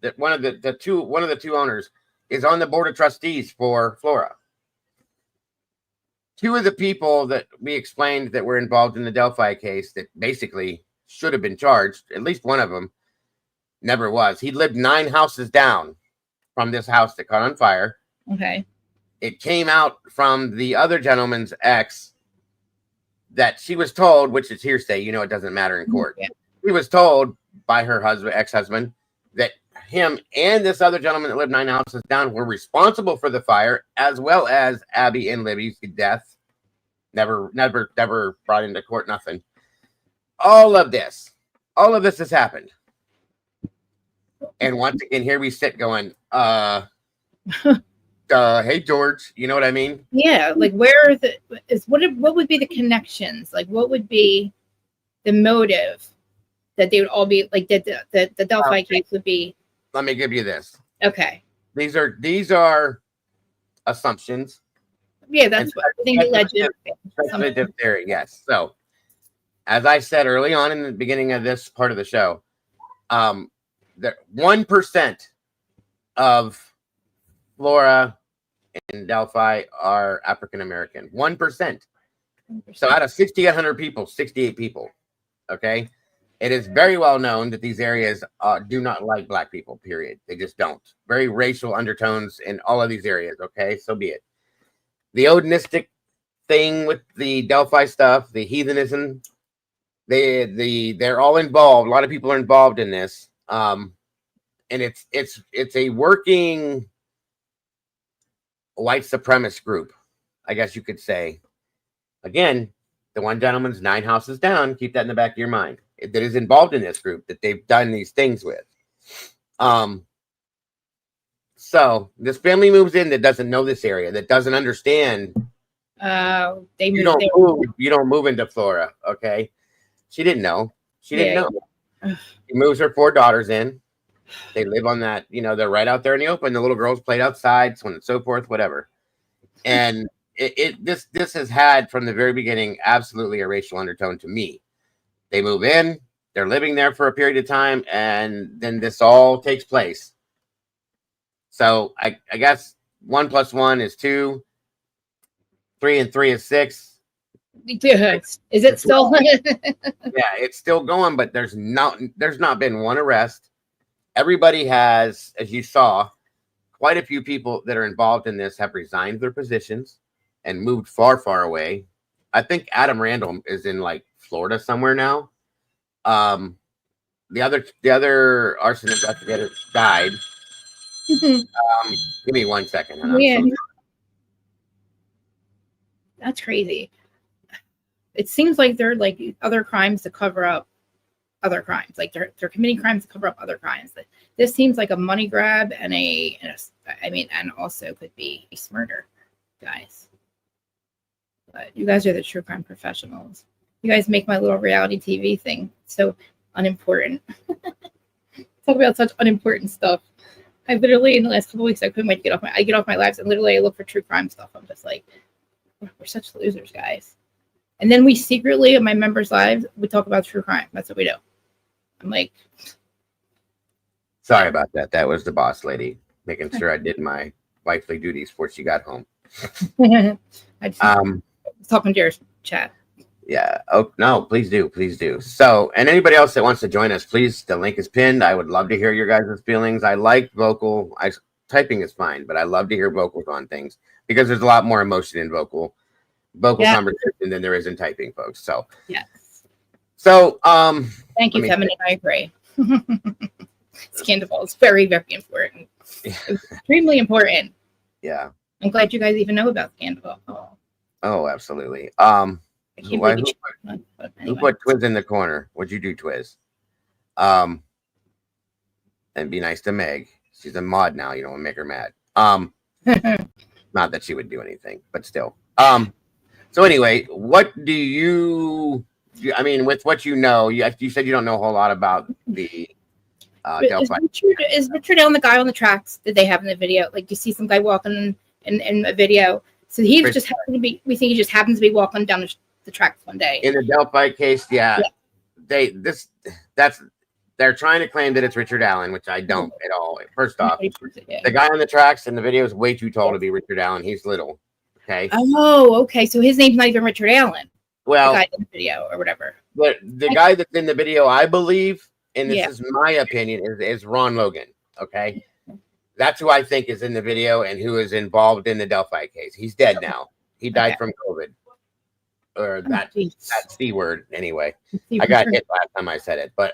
that one of the two owners is on the board of trustees for Flora. 2 of the people that we explained that were involved in the Delphi case that basically should have been charged, at least one of them, never was. He lived 9 houses down from this house that caught on fire. Okay. It came out from the other gentleman's ex that she was told, which is hearsay, it doesn't matter in court. Yeah. She was told by her ex-husband, that him and this other gentleman that lived 9 houses down were responsible for the fire, as well as Abby and Libby's death. Never brought into court, nothing. All of this has happened. And once again, here we sit going, hey, George, you know what I mean? Yeah. Like, what would be the connections? Like, what would be the motive that they would all be like, that the Delphi case would be? Let me give you this. Okay. These are assumptions. Yeah, that's what I think. Speculative theory, yes. So, as I said early on in the beginning of this part of the show, that 1% of Flora and Delphi are African American. 1%. So out of 6,800 people, 68 people. Okay. It is very well known that these areas do not like Black people, period. They just don't. Very racial undertones in all of these areas. Okay. So be it. The Odinistic thing with the Delphi stuff, the heathenism, they're all involved. A lot of people are involved in this. And it's a working white supremacist group, I guess you could say. Again, the one gentleman's 9 houses down. Keep that in the back of your mind. That is involved in this group that they've done these things with. So this family moves in that doesn't know this area, that doesn't understand. They You moved don't move. You don't move into Flora. Okay. She didn't know. She didn't know. She moves her 4 daughters in. They live on that, they're right out there in the open. The little girls played outside, so on and so forth, whatever. And this has had from the very beginning absolutely a racial undertone to me. They move in, they're living there for a period of time, and then this all takes place. So I guess 1 + 1 is 2, 3 and 3 is 6. Is it still? Yeah, it's still going, but there's not been one arrest. Everybody has, as you saw, quite a few people that are involved in this have resigned their positions and moved far, far away. I think Adam Randall is in like Florida somewhere now. The other arson investigator died. Give me 1 second. Yeah. That's crazy. It seems like they're like other crimes to cover up other crimes. Like they're committing crimes to cover up other crimes. But this seems like a money grab and and also could be a murder, guys. But you guys are the true crime professionals. You guys make my little reality TV thing so unimportant. Talk about such unimportant stuff. I literally in the last couple of weeks I couldn't wait to get off my lives and literally I look for true crime stuff. I'm just like, we're such losers, guys. And then we secretly in my members' lives we talk about true crime. That's what we do. I'm like, sorry about that. That was the boss lady making sure I did my wifely duties before she got home. I was talking to your chat. Yeah. Oh no, please do. So, and anybody else that wants to join us, please. The link is pinned. I would love to hear your guys' feelings. I like vocal. Typing is fine, but I love to hear vocals on things because there's a lot more emotion in vocal conversation than there is in typing, folks. So yes. So thank you, Feminine. I agree. Scandal is very, very important. Extremely important. Yeah. I'm glad you guys even know about Scandal. Oh, absolutely. I can't Who anyway. put Twiz in the corner? What'd you do, Twiz? And be nice to Meg. She's a mod now. You don't want to make her mad. Not that she would do anything, but still. So anyway, what do you? I mean, with what you know, you said you don't know a whole lot about the Delphi. Is Richard Allen the guy on the tracks that they have in the video? Like, you see some guy walking in a video. So he just happened to be. We think he just happens to be walking down the tracks one day. In the Delphi case, yeah. They're trying to claim that it's Richard Allen, which I don't at all. First off, the guy on the tracks in the video is way too tall to be Richard Allen. He's little. Okay. Oh, okay. So his name's not even Richard Allen. Well, the guy in the video or whatever. But the guy that's in the video, I believe, and this is my opinion, is Ron Logan. Okay. That's who I think is in the video and who is involved in the Delphi case. He's dead now. He died from COVID. Or that C word anyway. I got hit last time I said it. But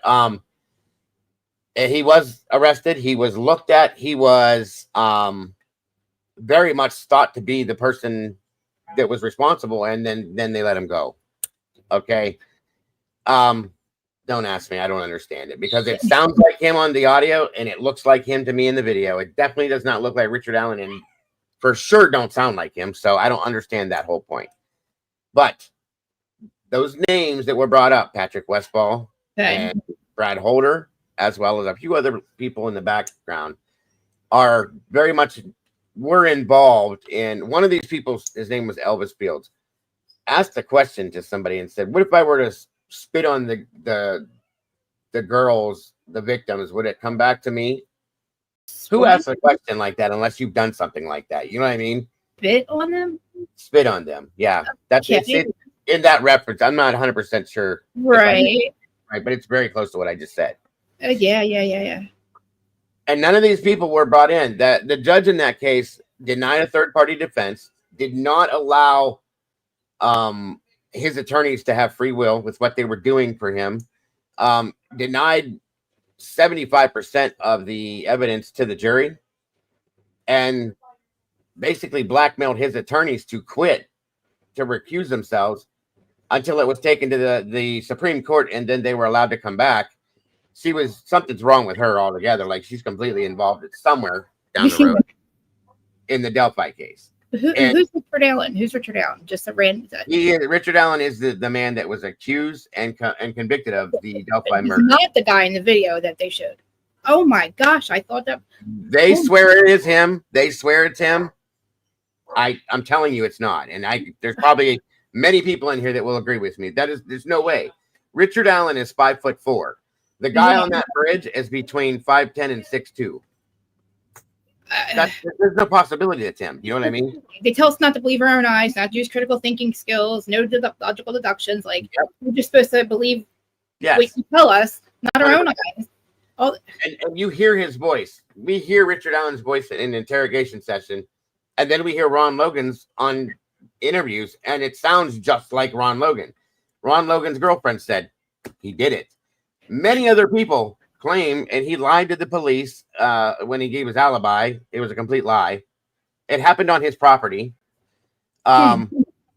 he was arrested. He was looked at. He was very much thought to be the person that was responsible, and then they let him go. Okay. Don't ask me. I don't understand it because it sounds like him on the audio and it looks like him to me in the video. It definitely does not look like Richard Allen and for sure don't sound like him. So I don't understand that whole point. But those names that were brought up, Patrick Westfall and Brad Holder, as well as a few other people in the background, are very much were involved in one of these people. His name was Elvis Fields. Asked a question to somebody and said, "What if I were to spit on the girls, the victims? Would it come back to me?" Who asks a question like that unless you've done something like that? You know what I mean? Spit on them? Spit on them. Yeah. That's it. In that reference. I'm not 100% sure. Right. Right. But it's very close to what I just said. Yeah. And none of these people were brought in. The judge in that case denied a third-party defense, did not allow his attorneys to have free will with what they were doing for him, denied 75% of the evidence to the jury, and basically blackmailed his attorneys to quit, to recuse themselves until it was taken to the Supreme Court, and then they were allowed to come back. something's wrong with her altogether. Like she's completely involved somewhere down the road in the Delphi case. Who's Richard Allen? Who's Richard Allen? Just a random. Richard Allen is the man that was accused and convicted of the Delphi He's murder. not the guy in the video that they showed. Oh my gosh, I thought that. They swear it is him. They swear it's him. I'm telling you, it's not. And there's probably many people in here that will agree with me. There's no way. Richard Allen is 5'4". The guy on that bridge is between 5'10" and 6'2". There's no possibility it's him. You know what I mean? They tell us not to believe our own eyes, not to use critical thinking skills, no logical deductions. Like we're just supposed to believe what you tell us, not our own eyes. And you hear his voice. We hear Richard Allen's voice in an interrogation session, and then we hear Ron Logan's on interviews, and it sounds just like Ron Logan. Ron Logan's girlfriend said he did it. Many other people claim, and he lied to the police when he gave his alibi. It was a complete lie. It happened on his property.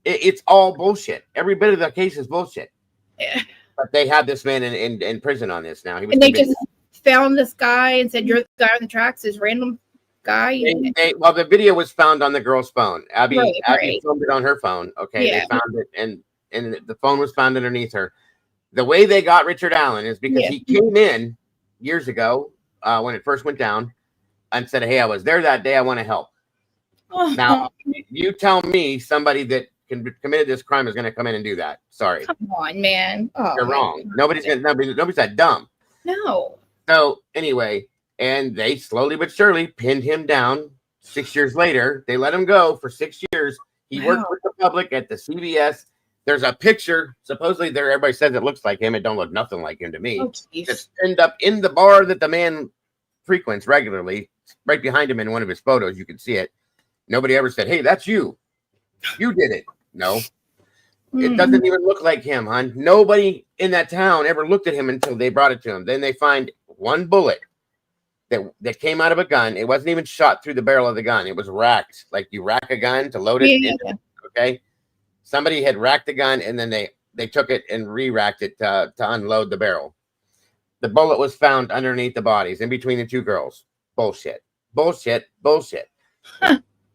It's all bullshit. Every bit of the case is bullshit. Yeah. But they have this man in prison on this now. He was And they convicted. just found this guy and said, "You're the guy on the tracks." This random guy. Well, the video was found on the girl's phone. Abby Right. filmed it on her phone. Okay, Yeah. they found it, and the phone was found underneath her. The way they got Richard Allen is because he came in years ago when it first went down and said, "Hey, I was there that day. I want to help." Now, you tell me somebody that committed this crime is going to come in and do that. Sorry, Come on, man. Oh, you're wrong. Nobody's that dumb. No. So anyway, and they slowly but surely pinned him down. 6 years later, they let him go for 6 years. He worked with the public at the CBS. There's a picture, supposedly there. Everybody says it looks like him. It don't look nothing like him to me. Just end up in the bar that the man frequents regularly. Right behind him in one of his photos, you can see it. Nobody ever said, "Hey, that's you. You did it." No. It doesn't even look like him, hon. Nobody in that town ever looked at him until they brought it to him. Then they find one bullet that came out of a gun. It wasn't even shot through the barrel of the gun. It was racked. Like you rack a gun to load it. Okay. Somebody had racked the gun and then they took it and re-racked it to unload the barrel. The bullet was found underneath the bodies in between the two girls. Bullshit. Bullshit. Bullshit.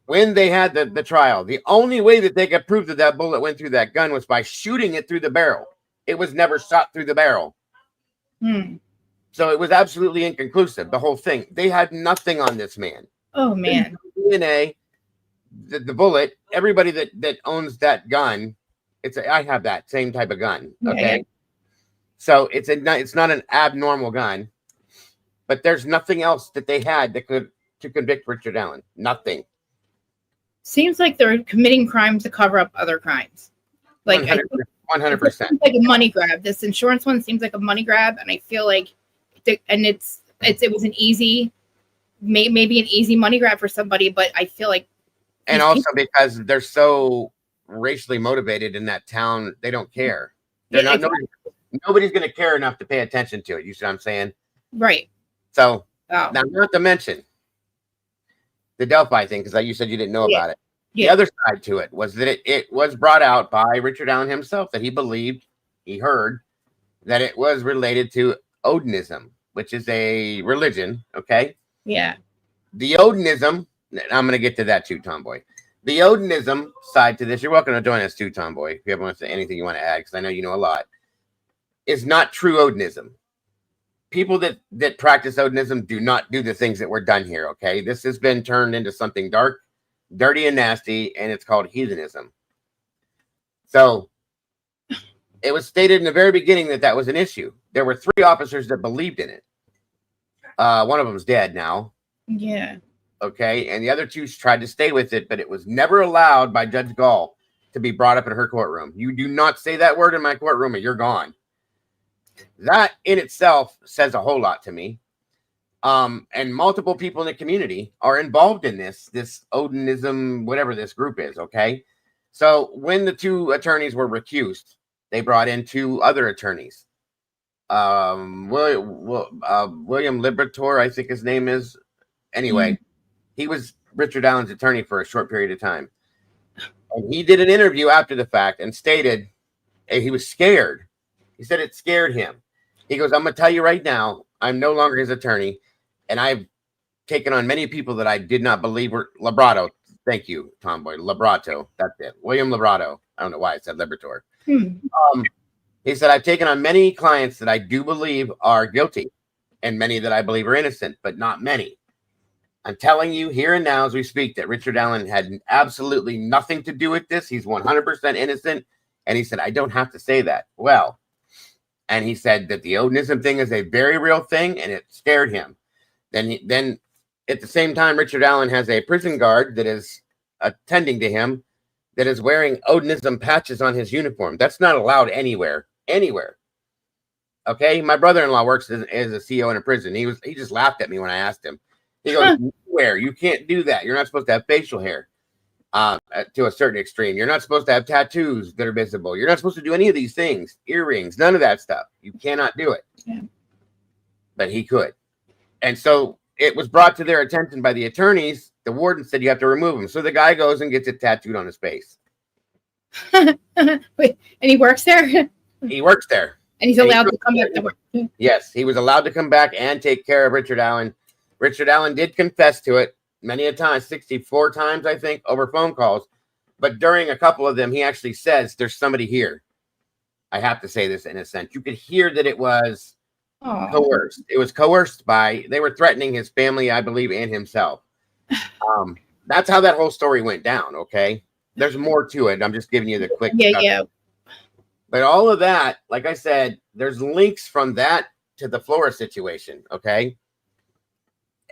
When they had the trial, the only way that they could prove that bullet went through that gun was by shooting it through the barrel. It was never shot through the barrel. So it was absolutely inconclusive, the whole thing. They had nothing on this man. Oh, man. DNA, the bullet, everybody that owns that gun, I have that same type of gun. Okay. Yeah. So it's not an abnormal gun, but there's nothing else that they had to convict Richard Allen. Nothing. Seems like they're committing crimes to cover up other crimes. Like 100%. It's like a money grab. This insurance one seems like a money grab, and I feel like, it was an easy, maybe an easy money grab for somebody, but I feel like, and also because they're so racially motivated in that town, they don't care. They're not. Nobody's going to care enough to pay attention to it. You see what I'm saying? Right. So now, not to mention the Delphi thing, because you said you didn't know about it. The other side to it was that it was brought out by Richard Allen himself that he heard that it was related to Odinism, which is a religion. Okay. Yeah. The Odinism, I'm going to get to that too, Tomboy. The Odinism side to this, you're welcome to join us too, Tomboy, if you ever want to say anything you want to add, because I know you know a lot, is not true Odinism. People that practice Odinism do not do the things that were done here, okay? This has been turned into something dark, dirty, and nasty, and it's called heathenism. So it was stated in the very beginning that was an issue. There were 3 officers that believed in it. One of them's dead now. Yeah. Okay, and the other 2 tried to stay with it, but it was never allowed by Judge Gall to be brought up in her courtroom. You do not say that word in my courtroom, or you're gone. That in itself says a whole lot to me. And multiple people in the community are involved in this Odinism, whatever this group is. Okay. So when the 2 attorneys were recused, they brought in 2 other attorneys. William Liberator, I think his name is. Anyway, he was Richard Allen's attorney for a short period of time. And he did an interview after the fact and stated he was scared. He said it scared him. He goes, I'm going to tell you right now, I'm no longer his attorney, and I've taken on many people that I did not believe were Librato. Thank you, Tomboy. Librato. That's it. William Librato. I don't know why I said Liberator. He said, I've taken on many clients that I do believe are guilty and many that I believe are innocent, but not many. I'm telling you here and now as we speak that Richard Allen had absolutely nothing to do with this. He's 100% innocent. And he said, I don't have to say that. Well, and he said that the Odinism thing is a very real thing, and it scared him. Then at the same time, Richard Allen has a prison guard that is attending to him that is wearing Odinism patches on his uniform. That's not allowed anywhere. Okay, my brother-in-law works as a CEO in a prison. He just laughed at me when I asked him. He goes, "Where you can't do that. You're not supposed to have facial hair to a certain extreme. You're not supposed to have tattoos that are visible. You're not supposed to do any of these things, earrings, none of that stuff. You cannot do it." Yeah. But he could, and so it was brought to their attention by the attorneys. The warden said you have to remove him. So the guy goes and gets it tattooed on his face. Wait, and he works there? He works there. And he's allowed to come back to work. Yes, he was allowed to come back and take care of Richard Allen. Richard Allen did confess to it many a time, 64 times, I think, over phone calls. But during a couple of them, he actually says, there's somebody here. I have to say this in a sense. You could hear that it was coerced. It was coerced by, they were threatening his family, I believe, and himself. That's how that whole story went down, okay? There's more to it. I'm just giving you the quick. Yeah. But all of that, like I said, there's links from that to the Flora situation, okay?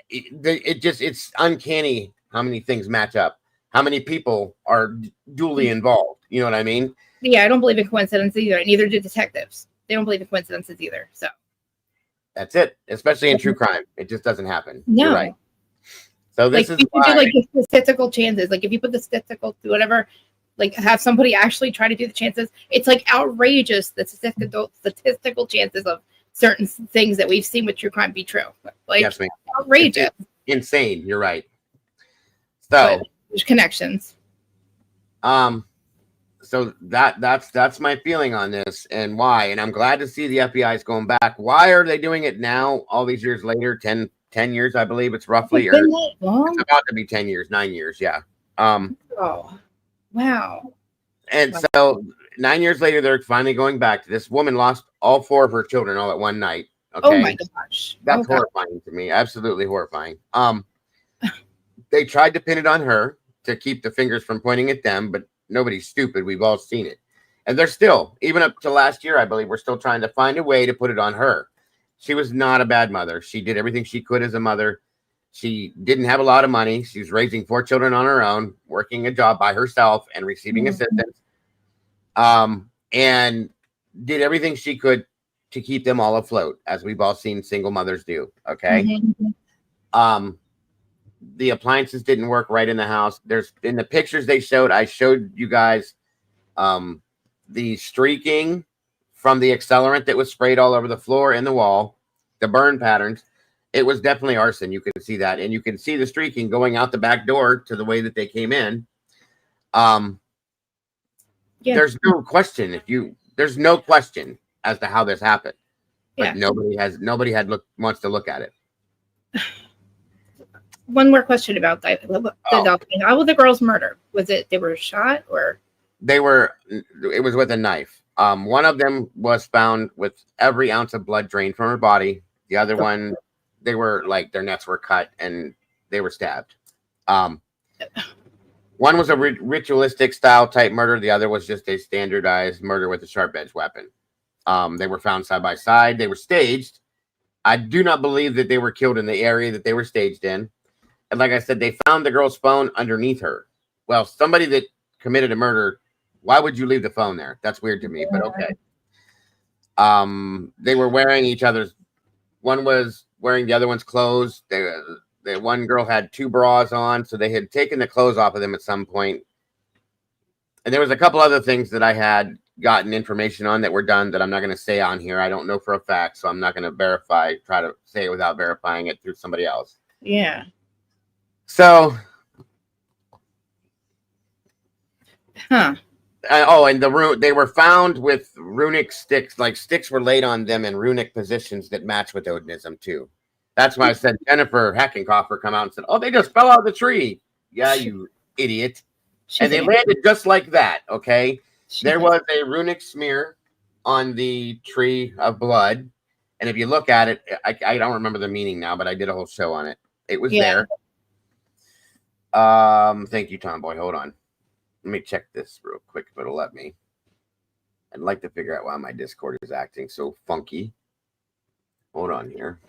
It's uncanny how many things match up, how many people are duly involved. You know what I mean? Yeah, I don't believe in coincidences either. Neither do detectives. They don't believe in coincidences either. So that's it, especially in true crime. It just doesn't happen. No. You're right. So this is why. why. Do the statistical chances. Like if you put the statistical to whatever, like have somebody actually try to do the chances. It's like outrageous the statistical chances of certain things that we've seen with true crime be true. Like Yes, ma'am. outrageous. It's insane. You're right. So there's connections. So that's my feeling on this and why. And I'm glad to see the FBI is going back. Why are they doing it now? All these years later, 10 years, I believe it's roughly. It's been that long? It's about to be 10 years, 9 years. Yeah. Oh, wow. And so 9 years later, they're finally going back to this. Woman lost all 4 of her children all at one night. Okay. Oh my gosh. That's horrifying to me. Absolutely horrifying. They tried to pin it on her to keep the fingers from pointing at them, but nobody's stupid. We've all seen it. And they're still, even up to last year, I believe, we're still trying to find a way to put it on her. She was not a bad mother. She did everything she could as a mother. She didn't have a lot of money. She was raising 4 children on her own, working a job by herself and receiving assistance. And did everything she could to keep them all afloat, as we've all seen single mothers do. Okay. The appliances didn't work right in the house. There's in the pictures they showed, I showed you guys the streaking from the accelerant that was sprayed all over the floor and the wall, the burn patterns. It was definitely arson. You can see that. And you can see the streaking going out the back door to the way that they came in. There's no question there's no question as to how this happened. But nobody wants to look at it. One more question about the Delphi. How was the girls murdered? Was it they were shot or? It was with a knife. One of them was found with every ounce of blood drained from her body. The other one, they were like their necks were cut and they were stabbed. One was a ritualistic style type murder. The other was just a standardized murder with a sharp edge weapon. They were found side by side. They were staged. I do not believe that they were killed in the area that they were staged in. And like I said, they found the girl's phone underneath her. Well, somebody that committed a murder, why would you leave the phone there? That's weird to me, but okay. They were wearing each other's. One was wearing the other one's clothes. The one girl had 2 bras on, so they had taken the clothes off of them at some point. And there was a couple other things that I had gotten information on that were done that I'm not going to say on here. I don't know for a fact, so I'm not going to try to say it without verifying it through somebody else. Yeah. So, And the room, they were found with runic sticks, like sticks were laid on them in runic positions that match with Odinism too. That's why I said Jennifer Heckenkoffer come out and said, "Oh, they just fell out of the tree." Yeah, you idiot. And they landed just like that. Okay, there was a runic smear on the tree of blood, and if you look at it, I don't remember the meaning now, but I did a whole show on it. It was there. Thank you, Tomboy. Hold on. Let me check this real quick if it'll let me. I'd like to figure out why my Discord is acting so funky. Hold on here.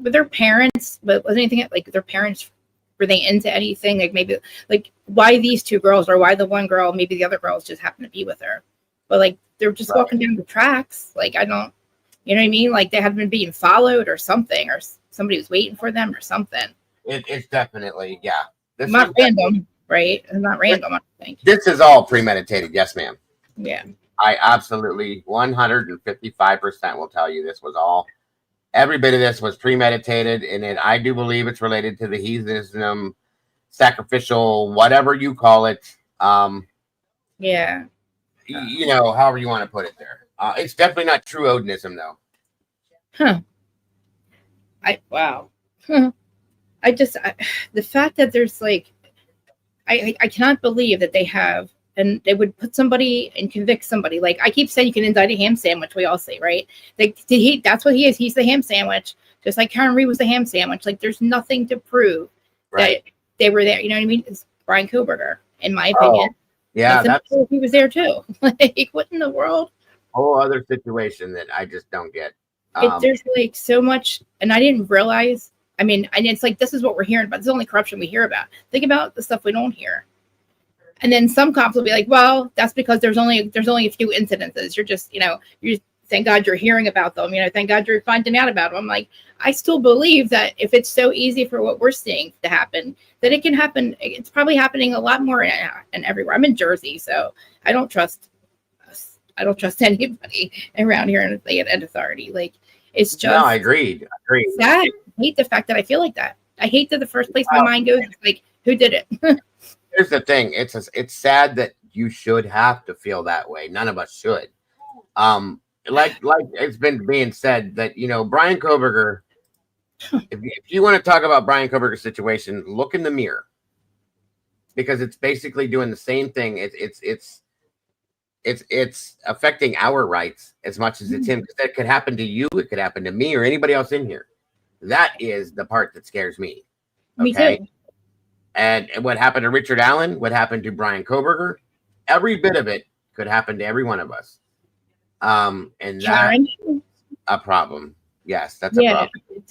With their parents, but was anything like their parents, were they into anything? Like maybe like why these two girls or why the one girl, maybe the other girls just happen to be with her. But like they're just walking down the tracks. Like I don't, you know what I mean? Like they had been being followed or something, or somebody was waiting for them or something. It's definitely, yeah. This not random, right? It's not random, I think. This is all premeditated. Yes, ma'am. Yeah. I absolutely 155% will tell you this was all. Every bit of this was premeditated, and I do believe it's related to the heathenism, sacrificial, whatever you call it. Yeah. You know, however you want to put it there. It's definitely not true Odinism, though. Huh. Wow. Huh. The fact that there's like, I cannot believe that they have, and they would put somebody and convict somebody. Like I keep saying, you can indict a ham sandwich. We all say, right? Like that's what he is. He's the ham sandwich. Just like Karen Reed was the ham sandwich. Like there's nothing to prove that they were there. You know what I mean? It's Brian Kohberger, in my opinion. Yeah, he was there too. Like what in the world? Whole other situation that I just don't get. There's like so much, and I didn't realize. I mean, and it's like this is what we're hearing about. This is the only corruption we hear about. Think about the stuff we don't hear. And then some cops will be like, "Well, that's because there's only a few incidences. You're just, thank God you're hearing about them. Thank God you're finding out about them." I'm like, I still believe that if it's so easy for what we're seeing to happen, that it can happen. It's probably happening a lot more and everywhere. I'm in Jersey, so I don't trust anybody around here in authority. Like it's just. No, I agreed. Sad. I hate the fact that I feel like that. I hate that the first place my mind goes is like, who did it? Here's the thing. It's sad that you should have to feel that way. None of us should. Like it's been being said that, Brian Kohberger, if you want to talk about Brian Kohberger's situation, look in the mirror, because it's basically doing the same thing. It's affecting our rights as much as it's him. Because that could happen to you. It could happen to me or anybody else in here. That is the part that scares me. Me too. And what happened to Richard Allen, what happened to Brian Kohberger, every bit of it could happen to every one of us. And that's a problem. Yes, that's a problem.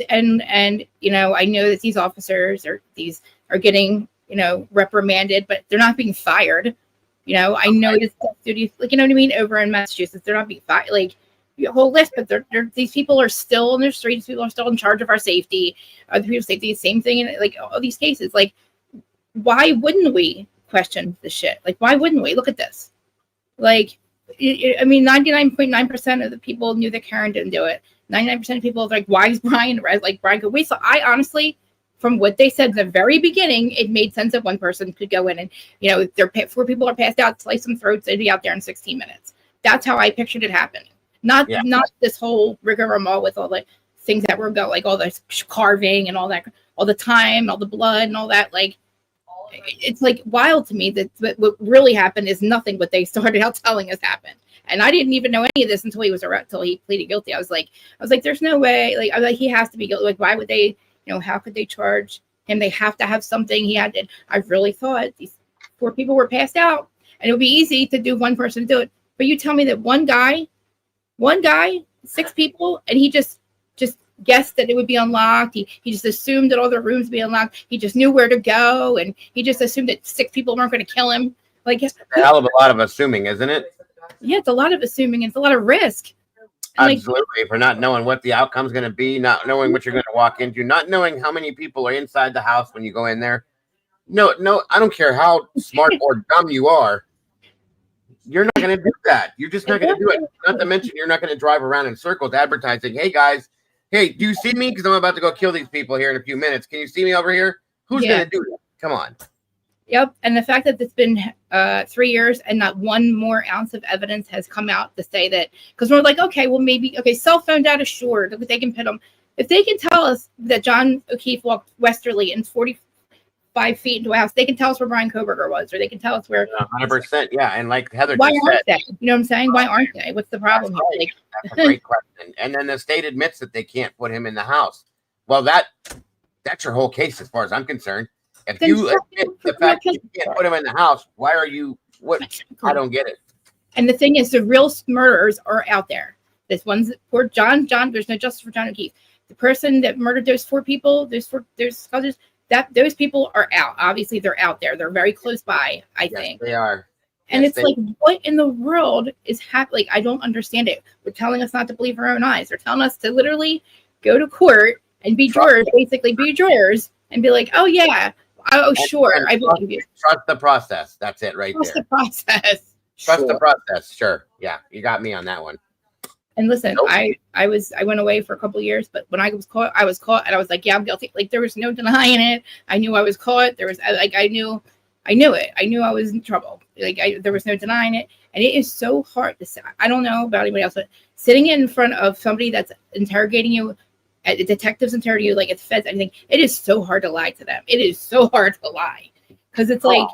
And I know that these officers are getting, reprimanded, but they're not being fired. I know this duty, like, you know what I mean? Over in Massachusetts, they're not being fired. Like, a whole list, but these people are still in their streets. People are still in charge of our safety, other people's safety. Same thing in like all these cases. Like, why wouldn't we question the shit? Like, why wouldn't we? Look at this. Like, I mean, 99.9% of the people knew that Karen didn't do it. 99% of people are like, why is Brian arrested? Like, Brian could wait. So I honestly, from what they said in the very beginning, it made sense that one person could go in and, if 4 people are passed out, slice some throats, they'd be out there in 16 minutes. That's how I pictured it happening. Not this whole rigmarole with all the things that were going, like all the carving and all that, all the time, all the blood and all that. Like, it's like wild to me that what really happened is nothing what they started out telling us happened. And I didn't even know any of this until he was arrested, until he pleaded guilty. I was like, there's no way. Like, I was like, he has to be guilty. Like, why would they? How could they charge him? They have to have something. He had to. I really thought these 4 people were passed out, and it would be easy to do one person to do it. But you tell me that one guy, 6 people, and he just guessed that it would be unlocked. He just assumed that all the rooms would be unlocked. He just knew where to go, and he just assumed that 6 people weren't going to kill him. Like, it's a hell of a lot of assuming, isn't it? Yeah, it's a lot of assuming. It's a lot of risk. And absolutely, for not knowing what the outcome's going to be, not knowing what you're going to walk into, not knowing how many people are inside the house when you go in there. No, I don't care how smart or dumb you are. You're not going to do that. You're just not going to do it. Not to mention, you're not going to drive around in circles advertising, "Hey guys, hey, do you see me? Because I'm about to go kill these people here in a few minutes. Can you see me over here?" Who's going to do that? Come on. Yep. And the fact that it's been 3 years and not one more ounce of evidence has come out to say that, because we're like, okay, well, maybe, okay, cell phone data, sure, they can pin them. If they can tell us that John O'Keefe walked westerly and 45 feet into a house, they can tell us where Brian Kohberger was, or they can tell us where. 100%. Yeah. And like Heather Why just aren't said, they? You know what I'm saying? Why aren't they? What's the problem? That's, Like, that's a great question. And then the state admits that they can't put him in the house. Well, that's your whole case as far as I'm concerned. If Then you fuck admit the fact that you can't put him in the house, why are you, what? I don't get it. and the thing is, the real murderers are out there. This one's poor John. There's no justice for John O'Keefe. The person that murdered those 4 people, there's others, that those people are out. Obviously, they're out there. They're very close by, I think. They are. And Yes, it's like, what in the world is happening? Like, I don't understand it. They're telling us not to believe our own eyes. They're telling us to literally go to court and be jurors, basically be jurors and be like, oh, yeah, oh, sure, I believe you. Trust the process. That's it right Trust there. the process. Trust the process. Sure. Yeah. You got me on that one. And listen, Nope. I went away for a couple of years, but when I was caught, and I was like, yeah, I'm guilty. Like, there was no denying it. I knew I was caught. There was like, I knew it. I knew I was in trouble. Like, there was no denying it. And it is so hard to say. I don't know about anybody else, but sitting in front of somebody that's interrogating you, the detectives interrogating you, like it's feds, anything, it is so hard to lie to them. It is so hard to lie. Because it's like,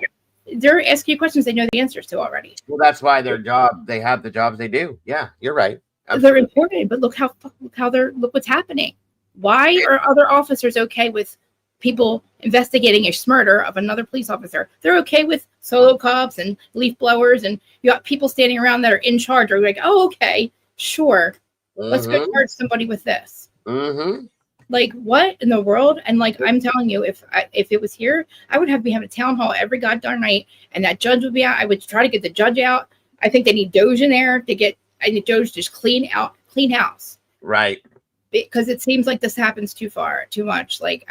they're asking you questions they know the answers to already. Well, that's why they have the jobs they do. Yeah, you're right. They're important, but look what's happening. Why are other officers okay with people investigating a murder of another police officer? They're okay with solo cops and leaf blowers, and you got people standing around that are in charge. Are like, oh, okay, sure, let's go charge somebody with this. Like, what in the world? And like, I'm telling you, if it was here, I would be having a town hall every goddamn night, and that judge would be out. I would try to get the judge out. I think they need Doge in there to get. I need Doge just clean house. Right. Because it seems like this happens too much. Like,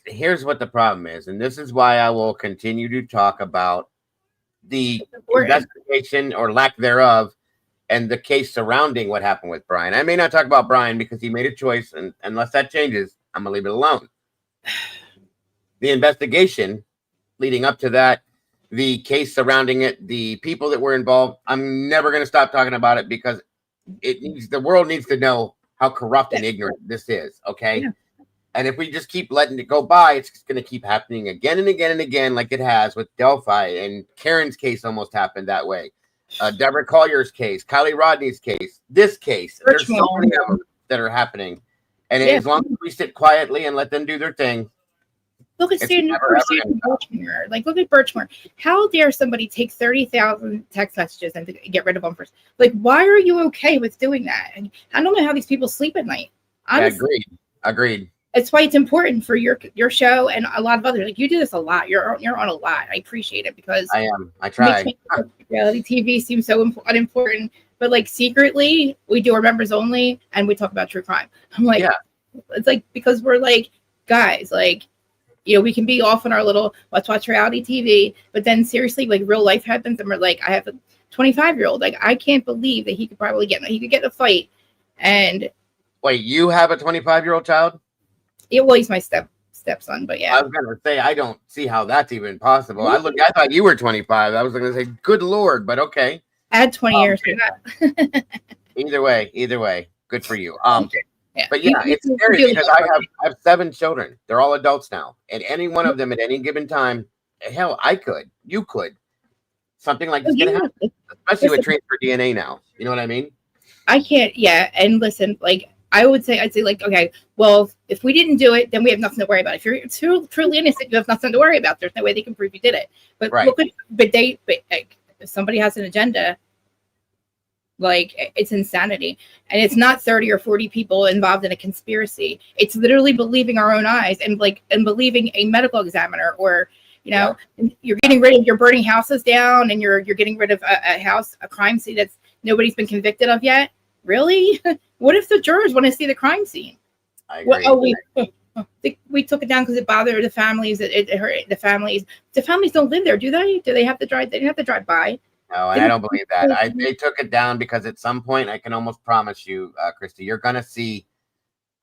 here's what the problem is, and this is why I will continue to talk about the investigation or lack thereof and the case surrounding what happened with Brian. I may not talk about Brian because he made a choice, and unless that changes, I'm gonna leave it alone. The investigation leading up to that, the case surrounding it, the people that were involved, I'm never gonna stop talking about it because the world needs to know how corrupt and ignorant this is, okay? Yeah. And if we just keep letting it go by, it's just going to keep happening again and again and again, like it has with Delphi. And Karen's case almost happened that way. Deborah Collier's case, Kylie Rodney's case, this case. There's so many of them that are happening. And as long as we sit quietly and let them do their thing. Look at Birchmore. Like, look at Birchmore. How dare somebody take 30,000 text messages and get rid of them first? Like, why are you okay with doing that? And I don't know how these people sleep at night. Honestly. Agreed. It's why it's important for your show and a lot of others. Like, you do this a lot. You're on a lot. I appreciate it because I am. I try. Reality TV seems so unimportant, but like secretly we do our members only and we talk about true crime. I'm like, it's like because we're like guys, like, you know, we can be off on our little let's watch reality TV, but then seriously, like real life happens, and we're like, I have a 25-year-old. Like, I can't believe that he could get in a fight. And wait, you have a 25-year-old child? Yeah, well, he's my stepson, but yeah. I was gonna say I don't see how that's even possible. I thought you were 25. I was gonna say, good Lord, but okay. I had 20 years for that. Either way, good for you. Yeah. But yeah, it's scary because I have 7 children. They're all adults now, and any one of them at any given time, hell, you could, something like this can happen, especially with transfer DNA now. You know what I mean? I can't. Yeah, and listen, like I'd say like, okay, well, if we didn't do it, then we have nothing to worry about. If you're truly innocent, you have nothing to worry about. There's no way they can prove you did it. But look at, like, if somebody has an agenda. Like, it's insanity, and it's not 30 or 40 people involved in a conspiracy. It's literally believing our own eyes and believing a medical examiner, or you're burning houses down, and you're getting rid of a crime scene that's nobody's been convicted of yet. Really? What if the jurors want to see the crime scene? I agree. We took it down because it bothered the families. It hurt the families. The families don't live there, do they? Do they have to drive? They didn't have to drive by. No, and I don't believe that. They took it down because at some point, I can almost promise you, Christy, you're going to see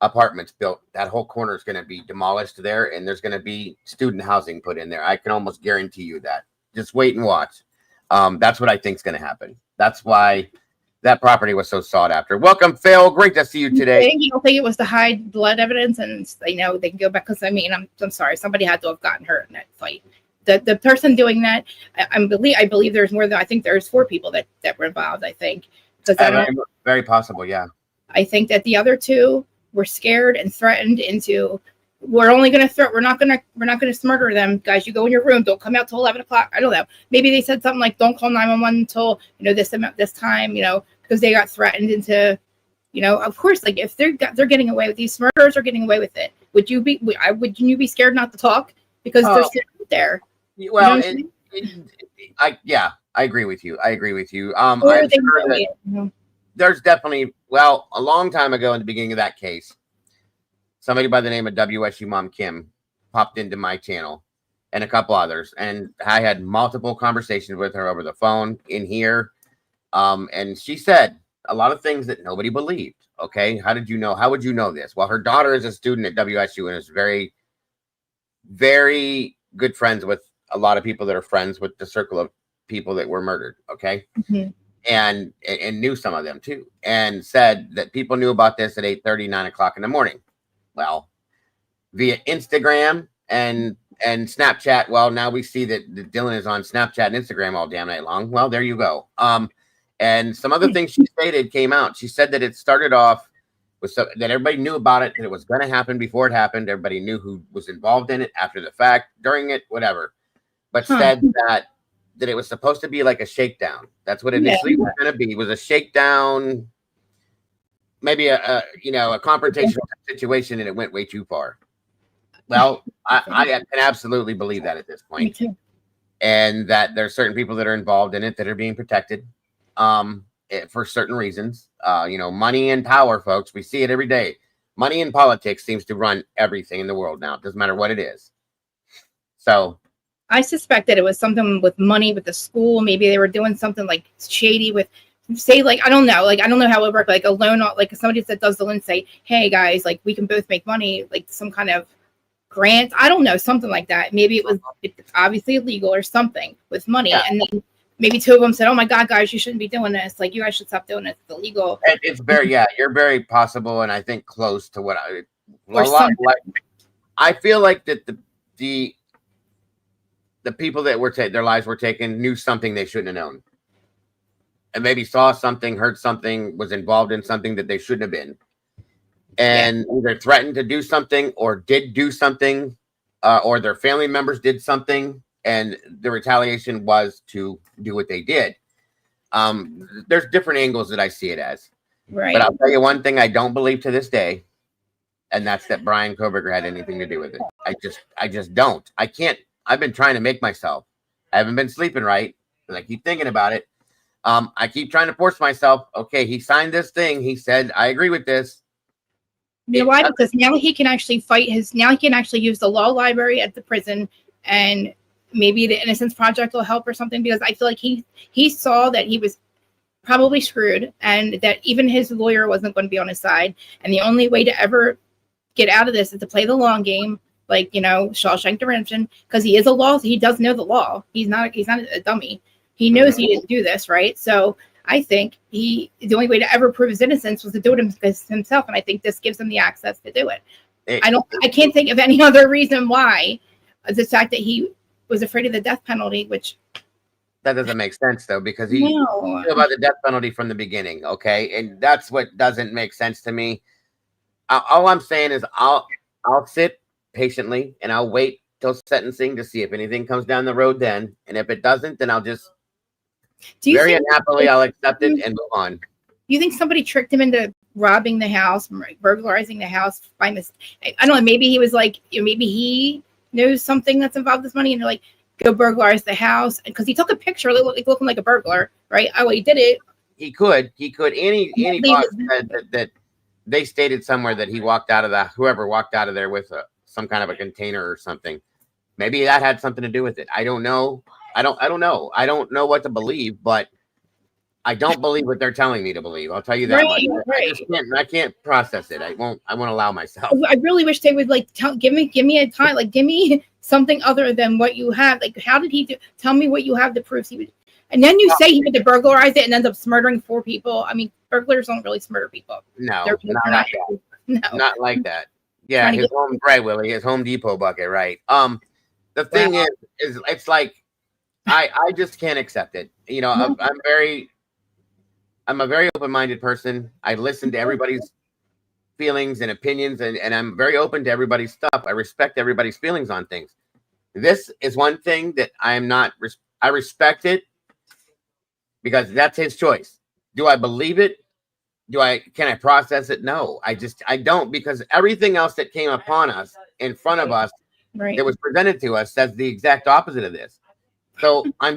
apartments built. That whole corner is going to be demolished there, and there's going to be student housing put in there. I can almost guarantee you that. Just wait and watch. That's what I think is going to happen. That's why that property was so sought after. Welcome, Phil. Great to see you today. You don't think it was to hide blood evidence, and they know they can go back? Because I mean, I'm sorry, somebody had to have gotten hurt in that fight. The person doing that, I believe there's more than, I think there's 4 people that were involved. I think very possible. Yeah. I think that the other 2 were scared and threatened into, we're not going to murder them, guys. You go in your room. Don't come out till 11 o'clock. I don't know. Maybe they said something like, don't call 911 until, this time, because they got threatened into, of course, like if they're getting away with these murderers are getting away with it. Would you be scared not to talk because they're sitting there? Well, I agree with you. I'm sure that there's definitely, a long time ago in the beginning of that case, somebody by the name of WSU Mom Kim popped into my channel and a couple others, and I had multiple conversations with her over the phone in here. And she said a lot of things that nobody believed. Okay. How did you know? How would you know this? Well, her daughter is a student at WSU and is very, very good friends with a lot of people that are friends with the circle of people that were murdered. Okay. Mm-hmm. And knew some of them too, and said that people knew about this at 8:30, 9 o'clock in the morning. Well, via Instagram and Snapchat. Well, now we see that Dylan is on Snapchat and Instagram all damn night long. Well, there you go. And some other things she stated came out. She said that it started off with that everybody knew about it, that it was going to happen before it happened. Everybody knew who was involved in it, after the fact, during it, whatever. But said that it was supposed to be like a shakedown. That's what initially was going to be. It was a shakedown, maybe a confrontational situation, and it went way too far. Well, I can absolutely believe that at this point. Me too. And that there's certain people that are involved in it that are being protected for certain reasons. Money and power, folks. We see it every day. Money and politics seems to run everything in the world now. It doesn't matter what it is. So I suspect that it was something with money with the school. Maybe they were doing something like shady with, say, like, I don't know how it worked. Like a loan, like somebody that does the loan say, hey guys, like we can both make money, like some kind of grant. I don't know, something like that. Maybe it was obviously illegal or something with money. Yeah. And then maybe 2 of them said, oh my God, guys, you shouldn't be doing this. Like, you guys should stop doing it. It's illegal. It's very, you're very possible. And I think close to what I feel like that the people that were their lives were taken knew something they shouldn't have known, and maybe saw something, heard something, was involved in something that they shouldn't have been, and either threatened to do something or did do something, or their family members did something, and the retaliation was to do what they did. There's different angles that I see it as. Right. But I'll tell you one thing I don't believe to this day, and that's that Brian Kohberger had anything to do with it. I just don't. I can't. I've been trying to make myself. I haven't been sleeping right because I keep thinking about it. I keep trying to force myself. Okay, he signed this thing. He said, I agree with this. You know why? Because now he can actually now he can actually use the law library at the prison, and maybe the Innocence Project will help or something, because I feel like he saw that he was probably screwed and that even his lawyer wasn't going to be on his side. And the only way to ever get out of this is to play the long game. Like, Shawshank Redemption, because he does know the law. He's not a dummy. He knows he didn't do this, right? So I think the only way to ever prove his innocence was to do it himself, and I think this gives him the access to do it. I can't think of any other reason why. The fact that he was afraid of the death penalty, which that doesn't make sense though, because he knew about the death penalty from the beginning. Okay, and that's what doesn't make sense to me. All I'm saying is I'll sit patiently and I'll wait till sentencing to see if anything comes down the road then, and if it doesn't, then I'll just very unhappily I'll accept it and move on. Do you think somebody tricked him into robbing the house, burglarizing the house by mistake? I don't know, maybe he was like, maybe he knows something that's involved with money and they're like, go burglarize the house, because he took a picture looking like a burglar, right? Oh, he did it. He could any boss that they stated somewhere that he walked out of whoever walked out of there with some kind of a container or something. Maybe that had something to do with it. I don't know. I don't know. I don't know what to believe, but I don't believe what they're telling me to believe. I'll tell you that much. Right. I can't process it. I won't allow myself. I really wish they would like give me a time, like give me something other than what you have. Like, how did he do? Tell me what you have that proves he would. And then you say he had to burglarize it and ends up murdering 4 people. I mean, burglars don't really murder people. No, They're not not. like that. No, Not like that. Yeah, Trying to his get- home right, Willie. His Home Depot bucket, right? The thing is it's like I just can't accept it. You know, I'm a very open-minded person. I listen to everybody's feelings and opinions, and I'm very open to everybody's stuff. I respect everybody's feelings on things. This is one thing that I am not. I respect it because that's his choice. Do I believe it? Can I process it? No, I don't, because everything else that came upon us in front of us that was presented to us says the exact opposite of this. So I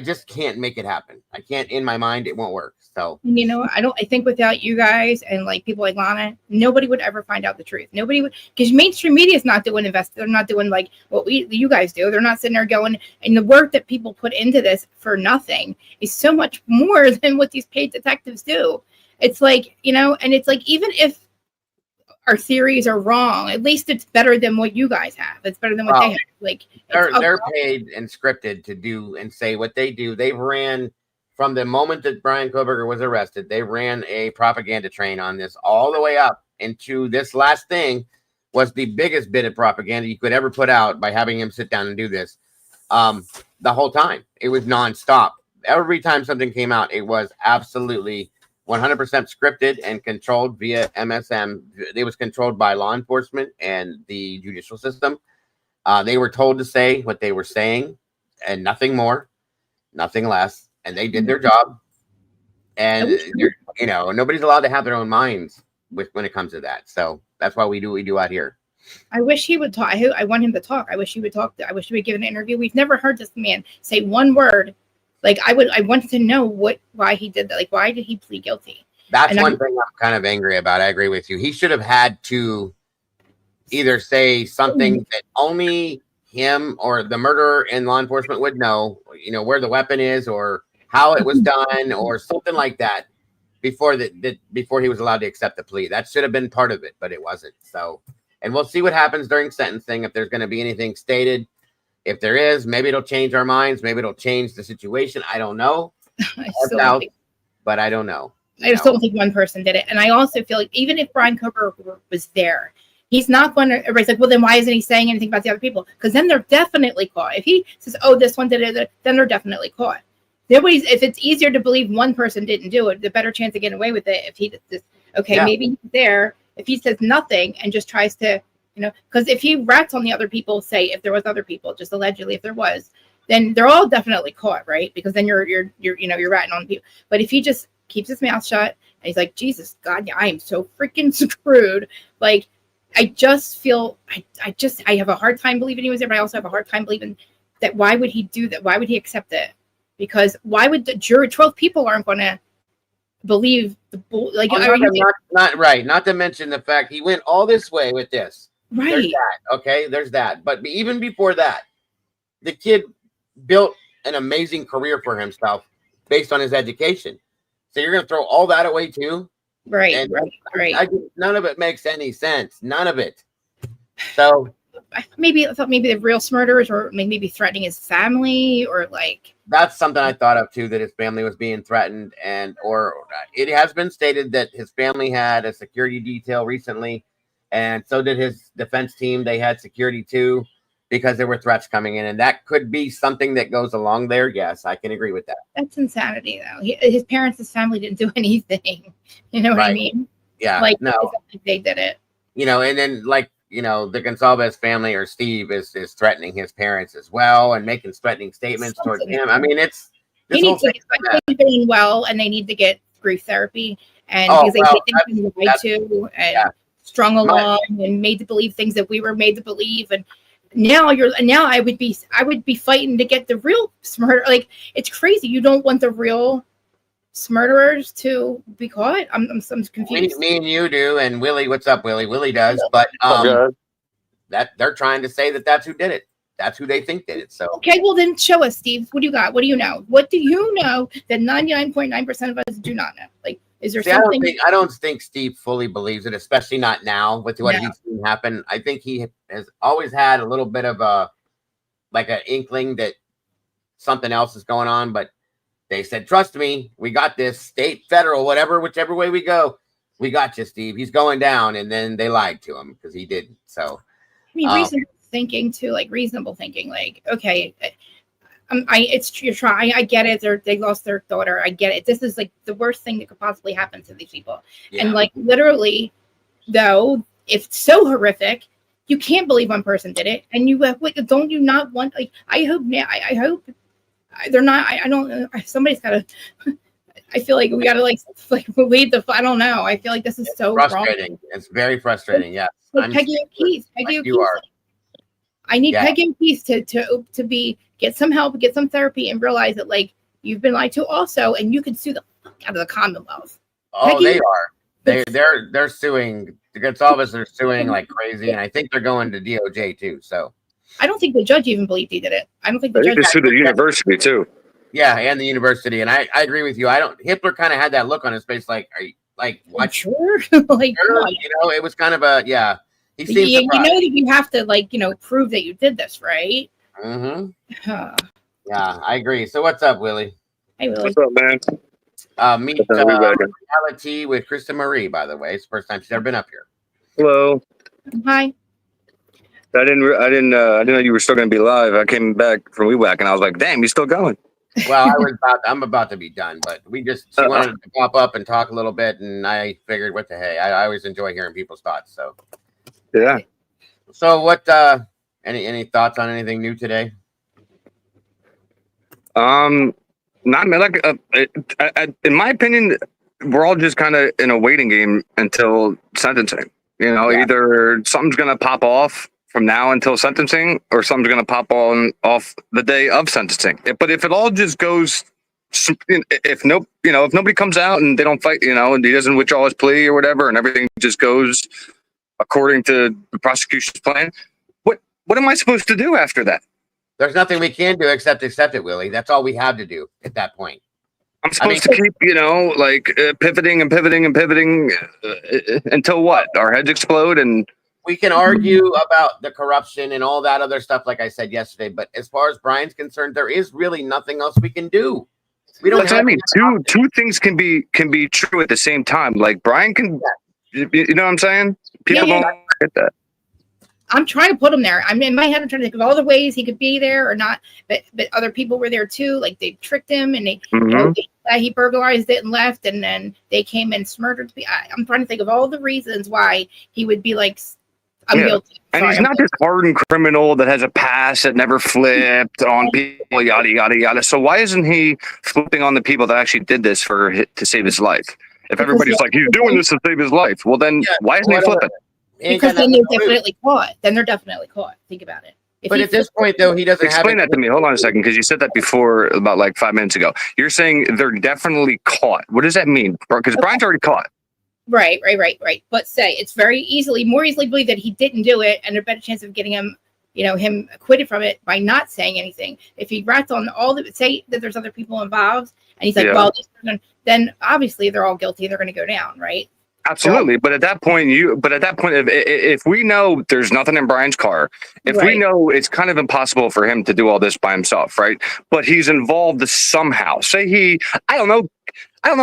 just can't make it happen. I can't, in my mind, it won't work. So, you know, I think without you guys and like people like Lana, nobody would ever find out the truth. Nobody would, because mainstream media is not doing they're not doing like what you guys do. They're not sitting there going, and the work that people put into this for nothing is so much more than what these paid detectives do. It's like, you know, and it's like, even if our theories are wrong, at least it's better than what you guys have. It's better than what they have. Like, they're paid and scripted to do and say what they do. They ran from the moment that Brian Kohberger was arrested. They ran a propaganda train on this all the way up into this last thing was the biggest bit of propaganda you could ever put out by having him sit down and do this. The whole time it was nonstop. Every time something came out, it was absolutely 100% scripted and controlled via MSM. It was controlled by law enforcement and the judicial system. They were told to say what they were saying and nothing more, nothing less. And they did their job. And, you know, nobody's allowed to have their own minds when it comes to that. So that's why we do what we do out here. I wish he would talk. I want him to talk. I wish he would talk. I wish he would give an interview. We've never heard this man say one word. Like, I wanted to know why he did that. Like, why did he plead guilty? That's one thing I'm kind of angry about. I agree with you. He should have had to either say something that only him or the murderer and law enforcement would know, you know, where the weapon is or how it was done or something like that before he was allowed to accept the plea. That should have been part of it, but it wasn't. So, and we'll see what happens during sentencing, if there's going to be anything stated. If there is, maybe it'll change our minds. Maybe it'll change the situation. I don't know. But I don't know. I just don't think one person did it. And I also feel like even if Brian Kohberger was there, he's not going to, everybody's like, well, then why isn't he saying anything about the other people? Because then they're definitely caught. If he says, oh, this one did it, then they're definitely caught. If it's easier to believe one person didn't do it, the better chance of getting away with it. If he just, maybe he's there. If he says nothing and just tries to, you know, because if he rats on the other people, say if there was other people, just allegedly if there was, then they're all definitely caught, right? Because then you're ratting on people. But if he just keeps his mouth shut and he's like, Jesus God, I am so freaking screwed. Like, I just feel I have a hard time believing he was there, but I also have a hard time believing that. Why would he do that? Why would he accept it? Because why would the jury, 12 people aren't going to believe the like? Not right. Not to mention the fact he went all this way with this. Right. There's that. Okay. There's that. But even before that, the kid built an amazing career for himself based on his education. So you're going to throw all that away too? Right. And right. None of it makes any sense. None of it. So maybe I thought maybe the real murderers or maybe threatening his family or like. That's something I thought of too, that his family was being threatened, or it has been stated that his family had a security detail recently, and so did his defense team. They had security too, because there were threats coming in, and that could be something that goes along there. Yes, I can agree with that. That's insanity, though. His parents, his family didn't do anything. You know what I mean? Yeah, like no, they did it. You know, and then like. You know, the Gonsalves family or Steve is threatening his parents as well and making threatening statements towards him. I mean, it's they need to get doing well, and they need to get grief therapy, and because they think they lied to and strung along and made to believe things that we were made to believe. And now I would be fighting to get the real murder. Like, it's crazy. You don't want the real murderers to be caught. I'm confused. Me and you do, and Willie, what's up, Willie? Willie does, but that they're trying to say that that's who did it. that's who they think did it. So okay, well then show us, Steve. What do you got? What do you know? What do you know that 99.9% of us do not know? Like, is there something? I don't think Steve fully believes it, especially not now with what he's seen happen. I think he has always had a little bit of an inkling that something else is going on, but they said, trust me, we got this, state, federal, whatever, whichever way we go, we got you, Steve. He's going down. And then they lied to him because he didn't. So I mean, reasonable thinking too, like reasonable thinking, like, okay, you're trying, I get it. They lost their daughter. I get it. This is like the worst thing that could possibly happen to these people. Yeah. And like literally, though, if it's so horrific, you can't believe one person did it. And don't you not want, like, I hope they're not, I don't, somebody's got to, I feel like we got to like lead the, I don't know. I feel like this is so frustrating. Wrong. It's very frustrating. Yeah. Like Peggy O'Keefe. I need Peggy O'Keefe to get some help, get some therapy, and realize that like you've been lied to also, and you can sue the fuck out of the Commonwealth. Oh, Peggy, they are. They're suing. The Gonsalves are suing like crazy, and I think they're going to DOJ too. So I don't think the judge even believed he did it. I don't think the judge sued the university too. Yeah, and the university, and I agree with you. Hitler kind of had that look on his face, like, are you like what? Sure, like sure. It was kind of a yeah. He seemed you know that you have to prove that you did this, right? Mm-hmm. Yeah, I agree. So what's up, Willie? Hey, Willie. What's up, man? Meet Reality with Krista Marie, by the way. It's the first time she's ever been up here. Hello. Hi. I didn't know you were still going to be live. I came back from WeWhack and I was like, damn, you still going? Well, I'm about to be done, but she wanted to pop up and talk a little bit, and I figured, what the hey, I always enjoy hearing people's thoughts. So yeah. So what? Any thoughts on anything new today? Not like in my opinion, we're all just kind of in a waiting game until sentencing. Either something's gonna pop off from now until sentencing, or something's gonna pop off the day of sentencing. But if it all just goes, if nobody comes out and they don't fight, and he doesn't withdraw his plea or whatever, and everything just goes according to the prosecution's plan, what am I supposed to do after that? There's nothing we can do except accept it, Willie. That's all we have to do at that point. I'm supposed to keep, pivoting and pivoting and pivoting until what? Our heads explode. And we can argue about the corruption and all that other stuff, like I said yesterday. But as far as Brian's concerned, there is really nothing else we can do. We don't. That's what I mean. Two things can be true at the same time. Like Brian can, you know what I'm saying? People don't get that. I'm trying to put him there. I'm in my head. I'm trying to think of all the ways he could be there or not. But other people were there too. Like they tricked him and he burglarized it and left. And then they came and murdered. I'm trying to think of all the reasons why he would be like, I'm guilty. And he's not this hardened criminal that has a past that never flipped on people, yada, yada, yada. So why isn't he flipping on the people that actually did this to save his life? If everybody's like, he's doing this to save his life, well then why isn't he flipping? Because then they're definitely caught. Think about it. But at this point, though, he doesn't explain that to me. Hold on a second, because you said that before about like 5 minutes ago. You're saying they're definitely caught. What does that mean? Because Brian's already caught. Right. But say it's more easily believed that he didn't do it, and a better chance of getting him, him acquitted from it by not saying anything. If he rats on say that there's other people involved, and he's like, well, this person, then obviously they're all guilty. They're going to go down, right? Absolutely, but at that point, if we know there's nothing in Brian's car, if we know it's kind of impossible for him to do all this by himself, right? But he's involved somehow. Say I don't know,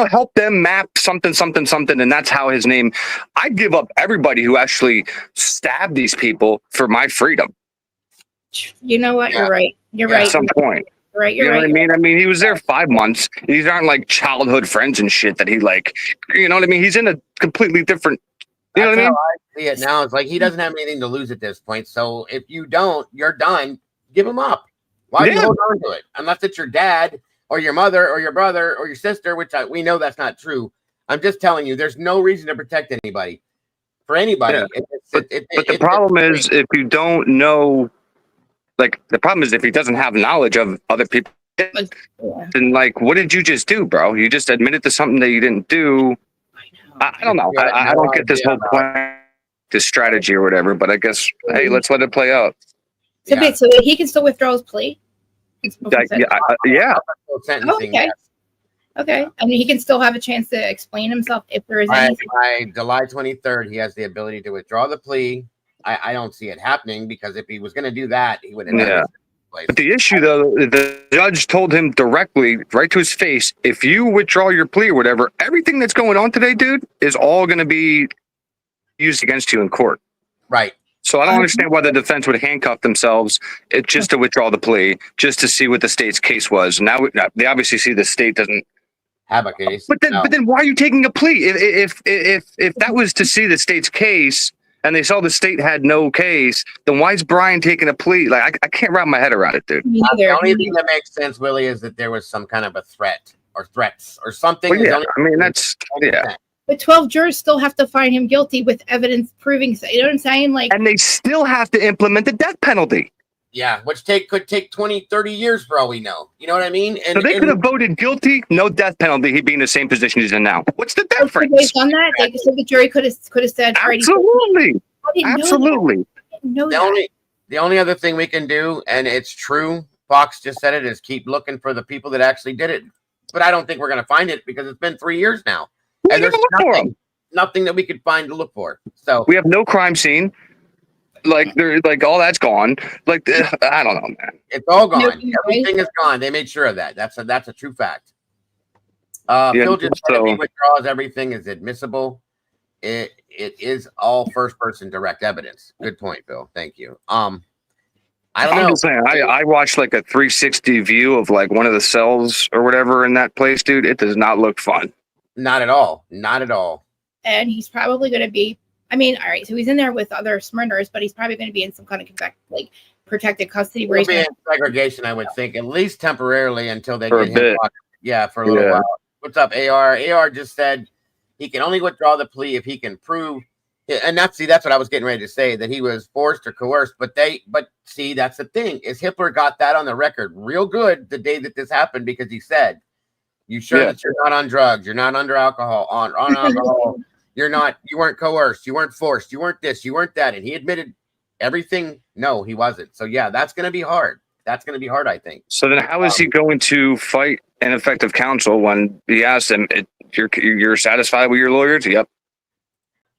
help them map something, and that's how his name. I'd give up everybody who actually stabbed these people for my freedom. You know what? You're right. You're right. At some point. Right, you know what I mean? I mean, he was there 5 months. These aren't like childhood friends and shit that he like, you know what I mean? He's in a completely different, you know what I mean? I see it now. It's like he doesn't have anything to lose at this point. So if you don't, you're done. Give him up. Why do you hold on to it? Unless it's your dad or your mother or your brother or your sister, which we know that's not true. I'm just telling you, there's no reason to protect anybody. For anybody. Yeah. But the problem is if you don't know. Like the problem is if he doesn't have knowledge of other people, then like, what did you just do, bro? You just admitted to something that you didn't do. I don't know. I don't get this whole plan, this strategy or whatever. But I guess, hey, let's let it play out. So, so he can still withdraw his plea? Yeah. Sentencing, okay. yes. Okay. I mean, he can still have a chance to explain himself if there is anything. By July 23rd, he has the ability to withdraw the plea. I don't see it happening because if he was going to do that, he would have done it. But the issue, though, the judge told him directly, right to his face, if you withdraw your plea or whatever, everything that's going on today, dude, is all going to be used against you in court. Right. So I don't understand why the defense would handcuff themselves just to withdraw the plea, just to see what the state's case was. Now they obviously see the state doesn't have a case. But then why are you taking a plea? If that was to see the state's case and they saw the state had no case, then why is Brian taking a plea? Like I can't wrap my head around it, dude. The only thing that makes sense, Willie, is that there was some kind of a threat or threats or something. Well, yeah, I mean that's But 12 jurors still have to find him guilty with evidence proving so. You know what I'm saying? Like, and they still have to implement the death penalty. Yeah, which could take 20, 30 years for all we know. You know what I mean? And so they could have voted guilty, no death penalty. He'd be in the same position he's in now. What's the difference? Based on that, so the jury could have said, absolutely, absolutely. The only other thing we can do, and it's true, Fox just said it, is keep looking for the people that actually did it. But I don't think we're going to find it because it's been 3 years now, and there's nothing that we could find to look for. So we have no crime scene. Like they're like all that's gone. Like I don't know, man. It's all gone. Everything is gone. They made sure of that. That's a true fact. Phil just said if he withdraws, everything is admissible. It is all first person direct evidence. Good point, Phil. Thank you. I don't know. I'm just saying, I watched like a 360 view of like one of the cells or whatever in that place, dude. It does not look fun. Not at all. Not at all. And he's probably going to be. I mean, all right, so he's in there with other murderers, but he's probably going to be in some kind of protected custody. He'll be in segregation, I would think, at least temporarily until they get him. Yeah, for a little while. What's up, AR? AR just said he can only withdraw the plea if he can prove, and that's what I was getting ready to say, that he was forced or coerced. But see, that's the thing, is Hitler got that on the record real good the day that this happened, because he said, "You sure that you're not on drugs? You're not under alcohol on alcohol." You weren't coerced, you weren't forced, you weren't this, you weren't that. And he admitted everything. No, he wasn't. So yeah, that's going to be hard. That's going to be hard, I think. So then how is he going to fight ineffective counsel when he asked him, you're satisfied with your lawyers? Yep.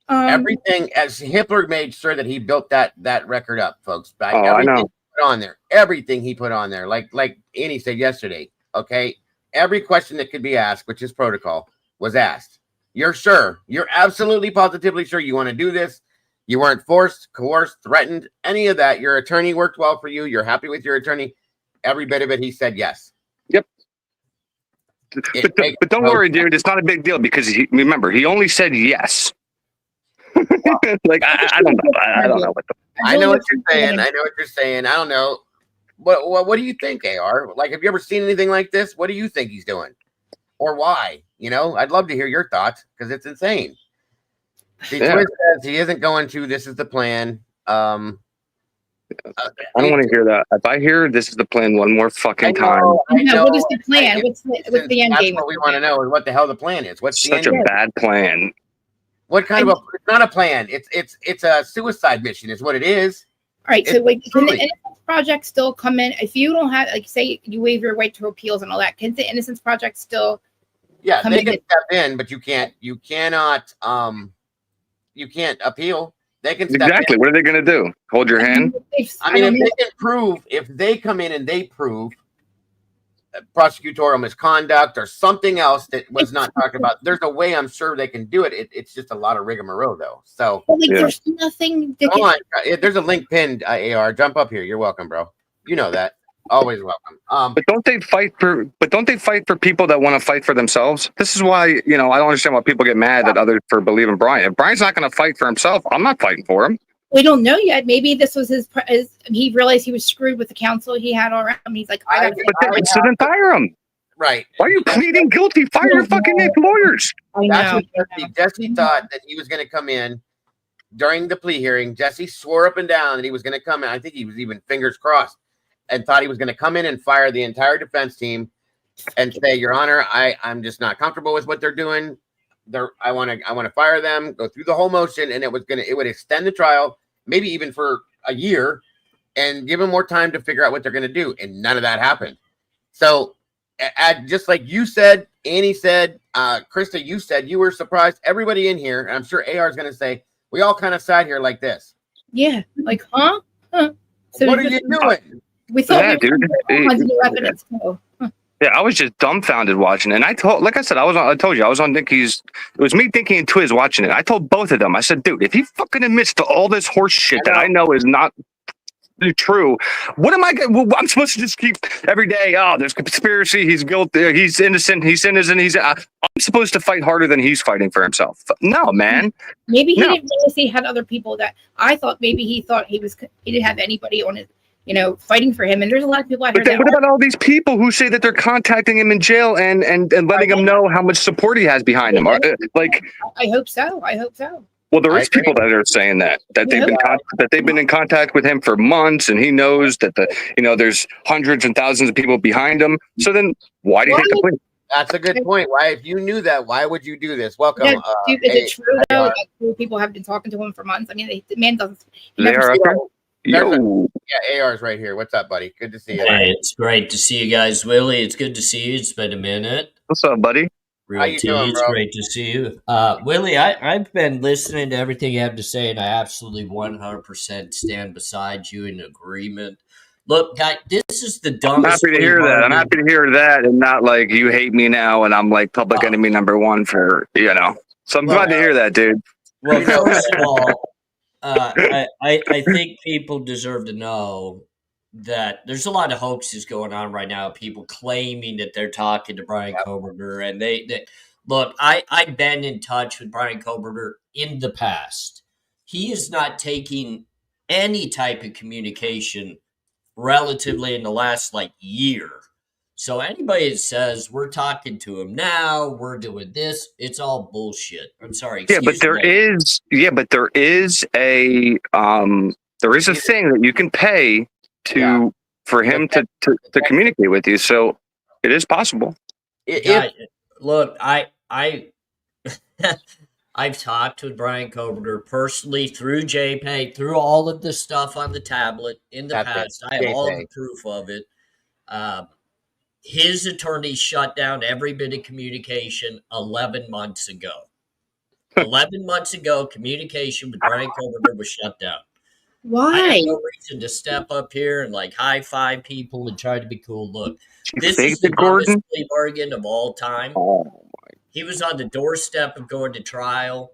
Everything, as Hitler made sure that he built that record up, folks. I know. He put on there, everything he put on there, like Annie said yesterday, okay? Every question that could be asked, which is protocol, was asked. You're sure? You're absolutely positively sure you want to do this? You weren't forced, coerced, threatened, any of that. Your attorney worked well for you. You're happy with your attorney. Every bit of it, he said yes. Yep. But don't worry, dude. It's not a big deal because remember, he only said yes. Like I don't know. I don't know what I know what you're saying. I know what you're saying. I don't know. What do you think, AR? Like, have you ever seen anything like this? What do you think he's doing? Or why? You know, I'd love to hear your thoughts because it's insane. See, Twist says he isn't going to. This is the plan. I don't want to hear that. If I hear this is the plan one more fucking time. I know. What is the plan? What's the end game? That's what we want to know is what the hell the plan is. What's such a bad plan? What kind of it's not a plan. It's a suicide mission is what it is. All right. So can the Innocence Project still come in? If you don't have, like, say you waive your right to appeals and all that, can the Innocence Project still they can step in, but you cannot appeal. They can step in. What are they going to do? Hold your hand? If they come in and they prove prosecutorial misconduct or something else that was not talked about, there's a way I'm sure they can do it. It's just a lot of rigmarole, though. So there's nothing. There's a link pinned. AR, jump up here. You're welcome, bro. You know that. Always welcome. But don't they fight for people that want to fight for themselves? This is why, I don't understand why people get mad at others for believing Brian. If Brian's not going to fight for himself, I'm not fighting for him. We don't know yet. Maybe this was his he realized he was screwed with the counsel he had all around him. He's like, so then fire him. Right. Why are you pleading guilty? Fire your fucking lawyers. Jesse thought that he was going to come in during the plea hearing. Jesse swore up and down that he was going to come in. I think he was even fingers crossed and thought he was going to come in and fire the entire defense team and say, Your Honor, I'm just not comfortable with what they're doing. I want to fire them, go through the whole motion, and it would extend the trial, maybe even for a year, and give them more time to figure out what they're going to do. And none of that happened. So just like you said, Annie said, Krista, you said you were surprised. Everybody in here, and I'm sure AR is going to say, we all kind of sat here like this. Yeah, like, huh? So what are you doing? We thought Yeah, we were dude. all kinds of new evidence. So, Yeah, I was just dumbfounded watching it. And I told you, I was on Nikki's. It was me, Dinky, and Twiz watching it. I told both of them, I said, dude, if he fucking admits to all this horse shit that I know is not true, what am I going to, I'm supposed to just keep every day, oh, there's conspiracy, he's guilty, he's innocent, I'm supposed to fight harder than he's fighting for himself. No, man. maybe he didn't realize he had other people that I thought maybe he thought he didn't have anybody on his, fighting for him. And there's a lot of people out here. What about all these people who say that they're contacting him in jail and letting him know how much support he has behind him? I hope so. Well, there is people that are saying that they've been in contact with him for months, and he knows that there's hundreds and thousands of people behind him. So then, why do you take the plea? That's a good point. Why, if you knew that, why would you do this? Welcome. Is it true though? That people have been talking to him for months. I mean, the man doesn't. Yo. Yeah, AR's right here. What's up, buddy? Good to see you. Hey, it's great to see you guys, Willie. It's good to see you. It's been a minute. What's up, buddy? How you doing, It's bro? great to see you. Willie, I've been listening to everything you have to say, and I absolutely 100% stand beside you in agreement. Look, guy, this is the I'm dumbest. happy to hear that. I'm happy to hear that, and not like you hate me now, and I'm like public enemy number one for So I'm glad to hear that, dude. Well, first of all, I think people deserve to know that there's a lot of hoaxes going on right now. People claiming that they're talking to Brian Kohberger, and they look. I've been in touch with Brian Kohberger in the past. He is not taking any type of communication relatively in the last year. So anybody that says we're talking to him now, we're doing this, it's all bullshit. I'm sorry. There is a thing that you can pay for him to communicate with you. So it is possible. Look, I've talked with Brian Kohberger personally through JPEG, through all of the stuff on the tablet in the past. I have all the proof of it. His attorney shut down every bit of communication 11 months ago. 11 months ago, communication with Brian Kohberger was shut down. Why? I have no reason to step up here and high five people and try to be cool. Look, this is the dumbest plea bargain of all time. He was on the doorstep of going to trial.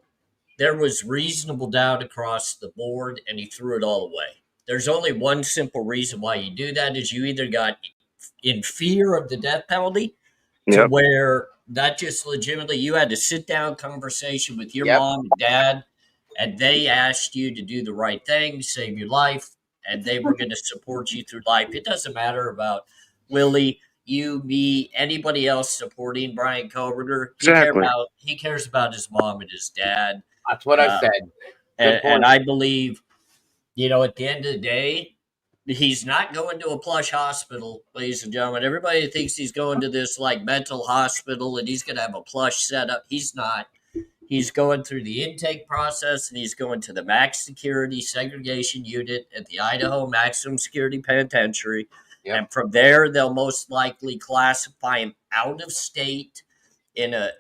There was reasonable doubt across the board, and he threw it all away. There's only one simple reason why you do that is you either got in fear of the death penalty to where that just legitimately you had to sit down conversation with your mom and dad, and they asked you to do the right thing, save your life, and they were going to support you through life. It doesn't matter about Willie, you, me, anybody else supporting Brian Kohberger. He cares about his mom and his dad. That's what I said. And I believe, at the end of the day, he's not going to a plush hospital, ladies and gentlemen. Everybody thinks he's going to this mental hospital and he's going to have a plush setup. He's not. He's going through the intake process, and he's going to the max security segregation unit at the Idaho Maximum Security Penitentiary. Yep. And from there, they'll most likely classify him out of state in an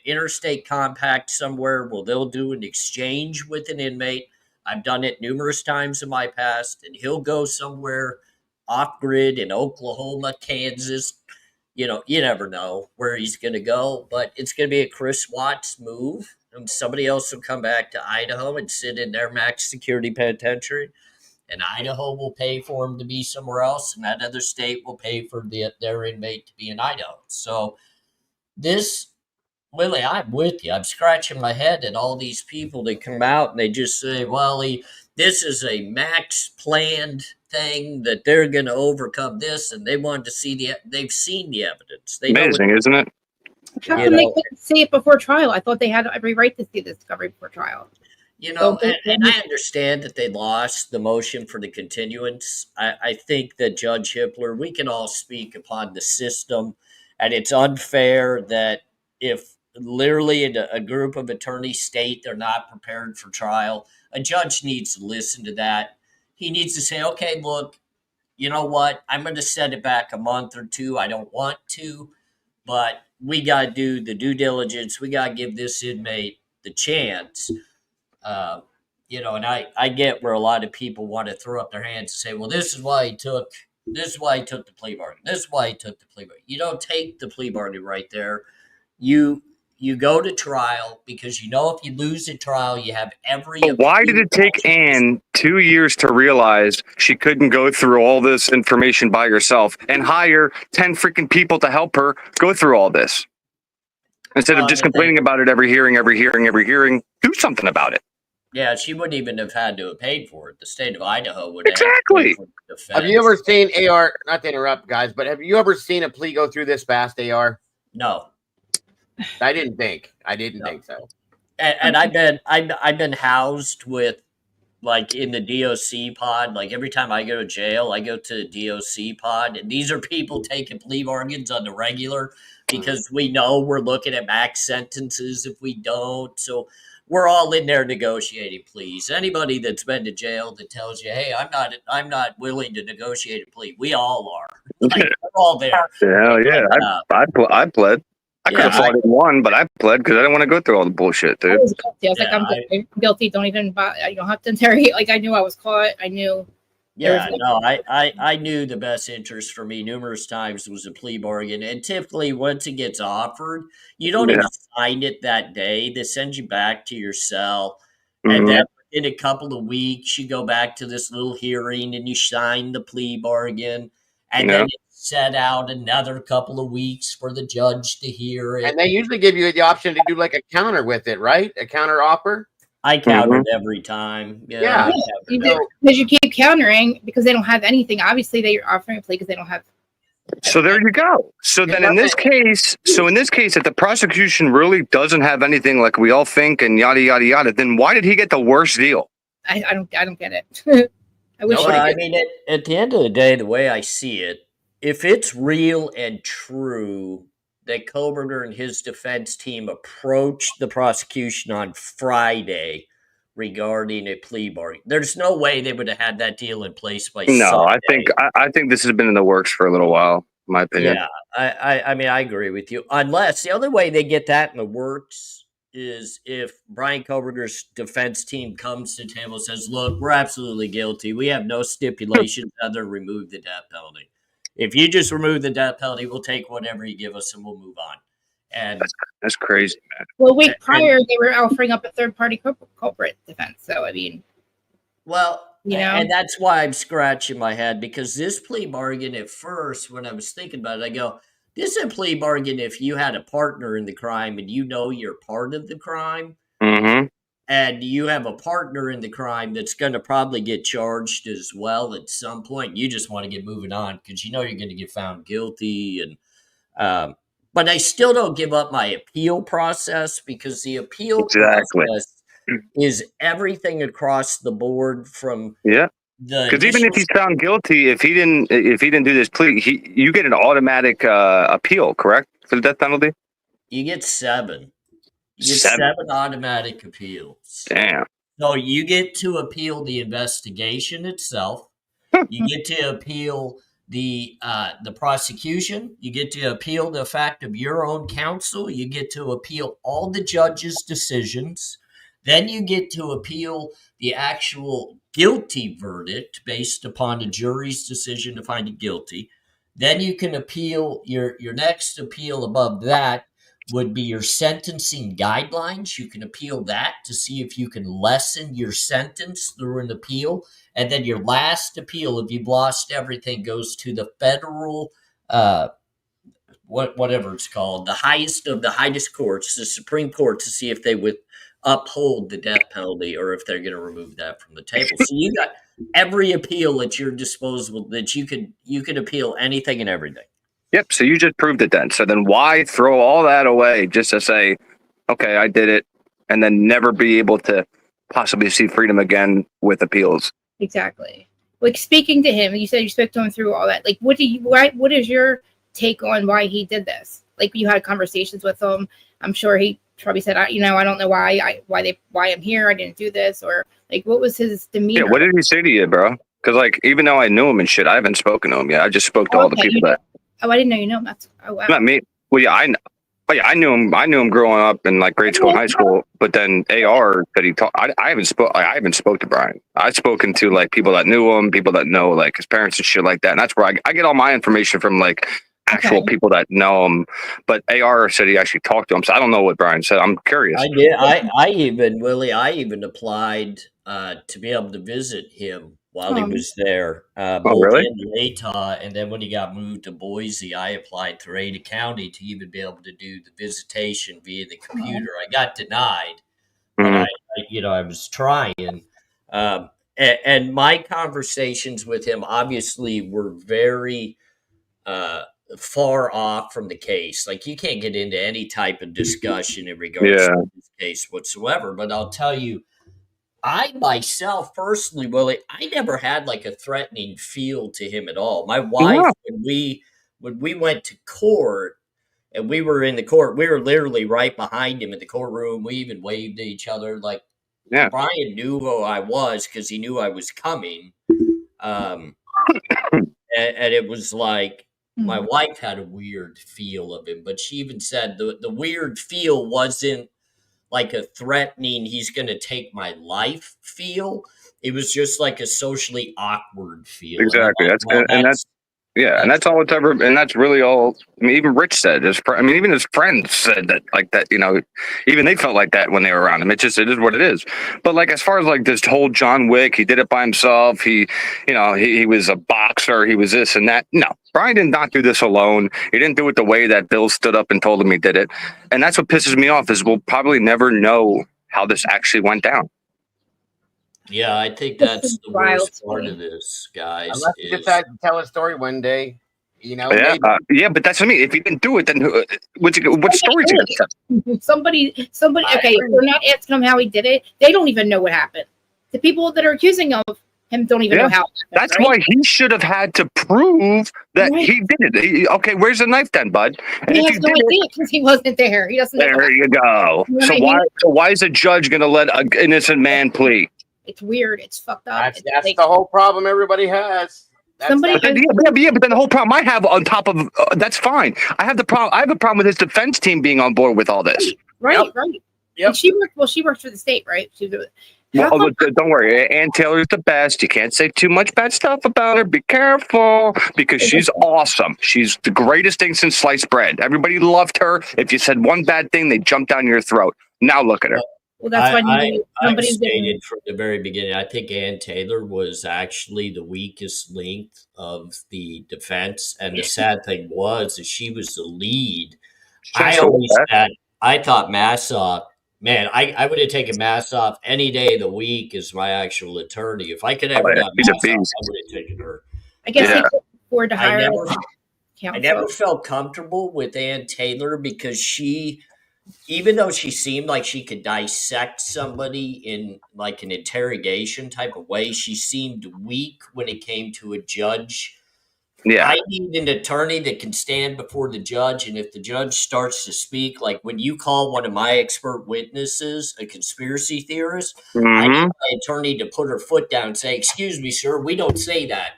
interstate compact somewhere where they'll do an exchange with an inmate. I've done it numerous times in my past, and he'll go somewhere off grid in Oklahoma, Kansas. You never know where he's going to go, but it's going to be a Chris Watts move. And somebody else will come back to Idaho and sit in their max security penitentiary. And Idaho will pay for him to be somewhere else, and that other state will pay for their inmate to be in Idaho. So Willie, I'm with you. I'm scratching my head at all these people that come out and they just say, this is a max planned thing that they're going to overcome this, and they wanted to see they've seen the evidence. Amazing, isn't it? How come they couldn't see it before trial? I thought they had every right to see the discovery before trial. And I understand that they lost the motion for the continuance. I think that Judge Hippler, we can all speak upon the system, and it's unfair that if literally a group of attorneys state they're not prepared for trial, a judge needs to listen to that. he needs to say, okay, look, you know what? I'm going to set it back a month or two. I don't want to, but we got to do the due diligence. We got to give this inmate the chance. And I get where a lot of people want to throw up their hands and say, well, this is why he took the plea bargain. This is why he took the plea bargain. You don't take the plea bargain right there. You go to trial because if you lose a trial, you have every. But why did it take Anne 2 years to realize she couldn't go through all this information by herself and hire 10 freaking people to help her go through all this? Instead of just complaining about it every hearing, do something about it. Yeah, she wouldn't even have had to have paid for it. The state of Idaho would have exactly. Have you ever seen AR? Not to interrupt, guys, but have you ever seen a plea go through this fast, AR? No. I didn't think think so. And I've been housed with, like, in the DOC pod. Like, every time I go to jail, I go to the DOC pod, and these are people taking plea bargains on the regular because we know we're looking at max sentences if we don't. So we're all in there negotiating pleas. Anybody that's been to jail that tells you, "Hey, I'm not willing to negotiate a plea," we all are. Like, we're all there. Hell yeah, I pled. I could have fought it one, but I pled because I didn't want to go through all the bullshit, dude. I was guilty. I was like, I'm guilty. Don't even. You don't have to interrogate. Like, I knew I was caught. I knew. Yeah, no, I knew the best interest for me numerous times was a plea bargain. And typically, once it gets offered, you don't even sign it that day. They send you back to your cell. And then in a couple of weeks, you go back to this little hearing and you sign the plea bargain. And then it's set out another couple of weeks for the judge to hear it. And they usually give you the option to do like a counter with it, right? A counter offer. I countered every time. Yeah, because you keep countering because they don't have anything. Obviously, they're offering a plea because they don't have. So there you go. So then in this case, if the prosecution really doesn't have anything like we all think and yada yada yada, then why did he get the worst deal? I don't get it. I wish. I mean, at the end of the day, the way I see it, if it's real and true that Kohberger and his defense team approached the prosecution on Friday regarding a plea bargain, there's no way they would have had that deal in place by Sunday. I think this has been in the works for a little while, in my opinion. Yeah, I mean, I agree with you. Unless the only way they get that in the works is if Brian Kohberger's defense team comes to the table and says, look, we're absolutely guilty. We have no stipulations other than remove the death penalty. If you just remove the death penalty, we'll take whatever you give us and we'll move on. And that's crazy, man. Well, a week prior, they were offering up a third-party culprit defense. So, I mean, and that's why I'm scratching my head, because this plea bargain at first, when I was thinking about it, I go, this is a plea bargain if you had a partner in the crime and you know you're part of the crime. And you have a partner in the crime that's going to probably get charged as well at some point. You just want to get moving on because you know you're going to get found guilty. And but I still don't give up my appeal process, because the appeal process is everything across the board from because even if he's found guilty, if he didn't do this plea, you get an automatic appeal, correct, for the death penalty? You get 7. You get 7 automatic appeals. Damn. So you get to appeal the investigation itself. You get to appeal the prosecution. You get to appeal the fact of your own counsel. You get to appeal all the judge's decisions. Then you get to appeal the actual guilty verdict based upon a jury's decision to find you guilty. Then you can appeal your next appeal above that would be your sentencing guidelines. You can appeal that to see if you can lessen your sentence through an appeal. And then your last appeal, if you've lost everything, goes to the federal, whatever it's called, the highest of the highest courts, the Supreme Court, to see if they would uphold the death penalty or if they're going to remove that from the table. So you got every appeal at your disposal that you could appeal anything and everything. Yep. So you just proved it then. So then why throw all that away just to say, okay, I did it, and then never be able to possibly see freedom again with appeals? Exactly. Like, speaking to him, you said you spoke to him through all that. Like, what is your take on why he did this? Like, you had conversations with him. I'm sure he probably said, I don't know why I'm here. I didn't do this. Or like, what was his demeanor? Yeah. What did he say to you, bro? Because like even though I knew him and shit, I haven't spoken to him yet. I just spoke to all the Okay, people that. Oh, I didn't know you know him. That's wow. Not me. Well, yeah, I knew him. I knew him growing up in like grade school and high school. But then AR that he taught. I haven't spoke to Brian. I've spoken to like people that knew him, people that know like his parents and shit like that. And that's where I get all my information from, like actual people that know him. But AR said he actually talked to him. So I don't know what Brian said. I'm curious. I did. I even applied to be able to visit him while he was there, both really? in Utah, and then when he got moved to Boise, I applied through Ada County to even be able to do the visitation via the computer. I got denied, but I was trying. And my conversations with him obviously were very far off from the case. Like you can't get into any type of discussion in regards to this case whatsoever. But I'll tell you, I myself personally, Willie, I never had like a threatening feel to him at all. My wife, when we went to court and we were in the court, we were literally right behind him in the courtroom. We even waved at each other. Like Brian knew who I was because he knew I was coming. And it was like my wife had a weird feel of him, but she even said the weird feel wasn't like a threatening, he's going to take my life feel. It was just like a socially awkward feel. Exactly. That's all it's ever, and that's really all. I mean, even Rich said, even his friends said that, like that. You know, even they felt like that when they were around him. It is what it is. But like as far as like this whole John Wick, he did it by himself. He was a boxer. He was this and that. No, Brian did not do this alone. He didn't do it the way that Bill stood up and told him he did it. And that's what pisses me off is we'll probably never know how this actually went down. Yeah, I think that's the worst part of this, guys. Unless you decide to tell a story one day, you know. Yeah, but that's what I mean. If he didn't do it, then what story is he gonna tell? Somebody. Okay, if we're not asking him how he did it, they don't even know what happened. The people that are accusing of him don't even know how. That's why he should have had to prove that he did it. Okay, where's the knife then, bud? And he has no idea because he wasn't there. He doesn't know. There you go. You know So what I mean? why is a judge going to let an innocent man plea? It's weird. It's fucked up. That's like, the whole problem everybody has. But then the whole problem I have on top of that's fine. I have a problem with his defense team being on board with all this. Right. Yep. And she worked for the state, right? Don't worry, Ann Taylor's the best. You can't say too much bad stuff about her. Be careful because she's awesome. She's the greatest thing since sliced bread. Everybody loved her. If you said one bad thing, they jumped down your throat. Now look at her. Well, that's why I've stated from the very beginning, I think Ann Taylor was actually the weakest link of the defense. And the sad thing was that she was the lead. I thought Massoff, man, I would have taken Massoff any day of the week as my actual attorney. If I could ever got Massoff, I would have taken her. I guess they could afford to hire I never felt comfortable with Ann Taylor because she, even though she seemed like she could dissect somebody in like an interrogation type of way, she seemed weak when it came to a judge. Yeah. I need an attorney that can stand before the judge, and if the judge starts to speak, like when you call one of my expert witnesses a conspiracy theorist, I need my attorney to put her foot down and say, "Excuse me, sir, we don't say that.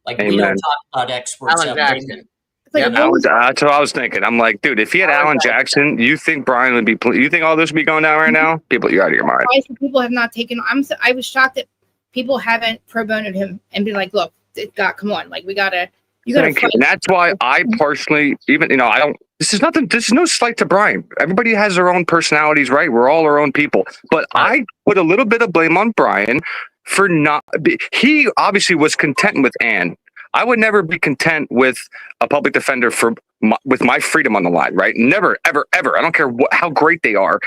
Like we don't talk about experts." Alan Jackson. That's what I was thinking. I'm like, dude, if he had Alan Jackson, you think Brian would be? You think all this would be going down right now? People, you're out of your mind. People have not taken. I was shocked that people haven't pro bonoed him and been like, "Look, God, come on, like we gotta." Thank you. And that's why I personally, even I don't. This is nothing. This is no slight to Brian. Everybody has their own personalities, right? We're all our own people. But I put a little bit of blame on Brian for not. He obviously was content with Ann. I would never be content with a public defender with my freedom on the line, right? Never, ever, ever. I don't care how great they are.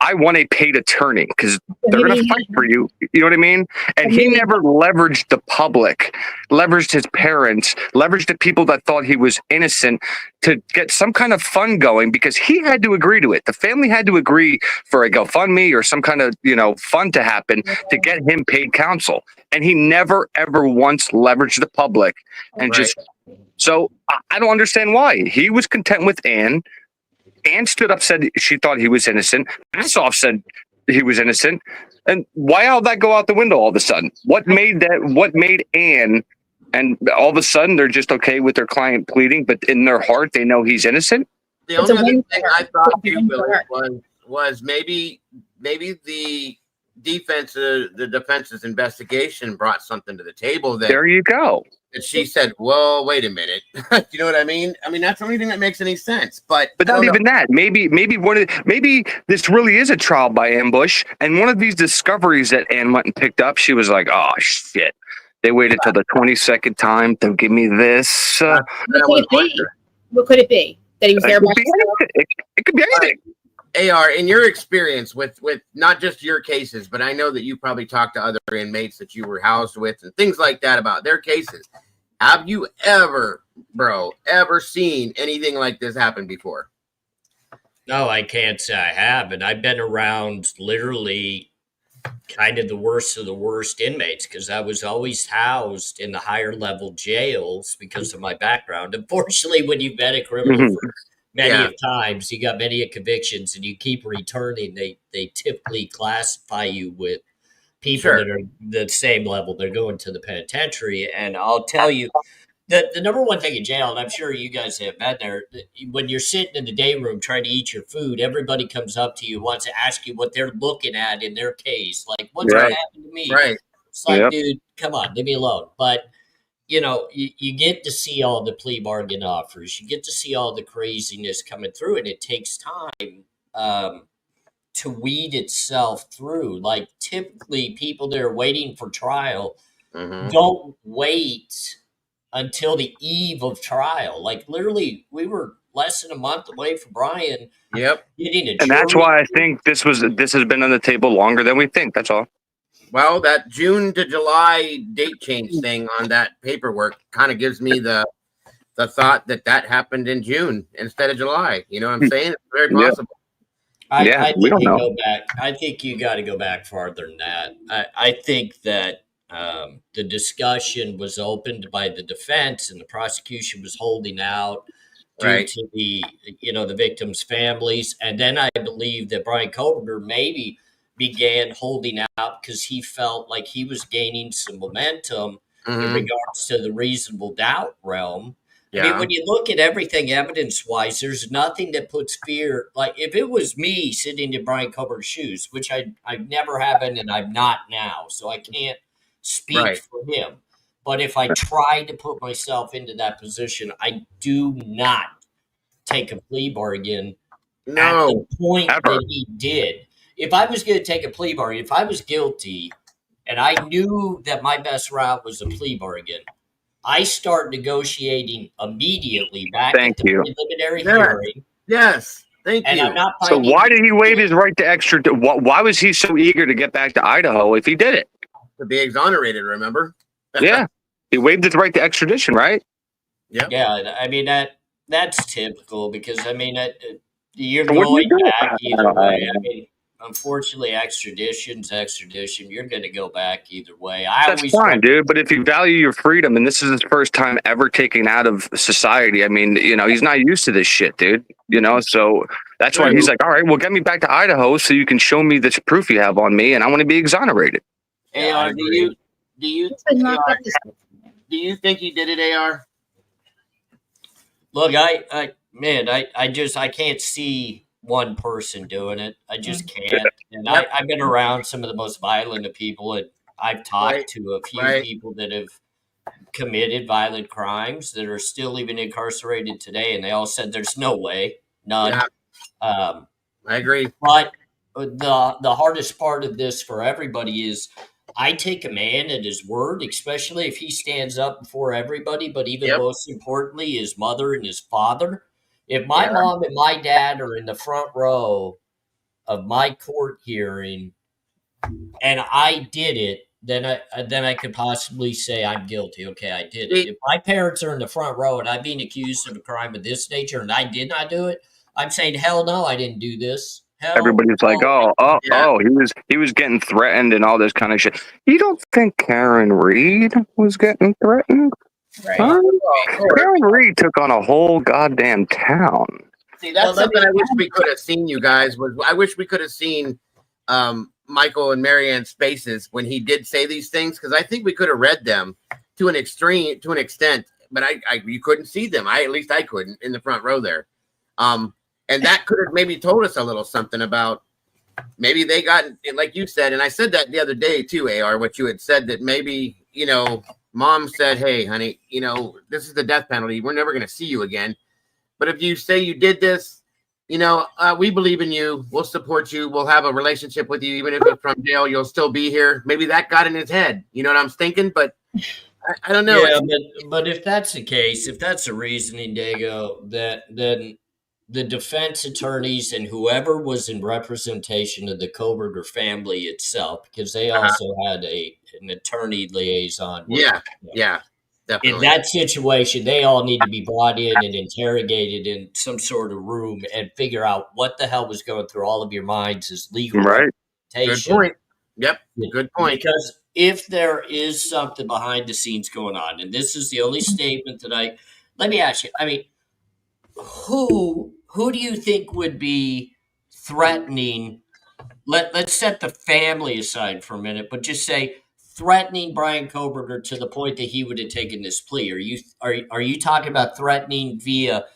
I want a paid attorney because they're going to fight for you. You know what I mean? And he never leveraged the public, leveraged his parents, leveraged the people that thought he was innocent to get some kind of fun going because he had to agree to it. The family had to agree for a GoFundMe or some kind of, fun to happen to get him paid counsel. And he never, ever once leveraged the public and so I don't understand why. He was content with Ann. Ann stood up, said she thought he was innocent. Massoff said he was innocent. And why all that go out the window all of a sudden? What made Anne, and all of a sudden they're just okay with their client pleading, but in their heart they know he's innocent? The only other thing I thought too, Billy, was maybe the defense's investigation brought something to the table that there you go. That she said, "Well, wait a minute." You know what I mean? I mean, that's the only thing that makes any sense. But not even that. Maybe this really is a trial by ambush, and one of these discoveries that Anne went and picked up, she was like, "Oh shit." They waited till the 22nd time to give me this. What could it be? That he was there by himself? It could be anything. AR, in your experience with not just your cases, but I know that you probably talked to other inmates that you were housed with and things like that about their cases. Have you ever seen anything like this happen before? No, I can't say I have. And I've been around literally kind of the worst of the worst inmates because I was always housed in the higher level jails because of my background. Unfortunately, when you've been a criminal for many of times, you got many convictions and you keep returning, they typically classify you with people that are the same level. They're going to the penitentiary. And I'll tell you, the number one thing in jail, and I'm sure you guys have been there, when you're sitting in the day room trying to eat your food, everybody comes up to you, wants to ask you what they're looking at in their case. Like, what's going to happen to me? Right. It's like, dude, come on, leave me alone. But you know, you get to see all the plea bargain offers. You get to see all the craziness coming through, and it takes time to weed itself through. Like, typically, people that are waiting for trial don't wait until the eve of trial. Like, literally, we were less than a month away from Brian getting a jury. And that's why I think this has been on the table longer than we think. That's all. Well, that June to July date change thing on that paperwork kind of gives me the thought that happened in June instead of July. You know what I'm saying? It's very possible. I think you go back. I think you got to go back farther than that. I think that the discussion was opened by the defense and the prosecution was holding out due to the victims' families, and then I believe that Brian Kohberger maybe began holding out because he felt like he was gaining some momentum in regards to the reasonable doubt realm. I mean, when you look at everything evidence-wise, there's nothing that puts fear. Like, if it was me sitting in Brian Kohberger's shoes, which I never have been and I'm not now, so I can't speak for him. But if I try to put myself into that position, I do not take a plea bargain at the point that he did. If I was going to take a plea bargain, if I was guilty and I knew that my best route was a plea bargain, I start negotiating immediately back at the preliminary hearing. Yes. Thank you. I'm not so why did he waive his right to extradite? Why was he so eager to get back to Idaho if he did it? To be exonerated, remember? Yeah. He waived his right to extradition, right? Yeah. I mean, that's typical because, I mean, you're going back either way. I mean, unfortunately, extradition. You're going to go back either way. That's fine, dude. But if you value your freedom, and this is his first time ever taken out of society, I mean, he's not used to this shit, dude. So that's why he's like, all right, well, get me back to Idaho so you can show me this proof you have on me, and I want to be exonerated. AR, do you think he did it, AR? Look, I can't see one person doing it. I just can't. And I've been around some of the most violent of people, and I've talked to a few people that have committed violent crimes that are still even incarcerated today, and they all said there's no way, none. I agree. But the hardest part of this for everybody is I take a man at his word, especially if he stands up before everybody, but even most importantly, his mother and his father. If my mom and my dad are in the front row of my court hearing and I did it, then I could possibly say I'm guilty. Okay, I did it. If my parents are in the front row and I'm being accused of a crime of this nature and I did not do it, I'm saying, hell no, I didn't do this. Everybody's like, he was getting threatened and all this kind of shit. You don't think Karen Reed was getting threatened? Right. Huh? Karen Reed took on a whole goddamn town. See, that's something I wish we could have seen, you guys. I wish we could have seen Michael and Marianne's faces when he did say these things, because I think we could have read them to an extent, but you couldn't see them. At least I couldn't in the front row there. And that could have maybe told us a little something about maybe they got, like you said, and I said that the other day too, AR, what you had said, that maybe, mom said, hey, honey, this is the death penalty. We're never going to see you again. But if you say you did this, we believe in you. We'll support you. We'll have a relationship with you. Even if it's from jail, you'll still be here. Maybe that got in his head. You know what I'm thinking? But I don't know. Yeah, but if that's the case, if that's the reasoning, Dago, then the defense attorneys and whoever was in representation of the Kohberger family itself, because they also had an attorney liaison. Yeah, definitely. In that situation, they all need to be brought in and interrogated in some sort of room and figure out what the hell was going through all of your minds as legal representation. Good point. Yep, good point. Because if there is something behind the scenes going on, and this is the only statement that let me ask you, I mean, who do you think would be threatening? Let's set the family aside for a minute, but just say threatening Brian Kohberger to the point that he would have taken this plea. Are you talking about threatening via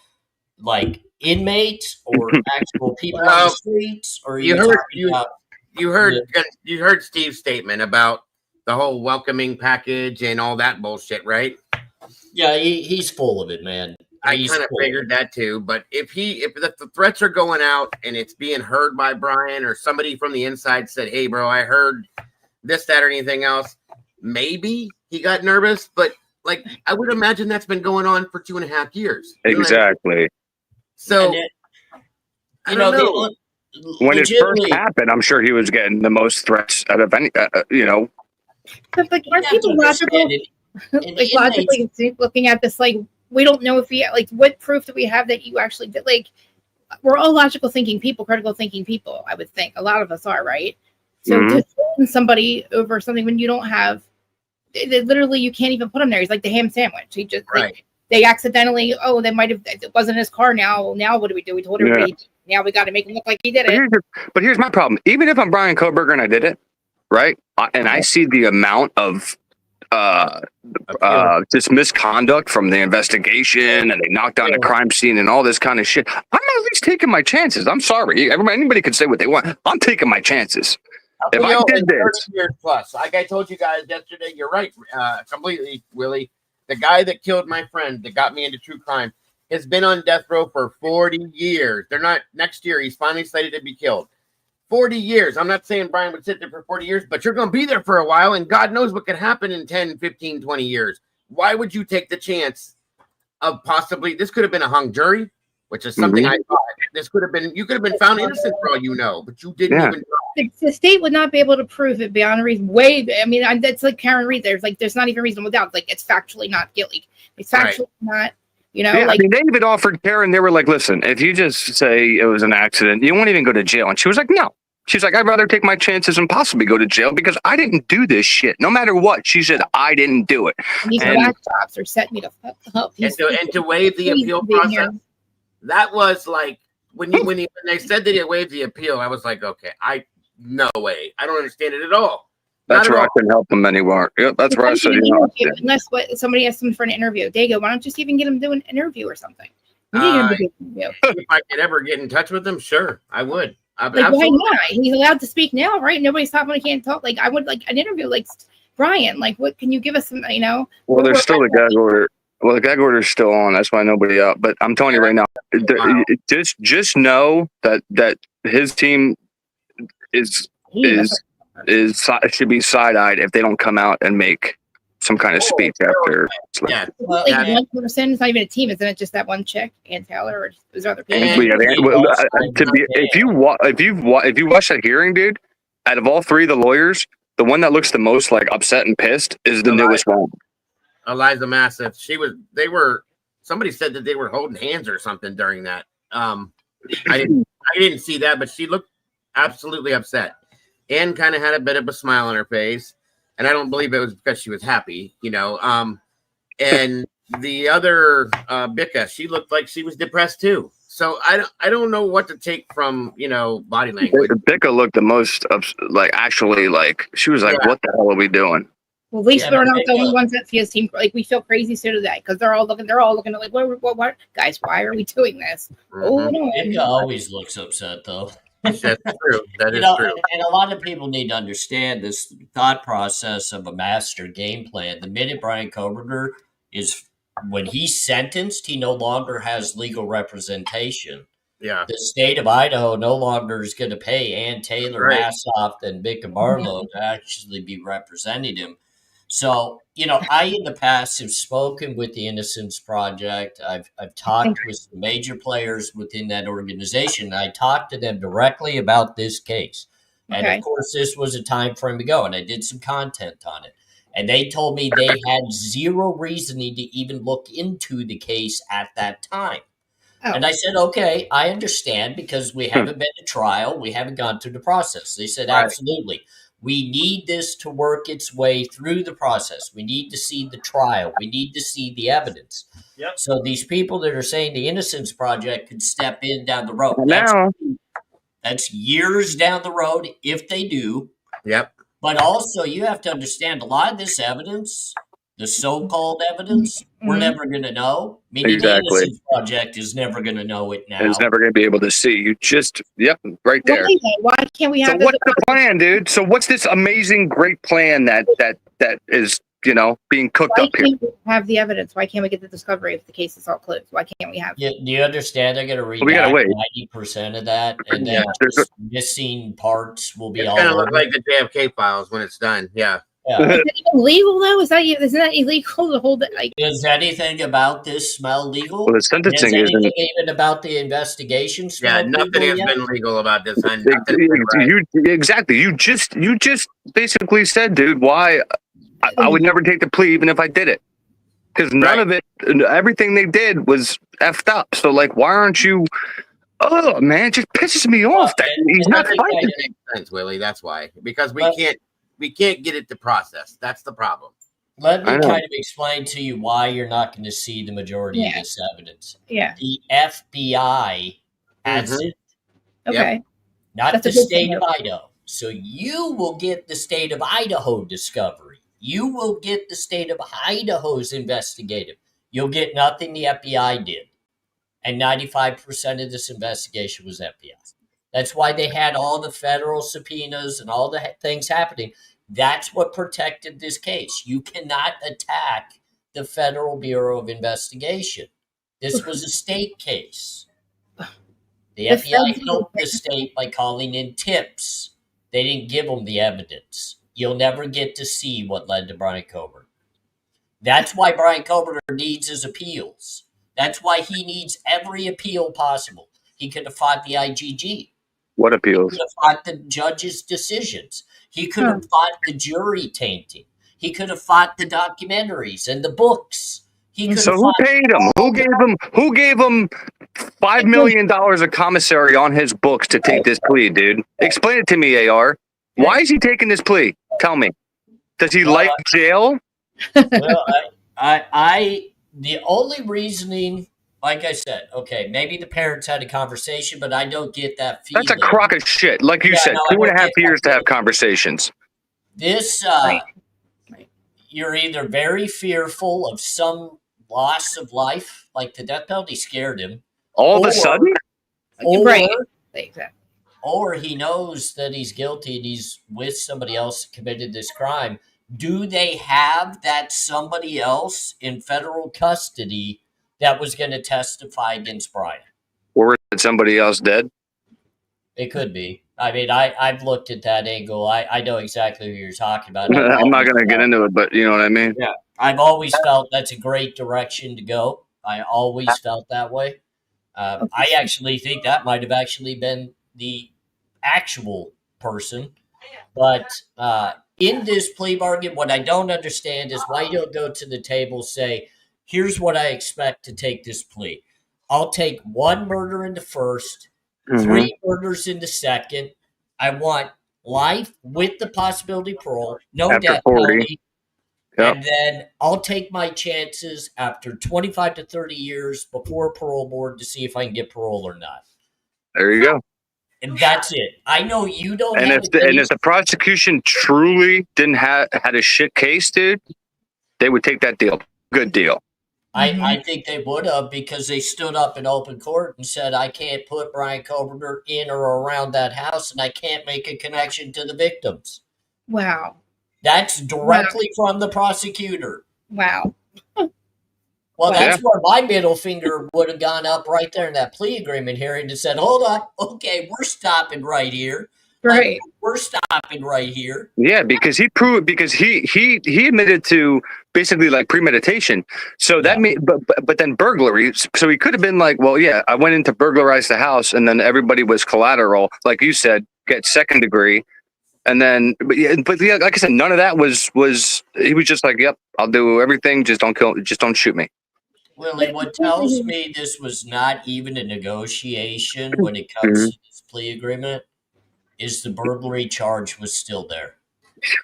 like inmates or actual people on the streets? Or you heard Steve's statement about the whole welcoming package and all that bullshit, right? Yeah, he's full of it, man. I kind of figured that too. But if the threats are going out and it's being heard by Brian, or somebody from the inside said, hey, bro, I heard this, that, or anything else, maybe he got nervous. But like, I would imagine that's been going on for 2.5 years. Exactly. So, I don't know. When it first happened, I'm sure he was getting the most threats out of any, But like, aren't people logical? Like logically looking at this, like, we don't know if what proof do we have that you actually did? Like, we're all logical thinking people, critical thinking people. I would think a lot of us are, right? So to threaten somebody over something when you don't have, literally, you can't even put him there. He's like the ham sandwich. He just they accidentally. Oh, they might have. It wasn't his car. Now what do? We told everybody. Now we got to make him look like he did it. But here's my problem. Even if I'm Brian Kohberger and I did it, right? And I see the amount of just misconduct from the investigation, and they knocked down the crime scene and all this kind of shit, I'm at least taking my chances. I'm sorry. Anybody can say what they want. I'm taking my chances. If I did this, years plus, like I told you guys yesterday, you're right, completely, Willie. The guy that killed my friend, that got me into true crime, has been on death row for 40 years. They're not, next year, he's finally slated to be killed. 40 years. I'm not saying Brian would sit there for 40 years, but you're going to be there for a while, and God knows what could happen in 10, 15, 20 years. Why would you take the chance of possibly, this could have been a hung jury, which is something I thought. This could have been, you could have been found innocent for all you know, but you didn't even try. The state would not be able to prove it beyond a reason. That's like Karen Reed. There's not even reasonable doubt. Like, it's factually not guilty. It's factually not, I mean, they even offered Karen, they were like, listen, if you just say it was an accident, you won't even go to jail. And she was like, no. She's like, I'd rather take my chances and possibly go to jail because I didn't do this shit. No matter what, she said, I didn't do it. These laptops are setting me to fuck up. And to waive the appeal process, that was like, when they said that it waived the appeal, I was like, okay, no way. I don't understand it at all. That's where I couldn't help them anymore. Yep, that's where I said, unless somebody asks them for an interview, Dago, why don't you even get him to do an interview or something? If I could ever get in touch with them, sure, I would. Why not? He's allowed to speak now, right? Nobody's stopping. He can't talk. Like, I would like an interview, like Brian. Like, what can you give us? Some, Well, there's still a gag order. Well, the gag order is still on. That's why nobody out. But I'm telling you right now, just know that his team should be side-eyed if they don't come out and make some kind of speech after. One person. It's not even a team, isn't it? Just that one chick, Ann Taylor, or there's other people. If you watch that hearing, dude, out of all three of the lawyers, the one that looks the most like upset and pissed is the newest one. Eliza Massive. Somebody said that they were holding hands or something during that. I didn't see that, but she looked absolutely upset. Ann kind of had a bit of a smile on her face, and I don't believe it was because she was happy, And the other Bicca, she looked like she was depressed too. So I don't know what to take from, body language. Becca looked the most actually she was like, "What the hell are we doing?" Well, at least they're not the only ones that seem like we feel crazy so today because they're all looking at like, what, guys? Why are we doing this? Oh no! Becca always looks upset though. That's true. That is true. And a lot of people need to understand this thought process of a master game plan. The minute Brian Kohberger when he's sentenced, he no longer has legal representation. Yeah. The state of Idaho no longer is going to pay Ann Taylor, Massoff, and Becca Barlow to actually be representing him. So, I in the past have spoken with the Innocence Project. I've talked with some major players within that organization. I talked to them directly about this case. And of course, this was a time frame ago, and I did some content on it. And they told me they had zero reasoning to even look into the case at that time. Oh. And I said, okay, I understand because we haven't been to trial. We haven't gone through the process. They said, absolutely. We need this to work its way through the process. We need to see the trial. We need to see the evidence. Yep. So these people that are saying the Innocence Project could step in down the road. That's years down the road if they do. Yep. But also you have to understand a lot of this evidence, the so-called evidence, we're never going to know. Meaning the Innocence Project is never going to know it now. It's never going to be able to see. You just, right there. Why can't we have? So what's the plan, dude? So what's this amazing, great plan that is, being cooked up here? Why can't we have the evidence? Why can't we get the discovery if the case is all closed? Why can't we have? Do you understand? They're going to read 90% of that, and then missing parts will be all over. It's going to look like the JFK files when it's done. Yeah. Yeah. Is it even legal though? Isn't that illegal to hold it? Does anything about this smell legal? Well, the sentencing Does anything isn't. even about the investigation smell nothing legal has been legal about this. Exactly. You just basically said, dude, why I would never take the plea even if I did it, because none of it, everything they did was effed up. So why aren't you? Oh man, it just pisses me off that he's not fighting. Makes sense, Willie. That's why, because we can't get it to process. That's the problem. Let me kind of explain to you why you're not going to see the majority of this evidence. Yeah. The FBI has it. Okay. Not the state of Idaho. So you will get the state of Idaho discovery. You will get the state of Idaho's investigative. You'll get nothing the FBI did. And 95% of this investigation was FBI. That's why they had all the federal subpoenas and all the things happening. That's what protected this case. You cannot attack the Federal Bureau of Investigation. This was a state case. The FBI helped the state by calling in tips. They didn't give them the evidence. You'll never get to see what led to Brian Kohberger. That's why Brian Kohberger needs his appeals. That's why he needs every appeal possible. He could have fought the IGG. What appeals? He could have fought the judge's decisions. He could have fought the jury tainting. He could have fought the documentaries and the books. So who paid him? Who gave him $5 million of commissary on his books to take this plea, dude? Explain it to me, AR. Why is he taking this plea? Tell me. Does he like jail? Well, the only reasoning, like I said, okay, maybe the parents had a conversation, but I don't get that feeling. That's a crock of shit. Like you said, 2.5 years to have conversations. This, you're either very fearful of some loss of life, like the death penalty scared him. All of a sudden? Or he knows that he's guilty and he's with somebody else that committed this crime. Do they have that somebody else in federal custody that was going to testify against Brian? Or is somebody else dead? It could be. I mean, I've looked at that angle. I know exactly who you're talking about. I'm not going to get into it, but you know what I mean? Yeah. I've always felt that's a great direction to go. I always felt that way. I actually think that might have actually been the actual person. But in this plea bargain, what I don't understand is why you don't go to the table and say, here's what I expect to take this plea. I'll take 1 murder in the first, 3 murders in the second. I want life with the possibility of parole, no death penalty. Yep. And then I'll take my chances after 25 to 30 years before parole board to see if I can get parole or not. There you go. And that's it. I know you don't And have if the prosecution truly didn't had a shit case, dude, they would take that deal. Good deal. I think they would have, because they stood up in open court and said, I can't put Brian Kohberger in or around that house, and I can't make a connection to the victims. Wow. That's directly from the prosecutor. Wow. Well, that's where my middle finger would have gone up right there in that plea agreement hearing and said, hold on, okay, we're stopping right here. Right. We're stopping right here. Yeah, because he admitted to basically like premeditation. So that means, but then burglary. So he could have been like, well, yeah, I went in to burglarize the house, and then everybody was collateral, like you said, get second degree, and then, but yeah, like I said, none of that was. He was just like, yep, I'll do everything, just don't shoot me. Willie, what tells me this was not even a negotiation when it comes to this plea agreement is the burglary charge was still there.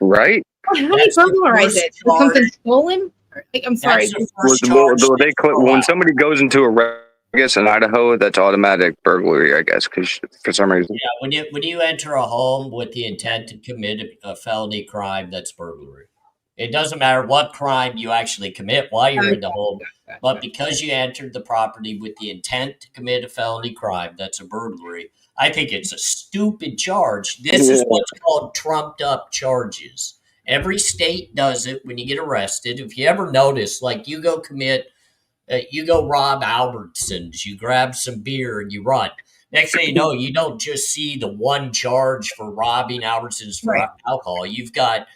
Right? How do you burglarize it? Was something stolen? Like, I'm sorry. When somebody goes into I guess in Idaho, that's automatic burglary, I guess, because for some reason. Yeah, when you enter a home with the intent to commit a felony crime, that's burglary. It doesn't matter what crime you actually commit while you're in the home, but because you entered the property with the intent to commit a felony crime, that's a burglary. I think it's a stupid charge. This is what's called trumped up charges. Every state does it when you get arrested. If you ever notice, like you go rob Albertsons, you grab some beer and you run. Next thing you know, you don't just see the one charge for robbing Albertsons for alcohol. You've got,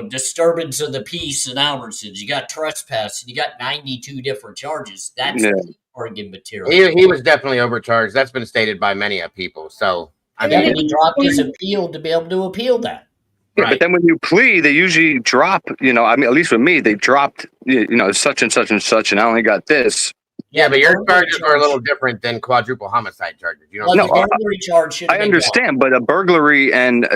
disturbance of the peace in Albertsons. You got trespass, and you got 92 different charges. That's bargain material. He was definitely overcharged. That's been stated by many people. So and then he dropped his appeal to be able to appeal that. Yeah, but then when you plea, they usually drop, at least with me, they dropped, such and such and such, and I only got this. Yeah, but your charges are a little different than quadruple homicide charges. Burglary charge I understand, but a burglary and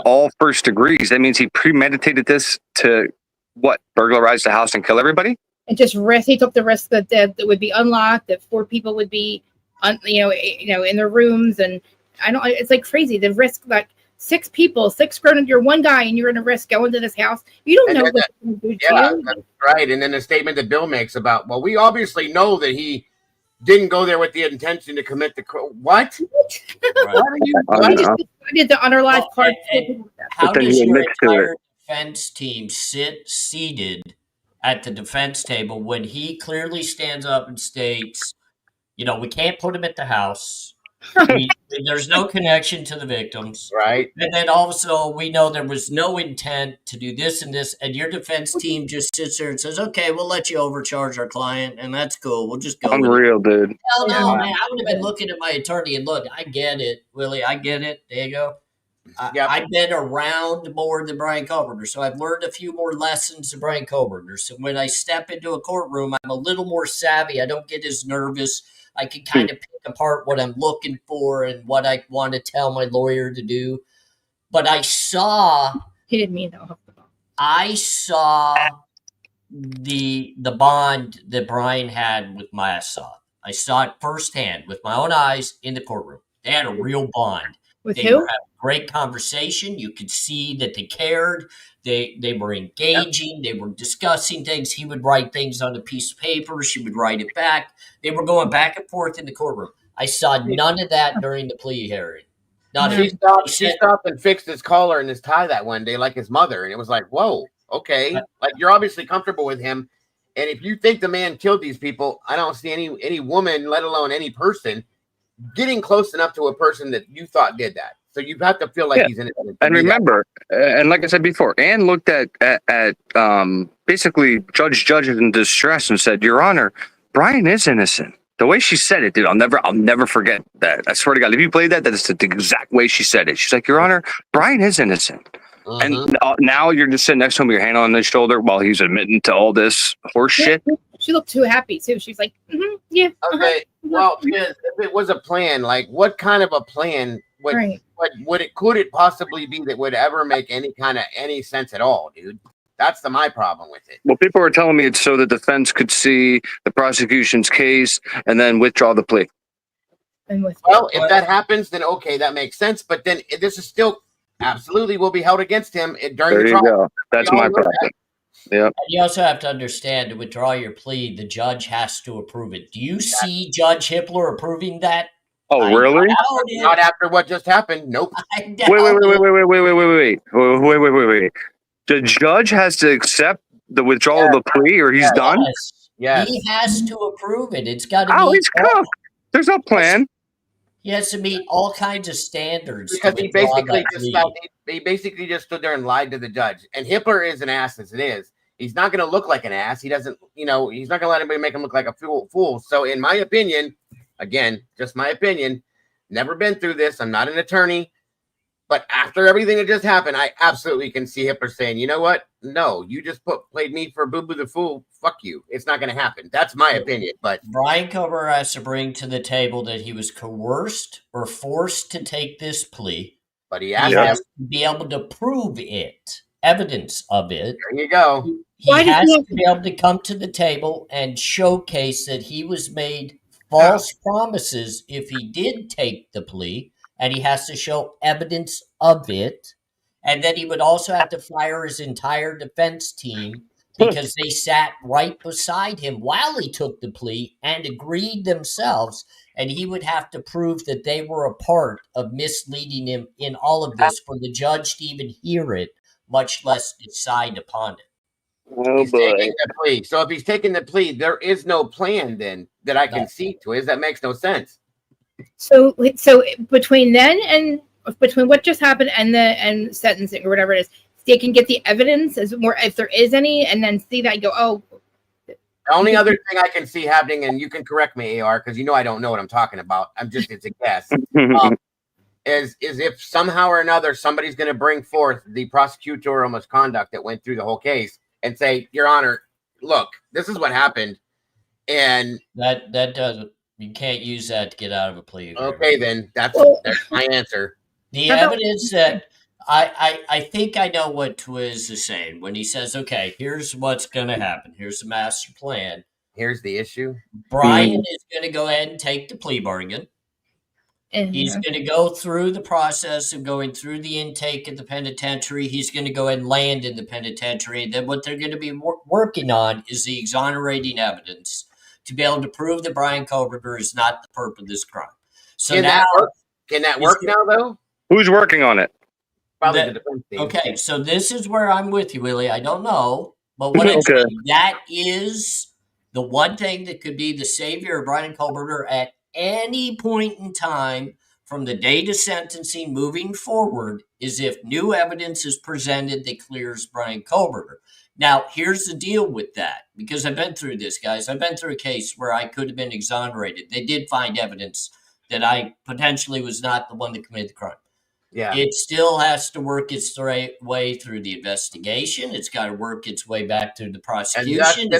all first degrees, that means he premeditated this to what? Burglarize the house and kill everybody? And just he took the risk that it would be unlocked, that 4 people would be, in their rooms, and it's like crazy. The risk, like 6 people, 6 grown, you're one guy, and you're in a risk going to this house. You don't know what they're going to do to you. That's right. And then the statement that Bill makes about, well, we obviously know that he didn't go there with the intention to commit the crime. What? I did the unrealized part. How does your entire defense team sit seated at the defense table when he clearly stands up and states, we can't put him at the house. There's no connection to the victims. Right. And then also we know there was no intent to do this and this, and your defense team just sits there and says, okay, we'll let you overcharge our client, and that's cool. We'll just go. Unreal, dude. Hell no, man. I would have been looking at my attorney and look, I get it, Willie. I get it. There you go. I've been around more than Brian Kohberger, so I've learned a few more lessons than Brian Kohberger. So when I step into a courtroom, I'm a little more savvy. I don't get as nervous. I can kind of pick apart what I'm looking for and what I want to tell my lawyer to do. But I saw... He didn't mean that. I saw the bond that Brian had with Massa. I saw it firsthand with my own eyes in the courtroom. They had a real bond. With they who? were having a great conversation. You could see that they cared. They were engaging. They were discussing things. He would write things on a piece of paper. She would write it back. They were going back and forth in the courtroom. I saw none of that during the plea hearing. She stopped and fixed his collar and his tie that one day like his mother. And it was like, whoa, okay. Like, you're obviously comfortable with him. And if you think the man killed these people, I don't see any woman, let alone any person, getting close enough to a person that you thought did that. So you have to feel like he's innocent. And remember, and like I said before, Anne looked at basically judges in distress and said, Your Honor, Brian is innocent. The way she said it, dude, I'll never forget that. I swear to God, if you play that, that's the exact way she said it. She's like, Your Honor, Brian is innocent. And now you're just sitting next to him with your hand on his shoulder while he's admitting to all this horse shit. She looked too happy too. She's like, yeah. Okay. Well, if it was a plan, like what kind of a plan could it possibly be that would ever make any sense at all, dude? That's my problem with it. Well, people are telling me it's so the defense could see the prosecution's case and then withdraw the plea. Well, if that happens, then okay, that makes sense. But then this is still absolutely will be held against him during There the you trial. go. That's my problem. Yeah. And you also have to understand, to withdraw your plea, the judge has to approve it. Do you see Judge Hippler approving that? Oh, really? Not after what just happened. Nope. Wait. The judge has to accept the withdrawal of the plea, or he's done. Yes. He has to approve it. It's got to Oh, meet he's cooked. There's no plan. He has to meet all kinds of standards. Because to he withdraw basically that just plea. he basically just stood there and lied to the judge. And Hippler is an ass as it is. He's not going to look like an ass. He doesn't, he's not going to let anybody make him look like a fool. So in my opinion, again, just my opinion, never been through this. I'm not an attorney. But after everything that just happened, I absolutely can see Hippler saying, you know what? No, you just played me for Boo Boo the Fool. Fuck you. It's not going to happen. That's my opinion. But Brian Kohberger has to bring to the table that he was coerced or forced to take this plea. But he has has to be able to prove it, evidence of it. There you go. He has to be able to come to the table and showcase that he was made false promises if he did take the plea, and he has to show evidence of it. And then he would also have to fire his entire defense team because they sat right beside him while he took the plea and agreed themselves. And he would have to prove that they were a part of misleading him in all of this for the judge to even hear it, much less decide upon it. He's taking the plea. So if he's taking the plea, there is no plan then that I can see to it. That makes no sense. So between then and between what just happened and sentencing or whatever it is, they can get the evidence as more if there is any, and then see that and go, oh. The only other thing I can see happening, and you can correct me, AR, because I don't know what I'm talking about. It's a guess. Is if somehow or another somebody's going to bring forth the prosecutorial misconduct that went through the whole case and say, Your Honor, look, this is what happened, and that doesn't. You can't use that to get out of a plea agreement. Okay, then that's my answer. The evidence that I think I know what Twiz is saying when he says, okay, here's what's going to happen. Here's the master plan. Here's the issue. Brian is going to go ahead and take the plea bargain. He's going to go through the process of going through the intake at the penitentiary. He's going to go ahead and land in the penitentiary. Then what they're going to be working on is the exonerating evidence to be able to prove that Brian Kohberger is not the perp of this crime. So can that work now, though? Who's working on it? Probably the defense team. Okay, so this is where I'm with you, Willie. I don't know, but what I'm saying, that is the one thing that could be the savior of Brian Kohberger at any point in time from the date of sentencing moving forward is if new evidence is presented that clears Brian Kohberger. Now, here's the deal with that, because I've been through this, guys. I've been through a case where I could have been exonerated. They did find evidence that I potentially was not the one that committed the crime. Yeah. It still has to work its way through the investigation. It's got to work its way back through the prosecution.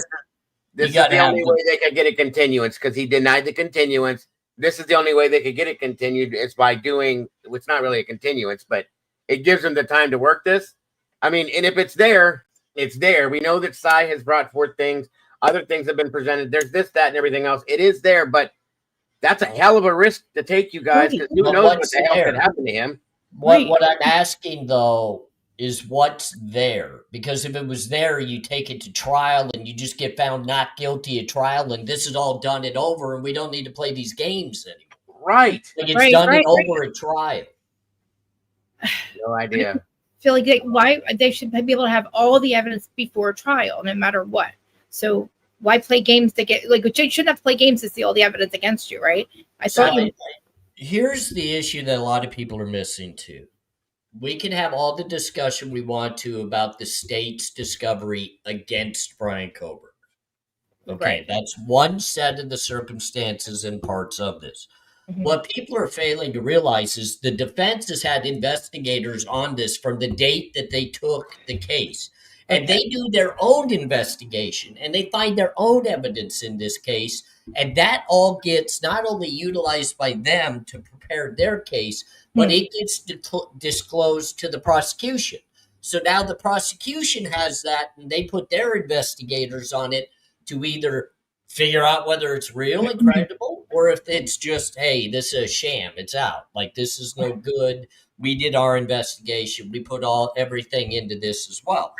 This is the only way they could get a continuance because he denied the continuance. This is the only way they could get it continued. It's by doing, it's not really a continuance, but it gives them the time to work this. I mean, and if it's there, it's there. We know that Cy has brought forth things. Other things have been presented. There's this, that, and everything else. It is there, but that's a hell of a risk to take, you guys, because who knows what the hell could happen to him. What I'm asking, though, is what's there. Because if it was there, you take it to trial and you just get found not guilty at trial, and this is all done and over, and we don't need to play these games anymore. Right. Like it's done and over at trial. No idea. Feel like why they should be able to have all the evidence before trial, no matter what. So why play games to get you shouldn't have to play games to see all the evidence against you, right? Here's the issue that a lot of people are missing too. We can have all the discussion we want to about the state's discovery against Brian Kohberger. Okay, that's one set of the circumstances and parts of this. What people are failing to realize is the defense has had investigators on this from the date that they took the case. And they do their own investigation and they find their own evidence in this case. And that all gets not only utilized by them to prepare their case, but it gets disclosed to the prosecution. So now the prosecution has that, and they put their investigators on it to either figure out whether it's real and credible, or if it's just, hey, this is a sham. It's out. Like, this is no good. We did our investigation. We put everything into this as well.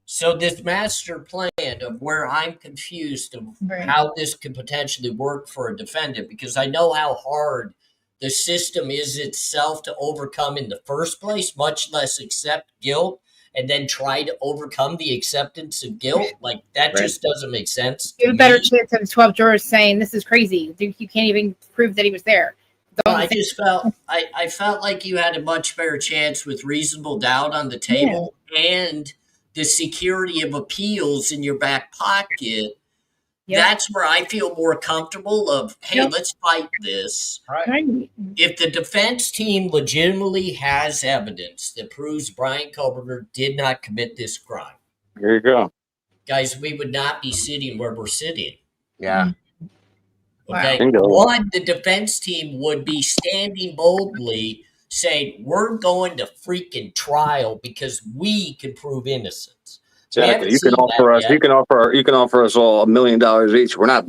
So this master plan of where I'm confused of how this could potentially work for a defendant, because I know how hard the system is itself to overcome in the first place, much less accept guilt and then try to overcome the acceptance of guilt. Like, that just doesn't make sense. You have a better chance of 12 jurors saying this is crazy. You can't even prove that he was there. I just felt I felt like you had a much better chance with reasonable doubt on the table and the security of appeals in your back pocket. That's where I feel more comfortable of, hey, let's fight this. Right. If the defense team legitimately has evidence that proves Brian Kohberger did not commit this crime, There you go. guys, we would not be sitting where we're sitting. Yeah. Okay. Wow. One, the defense team would be standing boldly saying, we're going to freaking trial because we can prove innocence. Exactly. You can offer us. You can offer us all $1 million each. We're not.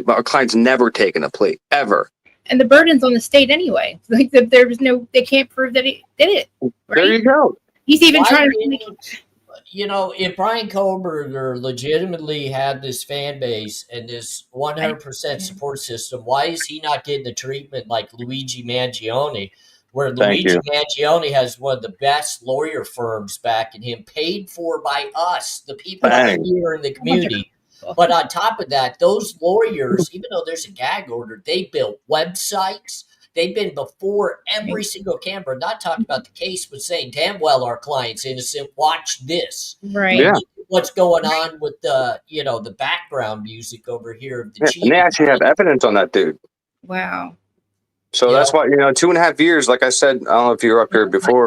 Our client's never taken a plea ever. And the burden's on the state anyway. Like, there's no, they can't prove that he did it. Right? There you go. He's even Why trying didn't- to. You know, if Brian Kohberger legitimately had this fan base and this 100% support system, why is he not getting the treatment like Luigi Mangione, where Thank Luigi you. Mangione has one of the best lawyer firms backing him, paid for by us, the people Bang. here in the community. But on top of that, those lawyers, even though there's a gag order, they built websites. They've been before every single camera, not talking about the case, but saying, damn well our client's innocent. Watch this. Right. Yeah. Look at what's going on with the, the background music over here of the chief. And they actually have evidence on that dude. Wow. So that's why 2.5 years. Like I said, I don't know if you were up here before.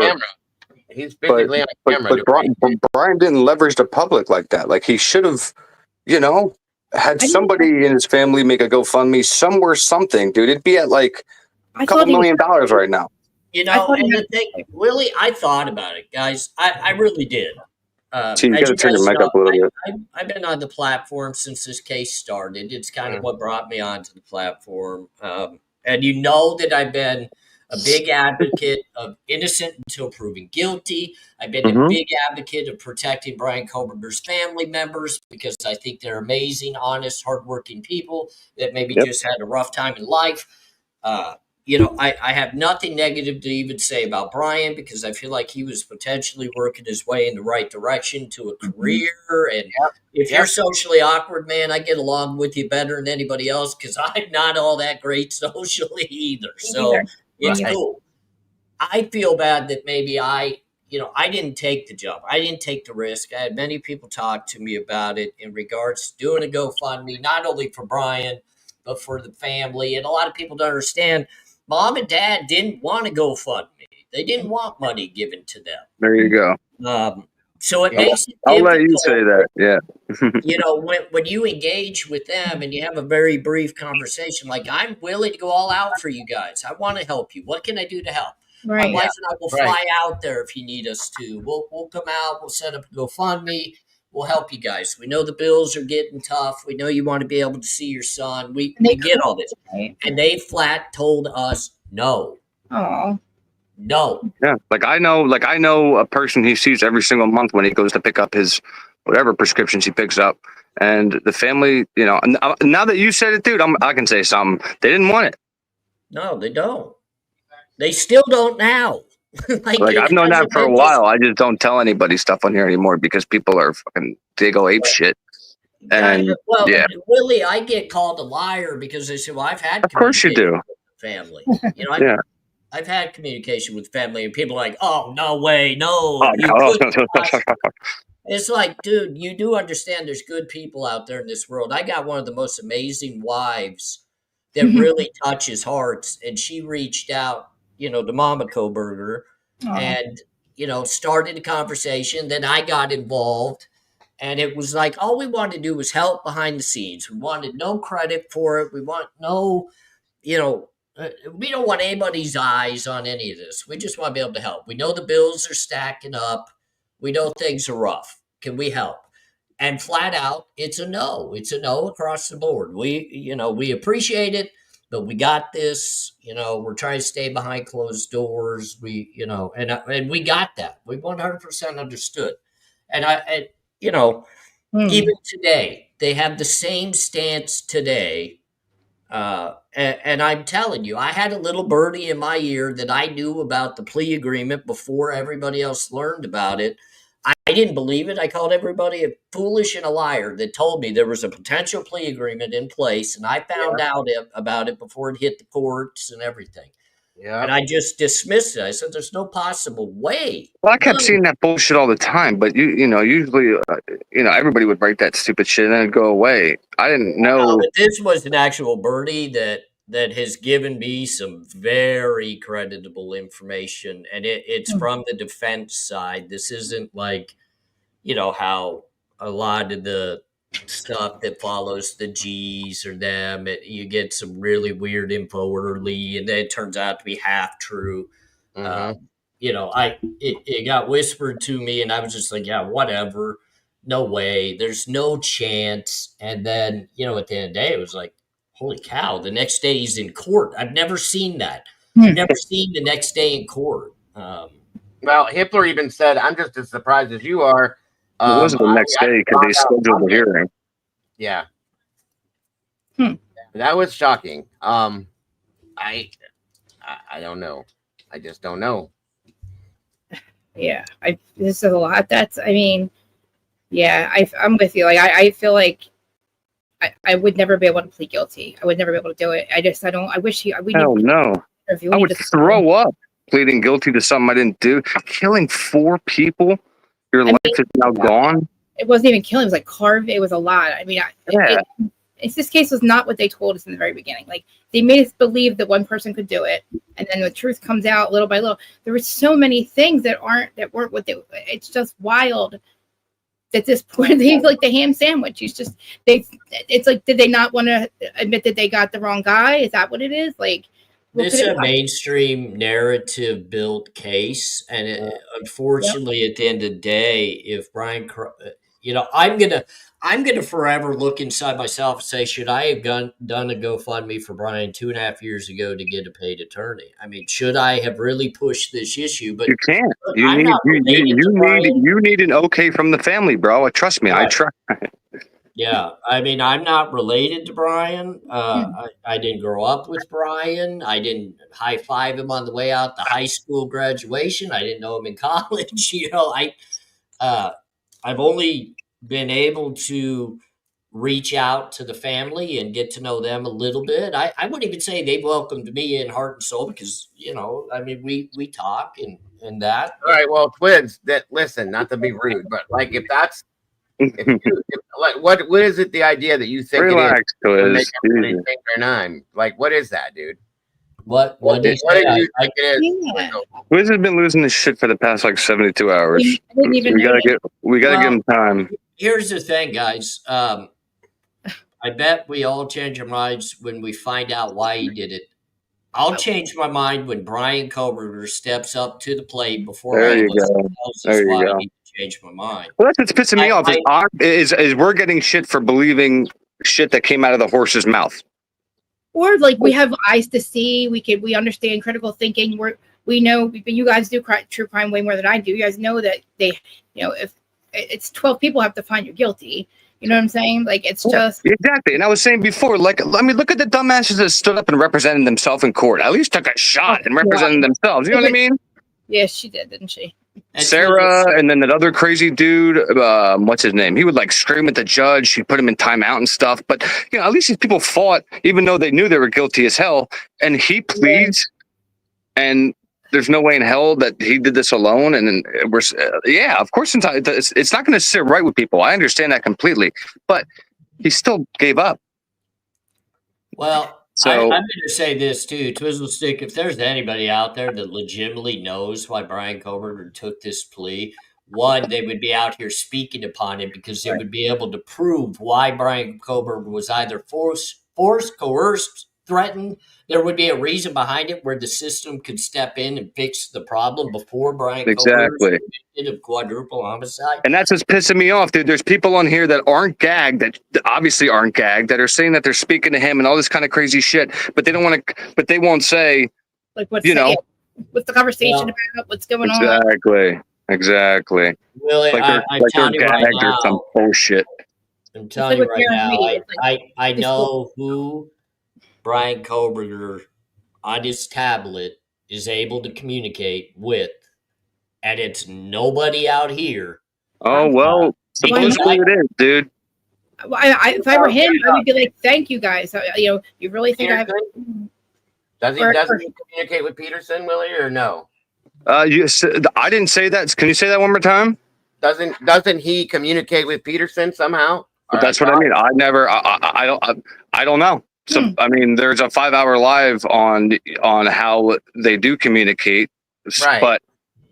He's physically on camera. But Brian didn't leverage the public like that. Like, he should have, had somebody in his family make a GoFundMe somewhere, something, dude. It'd be at like a couple $1 million right now. And the thing, Willie, I thought about it, guys. I really did. So you as got to turn guys your mic know, up a little bit. I've been on the platform since this case started. It's kind of what brought me onto the platform. And you know that I've been a big advocate of innocent until proven guilty. I've been a big advocate of protecting Brian Kohberger's family members because I think they're amazing, honest, hardworking people that maybe just had a rough time in life. I have nothing negative to even say about Brian because I feel like he was potentially working his way in the right direction to a career. And if you're socially awkward, man, I get along with you better than anybody else because I'm not all that great socially either. So it's cool. I feel bad that maybe I didn't take the jump. I didn't take the risk. I had many people talk to me about it in regards to doing a GoFundMe, not only for Brian, but for the family. And a lot of people don't understand. Mom and Dad didn't want to GoFundMe. They didn't want money given to them. There you go. So it makes it I'll let you difficult. say that. Yeah. When you engage with them and you have a very brief conversation, like, I'm willing to go all out for you guys. I want to help you. What can I do to help? Right. My wife and I will fly out there if you need us to. We'll come out. We'll set up a GoFundMe. We'll help you guys. We know the bills are getting tough. We know you want to be able to see your son. We get all this. And they flat told us no. Oh. No. Yeah. Like I know a person he sees every single month when he goes to pick up his whatever prescriptions he picks up. And the family, now that you said it, dude, I can say something. They didn't want it. No, they don't. They still don't now. Like I've known that for a while. I just don't tell anybody stuff on here anymore because people are they go ape shit. And Willie, I get called a liar because they say, well, I've had of course you do. With the family. I've had communication with family and people are like, oh, no way. No. It's like, dude, you do understand there's good people out there in this world. I got one of the most amazing wives that really touches hearts. And she reached out, to Mama Kohberger and, started a conversation. Then I got involved and it was like, all we wanted to do was help behind the scenes. We wanted no credit for it. We want we don't want anybody's eyes on any of this. We just want to be able to help. We know the bills are stacking up. We know things are rough. Can we help? And flat out, it's a no. It's a no across the board. We appreciate it, but we got this. We're trying to stay behind closed doors. And we got that. We 100% understood. Even today, they have the same stance today. And I'm telling you, I had a little birdie in my ear that I knew about the plea agreement before everybody else learned about it. I didn't believe it. I called everybody a foolish and a liar that told me there was a potential plea agreement in place, and I found out about it before it hit the courts and everything. Yeah. And I just dismissed it. I said, "There's no possible way." Well, I kept seeing that bullshit all the time, but usually, everybody would write that stupid shit and then it'd go away. I didn't know. But this was an actual birdie that has given me some very creditable information, and it's from the defense side. This isn't like, how a lot of the stuff that follows the G's or them, you get some really weird info early, and then it turns out to be half true. It got whispered to me, and I was just like, yeah, whatever. No way. There's no chance. And then, at the end of the day, it was like, holy cow, the next day he's in court. I've never seen that. I've never seen the next day in court. Well, Hitler even said, I'm just as surprised as you are. It wasn't the next day because they scheduled the hearing. Yeah. That was shocking. I don't know. I just don't know. Yeah, this is a lot. I'm with you. Like, I feel like I would never be able to plead guilty. I would never be able to do it. I wish we Hell no. I would throw up pleading guilty to something I didn't do. Killing 4 people. Your life is now gone. It wasn't even killing. It was like carved. It was a lot. I mean, this case was not what they told us in the very beginning. Like, they made us believe that one person could do it, and then the truth comes out little by little. There were so many things that weren't what they. It's just wild. At this point, he's like the ham sandwich. It's like, did they not want to admit that they got the wrong guy? Is that what it is? Like, this is a mainstream narrative built case, and unfortunately, at the end of the day, if Brian, I'm gonna forever look inside myself and say, should I have done a GoFundMe for Brian 2.5 years ago to get a paid attorney? I mean, should I have really pushed this issue? But you can't. You need an okay from the family, bro. Trust me, I try. Yeah, I mean, I'm not related to Brian. I didn't grow up with Brian. I didn't high five him on the way out the high school graduation. I didn't know him in college. I've only been able to reach out to the family and get to know them a little bit. I wouldn't even say they welcomed me in heart and soul because, we talk and that. All right, well, twins, listen, not to be rude, but like what is it, the idea that you think Relax, it is to make everybody change their name? Like, what is that, dude? What did you think it is? Wiz has been losing this shit for the past 72 hours. We gotta give him time. Here's the thing, guys. I bet we all change our minds when we find out why he did it. I'll change my mind when Brian Kohberger steps up to the plate before there you tells go. us why I need to change my mind. Well, that's what's pissing me off. Is we're getting shit for believing shit that came out of the horse's mouth. Or like, we have eyes to see. We understand critical thinking. We know, you guys do true crime way more than I do. You guys know that if it's 12 people have to find you guilty. You know what I'm saying? Like, it's just exactly. And I was saying before, like, I mean, look at the dumbasses that stood up and represented themselves in court. At least took a shot and represented themselves. You know what I mean? Yeah, she did, didn't she? Sarah, and then that other crazy dude, what's his name? He would like scream at the judge. She'd put him in timeout and stuff. But at least these people fought, even though they knew they were guilty as hell. And he pleads, and there's no way in hell that he did this alone. And then of course, it's not going to sit right with people. I understand that completely, but he still gave up. Well, so I'm going to say this too, Twistlestick. If there's anybody out there that legitimately knows why Brian Kohberger took this plea, one, they would be out here speaking upon it because they would be able to prove why Brian Kohberger was either forced, coerced, threatened, there would be a reason behind it where the system could step in and fix the problem before Brian Kohberger was convicted of quadruple homicide. And that's what's pissing me off, dude. There's people on here that aren't gagged, that obviously aren't gagged, that are saying that they're speaking to him and all this kind of crazy shit, but they don't want to, but they won't say, like, what's what's the conversation about, what's going on. Exactly. Willie, like I'm they're telling you right gagged or some now. bullshit. I'm telling you right now, I know who Brian Kohberger on his tablet is able to communicate with, and it's nobody out here. Oh, well, supposedly it is, dude. If I were him, I would be like, thank you guys. You really think I Does he communicate with Peterson, Willie, or no? I didn't say that. Can you say that one more time? Doesn't he communicate with Peterson somehow? That's what I mean. I never. I don't know. So I mean, there's a 5-hour live on how they do communicate, right. But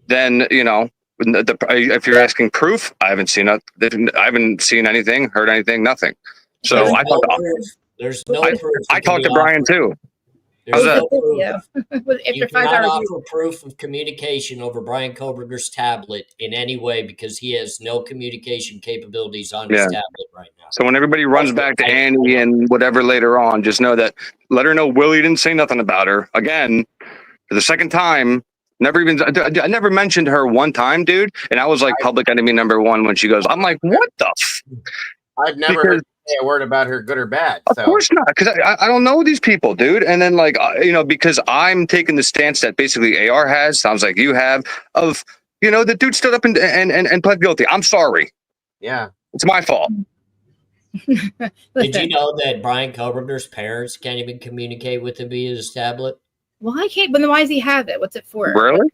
then if you're asking proof, I haven't seen anything, heard anything, nothing. So there's no proof. I talked to Brian too. There's How's no proof. Yeah. You cannot offer proof of communication over Brian Kohberger's tablet in any way because he has no communication capabilities on his tablet right now. So when everybody runs back to Annie and whatever later on, just know that, let her know Willie didn't say nothing about her. Again, for the second time, I never mentioned her one time, dude. And I was like public enemy number one when she goes, I'm like, what the I've never heard say a word about her, good or bad. Of course not, because I don't know these people, dude. And then because I'm taking the stance that basically AR has, sounds like you have, of the dude stood up and pled guilty. I'm sorry. Yeah, it's my fault. Did you know that Brian Kohberger's parents can't even communicate with him via his tablet? Why can't? But then why does he have it? What's it for? Really?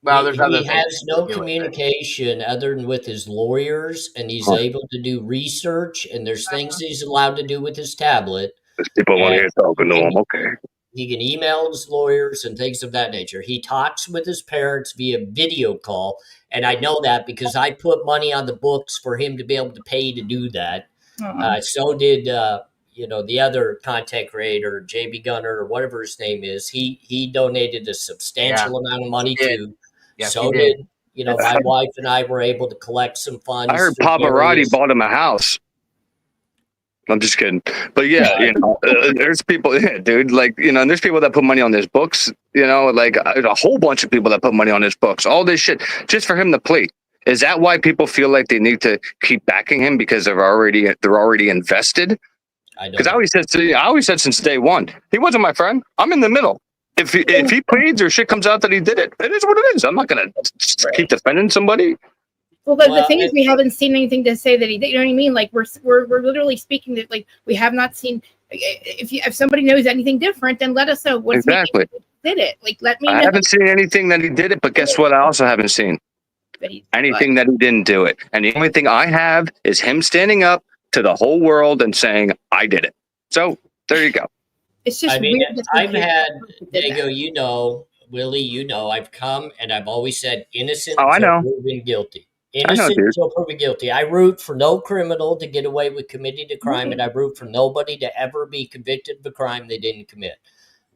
Well, he has no communication other than with his lawyers, and he's able to do research, and there's things he's allowed to do with his tablet. There's people on here talking to him. Okay. He can email his lawyers and things of that nature. He talks with his parents via video call, and I know that because I put money on the books for him to be able to pay to do that. So did the other content creator, JB Gunner, or whatever his name is. He donated a substantial amount of money too. Yes, so did my wife and I were able to collect some funds. I heard Pavarotti bought him a house. I'm just kidding, but yeah, there's people, dude, and there's people that put money on his books. There's a whole bunch of people that put money on his books. All this shit just for him to plea. Is that why people feel like they need to keep backing him because they're already invested? Because I always said since day one, he wasn't my friend. I'm in the middle. If he pleads or shit comes out that he did it, it is what it is. I'm not gonna keep defending somebody. Well, but the thing is, we haven't seen anything to say that he did. You know what I mean? Like we're literally speaking that we have not seen. If somebody knows anything different, then let us know. What's exactly did it? Like let me know. I haven't seen anything that he did it, but guess what? I also haven't seen anything that he didn't do it. And the only thing I have is him standing up to the whole world and saying, I did it. So there you go. It's just weird. I've had, Diego, Willie, I've come and I've always said innocent until proven guilty. Innocent until proven guilty. I root for no criminal to get away with committing a crime, and I root for nobody to ever be convicted of a crime they didn't commit.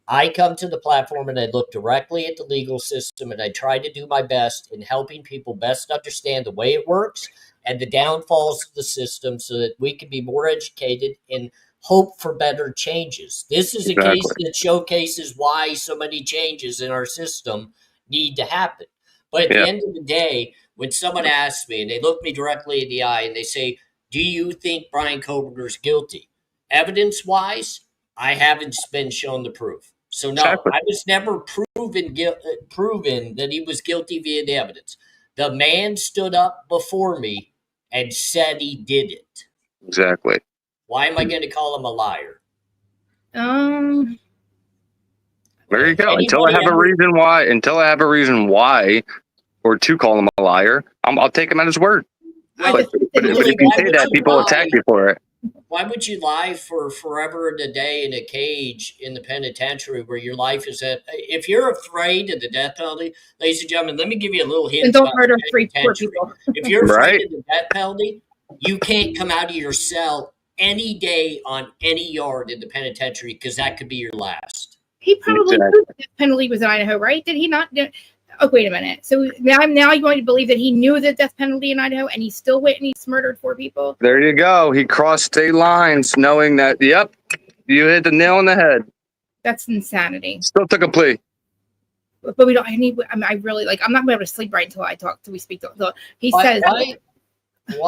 I come to the platform and I look directly at the legal system and I try to do my best in helping people best understand the way it works and the downfalls of the system so that we can be more educated and hope for better changes. This is a case that showcases why so many changes in our system need to happen. But at the end of the day, when someone asks me and they look me directly in the eye and they say, do you think Brian Kohberger's guilty? Evidence-wise, I haven't been shown the proof. So no, I was never proven that he was guilty via the evidence. The man stood up before me and said he did it. Exactly. Why am I going to call him a liar? There you go. Until I have a reason why, or to call him a liar, I'll take him at his word. But if you say that, people attack you for it. Why would you lie for forever and a day in a cage in the penitentiary where your life is at? If you're afraid of the death penalty, ladies and gentlemen, let me give you a little hint. And don't murder three poor people. If you're afraid of the death penalty, you can't come out of your cell any day on any yard in the penitentiary because that could be your last. He probably knew the death penalty was in Idaho, right? Did he not? Oh, wait a minute. So now I'm going to believe that he knew the death penalty in Idaho, and he still went and he's murdered 4 people. There you go. He crossed state lines, knowing that. Yep, you hit the nail on the head. That's insanity. Still took a plea. But we don't. I really like. I'm not going to be able to sleep right until I talk. Till we speak. He says.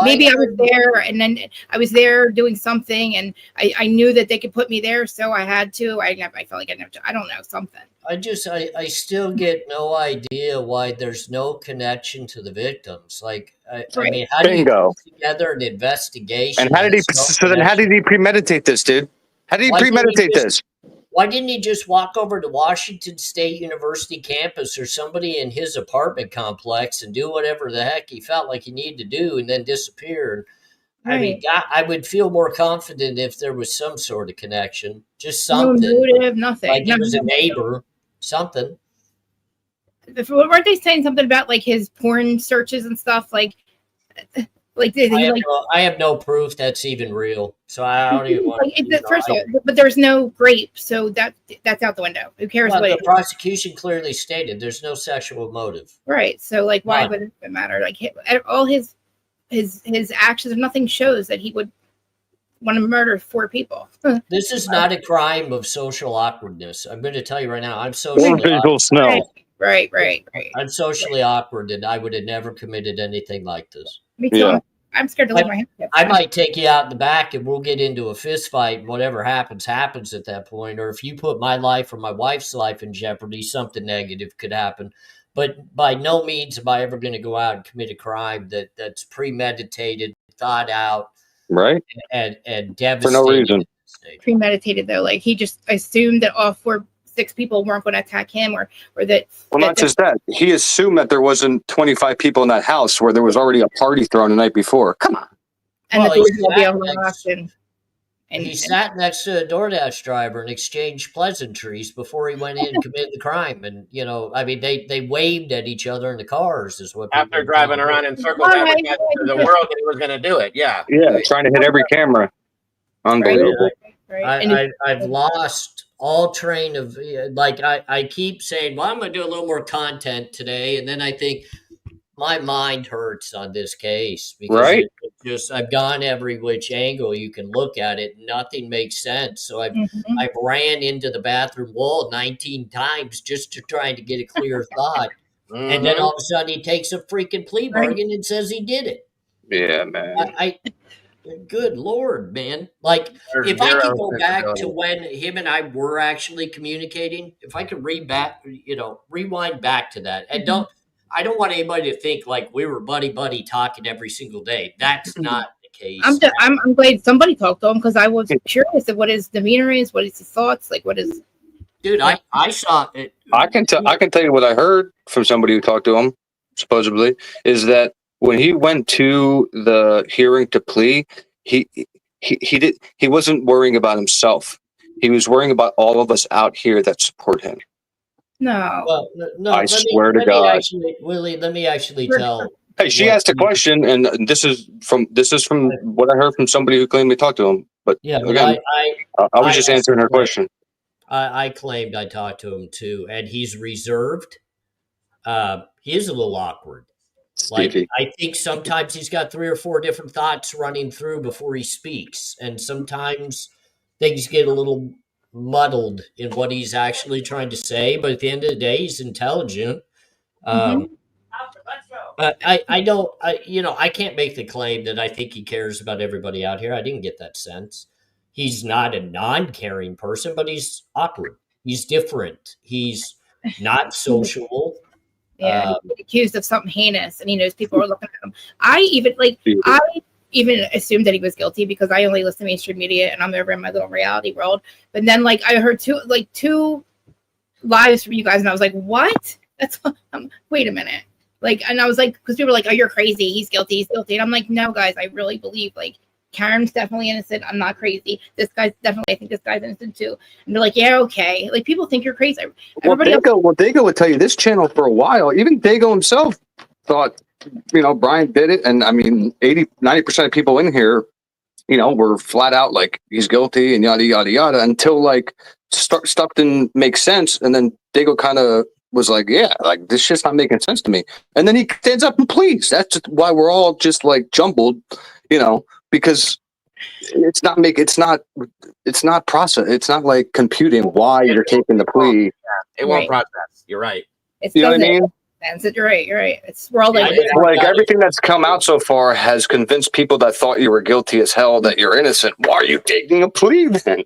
Maybe I was there, and then I was there doing something, and I knew that they could put me there, so I had to. I felt like I didn't have to. I don't know, something. I still get no idea why there's no connection to the victims. Like, I mean, how do you put together an investigation? And how did he? So then, how did he premeditate this, dude? How did he premeditate this? Why didn't he just walk over to Washington State University campus or somebody in his apartment complex and do whatever the heck he felt like he needed to do and then disappear? Right. I mean, I would feel more confident if there was some sort of connection, just something. No motive, nothing. Like he was a neighbor, something. Weren't they saying something about like his porn searches and stuff? I have no proof that's even real, so I don't even want to. First of all, but there's no rape, so that's out the window. Who cares? Well, the prosecution clearly stated there's no sexual motive. Right. So, like, why would it matter? Like, all his actions, nothing shows that he would want to murder 4 people. This is not a crime of social awkwardness. I'm going to tell you right now. I'm socially awkward. Right. I'm socially awkward, and I would have never committed anything like this. Me too. Yeah. I'm scared to leave my hand. I might take you out in the back and we'll get into a fist fight and whatever happens at that point. Or if you put my life or my wife's life in jeopardy, something negative could happen. But by no means am I ever going to go out and commit a crime that's premeditated, thought out, right, and devastating. For no reason. Premeditated though, like he just assumed that all 6 people weren't going to attack him, or that. Well, not just that. He assumed that there wasn't 25 people in that house where there was already a party thrown the night before. Come on. And the doors will be unlocked. And he sat next to a DoorDash driver and exchanged pleasantries before he went in and committed the crime. And, I mean, they waved at each other in the cars is what. After driving around in circles, advertising to the world that he was going to do it. Yeah. Yeah, trying to hit every camera. Unbelievable. Right. I've lost all train of, I keep saying, well, I'm going to do a little more content today. And then I think my mind hurts on this case because I've gone every which angle you can look at it. Nothing makes sense. So I've ran into the bathroom wall 19 times just to try to get a clear thought. And then all of a sudden he takes a freaking plea bargain and says he did it. Yeah, man. Good Lord, man. Like, if I could go back to when him and I were actually communicating, if I could rewind back to that. And I don't want anybody to think like we were buddy talking every single day. That's not the case. I'm glad somebody talked to him because I was curious of what his demeanor is, what is his thoughts, like what is. Dude, I saw it. I can tell you what I heard from somebody who talked to him, supposedly, is that when he went to the hearing to plea, he wasn't worrying about himself. He was worrying about all of us out here that support him. No. Well, no. I swear to God. Willie, let me actually tell. Hey, she asked a question, and this is from what I heard from somebody who claimed to talk to him. But yeah, again, I was just answering her question. I claimed I talked to him too, and he's reserved. He is a little awkward. Like, I think sometimes he's got 3 or 4 different thoughts running through before he speaks. And sometimes things get a little muddled in what he's actually trying to say. But at the end of the day, he's intelligent. I can't make the claim that I think he cares about everybody out here. I didn't get that sense. He's not a non-caring person, but he's awkward. He's different. He's not sociable. Yeah, he's accused of something heinous, and he knows people are looking at him. I even assumed that he was guilty because I only listen to mainstream media, and I'm over in my little reality world. But then, I heard two lives from you guys, and I was like, "What? That's wait a minute." And I was like, because people were like, "Oh, you're crazy. He's guilty. And I'm like, "No, guys, I really believe Karen's definitely innocent. I'm not crazy. I think this guy's innocent too." And they're like, "Yeah, okay." People think you're crazy. Dago would tell you this channel for a while. Even Dago himself thought, Brian did it. And I mean, 90% of people in here were flat out like he's guilty and yada yada yada until like stuff didn't make sense, and then Dago kind of was like, yeah, like this shit's not making sense to me, and then he stands up and pleads. That's just why we're all just like jumbled, because it's not process. It's not like computing why you're taking the plea. It won't process. You're right. It's You know what I mean? You're right. You're right. We're all like, Like everything that's come out so far has convinced people that thought you were guilty as hell that you're innocent. Why are you taking a plea then?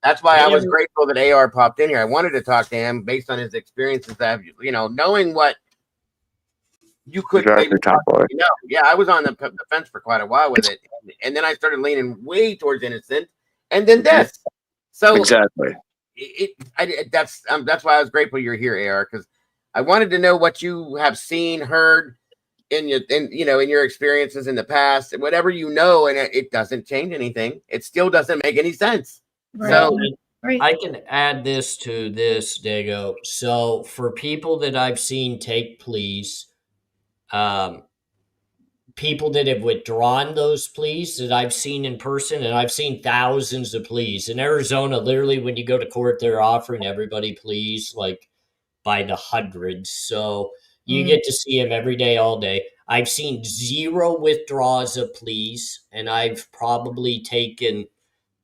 That's why I was grateful that AR popped in here. I wanted to talk to him based on his experiences that, knowing what you could maybe yeah, I was on the fence for quite a while with it. And then I started leaning way towards innocent, and then this. So exactly. That's why I was grateful you're here, AR, because I wanted to know what you have seen, heard in your experiences in the past, whatever and it doesn't change anything. It still doesn't make any sense. Right. So I can add this to this, Dago. So for people that I've seen take pleas, people that have withdrawn those pleas that I've seen in person, and I've seen thousands of pleas. In Arizona, literally, when you go to court, they're offering everybody pleas like by the hundreds. So you get to see them every day, all day. I've seen 0 withdrawals of pleas, and I've probably taken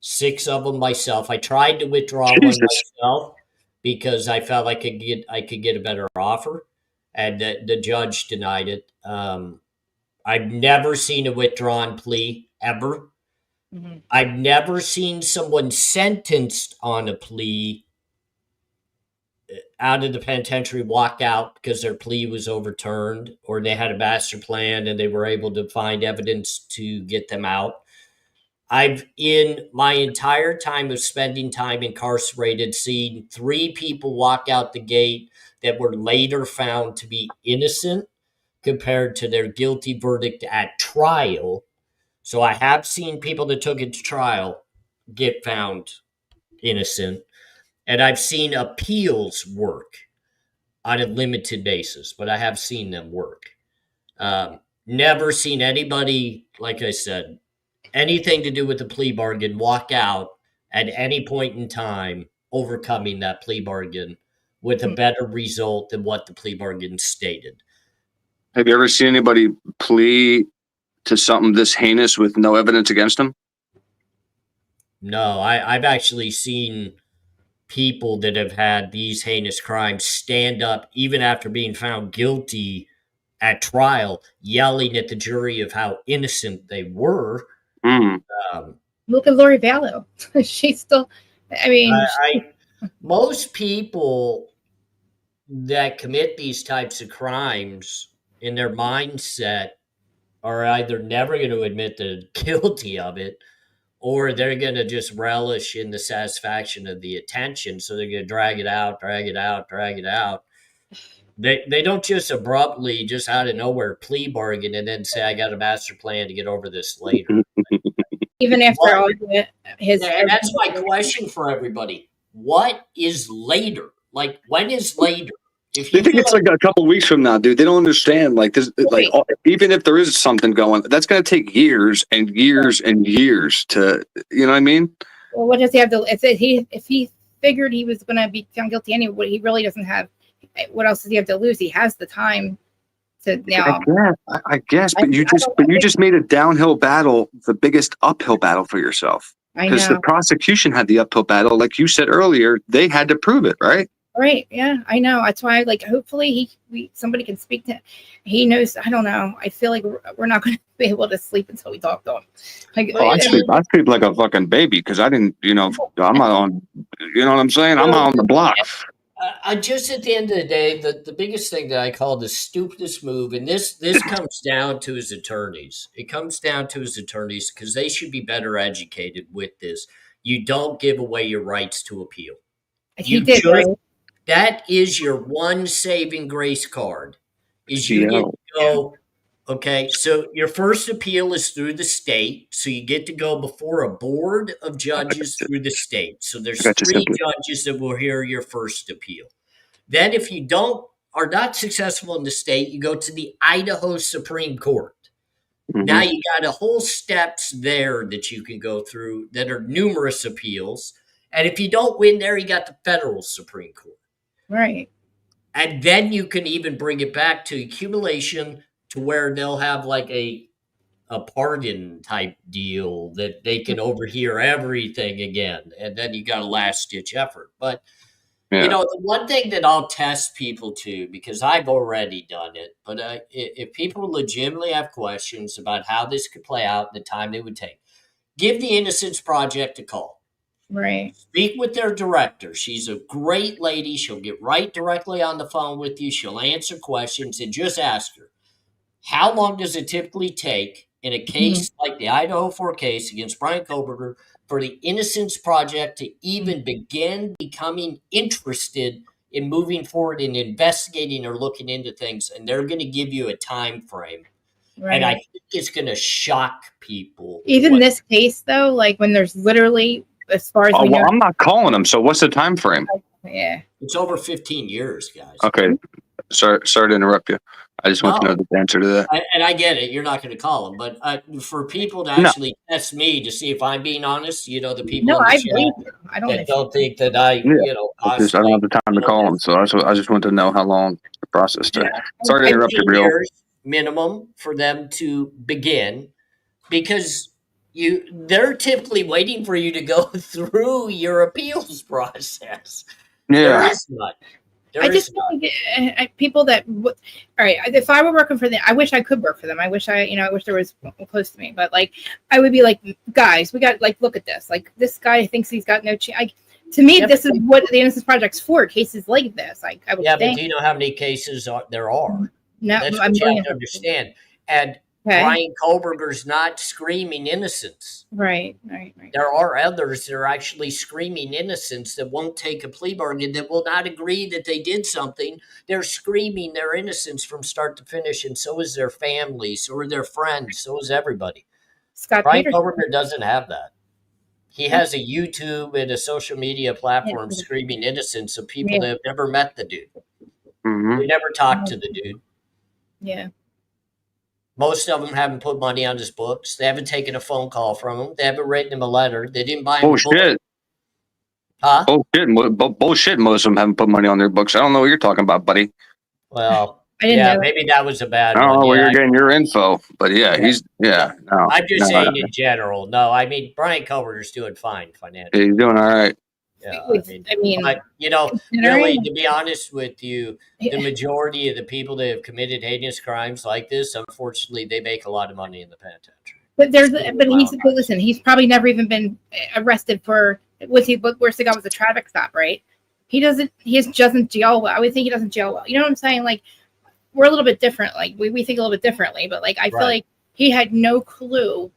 6 of them myself. I tried to withdraw one myself because I felt I could get a better offer, and the judge denied it. I've never seen a withdrawn plea ever. Mm-hmm. I've never seen someone sentenced on a plea out of the penitentiary walk out because their plea was overturned, or they had a master plan and they were able to find evidence to get them out. I've, in my entire time of spending time incarcerated, seen 3 people walk out the gate that were later found to be innocent compared to their guilty verdict at trial. So I have seen people that took it to trial get found innocent. And I've seen appeals work on a limited basis, but I have seen them work. Never seen anybody, like I said, anything to do with the plea bargain walk out at any point in time overcoming that plea bargain with a better result than what the plea bargain stated. Have you ever seen anybody plea to something this heinous with no evidence against them? No, I've actually seen people that have had these heinous crimes stand up even after being found guilty at trial, yelling at the jury of how innocent they were. Look at Lori Vallow. She's still, most people that commit these types of crimes in their mindset are either never going to admit they're guilty of it, or they're going to just relish in the satisfaction of the attention. So they're going to drag it out. They don't just abruptly, just out of nowhere, plea bargain and then say, I got a master plan to get over this later. Even after all his... And that's my question for everybody. What is later? Like, when is later? If They think it's like a couple weeks from now, dude. They don't understand. Like this, like even if there is something going, that's going to take years and years and years to, you know what I mean? Well, what does he have to? If he figured he was going to be found guilty anyway, he really doesn't have. What else does he have to lose? He has the time to now. I guess, but you just made a downhill battle the biggest uphill battle for yourself. I Because know. the prosecution had the uphill battle, like you said earlier. They had to prove it, right? Right. Yeah, I know. That's why, like, hopefully somebody can speak to him. He knows. I don't know. I feel like we're not going to be able to sleep until we talk to him. Like, I sleep like a fucking baby because I didn't, I'm not on, you know what I'm saying? I'm not on the block. Just at the end of the day, the biggest thing that I call the stupidest move, and this comes down to his attorneys. It comes down to his attorneys because they should be better educated with this. You don't give away your rights to appeal. He did, right? That is your one saving grace card. Is you get to go. Okay, so your first appeal is through the state, so you get to go before a board of judges through the state. So there's 3 judges that will hear your first appeal. Then if you are not successful in the state, you go to the Idaho Supreme Court. Now you got a whole steps there that you can go through that are numerous appeals. And if you don't win there, you got the federal Supreme Court. Right. And then you can even bring it back to accumulation to where they'll have like a pardon type deal that they can overhear everything again. And then you got a last ditch effort. But you know, the one thing that I'll test people to, because I've already done it, but if people legitimately have questions about how this could play out, the time it would take, give the Innocence Project a call. Right. Speak with their director. She's a great lady. She'll get right directly on the phone with you. She'll answer questions and just ask her, how long does it typically take in a case like the Idaho 4 case against Brian Kohberger for the Innocence Project to even begin becoming interested in moving forward and investigating or looking into things? And they're going to give you a time frame. Right. And I think it's going to shock people. Even this case, though, like when there's literally, as far as we know, I'm not calling them. So what's the time frame? Yeah, it's over 15 years, guys. Okay. Sorry to interrupt you. I just want to know the answer to that. And I get it. You're not going to call them. But for people to actually test me to see if I'm being honest, you know, the people No, in the I chat believe you. I don't think that I, you know, I don't have the time to call them. So I just want to know how long the process took. Sorry to interrupt you, 15 Real. years minimum for them to begin, because they're typically waiting for you to go through your appeals process. There Yeah. is none. I just feel like people that, all right, if I were working for them, I wish I could work for them. I wish I wish there was close to me, but like, I would be like, guys, we got, like, look at this. Like, this guy thinks he's got no chance. To me, this is what the Innocence Project's for, cases like this. Like, I would Yeah, think. but do you know how many cases there are? No, That's I'm what you have going to understand. And Okay. Brian Kohberger's not screaming innocence. Right. There are others that are actually screaming innocence that won't take a plea bargain, that will not agree that they did something. They're screaming their innocence from start to finish, and so is their family, so are their friends, so is everybody. Brian Kohberger doesn't have that. He has a YouTube and a social media platform screaming innocence of people that have never met the dude. They never talked to the dude. Yeah. Most of them haven't put money on his books. They haven't taken a phone call from him. They haven't written him a letter. They didn't buy him a book. Bullshit. Huh? Bullshit. Most of them haven't put money on their books. I don't know what you're talking about, buddy. Well, I didn't know. maybe that was a bad I don't one. know where Yeah, you're getting your info, but no. I'm just No, saying in general. No, I mean, Brian Kohberger's doing fine financially. he's doing all right. Yeah, I mean, but, you know, considering- really, to be honest with you, the majority of the people that have committed heinous crimes like this, unfortunately, they make a lot of money in the penitentiary. But listen, he's probably never even been arrested for, worst thing got was a traffic stop, right? He doesn't jail well. I would think he doesn't jail well. You know what I'm saying? Like, we're a little bit different. Like, we think a little bit differently, but like, I feel like he had no clue.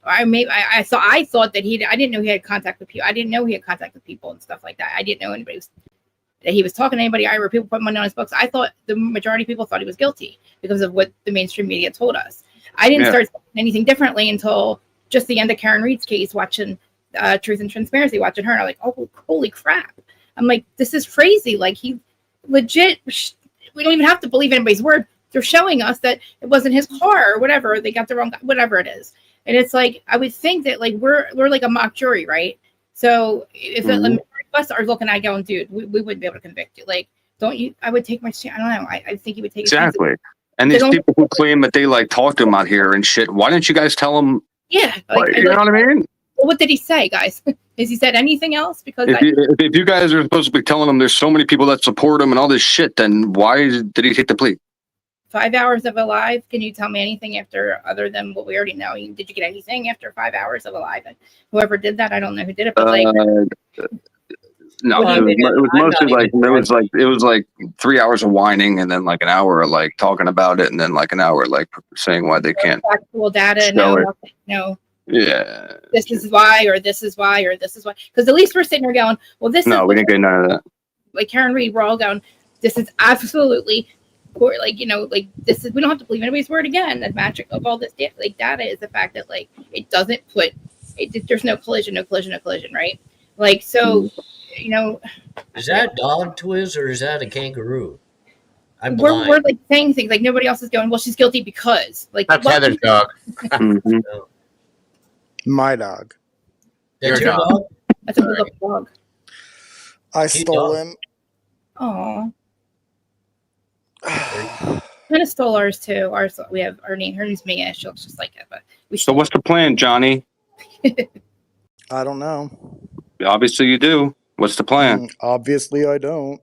I thought that I didn't know he had contact with people. I didn't know he had contact with people and stuff like that. I didn't know that he was talking to anybody. Or people put money on his books. I thought the majority of people thought he was guilty because of what the mainstream media told us. I didn't start thinking anything differently until just the end of Karen Reed's case, watching Truth and Transparency, watching her, and I'm like, oh, holy crap! I'm like, this is crazy. Like, he legit. We don't even have to believe anybody's word. They're showing us that it wasn't his car or whatever. They got the wrong, whatever it is. And it's like, I would think that, like, we're like a mock jury, right? So if the majority of us are looking at going, dude, we wouldn't be able to convict you. Like, don't you? I would take my chance. I don't know. I think he would take Exactly. And these people who claim that they like talk to him out here and shit, why didn't you guys tell them? Yeah. Like, you know what I mean? Well, what did he say, guys? Has he said anything else? Because if you guys are supposed to be telling them there's so many people that support him and all this shit, then why did he take the plea? 5 hours of Alive. Can you tell me anything other than what we already know? Did you get anything after 5 hours of Alive? And whoever did that, I don't know who did it, but like, no, it was like 3 hours of whining and then like an hour of like talking about it and then like an hour like saying why they can't. Actual data, no. Yeah. This is why, or this is why, or this is why. Because at least we're sitting here going, well, this is. No, we didn't get none of that. Like Karen Reed, we're all going, this is absolutely. Like, you know, like, this is, we don't have to believe anybody's word again. The magic of all this data is the fact that, like, it doesn't put it, there's no collision, right? Like, so, you know, is that a dog twist or is that a kangaroo? I'm we're blind. like saying things like nobody else is going, well, she's guilty because. Like, That's what- Heather's dog. My dog. That's your dog? That's a good dog. I Cute stole dog. him. Aw. Kind of stole ours too. Ours, we have her name's Mia. She looks just like it, but we So what's the plan, Johnny? I don't know. Obviously you do. What's the plan? Obviously, I don't.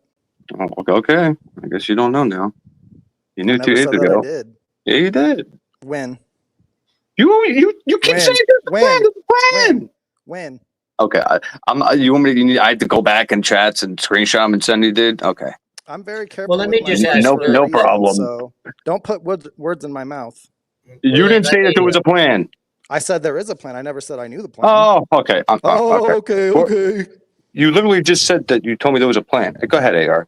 Oh, okay. I guess you don't know now. You knew I 2 never days said that ago. I did. Yeah, you did. When? You keep When? saying there's a plan. When? There's a plan. When? Okay, I had to go back in chats and screenshot them and send you, dude. Okay. I'm very careful. Well, let me with my just words ask for a no reason, problem. So don't put words in my mouth. You didn't say that there was a plan. I said there is a plan. I never said I knew the plan. Oh, okay. Okay. Well, you literally just said that you told me there was a plan. Go ahead, AR.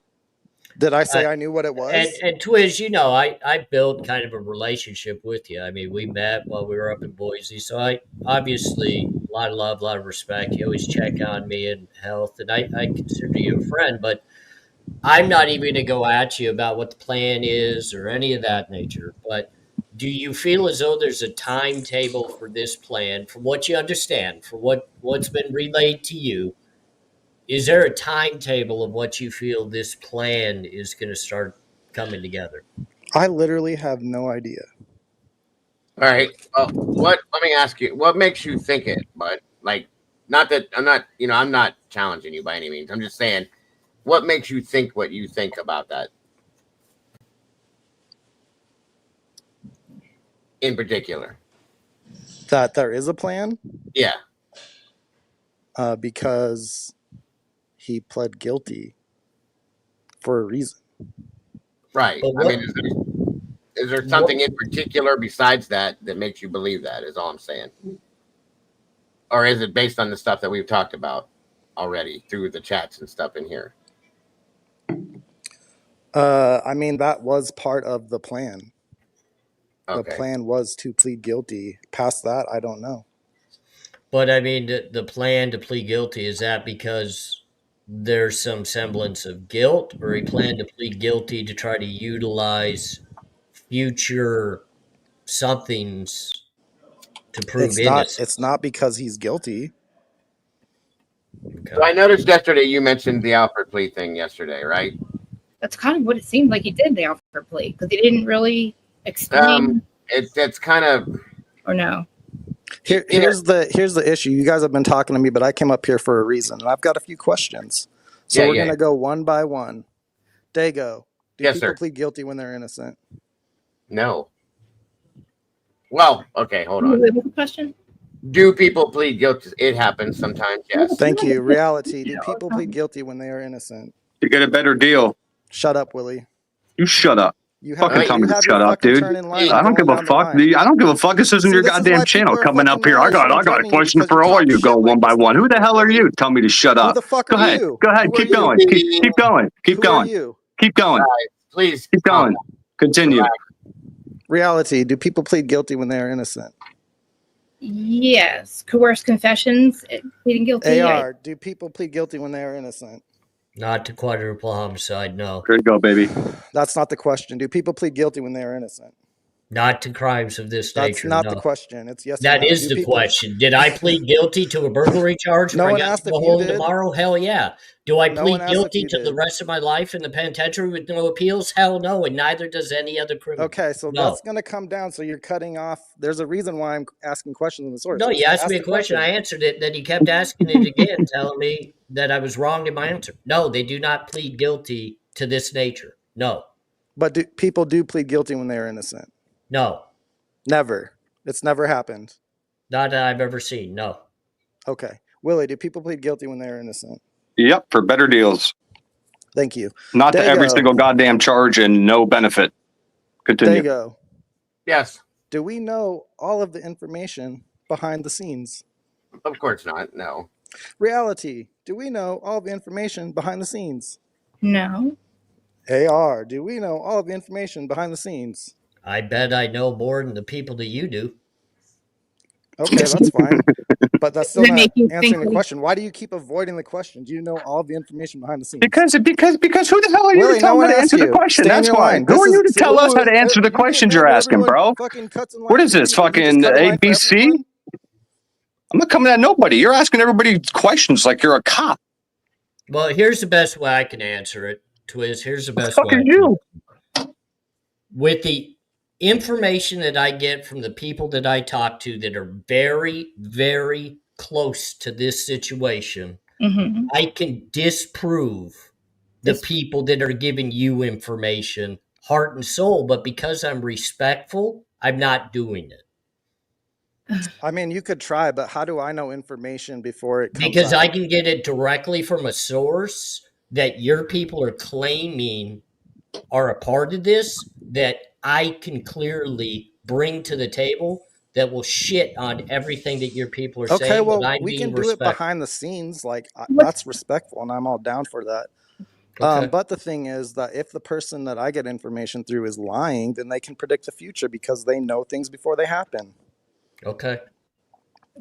Did I say I knew what it was? And Twiz, you know, I built kind of a relationship with you. I mean, we met while we were up in Boise, so I obviously a lot of love, a lot of respect. You always check on me and health, and I consider you a friend. But I'm not even going to go at you about what the plan is or any of that nature. But do you feel as though there's a timetable for this plan, from what you understand, for what's been relayed to you? Is there a timetable of what you feel this plan is going to start coming together? I literally have no idea. All right. Let me ask you, what makes you think it? But like, not that I'm not challenging you by any means. I'm just saying, what makes you think what you think about that in particular? That there is a plan? Yeah. Because he pled guilty for a reason. Right. I mean, is there something in particular besides that makes you believe that? Is all I'm saying. Or is it based on the stuff that we've talked about already through the chats and stuff in here? I mean, that was part of the plan. Okay. The plan was to plead guilty. Past that, I don't know. But I mean, the plan to plead guilty, is that because there's some semblance of guilt, or he planned to plead guilty to try to utilize future somethings to prove innocence? It's not because he's guilty. Okay. So I noticed yesterday you mentioned the Alfred plea thing yesterday, right? That's kind of what it seemed like he did, the offer plea, because he didn't really explain. It's kind of, or no. Here's the issue. You guys have been talking to me, but I came up here for a reason, and I've got a few questions. So we're gonna go one by one. Dago, do Yes, people sir. plead guilty when they're innocent? No. Well, okay, hold on. What was the question? Do people plead guilty? It happens sometimes, yes. Thank you. Reality. Do people plead guilty when they are innocent? You get a better deal. Shut up, Willie. You shut up. You have- Fucking tell you me to have your shut up, fucking dude. turn in line. I I'm don't give going a down the fuck. line. I don't give a fuck. This isn't your this is goddamn why channel people are coming up fucking here. mad I as got shit a at me question because for you all talk you. Go shit one like by this. one. Who the hell are you? Tell me to shut up. Who the fuck Go are ahead. you? Go ahead. Who Keep are going. you? Keep going. Keep Who going. are you? Keep going. Please keep going. Continue. Reality. Do people plead guilty when they are innocent? Yes. Coerced confessions, pleading guilty. AR. Do people plead guilty when they are innocent? Not to quadruple homicide, no. There you go, baby. That's not the question. Do people plead guilty when they are innocent? Not to crimes of this That's nature, not no. the question. It's yes or That no. is Do the people- question. Did I plead guilty to a burglary charge No where one I got asked to if go you home did. tomorrow? Hell yeah. Do I No plead one asked if guilty you to the did. rest of my life in the penitentiary with no appeals? Hell no, and neither does any other criminal. Okay, so No. that's going to come down. So you're cutting off. There's a reason why I'm asking questions in the source. No, Just you asked ask me a the question. I answered it. Then you kept asking it again, telling me that I was wrong in my answer. No, they do not plead guilty to this nature. No, But people do plead guilty when they are innocent? no, Never. It's never happened. not that I've ever seen. No. Okay. Willie, do people plead guilty when they are innocent? Yep, for better deals. Thank you. Not to every Dago. single goddamn charge and no benefit. Continue. Dago. Yes. Do we know all of the information behind the scenes? Of course not. No. Reality. Do we know all the information behind the scenes? No. AR. Do we know all of the information behind the scenes? I bet I know more than the people that you do. Okay, that's fine. But that's still Does it not make you answering think the we- question. Why do you keep avoiding the question? Do you know all the information behind the scenes? Because who the hell are you Willie, to tell no me one to asked answer the you. question? Stay in That's your why. line. Who This are is you to tell us how to answer the you get questions mad you're when asking, everyone bro? fucking cuts in line What is for this, you. You just fucking cut in line for ABC? everyone? I'm not coming at nobody. You're asking everybody questions like you're a cop. Well, here's the best way I can answer it, Twiz. Here's the best Fuck way. is you? With the information that I get from the people that I talk to that are very, very close to this situation, Mhm. I can disprove the people that are giving you information, heart and soul. But because I'm respectful, I'm not doing it. I mean, you could try, but how do I know information before it comes Because out? I can get it directly from a source that your people are claiming are a part of this, that I can clearly bring to the table that will shit on everything that your people are Okay, saying, but well, I'm we being can do it respectful. behind the scenes. Like, that's respectful, and I'm all down for that. Okay. But the thing is that if the person that I get information through is lying, then they can predict the future because they know things before they happen. Okay.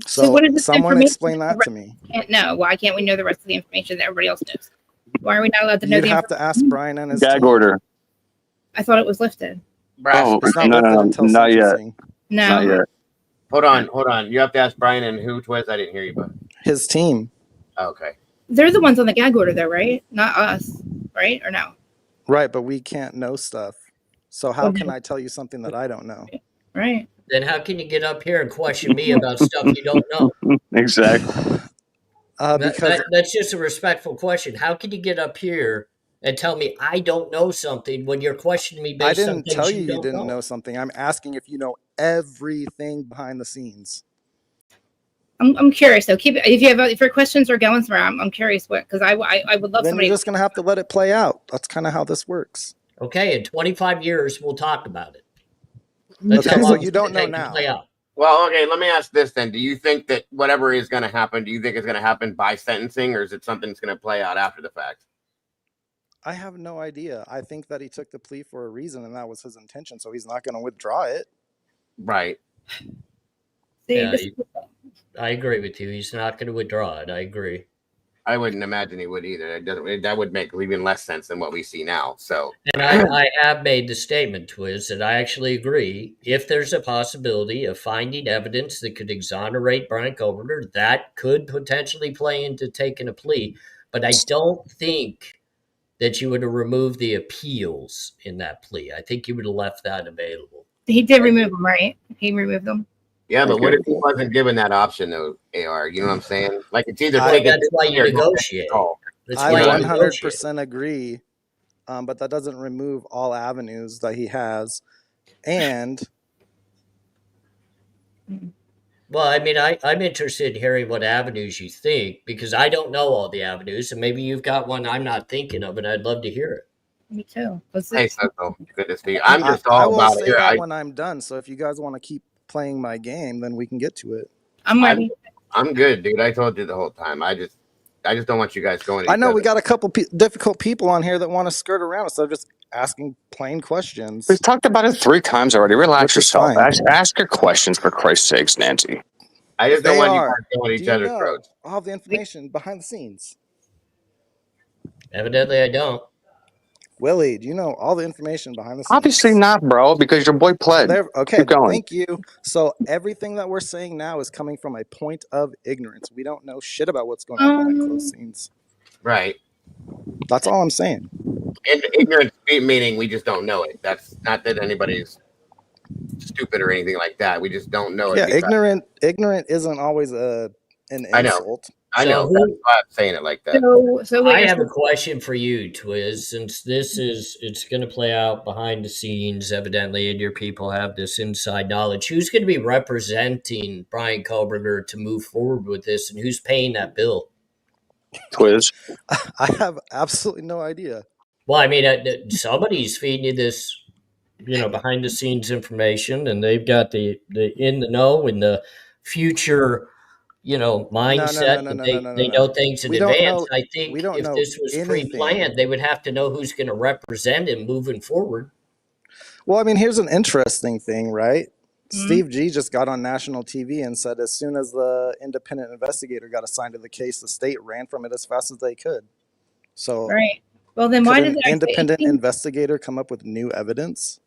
So what is this someone information explain that to me. Can't know. Why can't we know the rest of the information that everybody else knows? Why are we not allowed to know You'd the have to ask Brian and his Gag team. order. I thought it was lifted. Oh, It's not no, lifted no, until not yet. sentencing. No. Not yet. Hold on. You have to ask Brian and who, Twiz? I didn't hear you, but His team. okay. They're the ones on the gag order, though, right? Not us, right? Or no? Right, but we can't know stuff. So how Okay. can I tell you something that I don't know? Right. Then how can you get up here and question me about stuff you don't know? Exactly. Because That's just a respectful question. How can you get up here and tell me I don't know something when you're questioning me I based on didn't things tell you you don't didn't know? know something. I'm asking if you know everything behind the scenes. I'm curious though. If your questions are going somewhere, I'm curious what, because I would love Then somebody. you're just gonna have to let it play out. That's kind of how this works. Okay, in 25 years, we'll talk about it. That's Okay, how so long you it's don't gonna know take to now. play out. Well, okay, let me ask this then. Do you think that whatever is going to happen, do you think it's going to happen by sentencing, or is it something that's going to play out after the fact? I have no idea. I think that he took the plea for a reason, and that was his intention. So he's not going to withdraw it. Right. Yeah, I agree with you. He's not going to withdraw it. I agree. I wouldn't imagine he would either. That would make even less sense than what we see now. So, And I have made the statement, Twiz, that I actually agree. If there's a possibility of finding evidence that could exonerate Brian Kohberger, that could potentially play into taking a plea. But I don't think that you would have removed the appeals in that plea. I think you would have left that available. He did remove them, right? He removed them. yeah, but what Okay. if he wasn't given that option though, AR? You know what I'm saying? Like it's either Well, take it that's why you or don't take negotiate. the call. That's I why you 100% agree, but that doesn't remove all avenues that he has. And Well, I mean, I'm interested in hearing what avenues you think, because I don't know all the avenues, and maybe you've got one I'm not thinking of, and I'd love to hear it. Me too. Hey, Cecil. Good to see you. I'm just I all will about say it here. that when I'm done. So if you guys want to keep playing my game, then we can get to it. I'm ready. I'm good, dude. I told you the whole time. I just don't want you guys going to I each know other. we got a couple difficult people on here that want to skirt around instead of just asking plain questions. We've talked about it 3 times already. Relax Which is yourself. fine. Ask your questions for Christ's sakes, Nancy. I just don't want you guys AR, going do each you other's know throats. all the information behind the scenes? Evidently, I don't. Willie, do you know all the information behind the scenes? Obviously not, bro, because your boy pled. Okay, Keep going. thank you. So everything that we're saying now is coming from a point of ignorance. We don't know shit about what's going on behind closed scenes. Right. That's all I'm saying. And ignorance meaning we just don't know it. That's not that anybody's stupid or anything like that. We just don't know it. Yeah, because- ignorant isn't always an I know. insult. I know. So That's why I'm saying it like that. So I have a question for you, Twiz, since it's going to play out behind the scenes, evidently, and your people have this inside knowledge. Who's going to be representing Brian Kohberger to move forward with this, and who's paying that bill? Twiz. I have absolutely no idea. Well, I mean, somebody's feeding you this, behind the scenes information, and they've got the in the know and the future, mindset. They know things in advance. I think if this was pre-planned, they would have to know who's going to represent him moving forward. Well, I mean, here's an interesting thing, right? Steve G just got on national TV and said as soon as the independent investigator got assigned to the case, the state ran from it as fast as they could. So, right. Well, then why could does an independent investigator come up with new evidence?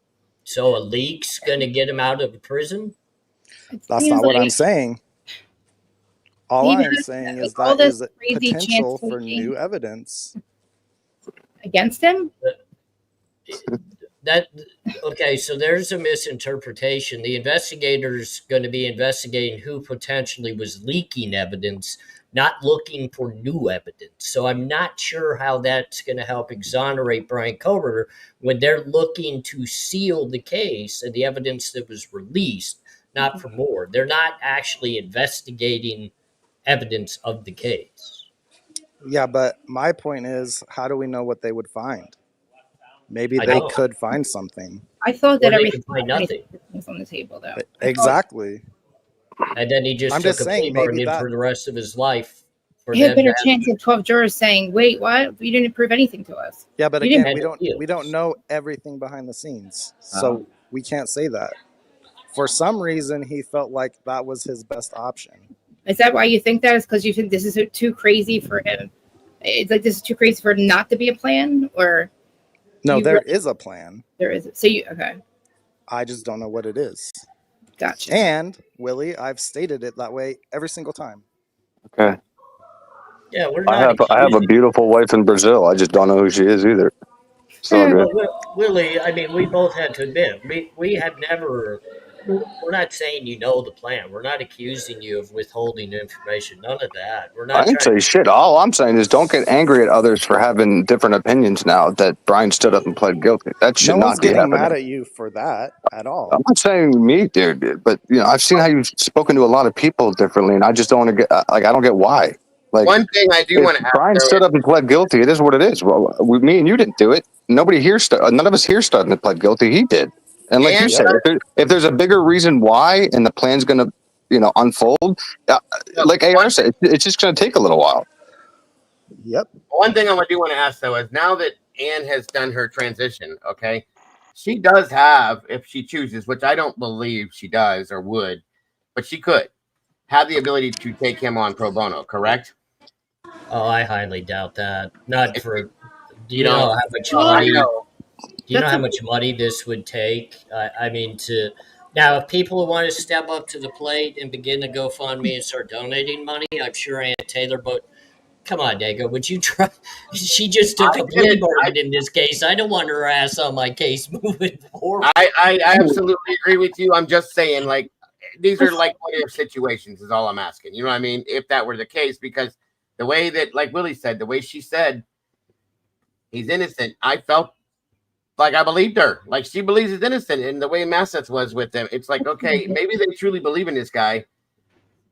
So a leak's going to get him out of prison? That's not what I'm saying. All I'm saying is that is potential for new evidence against him. Okay, so there's a misinterpretation. The investigator's going to be investigating who potentially was leaking evidence, not looking for new evidence. So I'm not sure how that's going to help exonerate Brian Kohberger when they're looking to seal the case and the evidence that was released, not for more. They're not actually investigating evidence of the case. Yeah, but my point is, how do we know what they would find? Maybe they could find something. I thought that everything nothing was on the table, though. Exactly. And then he just took a plea bargain for the rest of his life. He had a better chance of 12 jurors saying, "Wait, what? You didn't prove anything to us." Yeah, but again, we don't know everything behind the scenes, so we can't say that. For some reason, he felt like that was his best option. Is that why you think that? Is because you think this is too crazy for him? It's like this is too crazy for it not to be a plan, or? No, there is a plan. There is. So you okay? I just don't know what it is. Gotcha. And Willie, I've stated it that way every single time. Okay. Yeah, I have a beautiful wife in Brazil. I just don't know who she is either. So Willie, I mean, we both had to admit we have never. We're not saying you know the plan. We're not accusing you of withholding information. None of that. We're not. I didn't say shit. All I'm saying is don't get angry at others for having different opinions now that Brian stood up and pled guilty. That should No not one's be getting happening. mad at you for that at all. I'm not saying me, dude, but I've seen how you've spoken to a lot of people differently, and I just don't want to get I don't get why. Like, one thing I do want to ask, Brian stood up and pled guilty. It is what it is. Well, me and you didn't do it. Nobody here, none of us here stood and pled guilty. He did. And like you said, if there's a bigger reason why, and the plan's going to, unfold, like AR said, it's just going to take a little while. Yep. One thing I do want to ask though is now that Anne has done her transition, okay, she does have, if she chooses, which I don't believe she does or would, but she could have the ability to take him on pro bono, correct? Oh, I highly doubt that. Not for. Do you know how much money? Do you know how much money this would take? I mean, now, if people want to step up to the plate and begin to GoFundMe and start donating money, I'm sure Aunt Taylor. But come on, Dago, would you try? She just took a plea bargain in this case. I don't want her ass on my case moving forward. I absolutely agree with you. I'm just saying, like, these are like what if situations is all I'm asking. You know what I mean? If that were the case, because the way that, like Willie said, the way she said he's innocent, I felt like I believed her. Like she believes he's innocent, and the way Massets was with them, it's like, okay, maybe they truly believe in this guy,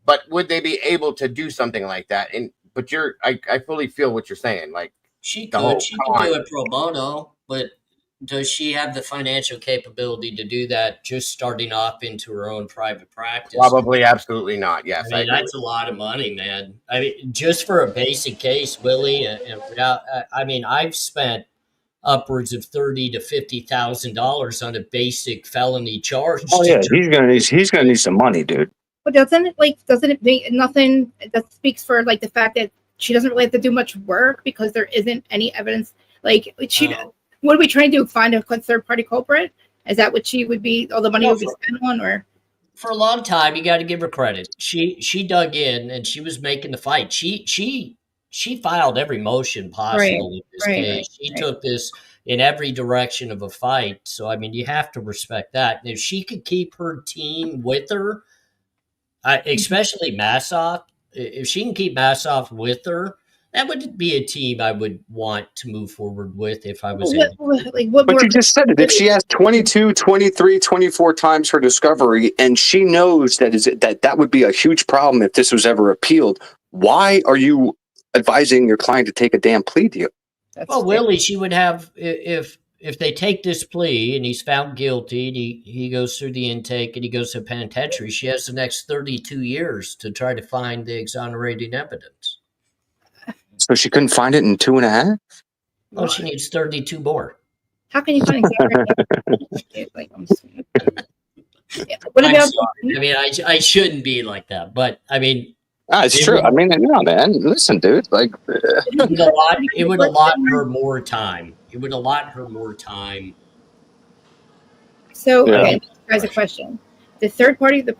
but would they be able to do something like that? But I fully feel what you're saying. Like she could do it pro bono, but does she have the financial capability to do that just starting off into her own private practice? Probably, absolutely not. Yes, I mean, that's a lot of money, man. I mean, just for a basic case, Willie, and without, I mean, I've spent upwards of $30,000 to $50,000 on a basic felony charge. Oh yeah, he's gonna need some money, dude. But doesn't it make nothing that speaks for like the fact that she doesn't really have to do much work because there isn't any evidence? Like what are we trying to do? Find a third party culprit? Is that what she would be? All the money would be spent on, or? For a long time, you got to give her credit. She dug in and she was making the fight. She filed every motion possible in this case. She took this in every direction of a fight. So I mean, you have to respect that. And if she could keep her team with her, especially Massoff, if she can keep Massoff with her, that would be a team I would want to move forward with if I was But you just said it. If she has 22, 23, 24 times her discovery, and she knows that would be a huge problem if this was ever appealed, why are you advising your client to take a damn plea deal? Well, Willie, she would have, if they take this plea and he's found guilty and he goes through the intake and he goes to penitentiary, she has the next 32 years to try to find the exonerating evidence. So she couldn't find it in 2.5? Well, she needs 32 more. How can you find exonerating evidence? What I'm about? sorry. I mean, I shouldn't be like that, but I mean, It's true. I mean, no, man. Listen, dude. Like, it would allot her more time. It would allot her more time. So, okay, guys, a question. The third party, the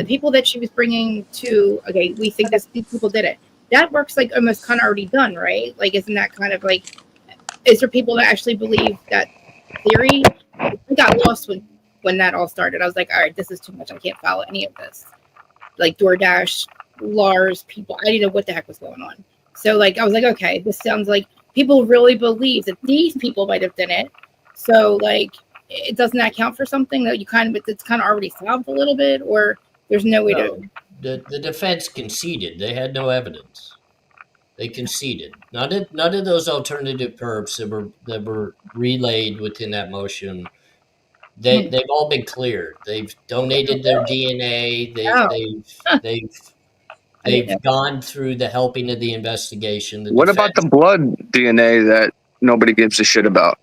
people that she was bringing to, okay, we think these people did it. That works like almost kind of already done, right? Like, isn't that kind of like, is there people that actually believe that theory? I got lost when that all started. I was like, all right, this is too much. I can't follow any of this. Like DoorDash, Lars, people. I didn't know what the heck was going on. So, like, I was like, okay, this sounds like people really believe that these people might have done it. So, like, it doesn't that count for something that it's kind of already solved a little bit, or there's no way to. The defense conceded. They had no evidence. They conceded. None of those alternative perps that were relayed within that motion. They've all been cleared. They've donated their DNA. They've gone through the helping of the investigation. what about the blood DNA that nobody gives a shit about?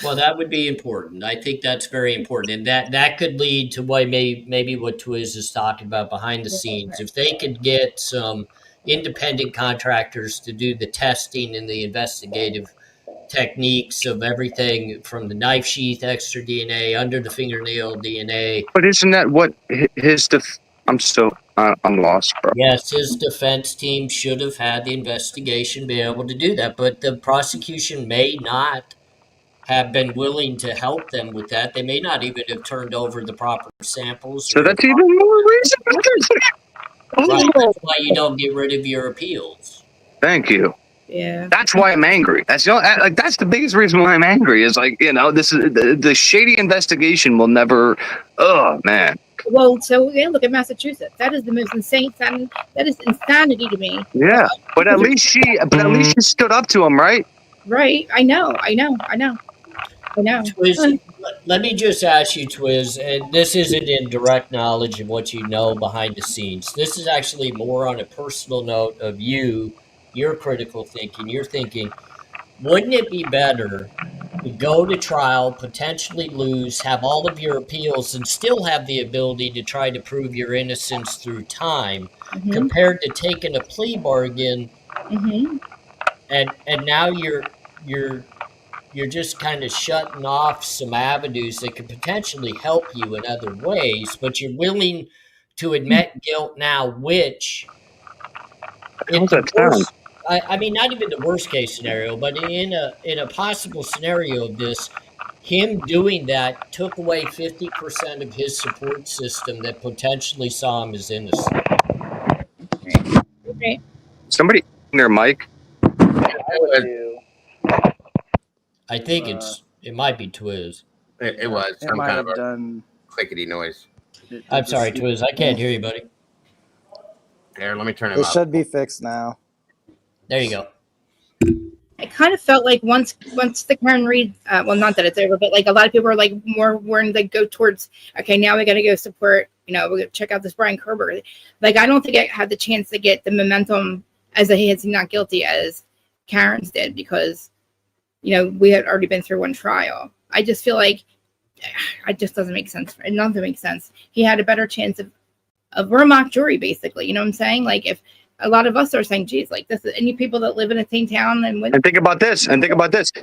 Well, that would be important. I think that's very important, and that could lead to why maybe what Twiz is talking about behind the scenes. If they could get some independent contractors to do the testing and the investigative techniques of everything from the knife sheath, extra DNA, under the fingernail DNA. But isn't that what his I'm lost, bro. Yes, his defense team should have had the investigation be able to do that, but the prosecution may not have been willing to help them with that. They may not even have turned over the proper samples. So that's even more reason. Right, that's why you don't get rid of your appeals. Thank you. Yeah. That's why I'm angry. That's that's the biggest reason why I'm angry. Is like, this is the shady investigation will never. Oh man. Well, so yeah, look at Massachusetts. That is the most insane. That is insanity to me. Yeah, but at least she stood up to him, right? Right. I know. Twiz, let me just ask you, Twiz, and this isn't in direct knowledge of what you know behind the scenes. This is actually more on a personal note of your critical thinking. You're thinking, wouldn't it be better to go to trial, potentially lose, have all of your appeals, and still have the ability to try to prove your innocence through time, compared to taking a plea bargain, and now you're just kind of shutting off some avenues that could potentially help you in other ways, but you're willing to admit guilt now, which I mean, not even the worst case scenario, but in a possible scenario of this, him doing that took away 50% of his support system that potentially saw him as innocent. Okay. Somebody their mic. I think it might be Twiz. It was some kind of a clickety noise. I'm sorry, Twiz. I can't hear you, buddy. Here, let me turn it It off. should be fixed now. There you go. I kind of felt like once the Karen Reed, well, not that it's over, but like a lot of people are like more willing to go towards, okay, now we got to go support, we're going to check out this Brian Kohberger. Like, I don't think I had the chance to get the momentum as a he's not guilty as Karen's did, because, we had already been through one trial. I just feel like it just doesn't make sense. Nothing makes sense. He had a better chance of we're a mock jury, basically. You know what I'm saying? Like, if a lot of us are saying, geez, like this is any people that live in the same town and think about this.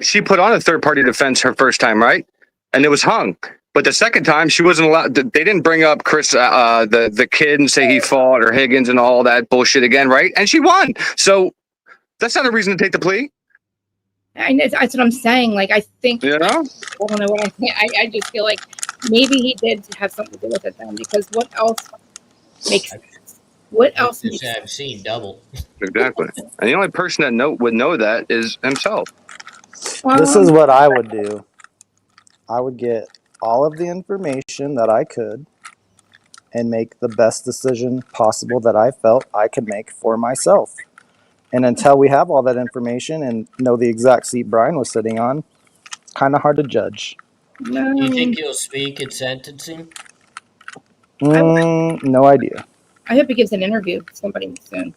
She put on a third-party defense her first time, right? And it was hung. But the second time, she wasn't allowed. They didn't bring up Chris, the kid, and say he fought, or Higgins and all that bullshit again, right? And she won. So that's not a reason to take the plea. I know, that's what I'm saying. Like, I think, I don't know what I'm saying. I just feel like maybe he did have something to do with it then, because what else makes sense? What else makes sense? I've seen double. Exactly. And the only person that would know that is himself. This is what I would do. I would get all of the information that I could and make the best decision possible that I felt I could make for myself. And until we have all that information and know the exact seat Brian was sitting on, it's kind of hard to judge. Do you think he'll speak at sentencing? No idea. I hope he gives an interview with somebody soon.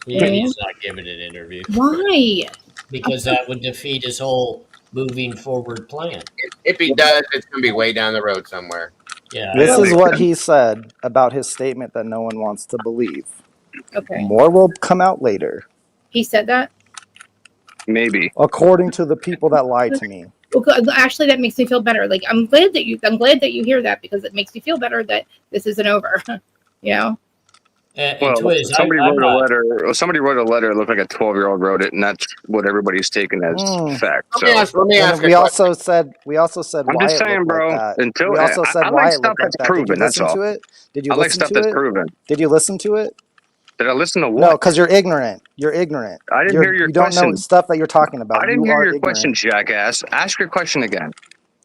He's not giving an interview. Why? Because that would defeat his whole moving forward plan. If he does, it's going to be way down the road somewhere. Yeah. This is what he said about his statement that no one wants to believe. Okay. More will come out later. He said that? Maybe. According to the people that lied to me. Well, actually, that makes me feel better. Like, I'm glad that you hear that, because it makes me feel better that this isn't over. You know? And Twiz, somebody wrote a letter. Somebody wrote a letter. It looked like a 12-year-old wrote it, and that's what everybody's taking as fact. So We also said I'm why just it saying, looked bro. like that. Until We also said I why like it stuff looked like that's that. proven. Did you That's listen all. to it? Did you I like listen stuff to that's it? proven. Did you listen to it? Did I listen to what? No, because you're ignorant. You're ignorant. I didn't hear your You don't know question. stuff that you're talking about. I didn't You hear are your ignorant. question, jackass. Ask your question again.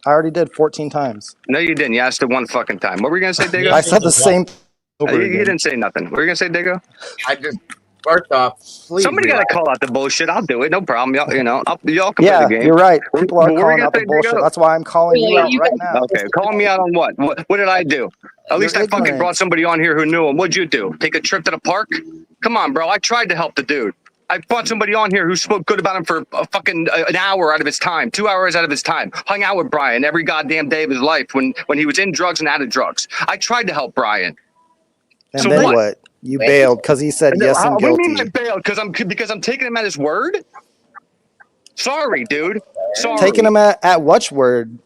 I already did 14 times. No, you didn't. You asked it one fucking time. What were you gonna say, Dago? I said the same thing over You again. didn't say nothing. What were you gonna say, Dago? I just first off, please. Somebody got to relax. call out the bullshit. I'll do it. No problem. Y'all can play Yeah, the game. you're right. People are What were you calling gonna out the say, bullshit. Dago? That's why I'm calling you out right now. Okay, call me out on what? What did I do? At least I fucking brought somebody on here who knew him. What'd you do? Take a trip to the park? Come on, bro. I tried to help the dude. I brought somebody on here who spoke good about him for a fucking an hour out of his time, 2 hours out of his time. Hung out with Brian every goddamn day of his life when he was in drugs and out of drugs. I tried to help Brian. And So then what? You bailed because he said yes, I'm What do you mean I guilty. bailed? Because I'm taking him at his word? Sorry, dude. Sorry. Taking him at what's word?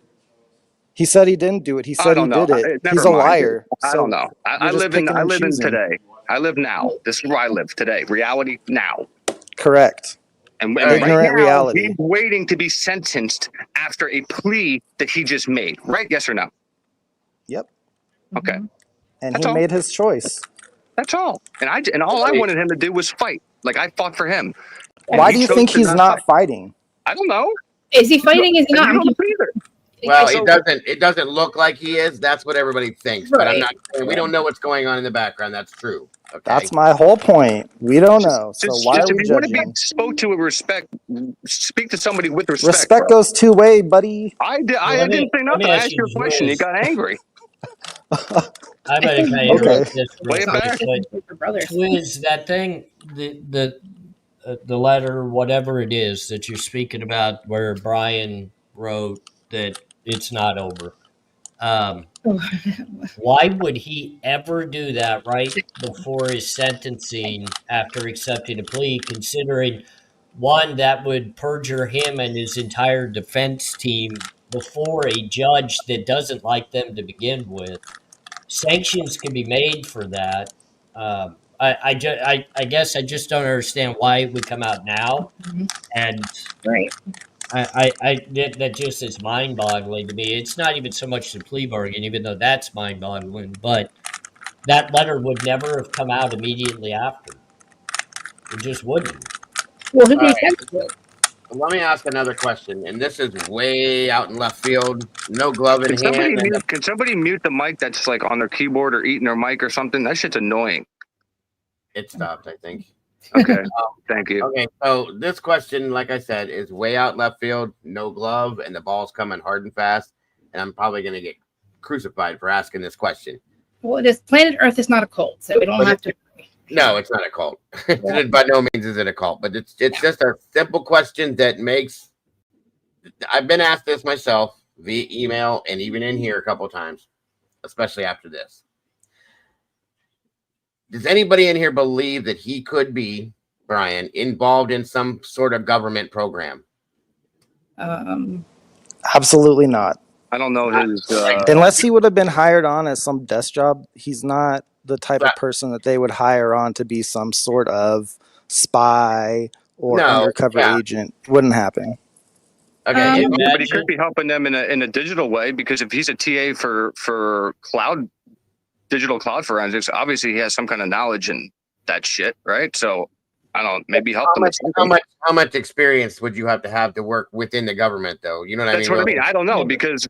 He said he didn't do it. He I said don't he know. did it. Never He's a mind, liar. dude. I don't know. I live in today. I live now. This is where I live today. Reality now. Correct. And right Ignorant now, reality. he's waiting to be sentenced after a plea that he just made. Right? Yes or no? Yep. Okay. And That's he all. made his choice. That's all. And all I wanted him to do was fight. Like I fought for him. And Why he do you chose think to he's not fight. fighting? I don't know. Is he fighting? Is he not? You don't either. Well, it doesn't look like he is. That's what everybody thinks. But I'm Right. not saying we don't know what's going on in the background. That's true. Okay. That's my whole point. We don't know. So why are we if you want to be judging? spoke to with respect, speak to somebody with respect. Respect bro. goes two-way, buddy. I didn't say let me nothing. I ask asked you you a question. You this. got angry. I'm going to kind of Okay. interrupt this real Way back. quick, but Twiz, that thing, the letter, whatever it is that you're speaking about, where Brian wrote that it's not over. Why would he ever do that right before his sentencing after accepting a plea, considering one that would perjure him and his entire defense team before a judge that doesn't like them to begin with? Sanctions can be made for that. I guess I just don't understand why it would come out now, and Right. that just is mind-boggling to me. It's not even so much the plea bargain, even though that's mind-boggling, but that letter would never have come out immediately after. It just wouldn't. Well, who All do you right. send it to? Let me ask another question, and this is way out in left field. No glove in hand. Can somebody mute the mic that's like on their keyboard or eating their mic or something? That shit's annoying. It stopped, I think. Okay. Thank you. Okay, so this question, like I said, is way out left field, no glove, and the ball's coming hard and fast. And I'm probably going to get crucified for asking this question. Well, this planet Earth is not a cult, so we don't have to. No, it's not a cult. By no means is it a cult, but it's just a simple question that makes. I've been asked this myself via email and even in here a couple of times, especially after this. Does anybody in here believe that he could be, Brian, involved in some sort of government program? Absolutely not. I don't know his. Unless he would have been hired on as some desk job, he's not the type of person that they would hire on to be some sort of spy or undercover agent. Wouldn't happen. Okay, but he could be helping them in a digital way, because if he's a TA for digital cloud forensics, obviously he has some kind of knowledge in that shit, right? So I don't maybe help them. How much experience would you have to work within the government, though? You know what I mean? That's what I mean. I don't know, because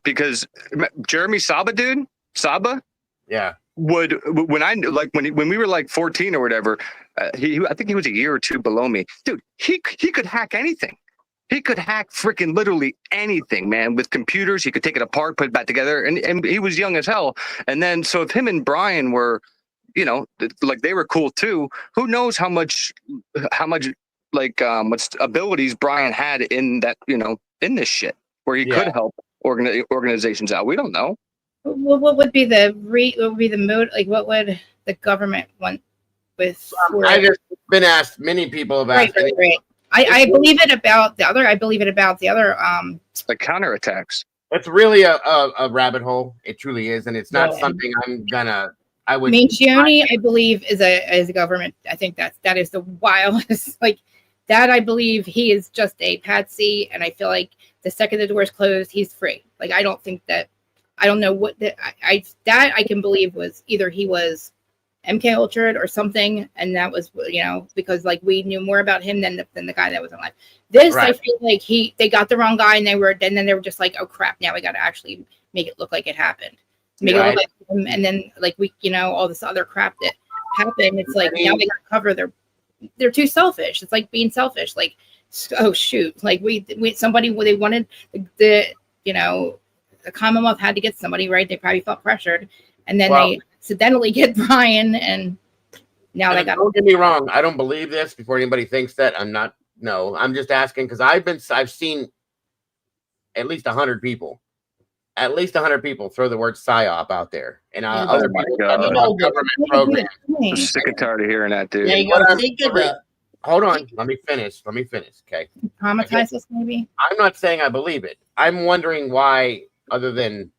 Jeremy Saba, dude, Saba, yeah, would when we were like 14 or whatever, I think he was a year or two below me, dude. He could hack anything. He could hack freaking literally anything, man. With computers, he could take it apart, put it back together, and he was young as hell. And then, so if him and Brian were, like they were cool too, who knows how much like what abilities Brian had in that, in this shit, where he could help organizations out. We don't know. What would be the what would be the mode? Like, what would the government want with? I just been asked. Many people have asked. Right. I believe it about the other. I believe it about the other. The counterattacks. It's really a rabbit hole. It truly is, and it's not something I would. Mangione, I believe, is a government. I think that is the wildest. Like that, I believe he is just a patsy, and I feel like the second the door is closed, he's free. Like I don't think that. I don't know what that I can believe was either he was MK Ultra or something, and that was because like we knew more about him than the guy that was alive. This I feel like they got the wrong guy, and then they were just like, oh crap, now we got to actually make it look like it happened, make it look like him, and then like we all this other crap that happened. It's like now they got to cover they're too selfish. It's like being selfish. Like oh shoot, like we somebody they wanted the Commonwealth had to get somebody right. They probably felt pressured, and then they accidentally get Brian, and now they got. Don't get me wrong. I don't believe this. Before anybody thinks that, I'm not. No, I'm just asking because I've seen at least 100 people, throw the word psyop out there, and other people government programs. I'm sick and tired of hearing that, dude. Hold on, let me finish. Okay. Traumatize us, maybe. I'm not saying I believe it. I'm wondering why. Other than,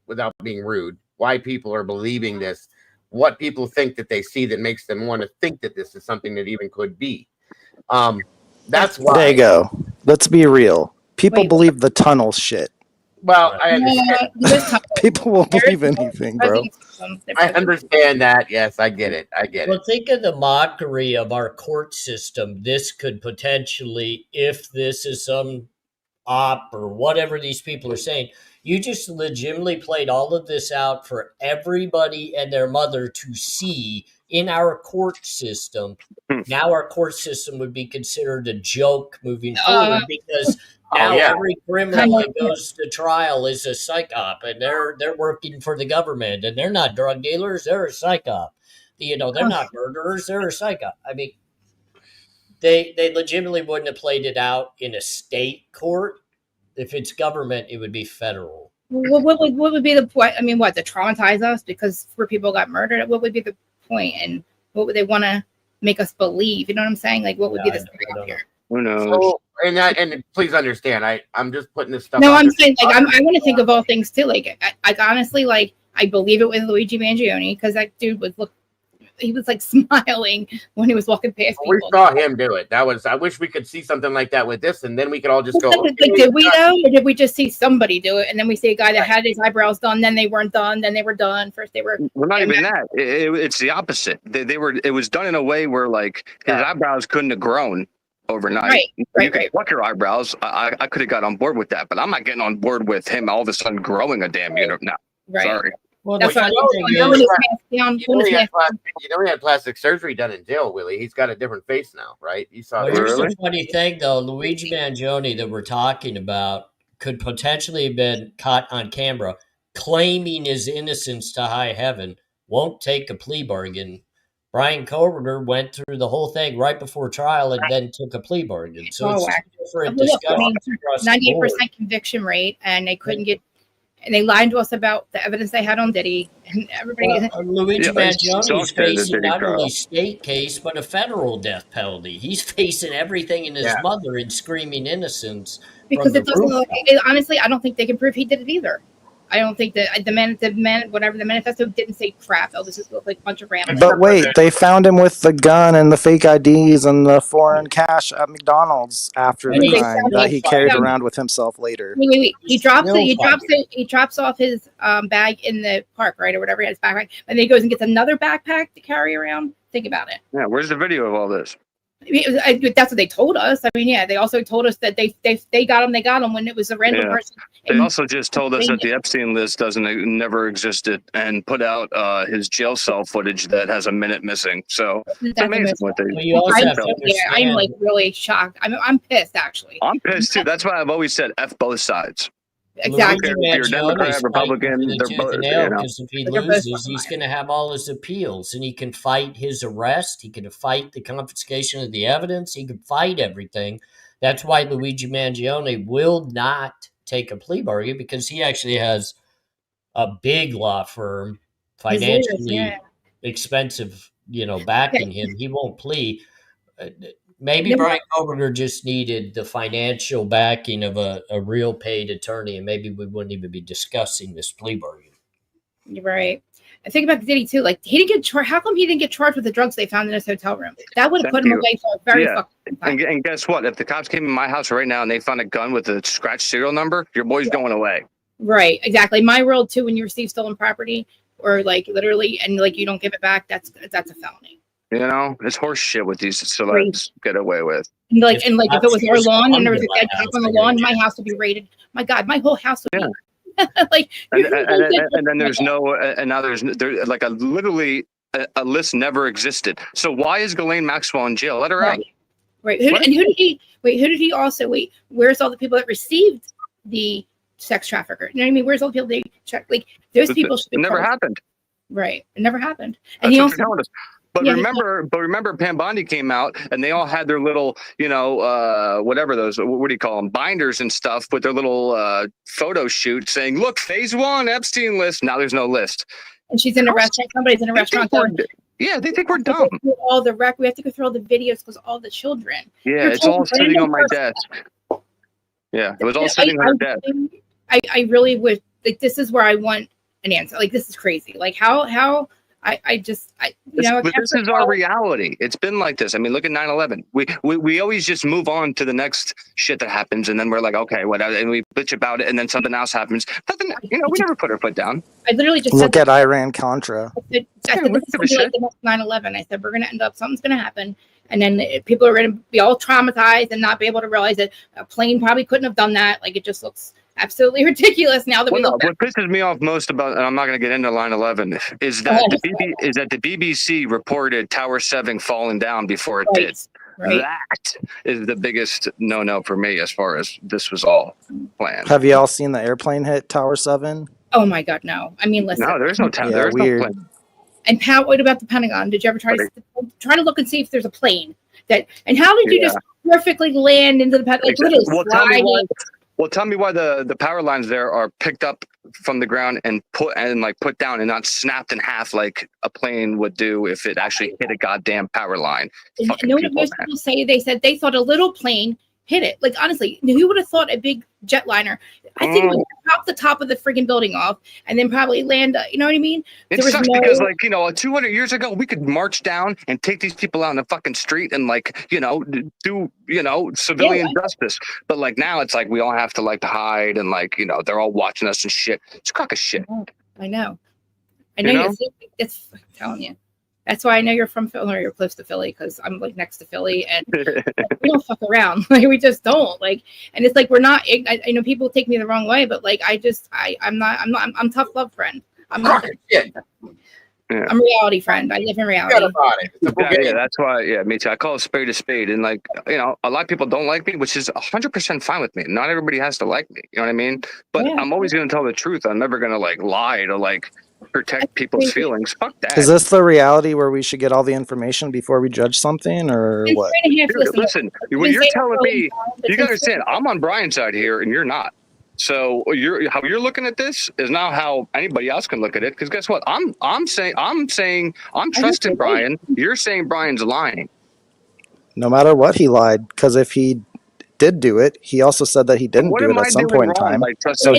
without being rude, why people are believing this, what people think that they see that makes them want to think that this is something that even could be. That's why. There you go. Let's be real. People believe the tunnel shit. Well, I understand. People won't believe anything, bro. I understand that. Yes, I get it. Well, think of the mockery of our court system. This could potentially, if this is some op or whatever these people are saying, you just legitimately played all of this out for everybody and their mother to see in our court system. Now our court system would be considered a joke moving forward because now every criminal that goes to trial is a psychop, and they're working for the government, and they're not drug dealers, they're a psychop. They're not murderers, they're a psychop. I mean, they legitimately wouldn't have played it out in a state court. If it's government, it would be federal. What would be the point? I mean, to traumatize us because 4 people got murdered? What would be the point? And what would they want to make us believe? You know what I'm saying? Like, what would be the story here? Who knows? So, and please understand, I'm just putting this stuff. No, I'm saying like I want to think of all things too. Like I honestly like I believe it with Luigi Mangione because that dude he was like smiling when he was walking past people. We saw him do it. I wish we could see something like that with this, and then we could all just go. Like, did we though, or did we just see somebody do it, and then we see a guy that had his eyebrows done, then they weren't done, then they were done. First they were. Well, not even that. It's the opposite. They were. It was done in a way where like his eyebrows couldn't have grown overnight. You could pluck your eyebrows. I could have got on board with that, but I'm not getting on board with him all of a sudden growing a damn unit now. Right. Sorry. Well, he had plastic surgery done in jail, Willie. He's got a different face now, right? You saw that. Here's the funny thing, though. Luigi Mangione that we're talking about could potentially have been caught on camera claiming his innocence to high heaven, won't take a plea bargain. Brian Kohberger went through the whole thing right before trial and then took a plea bargain. So it's a different discussion. 98% conviction rate, and they couldn't get. And they lied to us about the evidence they had on Diddy, and everybody. Luigi Mangione is facing not only a state case but a federal death penalty. He's facing everything in his mother and screaming innocence. Because it doesn't. Honestly, I don't think they can prove he did it either. I don't think that the manifesto didn't say crap. Oh, this just looked like a bunch of random. But wait, they found him with the gun and the fake IDs and the foreign cash at McDonald's after the crime that he carried around with himself later. Wait. He drops it. He drops off his bag in the park, right, or whatever. He has backpack, and then he goes and gets another backpack to carry around. Think about it. Yeah, where's the video of all this? That's what they told us. I mean, they also told us that they got him when it was a random person. They also just told us that the Epstein list never existed and put out his jail cell footage that has a minute missing. So it's amazing what they. I'm like really shocked. I'm pissed actually. I'm pissed too. That's why I've always said F both sides. Exactly. If you're Democrat, Republican, they're both. Because if he loses, he's going to have all his appeals, and he can fight his arrest. He can fight the confiscation of the evidence. He can fight everything. That's why Luigi Mangione will not take a plea bargain, because he actually has a big law firm His lawyers, financially yeah. expensive, backing him, he won't plea. Maybe No, Brian Kohberger just needed the financial backing of a real paid attorney, and maybe we wouldn't even be discussing this plea bargain. You're right. I think about Diddy too. Like he didn't get charged. How come he didn't get charged with the drugs they found in his hotel room? That would have put him away for a very fucking time. And guess what? If the cops came in my house right now and they found a gun with a scratch serial number, your boy's going away. Right. Exactly. My world too. When you receive stolen property, or like literally, and like you don't give it back, that's a felony. It's horse shit what these celebs get away with. And like, if it was our lawn and there was a dead cop on the lawn, my house would be raided. My God, my whole house would be. Like, and then there's no, and now there's like literally a list never existed. So why is Ghislaine Maxwell in jail? Let her out. Right. Who did he also where's all the people that received the sex trafficker? You know what I mean? Where's all the people they checked? Like those people should be never happened. Right. It never happened. And That's he what also they're telling us. But remember, Pam Bondi came out and they all had their little, whatever those, what do you call them, binders and stuff with their little photo shoot saying, "Look, phase 1 Epstein list." Now there's no list. And she's in a restaurant. Somebody's in a restaurant. Yeah, they think we're dumb. All the we have to go through all the videos because all the children. Yeah, it's all sitting on my desk. Yeah, it was all sitting on her desk. I really would like. This is where I want an answer. Like this is crazy. Like how. But this is our reality. It's been like this. I mean, look at 9/11. We always just move on to the next shit that happens, and then we're like, okay, whatever, and we bitch about it, and then something else happens. Nothing, we never put our foot down. I literally just look at Iran Contra. I said this is gonna be like the next 9/11. I said we're gonna end up, something's gonna happen, and then people are gonna be all traumatized and not be able to realize that a plane probably couldn't have done that. Like it just looks absolutely ridiculous now that we look back. What pisses me off most about, and I'm not going to get into 9/11, is that the BBC reported Tower 7 falling down before it did. Right. That is the biggest no for me as far as this was all planned. Have you all seen the airplane hit Tower 7? Oh my God, no. I mean, listen. No, there's no tower. Yeah, There's weird. no plane. And what about the Pentagon? Did you ever try to look and see if there's a plane that? And how did you just perfectly land into the Pentagon? Like, literally tell me why the power lines there are picked up from the ground and put down and not snapped in half like a plane would do if it actually hit a goddamn power line. And you know what most people say? They said they thought a little plane hit it. Like honestly, who would have thought a big jetliner? I think it would pop the top of the friggin' building off and then probably land. You know what I mean? It sucks because 200 years ago we could march down and take these people out in the fucking street and do civilian justice. But like now it's like we all have to hide and they're all watching us and shit. It's a crock of shit. I know. It's I'm telling you. That's why I know you're from Philly or you're close to Philly because I'm like next to Philly and we don't fuck around. Like we just don't and it's like we're not. I know people take me the wrong way, but I'm tough love friend. I'm not. Yeah. I'm a reality friend. I live in reality. Yeah, that's why. Yeah, me too. I call a spade, and a lot of people don't like me, which is 100% fine with me. Not everybody has to like me. You know what I mean? But I'm always going to tell the truth. I'm never going to lie to protect people's feelings. Fuck that. Is this the reality where we should get all the information before we judge something, or what? Listen, when you're telling me, you gotta understand, I'm on Brian's side here, and you're not. So how you're looking at this is not how anybody else can look at it. Because guess what? I'm saying I'm trusting Brian. You're saying Brian's lying. No matter what, he lied. Because if he did do it, he also said that he didn't do it at some point in time. So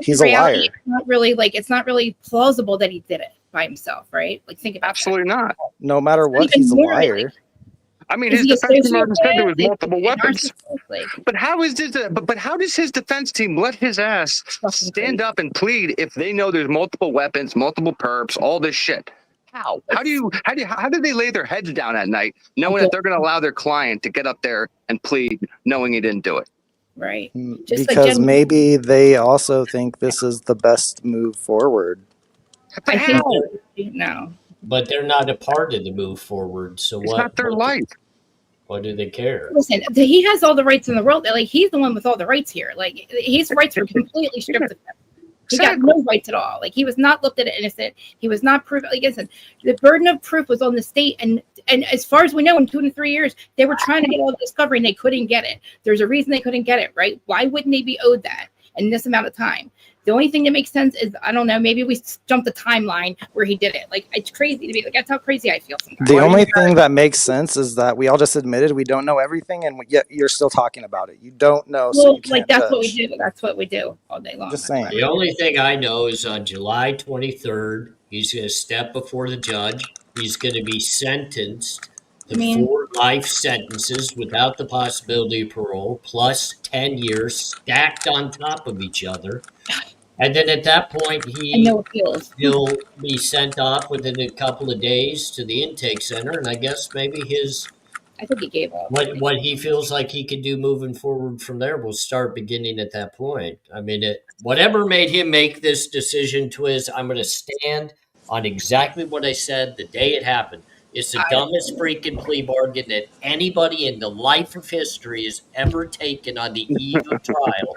he's a liar. It's not really plausible that he did it by himself, right? Like think about absolutely not. No matter what, he's a liar. I mean, his defense team already said there was multiple weapons. But how is this? But how does his defense team let his ass stand up and plead if they know there's multiple weapons, multiple perps, all this shit? How do they lay their heads down at night knowing that they're going to allow their client to get up there and plead knowing he didn't do it? Right. Because maybe they also think this is the best move forward. But how? No. But they're not a part of the move forward. So it's not their life. Why do they care? Listen, he has all the rights in the world. Like he's the one with all the rights here. Like his rights were completely stripped of him. He got no rights at all. Like he was not looked at innocent. He was not proven. Like I said, the burden of proof was on the state. And as far as we know, in 2 to 3 years, they were trying to get all the discovery and they couldn't get it. There's a reason they couldn't get it, right? Why wouldn't they be owed that in this amount of time? The only thing that makes sense is, I don't know, maybe we jumped the timeline where he did it. Like, it's crazy to me. Like, that's how crazy I feel sometimes. The only thing that makes sense is that we all just admitted we don't know everything, and yet you're still talking about it. You don't know, so Well, you can't like, that's judge. what we do. That's what we do all day long. Just saying. The only thing I know is on July 23rd, he's going to step before the judge. He's going to be sentenced to 4 life sentences without the possibility of parole, plus 10 years stacked on top of each other. And then at that point, he'll be sent off within a couple of days to the intake center. And I guess maybe I think he gave up. what he feels like he can do moving forward from there will start beginning at that point. I mean, whatever made him make this decision to I'm going to stand on exactly what I said the day it happened. It's the dumbest freaking plea bargain that anybody in the life of history has ever taken on the eve of trial.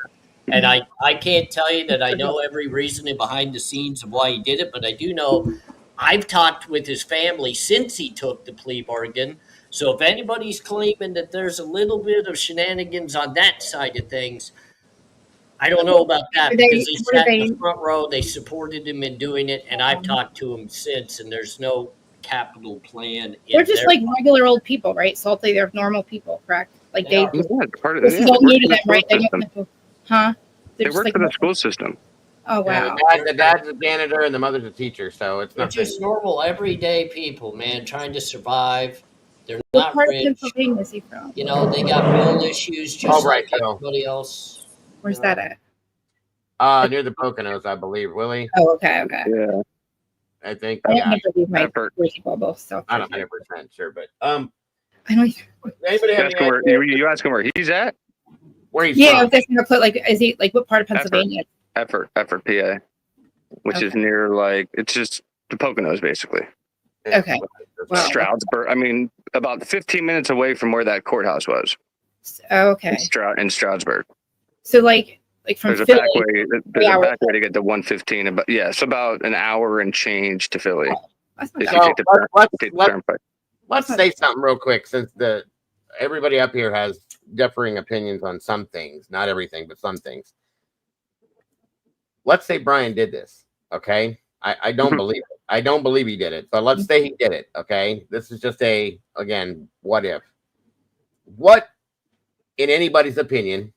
And I can't tell you that I know every reasoning behind the scenes of why he did it, but I do know I've talked with his family since he took the plea bargain. So if anybody's claiming that there's a little bit of shenanigans on that side of things, I don't know about that, because they sat in the front row, they supported him in doing it, and I've talked to him since, and there's no capital plan. They're just like regular old people, right? Salty, they're normal people, correct? Like this is all new to them, right? They don't know, huh? They They're work just for like, the school system. oh wow. Yeah, the dad's a janitor and the mother's a teacher, so it's They're not just normal, everyday people, man, trying to survive. They're What not part rich. of Pennsylvania is he from? You know, they got real issues just like everybody else. Where's that at? Near the Poconos, I believe. Willie? Oh, okay. Yeah. I think. I Yeah. never leave my bubble, so I'm not 100% sure, but I don't. Anybody have any idea? You ask him where he's at? Where he's Yeah, I from? was asking her, like, is he like what part of Pennsylvania? Effort, PA, which is near it's just the Poconos, basically. Okay. Wow. Stroudsburg. I mean, about 15 minutes away from where that courthouse was. Oh, okay. In Stroudsburg. So like from There's a Philly, back way. There's a back way to get to 115. It's about an hour and change to Philly. If you take the turnpike. Let's say something real quick, since everybody up here has differing opinions on some things, not everything, but some things. Let's say Brian did this, okay? I don't believe it. I don't believe he did it, but let's say he did it, okay? This is just again, what if? What, in anybody's opinion,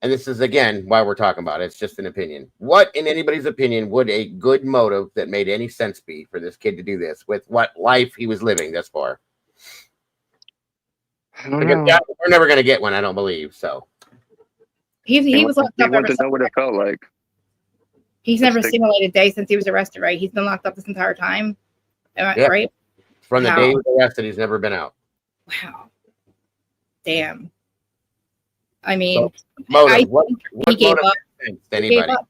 and this is, again, why we're talking about it, it's just an opinion. What, in anybody's opinion, would a good motive that made any sense be for this kid to do this with what life he was living thus far? We're never going to get one, I don't believe, so. He was locked up. I want to know what it felt like. He's never seen a light of day since he was arrested, right? He's been locked up this entire time, right? From the day he was arrested, he's never been out. Wow. Damn. I mean, he gave up.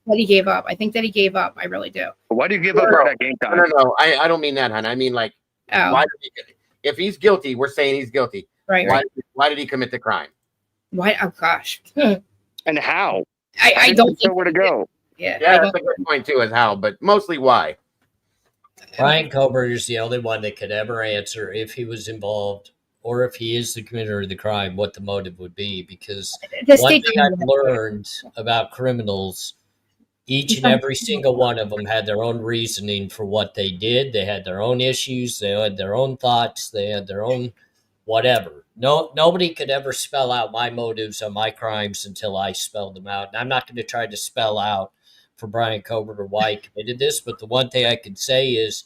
He gave up. I think that he gave up. I really do. Why do you give up at that game time? No. I don't mean that, hon. I mean, like, why did if he's guilty, we're saying he's guilty. Right. Why did he commit the crime? Why? Oh gosh. And how? I don't know where to go. Yeah, that's a good point too, is how, but mostly why. Brian Kohberger is the only one that could ever answer if he was involved or if he is the committer of the crime, what the motive would be. Because one thing I've learned about criminals, each and every single one of them had their own reasoning for what they did. They had their own issues. They had their own thoughts. They had their own whatever. Nobody could ever spell out my motives on my crimes until I spelled them out. And I'm not going to try to spell out for Brian Kohberger why he committed this, but the one thing I can say is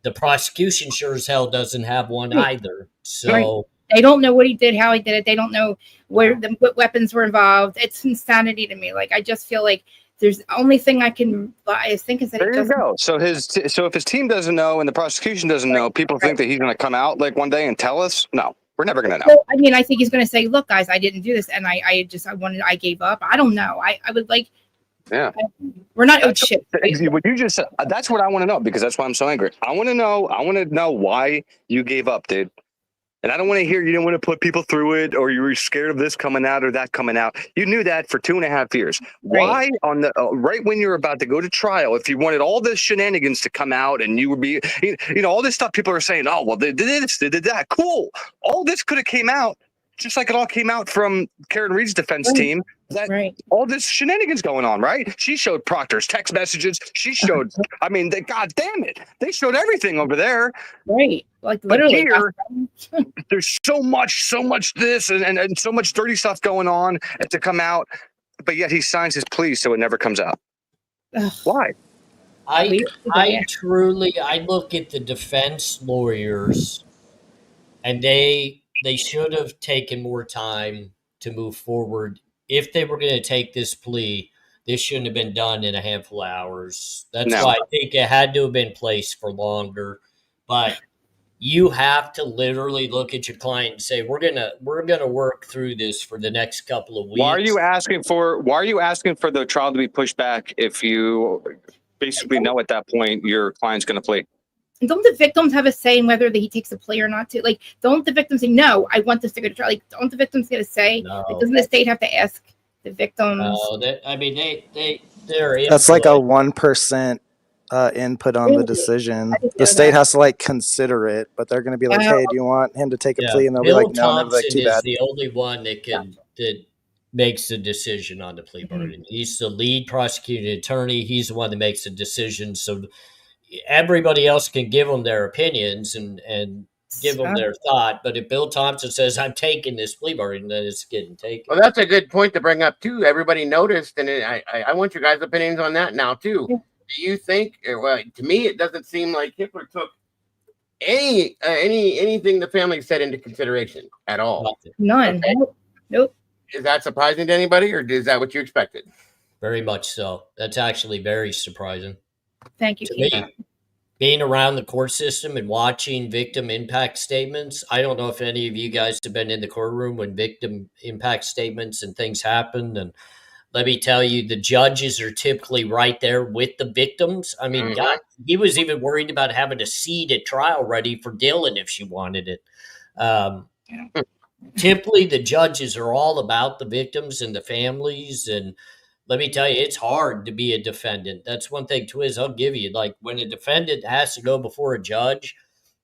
the prosecution sure as hell doesn't have one either. So they don't know what he did, how he did it. They don't know what weapons were involved. It's insanity to me. Like, I just feel like there's the only thing I think is that there you go. So if his team doesn't know and the prosecution doesn't know, people think that he's going to come out like one day and tell us. No, we're never going to know. So, I mean, I think he's going to say, "Look, guys, I didn't do this, and I gave up." I don't know. I would like. Yeah, we're not owed shit. What you just said, that's what I want to know, because that's why I'm so angry. I want to know why you gave up, dude. And I don't want to hear you didn't want to put people through it, or you were scared of this coming out or that coming out. You knew that for 2.5 years. Why on the right when you're about to go to trial, if you wanted all this shenanigans to come out and you would be, all this stuff people are saying, oh, well, they did this, they did that. Cool. All this could have came out just like it all came out from Karen Reed's defense team that all this shenanigans going on, right? She showed Proctor's text messages. She showed, I mean, God damn it. They showed everything over there. Right. Like But literally. here, there's so much this and so much dirty stuff going on to come out, but yet he signs his plea so it never comes out. Why? I look at the defense lawyers, and they should have taken more time to move forward. If they were going to take this plea, this shouldn't have been done in a handful of hours. That's why I think it had to have been placed for longer. But you have to literally look at your client and say, we're gonna work through this for the next couple of weeks. Why are you asking for the trial to be pushed back if you basically know at that point your client's going to plea? And don't the victims have a say in whether he takes a plea or not? Like, don't the victims say, no, I want this to go to trial? Like, don't the victims get a say? No. Like, doesn't the state have to ask the victims? No, they're That's like a 1% input on the decision. The state has to like consider it, but they're going to be like, "Hey, do you want him to take a plea?" And they'll be like, "No." And they'll be like, "Too bad." Is the only one that makes the decision on the plea bargain. He's the lead prosecuting attorney. He's the one that makes the decision. So everybody else can give them their opinions and give them their thought. But if Bill Thompson says, "I'm taking this plea bargain," then it's getting taken. Well, that's a good point to bring up too. Everybody noticed, and I want your guys' opinions on that now too. Do you think? Well, to me, it doesn't seem like Hitler took anything the family said into consideration at all. None. Okay. Nope. Is that surprising to anybody, or is that what you expected? Very much so. That's actually very surprising. Thank you, to me. Being around the court system and watching victim impact statements, I don't know if any of you guys have been in the courtroom when victim impact statements and things happen. And let me tell you, the judges are typically right there with the victims. I mean, God, he was even worried about having a seat at trial ready for Dylan if she wanted it. Typically, the judges are all about the victims and the families. And let me tell you, it's hard to be a defendant. That's one thing, Twiz, I'll give you. Like, when a defendant has to go before a judge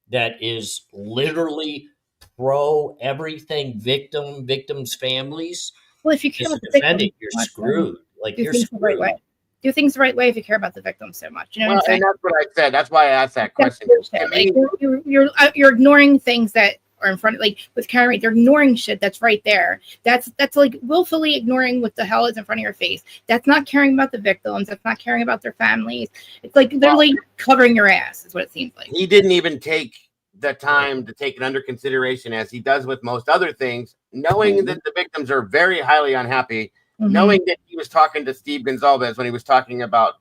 that is literally pro everything victims' families. Well, if you care about the defendant, victims, you're screwed. Like, do you're things screwed. the right way. Do things the right way if you care about the victims so much. You know what I'm saying? And that's what I said. That's why I asked that question. Like, you're ignoring things that are in front of, like with Karen Reed, they're ignoring shit that's right there. That's like willfully ignoring what the hell is in front of your face. That's not caring about the victims. That's not caring about their families. It's like literally covering your ass is what it seems like. He didn't even take the time to take it under consideration, as he does with most other things, knowing that the victims are very highly unhappy, knowing that he was talking to Steve Gonzalez when he was talking about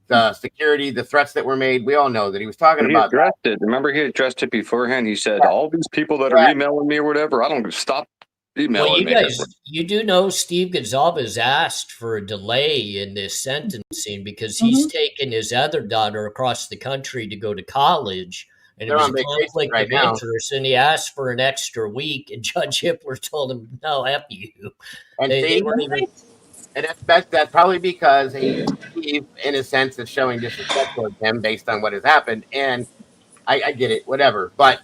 the security, the threats that were made. We all know that he was talking about addressed it. Remember, he addressed it beforehand. He said, all these people that are emailing me or whatever, I don't stop emailing Well, you me. guys, you do know Steve Gonzalez asked for a delay in this sentencing because he's taken his other daughter across the country to go to college. And They're it was on a vacation conflict right of now. interest, and he asked for an extra week, and Judge Hippler told him, "No, F you." And They weren't even. And that's probably because he, in a sense, is showing disrespect towards him based on what has happened. And I get it, whatever. But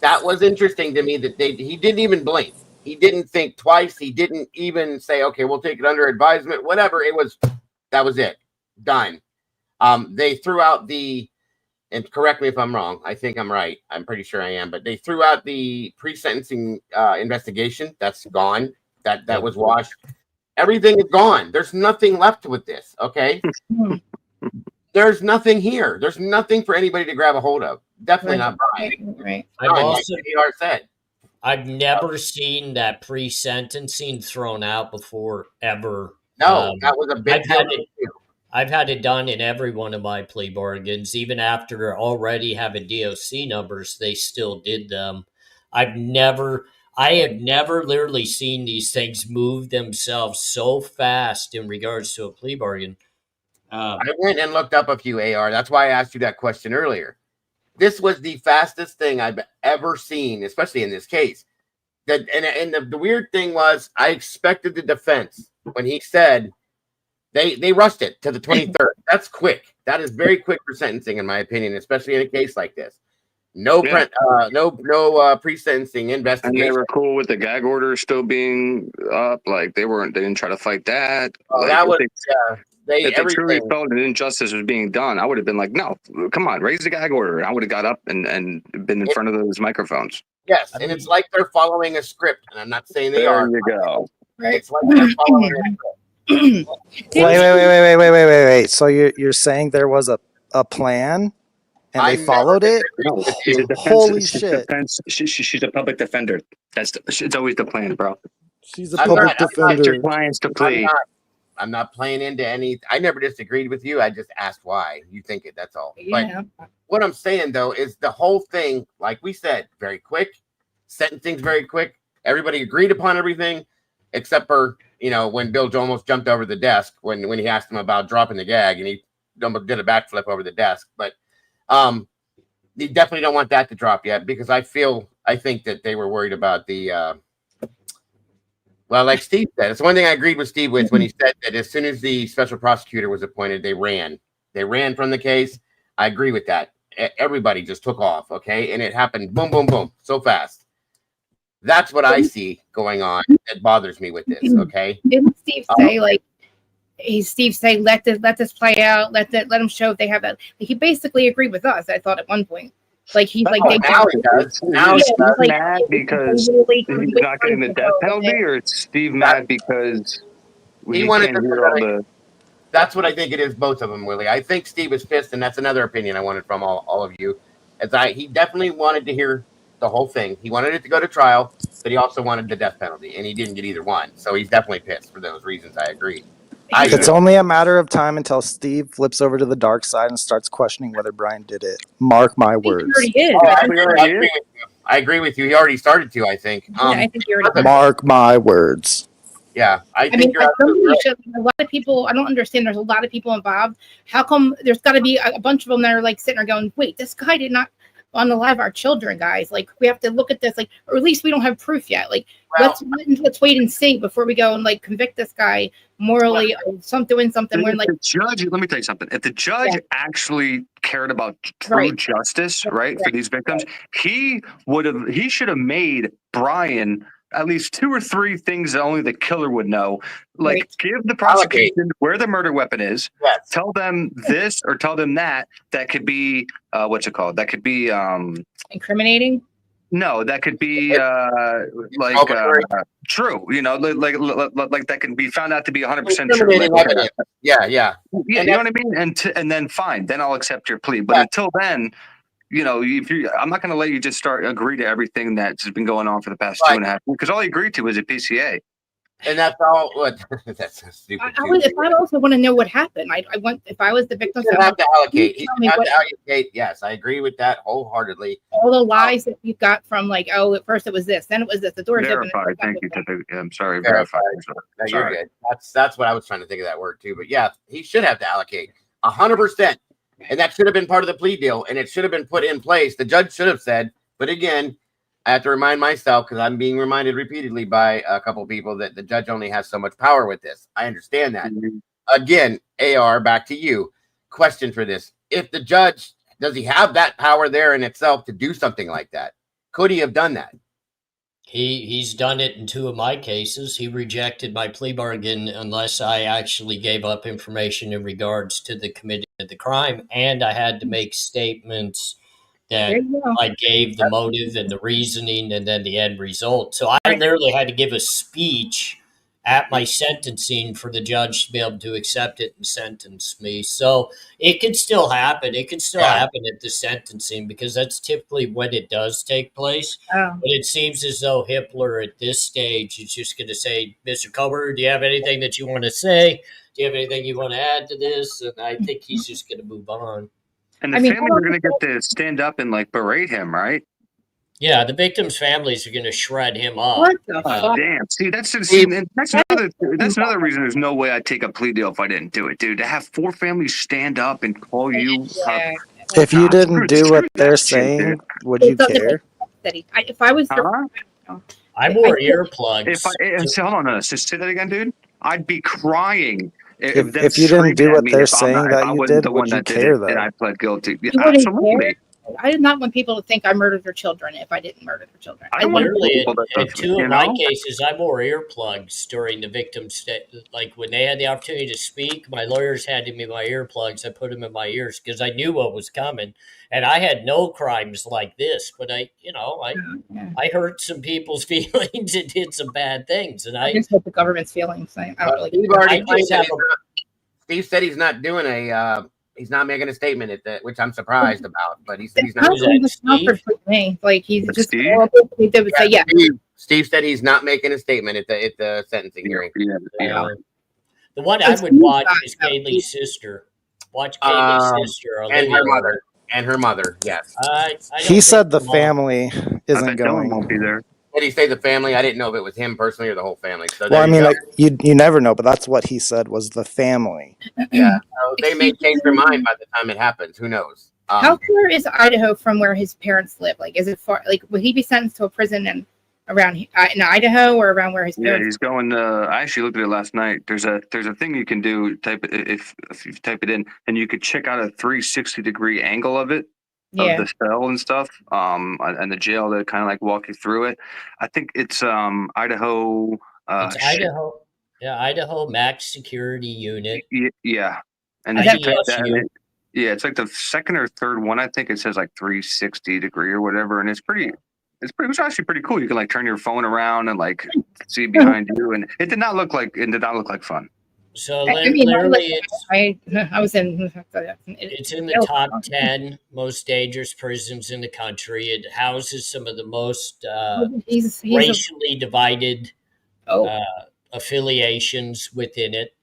that was interesting to me that he didn't even blink. He didn't think twice. He didn't even say, okay, we'll take it under advisement, whatever. That was it. Done. They threw out and correct me if I'm wrong. I think I'm right. I'm pretty sure I am. But they threw out the pre-sentencing investigation. That's gone. That was washed. Everything is gone. There's nothing left with this, okay? There's nothing here. There's nothing for anybody to grab a hold of. Definitely not Brian. Right. I've never seen that pre-sentencing thrown out before, ever. No, that was a big deal. I've had it done in every one of my plea bargains. Even after already having DOC numbers, they still did them. I have never literally seen these things move themselves so fast in regards to a plea bargain. I went and looked up a few AR. That's why I asked you that question earlier. This was the fastest thing I've ever seen, especially in this case. And the weird thing was, I expected the defense when he said they rushed it to the 23rd. That's quick. That is very quick for sentencing, in my opinion, especially in a case like this. No, Yeah. no pre-sentencing And investigation. they were cool with the gag order still being up. Like they didn't try to fight that. Oh, Like that was if they truly everything. felt that injustice was being done, I would have been like, no, come on, raise the gag order. And I would have got up and been in front of those microphones. Yes, and it's like they're following a script, and I'm not saying they are. There you go. It's like they're following a script. Wait. So you're saying there was a plan and they followed it? No, she's a defense, Holy she's shit. Defense, she's a public defender. It's always the plan, bro. She's a public defender. Your clients to plea. I'm not playing into any. I never disagreed with you. I just asked why you think it. That's all. Yeah. But what I'm saying though is the whole thing, like we said, very quick. Sentencing's very quick. Everybody agreed upon everything, except for when Bill almost jumped over the desk when he asked him about dropping the gag, and he almost did a backflip over the desk. But you definitely don't want that to drop yet, because I think that they were worried about the. Well, like Steve said, it's one thing I agreed with Steve with when he said that as soon as the special prosecutor was appointed, they ran. They ran from the case. I agree with that. Everybody just took off, okay? And it happened boom, boom, boom, so fast. That's what I see going on that bothers me with this, okay? Didn't Steve say, let this play out, let them show if they have that. Like, he basically agreed with us, I thought, at one point. Like he's like they now he does. Now Is he Steve does. mad because he's not getting the death penalty, or is Steve mad because He wanted can't to hear all the? That's what I think it is, both of them, Willie. I think Steve is pissed, and that's another opinion I wanted from all of you. He definitely wanted to hear the whole thing. He wanted it to go to trial, but he also wanted the death penalty, and he didn't get either one. So he's definitely pissed for those reasons. I agree. It's only a matter of time until Steve flips over to the dark side and starts questioning whether Brian did it. Mark my words. I agree with you. He already started to, I think. I think he already. Mark my words. Yeah, I mean, think you're absolutely right. a lot of people. I don't understand. There's a lot of people involved. How come there's got to be a bunch of them that are like sitting there going, "Wait, this guy did not unalive our children, guys. Like, we have to look at this, like, or at least we don't have proof yet. Like, let's wait and see before we go and like convict this guy morally of doing something." Where like the judge, let me tell you something. If the judge actually cared about true justice, right, for these victims, he should have made Brian at least 2 or 3 things that only the killer would know. Like, give the prosecution where the murder weapon is. Yes. Tell them this or tell them that. That could be what's it called? That could be incriminating. No, that could be true. You know, like that can be found out to be 100% true. Yeah. You know what I mean? And then fine, then I'll accept your plea. But until then, you know, I'm not going to let you just agree to everything that's been going on for the past 2.5 years, because all you agreed to is a PCA. And that's all. That's stupid. If I also want to know what happened, I want, if I was the victim, you have to allocate. You have to allocate. Yes, I agree with that wholeheartedly. All the lies that you got from like, oh, at first it was this, then it was this. The door is open. Verified. Thank you. I'm sorry. Verified. Verified. No, you're good. That's what I was trying to think of that word too. But yeah, he should have to allocate 100%. And that should have been part of the plea deal, and it should have been put in place. The judge should have said, but again, I have to remind myself, because I'm being reminded repeatedly by a couple of people, that the judge only has so much power with this. I understand that. Again, AR, back to you. Question for this. If the judge, does he have that power there in itself to do something like that? Could he have done that? He's done it in 2 of my cases. He rejected my plea bargain unless I actually gave up information in regards to the committing of the crime, and I had to make statements that I gave the motive and the reasoning and then the end result. So I literally had to give a speech at my sentencing for the judge to be able to accept it and sentence me. So it could still happen. It could still happen at the sentencing, because that's typically when it does take place. But it seems as though Hitler at this stage is just going to say, Mr. Kohberger, do you have anything that you want to say? Do you have anything you want to add to this? And I think he's just going to move on. And the family are going to get to stand up and like berate him, right? Yeah, the victims' families are going to shred him up. What the fuck? Damn. See, that's another reason there's no way I'd take a plea deal if I didn't do it, dude. To have 4 families stand up and call you. If you didn't do what they're saying, would you care? If I was I wore earplugs. Hold on, just say that again, dude. I'd be crying. If you didn't do what they're saying that you did, would you care, though? And I pled guilty. Yeah, absolutely. I did not want people to think I murdered their children if I didn't murder their children. I don't want Literally, people in to, two you of my know? cases, I wore earplugs during the victim's like when they had the opportunity to speak. My lawyers handed me my earplugs. I put them in my ears because I knew what was coming, and I had no crimes like this. But I hurt some people's feelings and did some bad things, and I just hurt the government's feelings. I don't really. Steve already I claimed just that have he's not- Steve said he's not doing he's not making a statement at that, which I'm surprised about. But he said he's not. Me. Like he's just Steve? yeah. Steve said he's not making a statement at the sentencing hearing. The one I would watch is Kaylee's sister. Watch Kaylee's sister. And her mother. And her mother, yes. I don't He said the think the mom- family isn't going. Won't be there. Did he say the family? I didn't know if it was him personally or the whole family. So Well, I there you mean, go. like, you never know, but that's what he said was the family. Yeah, so they may change their mind by the time it happens. Who knows? How far is Idaho from where his parents live? Like, is it far? Like, would he be sentenced to a prison in Idaho or around where his Yeah, parents? he's going. I actually looked at it last night. There's a thing you can do. Type it if you type it in, and you could check out a 360-degree angle of it, Yeah. of the cell and stuff. And the jail to kind of like walk you through it. I think it's Idaho. It's Idaho. Yeah, Idaho Max Security Unit. Yeah, and Is you that type plus that you? in. Yeah, it's like the second or third one. I think it says like 360-degree or whatever, and it's actually pretty cool. You can like turn your phone around and like see behind you, and it did not look like fun. So I mean, literally, I was in. it's in the top 10 most dangerous prisons in the country. It houses some of the most He's racially divided affiliations within it.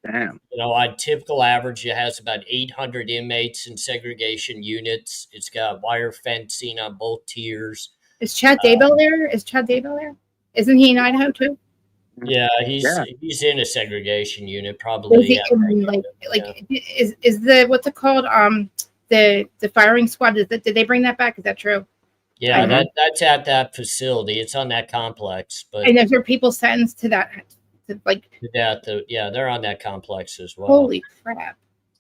Damn. On typical average, it has about 800 inmates in segregation units. It's got wire fencing on both tiers. Is Chad Daybell there? Is Chad Daybell there? Isn't he in Idaho too? Yeah, he's in a segregation unit, Is probably. he is the what's it called? The firing squad. Did they bring that back? Is that true? Yeah, that's at that facility. It's on that complex. But And is there people sentenced to that? they're on that complex as well. Holy crap!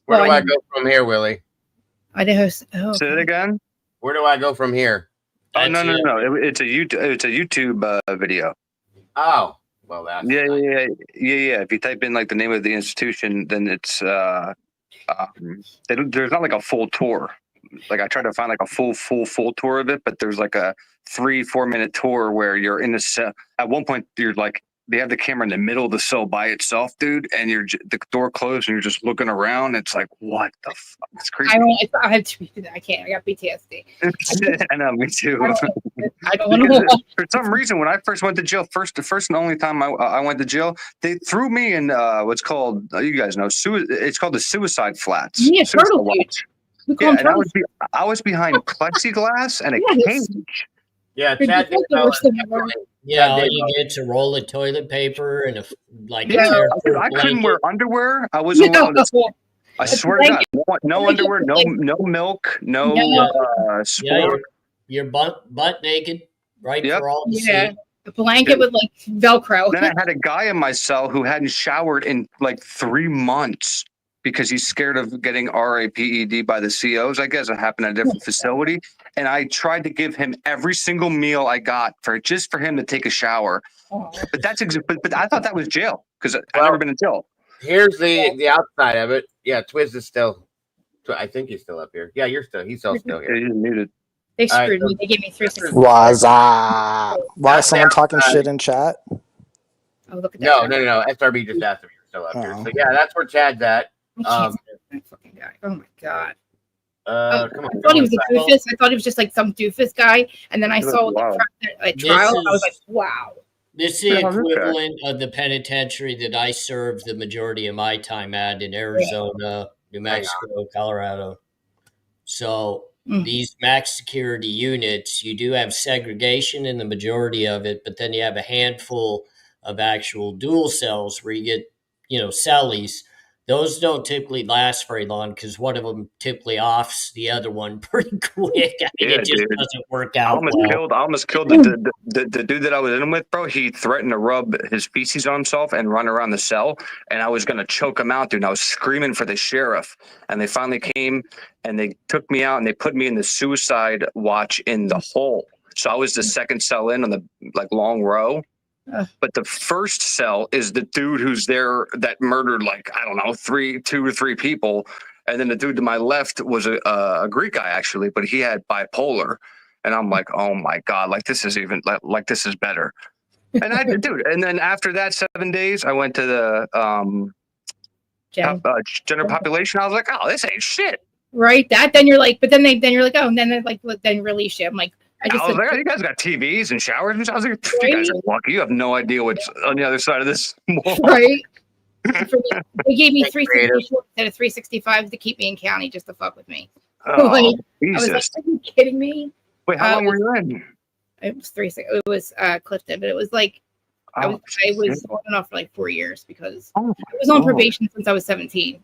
Where Well, do I I go from here, Willie? Idaho. Say it again. Where do I go from here? Oh no. It's a YouTube video. Oh, well, that's Yeah. If you type in like the name of the institution, then it's there's not like a full tour. Like I tried to find like a full tour of it, but there's like a 3-4 minute tour where you're in a cell. At one point, you're like they have the camera in the middle of the cell by itself, dude, and the door closed and you're just looking around. It's like what the fuck? It's crazy. I have to. I can't. I got PTSD. I know, me too. I don't want to. Because for some reason, when I first went to jail, the first and only time I went to jail, they threw me in what's called you guys know it's called the suicide flats. Yeah, Suicide turtle watch. cage. Yeah, and I was behind plexiglass and a cage. Yeah, Chad. Yeah, all you get's a roll of toilet paper and Yeah, I couldn't wear underwear. I wasn't allowed to. I swear to God, no underwear, no milk, no sport. You're butt naked, right? Yep. For all to Yeah, see. a blanket with like Velcro. Then I had a guy in my cell who hadn't showered in like 3 months because he's scared of getting RAPED by the COs. I guess it happened at a different facility. And I tried to give him every single meal I got just for him to take a shower. But that's but I thought that was jail because I've never been in jail. Here's the outside of it. Yeah, Twiz is still. I think he's still up here. Yeah, he's still here. He's muted. They screwed me. They gave me 360. Why is someone talking shit in chat? Oh, look at No. that. SRB just asked if you're still up here. So yeah, that's where Chad's at. That fucking guy. Oh my god. Come on. I thought he was a doofus. I thought he was just like some doofus guy, and then I saw the trial. I was like, wow. This is the equivalent of the penitentiary that I served the majority of my time at in Arizona, New Mexico, Colorado. So these max security units, you do have segregation in the majority of it, but then you have a handful of actual dual cells where you get, cellies those don't typically last very long because one of them typically offs the other one pretty quick. I mean, Yeah, it just dude. doesn't work I out almost well. killed the dude that I was in with, bro. He threatened to rub his feces on himself and run around the cell, and I was gonna choke him out, dude. And I was screaming for the sheriff, and they finally came and they took me out and they put me in the suicide watch in the hole. So I was the second cell in on the long row. But the first cell is the dude who's there that murdered I don't know 2 or 3 people, and then the dude to my left was a Greek guy actually, but he had bipolar, and I'm like, oh my god, this is even this is better. And and then after that 7 days, I went to the general population. I was like, oh, this ain't shit. Right. Then you're like, but then you're like, oh, and then then release you. I'm like. I was like, oh, you guys got TVs and showers. And I was like, you guys are lucky. You have no idea what's on the other side of this wall. Right. They gave me 364 instead of 365 to keep me in county just to fuck with me. Oh, I was Jesus. like, are you kidding me? Wait, how long were you in? It was it was Clifton, but it was I was on and off for 4 years because I was on probation since I was 17.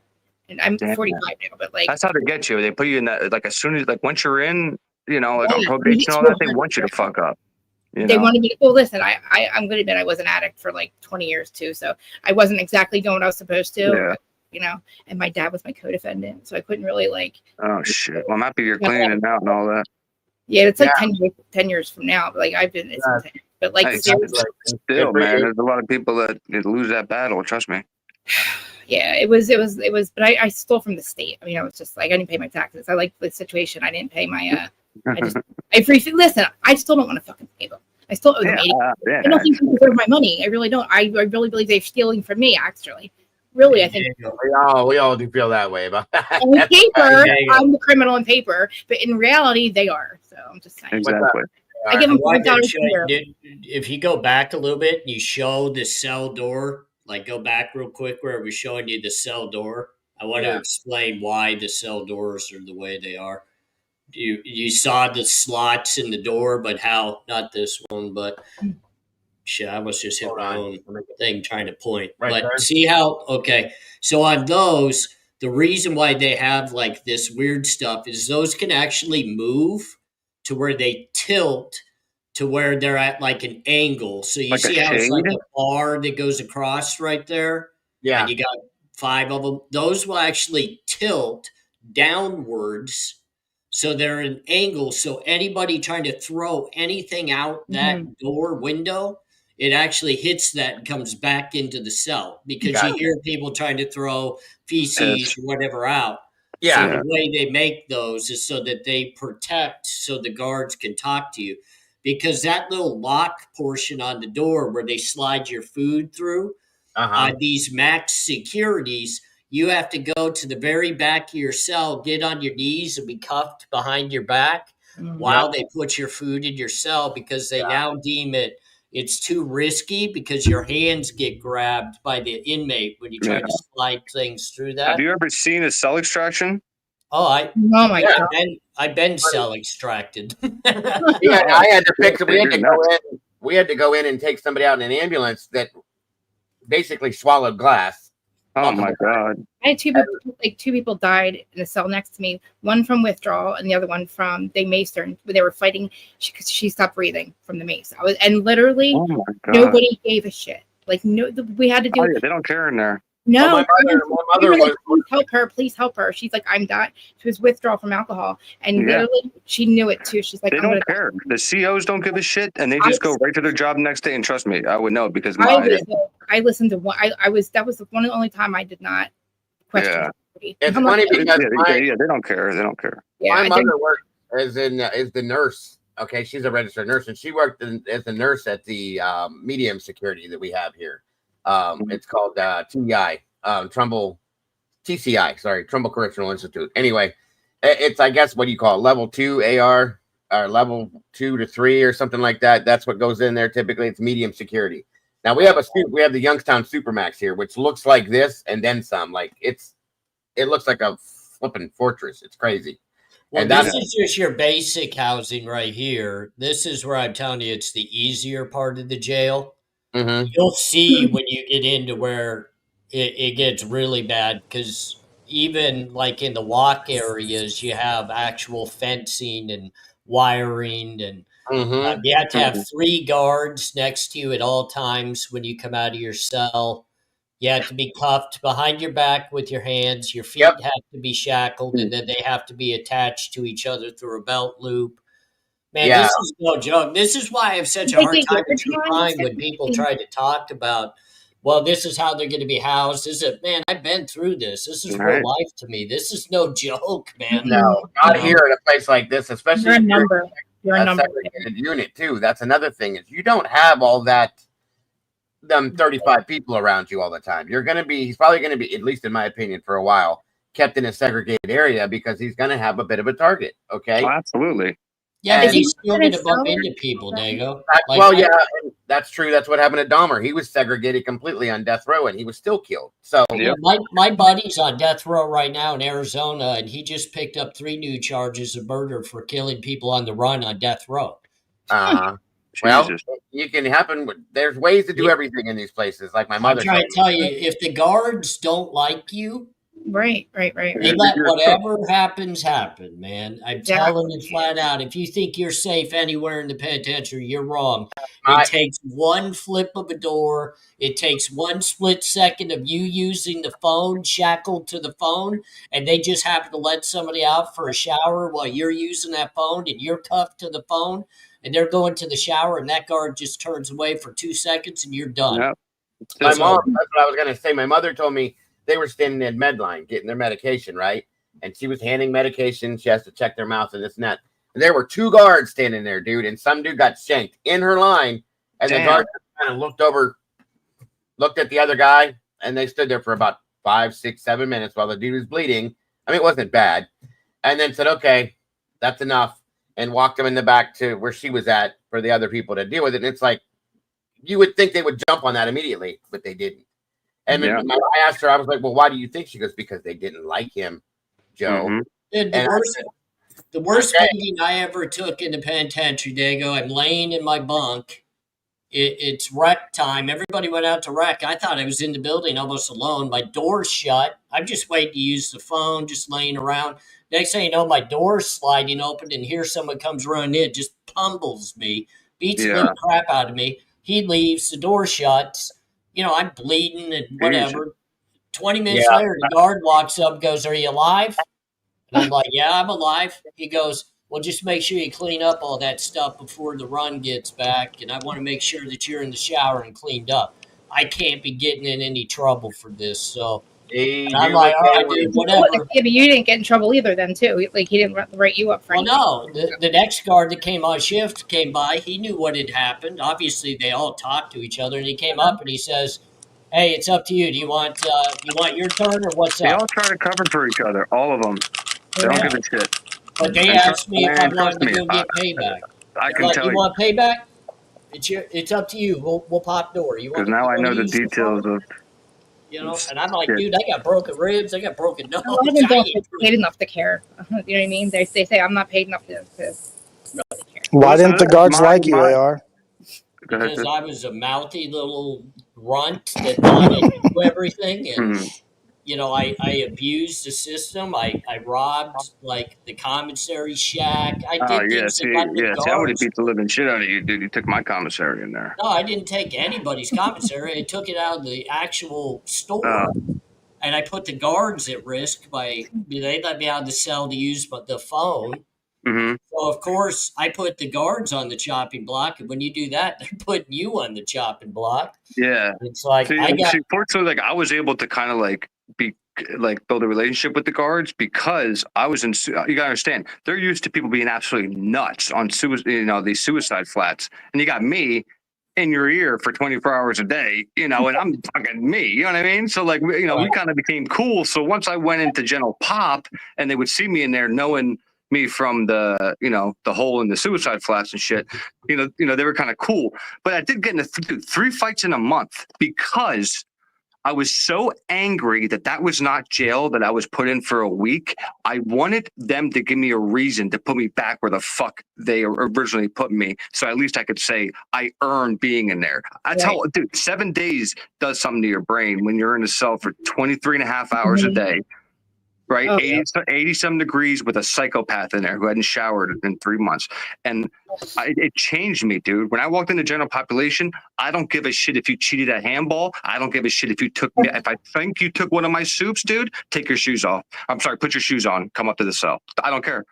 And I'm 45 now, but that's how they get you. They put you in that as soon as once you're in, on probation and all that, they want you to fuck up. They wanted me to. Well, listen, I'm going to admit I was an addict for 20 years too, so I wasn't exactly doing what I was supposed to. Yeah. And my dad was my co-defendant, so I couldn't really Oh shit! Well, I'm happy you're cleaning it out and all that. Yeah, it's 10 years from now, but I've been, but seriously, still, man, there's a lot of people that lose that battle. Trust me. Yeah, it was, but I stole from the state. I mean, I was just I didn't pay my taxes. I like the situation. I didn't pay my, listen, I still don't want to fucking pay them. I still owe them 80. I don't think they deserve my money. I really don't. I really believe they're stealing from me, actually. Really, I think. We all do feel that way about that. On paper, I'm the criminal on paper, but in reality, they are. So I'm just saying. Exactly. I give them $5 a year. If you go back a little bit and you show the cell door, go back real quick where we're showing you the cell door. I want to explain why the cell doors are the way they are. You saw the slots in the door, but how, not this one, but shit, I must just hit my own thing trying to point. Right but there. See how, okay. So on those, the reason why they have this weird stuff is those can actually move to where they tilt to where they're at an angle. So you see how it's a bar that goes across right there? Yeah. And you got 5 of them. Those will actually tilt downwards. So they're an angle. So anybody trying to throw anything out that door window, it actually hits that and comes back into the cell because you hear people trying to throw feces or whatever out. Yeah. So the way they make those is so that they protect so the guards can talk to you. Because that little lock portion on the door where they slide your food through, these max securities, you have to go to the very back of your cell, get on your knees and be cuffed behind your back while they put your food in your cell because they now deem it's too risky because your hands get grabbed by the inmate when you try to slide things through that. Have you ever seen a cell extraction? Oh, my God. I've been cell extracted. I had to pick. We had to go in and take somebody out in an ambulance that basically swallowed glass. Oh my God! I had two people died in the cell next to me. One from withdrawal, and the other one from they maced her. They were fighting because she stopped breathing from the mace. Literally nobody gave a shit. We had to do. Oh, yeah, they don't care in there. No, my mother was. Please help her. She's like, I'm dying. She was withdrawal from alcohol, and literally, she knew it too. She's like, they don't care. The COs don't give a shit, and they just go right to their job next day. And trust me, I would know because I listened to one. That was one of the only time I did not question. Yeah. It's funny because they don't care. They don't care. Yeah, my mother worked is the nurse. Okay, she's a registered nurse, and she worked as a nurse at the medium security that we have here. It's called TCI, Trumbull Correctional Institute. Anyway, it's I guess what do you call it, level 2 AR or level 2 to 3 or something like that. That's what goes in there. Typically, it's medium security. Now we have the Youngstown Supermax here, which looks like this and then some. It looks like a flipping fortress. It's crazy. Well, and this is just your basic housing right here. This is where I'm telling you, it's the easier part of the jail. Mm-hmm. You'll see when you get into where it gets really bad because even like in the walk areas, you have actual fencing and wiring, and you have to have 3 guards next to you at all times when you come out of your cell. You have to be cuffed behind your back with your hands. Your feet have to be shackled, and then they have to be attached to each other through a belt loop. Man, this is no joke. This is why I have such a hard time with true crime when people try to talk about, well, this is how they're going to be housed. Man, I've been through this. This is real life to me. This is no joke, man. No, not here in a place like this, especially You're a if number. You're a number. segregated unit too. That's another thing is you don't have all that them 35 people around you all the time. He's probably going to be, at least in my opinion, for a while, kept in a segregated area because he's going to have a bit of a target. Okay. Oh, absolutely. Yeah, but he's still going to bump into people, Dago. That's true. That's what happened to Dahmer. He was segregated completely on death row, and he was still killed. So my buddy's on death row right now in Arizona, and he just picked up 3 new charges of murder for killing people on the run on death row. Well, you can happen. There's ways to do everything in these places. Like my mother. I'm trying to tell you, if the guards don't like you, right. They let whatever happens happen, man. I'm telling you flat out. If you think you're safe anywhere in the penitentiary, you're wrong. It takes one flip of a door. It takes 1 split second of you using the phone, shackled to the phone, and they just happen to let somebody out for a shower while you're using that phone, and you're cuffed to the phone, and they're going to the shower, and that guard just turns away for 2 seconds, and you're done. My mom. That's what I was going to say. My mother told me. They were standing in Medline getting their medication, right? And she was handing medication. She has to check their mouth and this and that. And there were 2 guards standing there, dude. And some dude got shanked in her line. And the guard kind of looked at the other guy. And they stood there for about 5, 6, 7 minutes while the dude was bleeding. I mean, it wasn't bad. And then said, okay, that's enough. And walked him in the back to where she was at for the other people to deal with it. And it's like, you would think they would jump on that immediately, but they didn't. And I asked her, I was like, well, why do you think? She goes, because they didn't like him, Joe. Dude, the worst beating I ever took in the penitentiary, Dago, I'm laying in my bunk. It's rec time. Everybody went out to rec. I thought I was in the building almost alone. My door's shut. I'm just waiting to use the phone, just laying around. Next thing you know, my door's sliding open, and here someone comes running in, just pummels me, beats the little crap out of me. He leaves, the door shuts. I'm bleeding and whatever. 20 minutes later, the guard walks up and goes, are you alive? And I'm like, yeah, I'm alive. He goes, well, just make sure you clean up all that stuff before the run gets back. And I want to make sure that you're in the shower and cleaned up. I can't be getting in any trouble for this. So I'm like, all right, dude, whatever. Yeah, but you didn't get in trouble either then, too. Like, he didn't write you up for anything. Well, no. The next guard that came on shift came by. He knew what had happened. Obviously, they all talked to each other. And he came up and he says, hey, it's up to you. Do you want your turn or what's up? They all try to cover for each other, all of them. They don't give a shit. But they asked me if I wanted to go get payback. I can tell you. You want payback? It's up to you. We'll pop door. Because now I know the details of. And I'm like, dude, I got broken ribs. I got broken nose. A lot of them don't get paid enough to care. You know what I mean? They say, I'm not paid enough to really care. Why didn't the guards like you, AR? Because I was a mouthy little runt that wanted to do everything. And, I abused the system. I robbed, like, the commissary shack. I did things that got the guards. See, I would have beat the living shit out of you, dude. You took my commissary in there. No, I didn't take anybody's commissary. I took it out of the actual store. And I put the guards at risk they let me out of the cell to use the phone. So, of course, I put the guards on the chopping block. And when you do that, they're putting you on the chopping block. Yeah. It's like, fortunately, I was able to kind of build a relationship with the guards because I was in. You gotta understand, they're used to people being absolutely nuts on these suicide flats, and you got me in your ear for 24 hours a day, and I'm fucking me, you know what I mean? So we kind of became cool. So once I went into General Pop, and they would see me in there, knowing me from the the hole in the suicide flats and shit, they were kind of cool. But I did get into 3 fights in a month because I was so angry that was not jail, that I was put in for a week. I wanted them to give me a reason to put me back where the fuck they originally put me. So at least I could say I earned being in there. That's how, dude, 7 days does something to your brain when you're in a cell for 23 and a half hours a day. Right, 80-some degrees with a psychopath in there who hadn't showered in 3 months, and it changed me, dude. When I walked in the general population, I don't give a shit if you cheated at handball. I don't give a shit if you took me. If I think you took one of my soups, dude, take your shoes off. I'm sorry, put your shoes on. Come up to the cell. I don't care.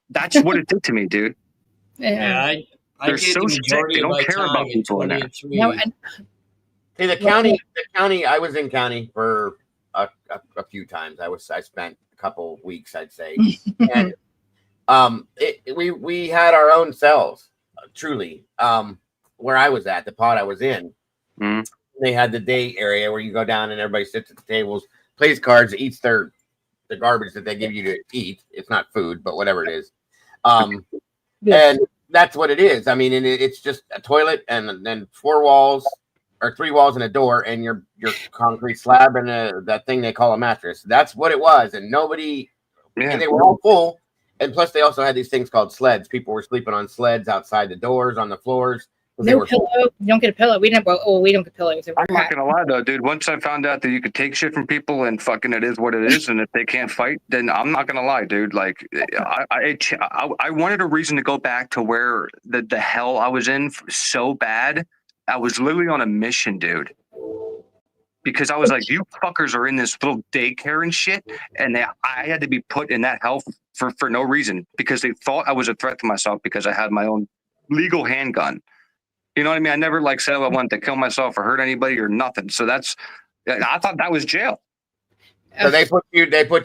That's what it did to me, dude. Yeah, They're so sick. They don't care about people in there. No, See, the county. I was in county for a few times. I spent a couple weeks, I'd say, and we had our own cells. Truly, where I was at, the pod I was in, they had the day area where you go down and everybody sits at the tables, plays cards, eats the garbage that they give you to eat. It's not food, but whatever it is, and that's what it is. I mean, and it's just a toilet and then 4 walls. Or 3 walls and a door, and your concrete slab and that thing they call a mattress. That's what it was, and nobody. And they were all full, and plus they also had these things called sleds. People were sleeping on sleds outside the doors, on the floors. No pillow. You don't get a pillow. We don't get pillows. I'm not gonna lie though, dude. Once I found out that you could take shit from people and fucking it is what it is, and if they can't fight, then I'm not gonna lie, dude. Like I wanted a reason to go back to where the hell I was in so bad. I was literally on a mission, dude, because I was like, you fuckers are in this little daycare and shit, and I had to be put in that hell for no reason, because they thought I was a threat to myself because I had my own legal handgun. You know what I mean? I never said I wanted to kill myself or hurt anybody or nothing. So I thought that was jail. So they put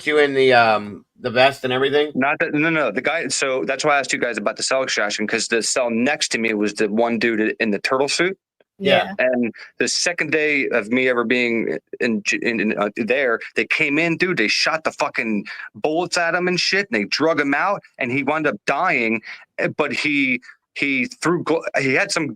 you in the vest and everything? No. The guy. So that's why I asked you guys about the cell extraction, because the cell next to me was the one dude in the turtle suit. Yeah. And the second day of me ever being in there, they came in, dude. They shot the fucking bullets at him and shit, and they drug him out, and he wound up dying. But he had some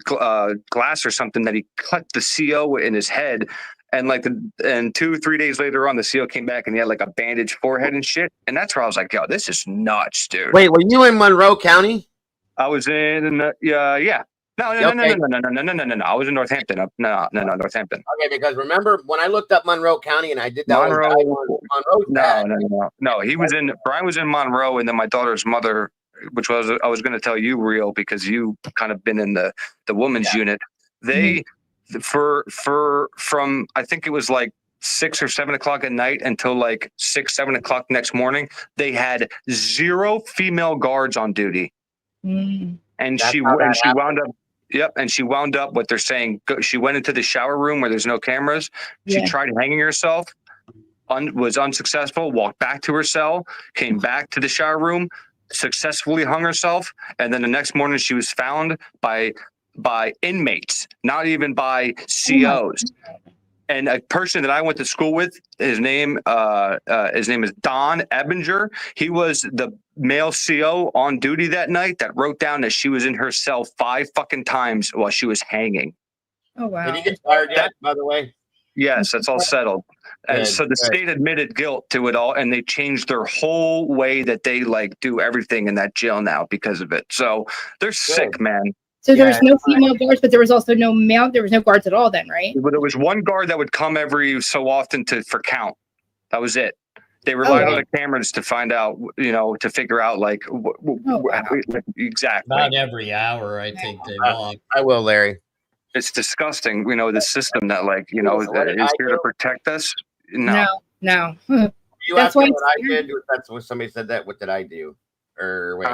glass or something that he cut the CO in his head, and 2-3 days later on, the CO came back and he had like a bandaged forehead and shit. And that's where I was like, yo, this is nuts, dude. Wait, were you in Monroe County? I was in yeah. No. I was in Northampton. No, Northampton. Okay, because remember when I looked up Monroe County and I did that Monroe. No. Brian was in Monroe, and then my daughter's mother, which I was going to tell you, real, because you kind of been in the women's unit. They from I think it was like 6 or 7 o'clock at night until like 6-7 o'clock next morning, they had 0 female guards on duty, and she wound up. Yep, and she wound up what they're saying. She went into the shower room where there's no cameras. She tried hanging herself, was unsuccessful, walked back to her cell, came back to the shower room, successfully hung herself, and then the next morning she was found by inmates, not even by COs. And a person that I went to school with, his name is Don Ebinger. He was the male CO on duty that night that wrote down that she was in her cell 5 fucking times while she was hanging. Oh, wow. Did he get fired yet, by the way? Yes, that's all settled. And so the state admitted guilt to it all, and they changed their whole way that they do everything in that jail now because of it. So they're sick, man. So there was no female guards, but there was also no male. There was no guards at all then, right? But there was one guard that would come every so often for count. That was it. They relied on the cameras to find out, to figure out exactly. Not every hour, I think they walk. I will, Larry. It's disgusting, the system that that is here to protect us. No. You that's what why I did. That's what somebody said that. What did I do? Or wait.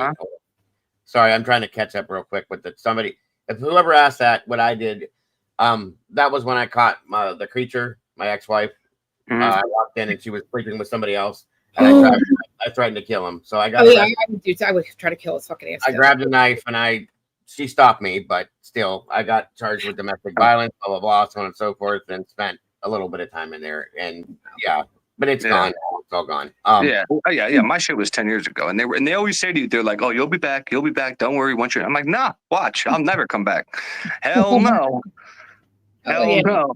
Sorry, I'm trying to catch up real quick with somebody. If whoever asked that, what I did, that was when I caught the creature, my ex-wife. I walked in and she was sleeping with somebody else, and I threatened to kill him. So I got. I would try to kill his fucking ass. I grabbed a knife and she stopped me, but still, I got charged with domestic violence, blah blah blah, so on and so forth, and spent a little bit of time in there, and but it's gone. It's all gone. Yeah. My shit was 10 years ago, and they always say to you, they're like, "Oh, you'll be back. Don't worry. I'm like, nah, watch. I'll never come back. Hell no." Hell yeah. no.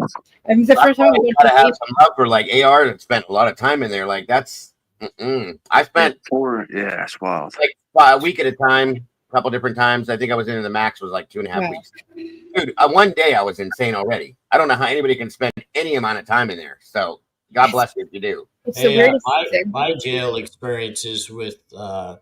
I mean, the I first time I went gotta to have some love for like AR that spent a lot of time in there. Like that's, I spent yeah, that's wild. like a week at a time, a couple different times. I think I was in the max was like 2.5 Wow. weeks. Dude, one day I was insane already. I don't know how anybody can spend any amount of time in there. So God bless you if you do. It's the Hey, weirdest my, thing. my jail experiences with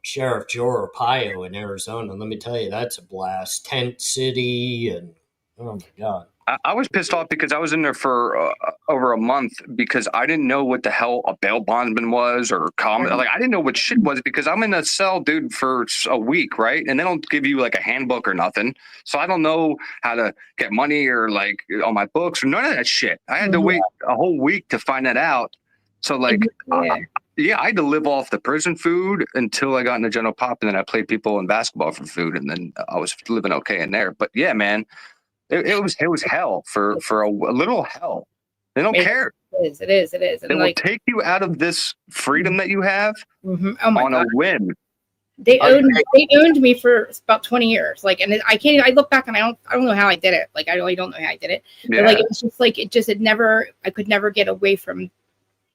Sheriff Joe Arpaio in Arizona, let me tell you, that's a blast. Tent City, and oh my God. I was pissed off because I was in there for over a month because I didn't know what the hell a bail bondsman was or like I didn't know what shit was because I'm in a cell, dude, for a week, right? And they don't give you like a handbook or nothing, so I don't know how to get money or like on my books or none of that shit. I had to wait a whole week to find that out. So like, yeah, I had to live off the prison food until I got into general pop, and then I played people in basketball for food, and then I was living okay in there. But yeah, man. It was hell for a little hell. They don't care. It is. And they will take you out of this freedom that you have Oh my on God. a whim. They owned me for about 20 years. Like, and I look back and I don't know how I did it. Like, I really don't know how I did it. But like, it was just like, I could never get away from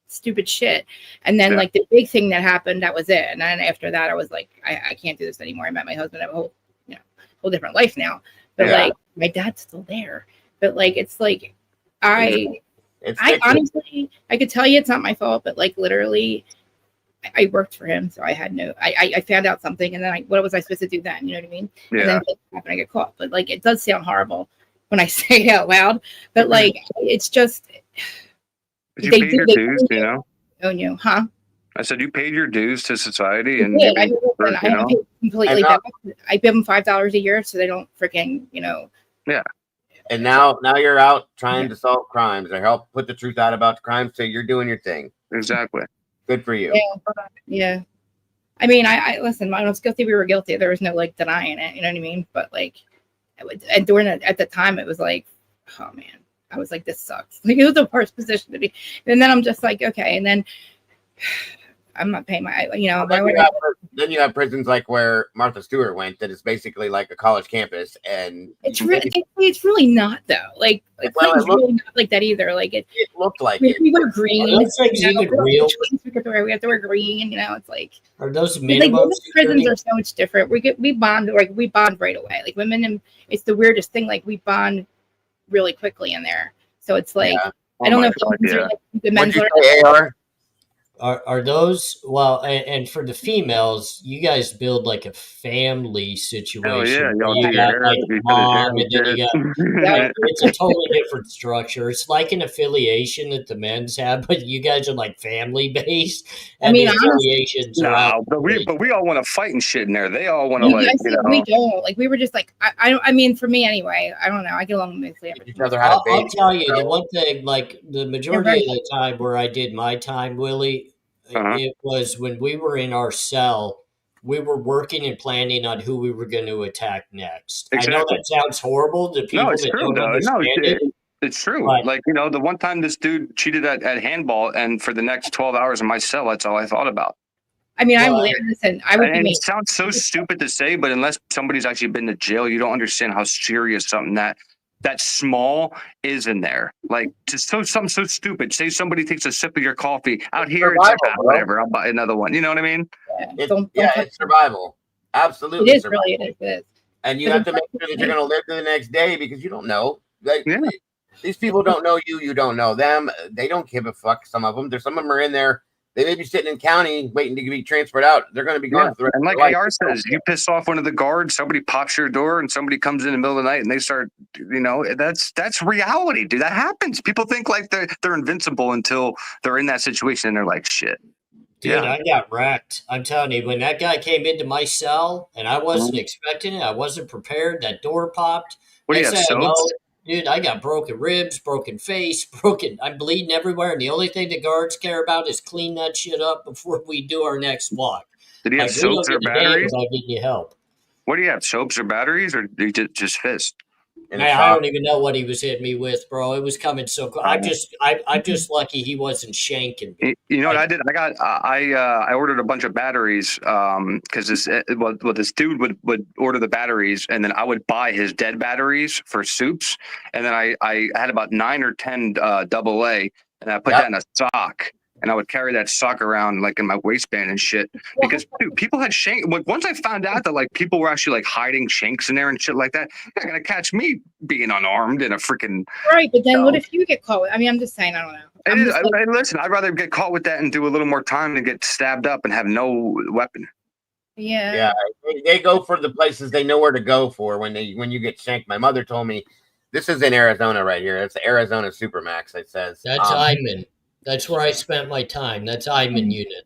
stupid shit. And then like the big thing that happened, that was it. And then after that, I was like, I can't do this anymore. I met my husband. I have a whole different life now. But like, my dad's still there. But like, it's like, I honestly, I could tell you it's not my fault, but like literally, I worked for him, so I had I found out something, and then what was I supposed to do then? You know what I mean? Yeah. And then it happened, I get caught. But like, it does sound horrible when I say it out loud. But like, it's just you paid your dues, you know. Own you, huh? I said you paid your dues to society, and I haven't paid completely back. I give them $5 a year, so they don't freaking, Yeah. And now you're out trying to solve crimes or help put the truth out about the crime. So you're doing your thing. Exactly. Good for you. Yeah. I mean, I listen. When I was guilty, we were guilty. There was no like denying it. You know what I mean? But like, and during it at the time, it was like, oh man, I was like, this sucks. Like, it was the worst position to be. And then I'm just like, okay. And then I'm not paying my, then you have prisons like where Martha Stewart went, that is basically like a college campus, and it's really not though. Like it's really not like that either. Like it looked like we wear green. Those things even real? We have to wear green. It's like are those like minimum women's prisons are so much different. We bond right away. Like women, and it's the weirdest thing. Like we bond really quickly in there. So it's like I don't know if the men's AR. Are those and for the females, you guys build like a family situation. Y'all you do got your like hair, mom, and then you got it's a totally different structure. It's like an affiliation that the men's have, but you guys are like family based. And I mean, the affiliations are out. But we all want to fight and shit in there. They all want to we don't. Like we were just like I mean, for me anyway, I don't know. I get along with each other. I'll tell you the one thing. Like the majority of the time where I did my time, Willie. It was when we were in our cell, we were working and planning on who we were going to attack next. Exactly. I know that sounds horrible to people that don't understand it. It's true. But, like, the one time this dude cheated at handball, and for the next 12 hours in my cell, that's all I thought about. I mean, listen, I would be. It sounds so stupid to say, but unless somebody's actually been to jail, you don't understand how serious something that small is in there. Like, just something so stupid. Say somebody takes a sip of your coffee out here, it's whatever. I'll buy another one. You know what I mean? It's survival. Absolutely, it is survival. really it is. And you have to make sure that you're going to live to the next day because you don't know. Like, these people don't know you. You don't know them. They don't give a fuck. Some of them. Some of them are in there. They may be sitting in county waiting to be transferred out. They're going to be gone for the rest and of like their AR life. says, you piss off one of the guards, somebody pops your door, and somebody comes in the middle of the night and they start, that's reality, dude. That happens. People think like they're invincible until they're in that situation and they're like, shit. Dude, I got wrecked. I'm telling you, when that guy came into my cell and I wasn't expecting it, I wasn't prepared. That door popped. What do you have, soaps? Dude, I got broken ribs, broken face, I'm bleeding everywhere. And the only thing the guards care about is clean that shit up before we do our next walk. Did he have soaps or batteries? I need you help. What do you have, soaps or batteries, or do you just fist? in a Man, I sock? don't even know what he was hitting me with, bro. It was coming so close. I'm just lucky he wasn't shanking me. You know what I did? I ordered a bunch of batteries because this dude would order the batteries, and then I would buy his dead batteries for soups, and then I had about 9 or 10 AA, and I put that in a sock. And I would carry that sock around like in my waistband and shit because dude, people had shank. Once I found out that like people were actually like hiding shanks in there and shit like that, they're gonna catch me being unarmed in a freaking Right, but then what if you get caught? I mean, I'm just saying, I don't know. Listen, I'd rather get caught with that and do a little more time than get stabbed up and have no weapon. Yeah. Yeah, they go for the places they know where to go for when you get shanked. My mother told me this is in Arizona right here. It's the Arizona Supermax. It says That's Iman. That's where I spent my time. That's Iman unit.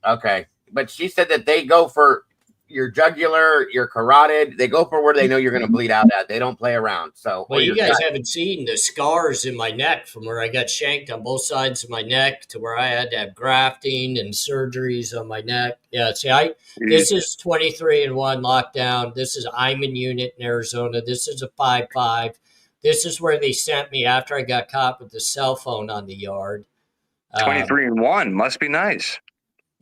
Okay, but she said that they go for your jugular, your carotid. They go for where they know you're going to bleed out at. They don't play around. So, Well, you guys haven't seen the scars in my neck from where I got shanked on both sides of my neck to where I had to have grafting and surgeries on my neck. Yeah, see, this is 23-1 lockdown. This is Iman unit in Arizona. This is a 5-5. This is where they sent me after I got caught with the cell phone on the yard. 23-1 must be nice.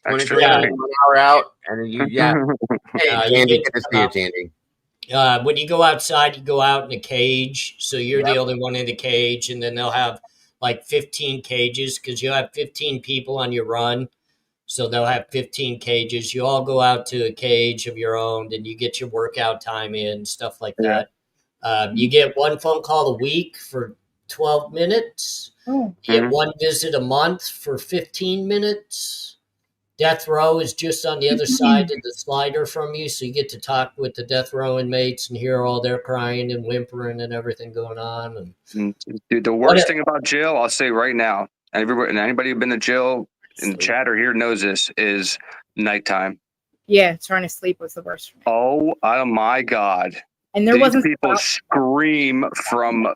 23 1 hour out, and you Hey, Tandy, good to see you, Tandy. When you go outside, you go out in a cage. So you're the only one in the cage, and then they'll have like 15 cages because you have 15 people on your run. So they'll have 15 cages. You all go out to a cage of your own, and you get your workout time in, stuff like that. You get one phone call a week for 12 minutes. You get one visit a month for 15 minutes. Death row is just on the other side of the slider from you, so you get to talk with the death row inmates and hear all their crying and whimpering and everything going on. And dude, the worst thing about jail, I'll say right now, and anybody who's been to jail in the chat or here knows this, is nighttime. Yeah, trying to sleep was the worst for me. Oh my God. And there wasn't people scream from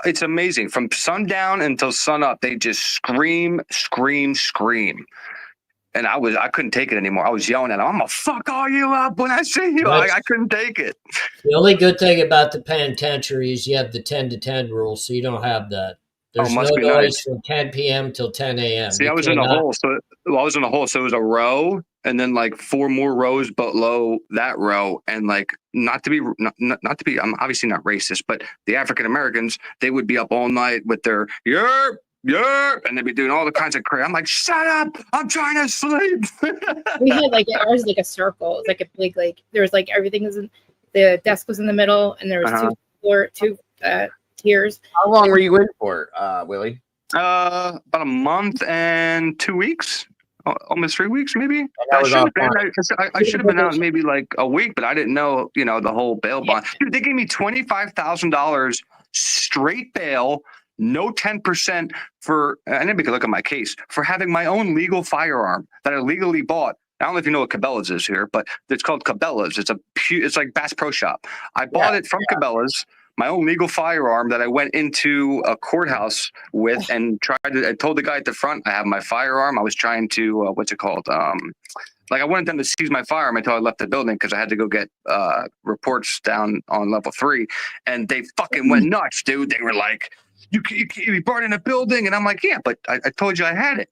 it's amazing from sundown until sunup. They just scream. And I couldn't take it anymore. I was yelling at them. I'm gonna fuck all you up when I see you. I couldn't take it. The only good thing about the penitentiary is you have the 10 to 10 rule, so you don't have that. There's no noise from 10 p.m. till 10 a.m. See, I was in a hole, so it was a row, and then like 4 more rows below that row, and like not to be, I'm obviously not racist, but the African Americans, they would be up all night with their and they'd be doing all the kinds of crazy. I'm like, shut up! I'm trying to sleep. We had like ours like a circle. It's like a big there was like everything was in the desk was in the middle, and there was two tiers. How long were you in for, Willie? About a month and 2 weeks, almost 3 weeks, maybe. I should have been out maybe like a week, but I didn't know, the whole bail bond. Dude, they gave me $25,000 straight bail, no 10% for. Anybody could look at my case for having my own legal firearm that I legally bought. I don't know if you know what Cabela's is here, but it's called Cabela's. It's like Bass Pro Shop. I bought it from Cabela's. My own legal firearm that I went into a courthouse with and I told the guy at the front, I have my firearm. I was trying to, what's it called? I wanted them to seize my firearm until I left the building because I had to go get reports down on level 3. And they fucking went nuts, dude. They were like, you brought in a building. And I'm like, yeah, but I told you I had it.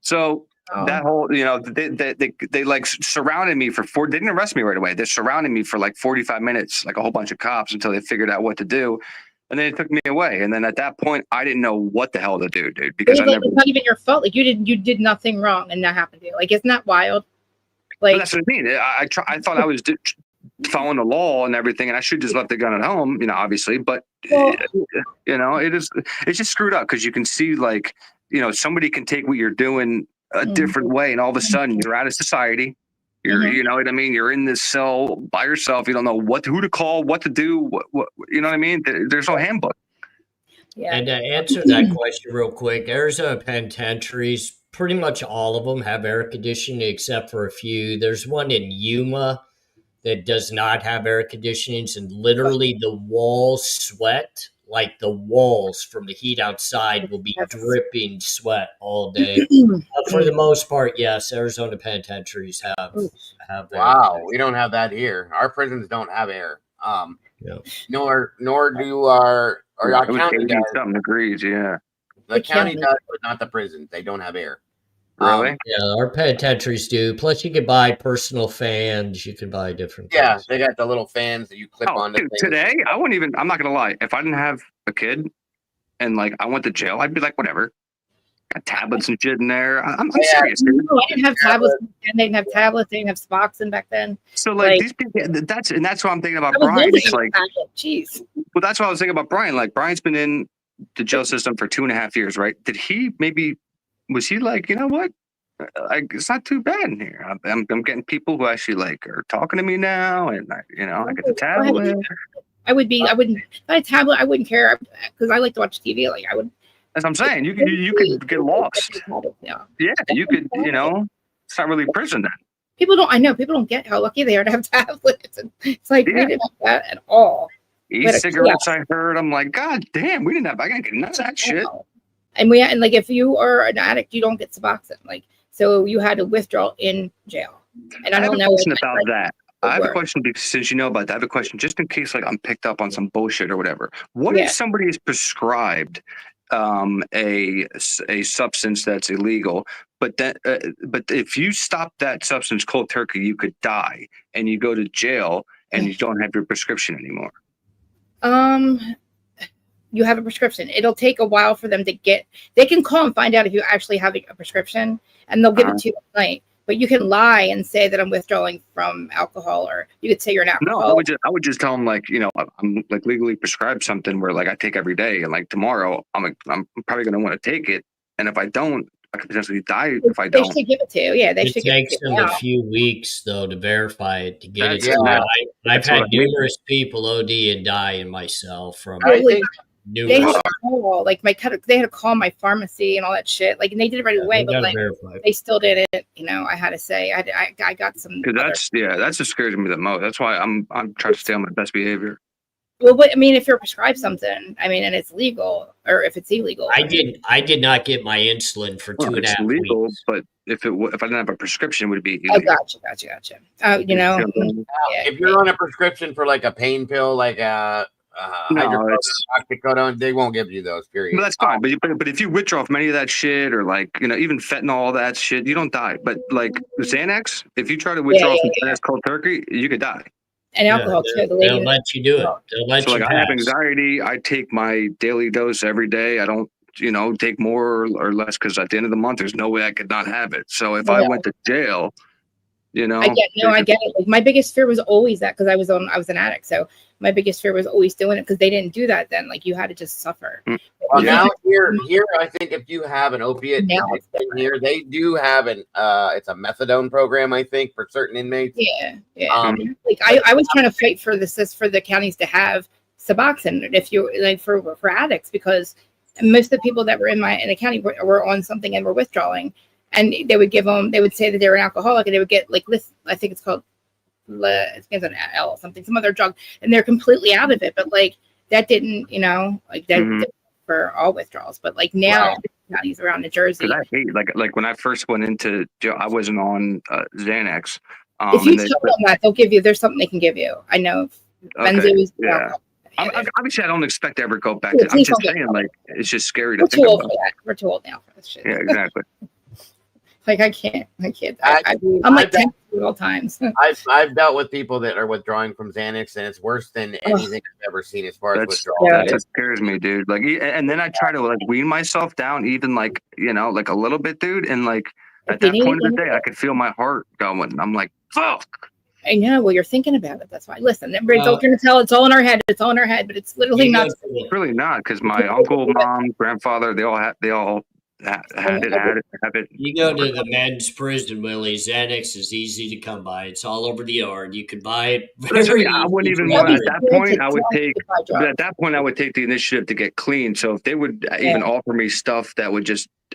So that whole, they like surrounded me for they didn't arrest me right away. They surrounded me for like 45 minutes, like a whole bunch of cops until they figured out what to do. And then they took me away. And then at that point, I didn't know what the hell to do, dude, because it's not even your fault. Like you did nothing wrong and that happened to you. Like, isn't that wild? Like, that's what I mean. I thought I was following the law and everything, and I should just left the gun at home, obviously. But it's just screwed up because you can see somebody can take what you're doing a different way, and all of a sudden you're out of society. You know what I mean? You're in this cell by yourself. You don't know who to call, what to do. What you know what I mean? There's no handbook. Yeah. And to answer that question real quick, Arizona penitentiaries, pretty much all of them have air conditioning except for a few. There's one in Yuma that does not have air conditioning, and literally the walls sweat. Like the walls from the heat outside will be dripping sweat all day. For the most part, yes, Arizona penitentiaries have that. Wow, we don't have that here. Our prisons don't have air. Nor do our county does. Something degrees, yeah. The county does, but not the prison. They don't have air. Really? Yeah, our penitentiaries do. Plus, you could buy personal fans. You could buy different Yeah, things. they got the little fans that you clip onto Dude, things. today, I wouldn't even, I'm not going to lie. If I didn't have a kid and like I went to jail, I'd be like, whatever. Got tablets and shit in there. I'm serious, dude. No, I didn't have tablets. And they didn't have tablets. They didn't have Suboxone back then. So like these people, that's what I'm thinking about I was Brian. living It's in like, a packet. Jeez. well, that's what I was thinking about Brian. Like Brian's been in the jail system for 2.5 years, right? Was he like, you know what? Like it's not too bad in here. I'm getting people who actually like are talking to me now, and I get the tablet. I wouldn't. If I had a tablet, I wouldn't care because I like to watch TV. Like I would. That's what I'm saying. You could get lost. Yeah, you could. It's not really prison then. People don't get how lucky they are to have tablets. It's like we didn't have that at all. E-cigarettes, I heard. I'm like, God damn, we didn't have. I can't get none of that shit. And like if you are an addict, you don't get Suboxone. Like so, you had to withdraw in jail. And I don't know about that. I have a question because since you know about that, I have a question just in case like I'm picked up on some bullshit or whatever. What if somebody is prescribed a substance that's illegal, but if you stop that substance cold turkey, you could die and you go to jail and you don't have your prescription anymore? You have a prescription. It'll take a while for them to get. They can call and find out if you actually have a prescription, and they'll give it to you at night. But you can lie and say that I'm withdrawing from alcohol, or you could say you're an alcoholic. No, I would just tell them like, I'm like legally prescribed something where like I take every day, and like tomorrow I'm probably gonna want to take it, and if I don't, I could potentially die if I don't. They should give it to you. Yeah, they should give it to you. It takes them a few weeks though to verify it to get it. I've That's had what I mean. numerous people OD and die in myself from. They had to call, like they had to call my pharmacy and all that shit. Like, and they did it right away, but like they still did it. I had to say, I got some. Because that's what scares me the most. That's why I'm trying to stay on my best behavior. Well, but I mean, if you're prescribed something, I mean, and it's legal, or if it's illegal. I did not get my insulin for 2.5 legal, weeks. but if I didn't have a prescription, it would be Oh, illegal. gotcha. If you're on a prescription for like a pain pill, like hydrocodone, they won't give you those. Period. But that's fine. But if you withdraw from any of that shit, or like even fentanyl, all that shit, you don't die. But like Xanax, if you try to withdraw from Xanax cold turkey, you could die. And alcohol too. They'll let you do it. They'll let So you like I have pass. anxiety. I take my daily dose every day. I don't take more or less because at the end of the month, there's no way I could not have it. So if I went to jail, I get it. Like my biggest fear was always that because I was an addict. So my biggest fear was always doing it because they didn't do that then. Like you had to just suffer. Well, now here, I think if you have an opiate here, they do have it's a methadone program, I think, for certain inmates. Yeah. Like I was trying to fight for the counties to have Suboxone if you like for addicts because most of the people that were in the county were on something and were withdrawing, and they would say that they were an alcoholic and they would get like I think it's called it begins on L something, some other drug, and they're completely out of it. But like that didn't, for all withdrawals. But like now, counties around New Jersey. Because I hate like when I first went into jail, I wasn't on Xanax. If you tell them that, they'll give you. There's something they can give you. I know. Benzos, yeah. Obviously, I don't expect to ever go back. I'm just saying, like, it's just scary to think about. We're too old now for this shit. Yeah, exactly. Like I can't. I'm like 10 at all times. I've dealt with people that are withdrawing from Xanax, and it's worse than anything I've ever seen as far as withdrawal. That scares me, dude. Like, and then I try to like wean myself down, even like like a little bit, dude. And like at that point of the day, I could feel my heart going. I'm like, fuck. I know. Well, you're thinking about it. That's why. Listen, everybody's going to tell it's all in our head. It's all in our head, but it's literally not. It's really not because my uncle, mom, grandfather, they all had it. You go to the men's prison, Willie. Xanax is easy to come by. It's all over the yard. You can buy it. I wouldn't even want at that point. At that point, I would take the initiative to get clean. So if they would even offer me stuff that would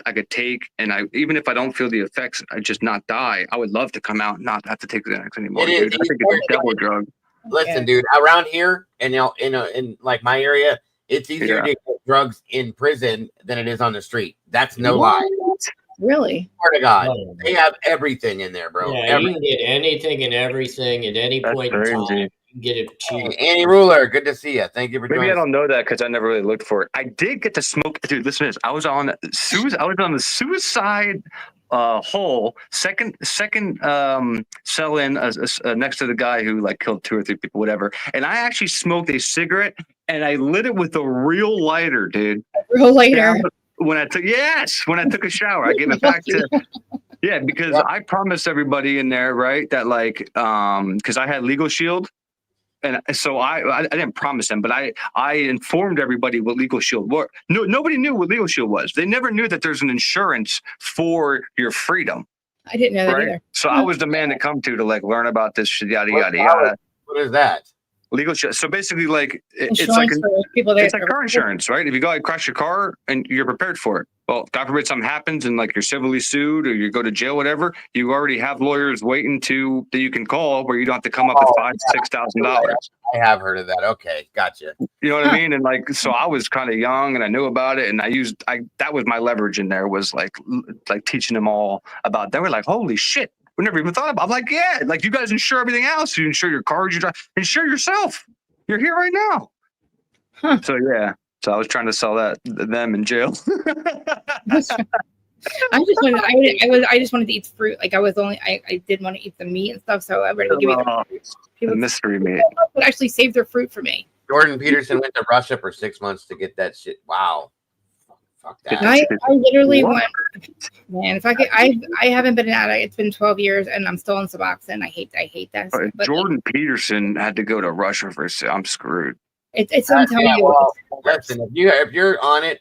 I could take, and even if I don't feel the effects, I just not die. I would love to come out and not have to take Xanax anymore. Dude. I think it's a devil drug. Listen, dude, around here and in like my area, it's easier to get drugs in prison than it is on the street. That's no lie. Really? Swear to God, they have everything in there, bro. Yeah, you can get anything and everything at any point in time. get it cheap. Annie Ruler, good to see you. Thank you for Maybe joining I us. don't know that because I never really looked for it. I did get to smoke, dude. Listen to this. I was on the suicide hole, second cell in next to the guy who like killed 2 or 3 people, whatever. And I actually smoked a cigarette and I lit it with a real lighter, dude. Real lighter. When I took a shower, I gave it back to. Yeah, because I promised everybody in there, right, that like, because I had Legal Shield, and so I didn't promise them, but I informed everybody what Legal Shield was. Nobody knew what Legal Shield was. They never knew that there's an insurance for your freedom. I didn't know that right? either. So I was the man to come to like learn about this shit, yada yada yada. What is that? Legal shit. So basically, like it's Insurance like for people that it's like car insurance, right? If you go like crash your car and you're prepared for it. Well, God forbid something happens and like you're civilly sued or you go to jail, whatever. You already have lawyers waiting that you can call where you don't have to come up with $5,000-$6,000. I have heard of that. Okay, gotcha. You know what I mean? And like, so I was kind of young and I knew about it, and that was my leverage in there, was like teaching them all about. They were like, "Holy shit, we never even thought about." I'm like, "Yeah, like you guys insure everything else. You insure your cars, you drive, insure yourself. You're here right now." Huh. So yeah, so I was trying to sell that them in jail. I just wanted to eat fruit. Like I didn't want to eat the meat and stuff, so I ready to give me the fruit. The mystery meat. Would actually save their fruit for me. Jordan Peterson went to Russia for 6 months to get that shit. Wow. Fuck that. I literally went, man. If I could, I haven't been at it. It's been 12 years, and I'm still in Suboxone. I hate that. But Jordan Peterson had to go to Russia for. I'm screwed. It's I'm telling you. Well, listen, if you're on it,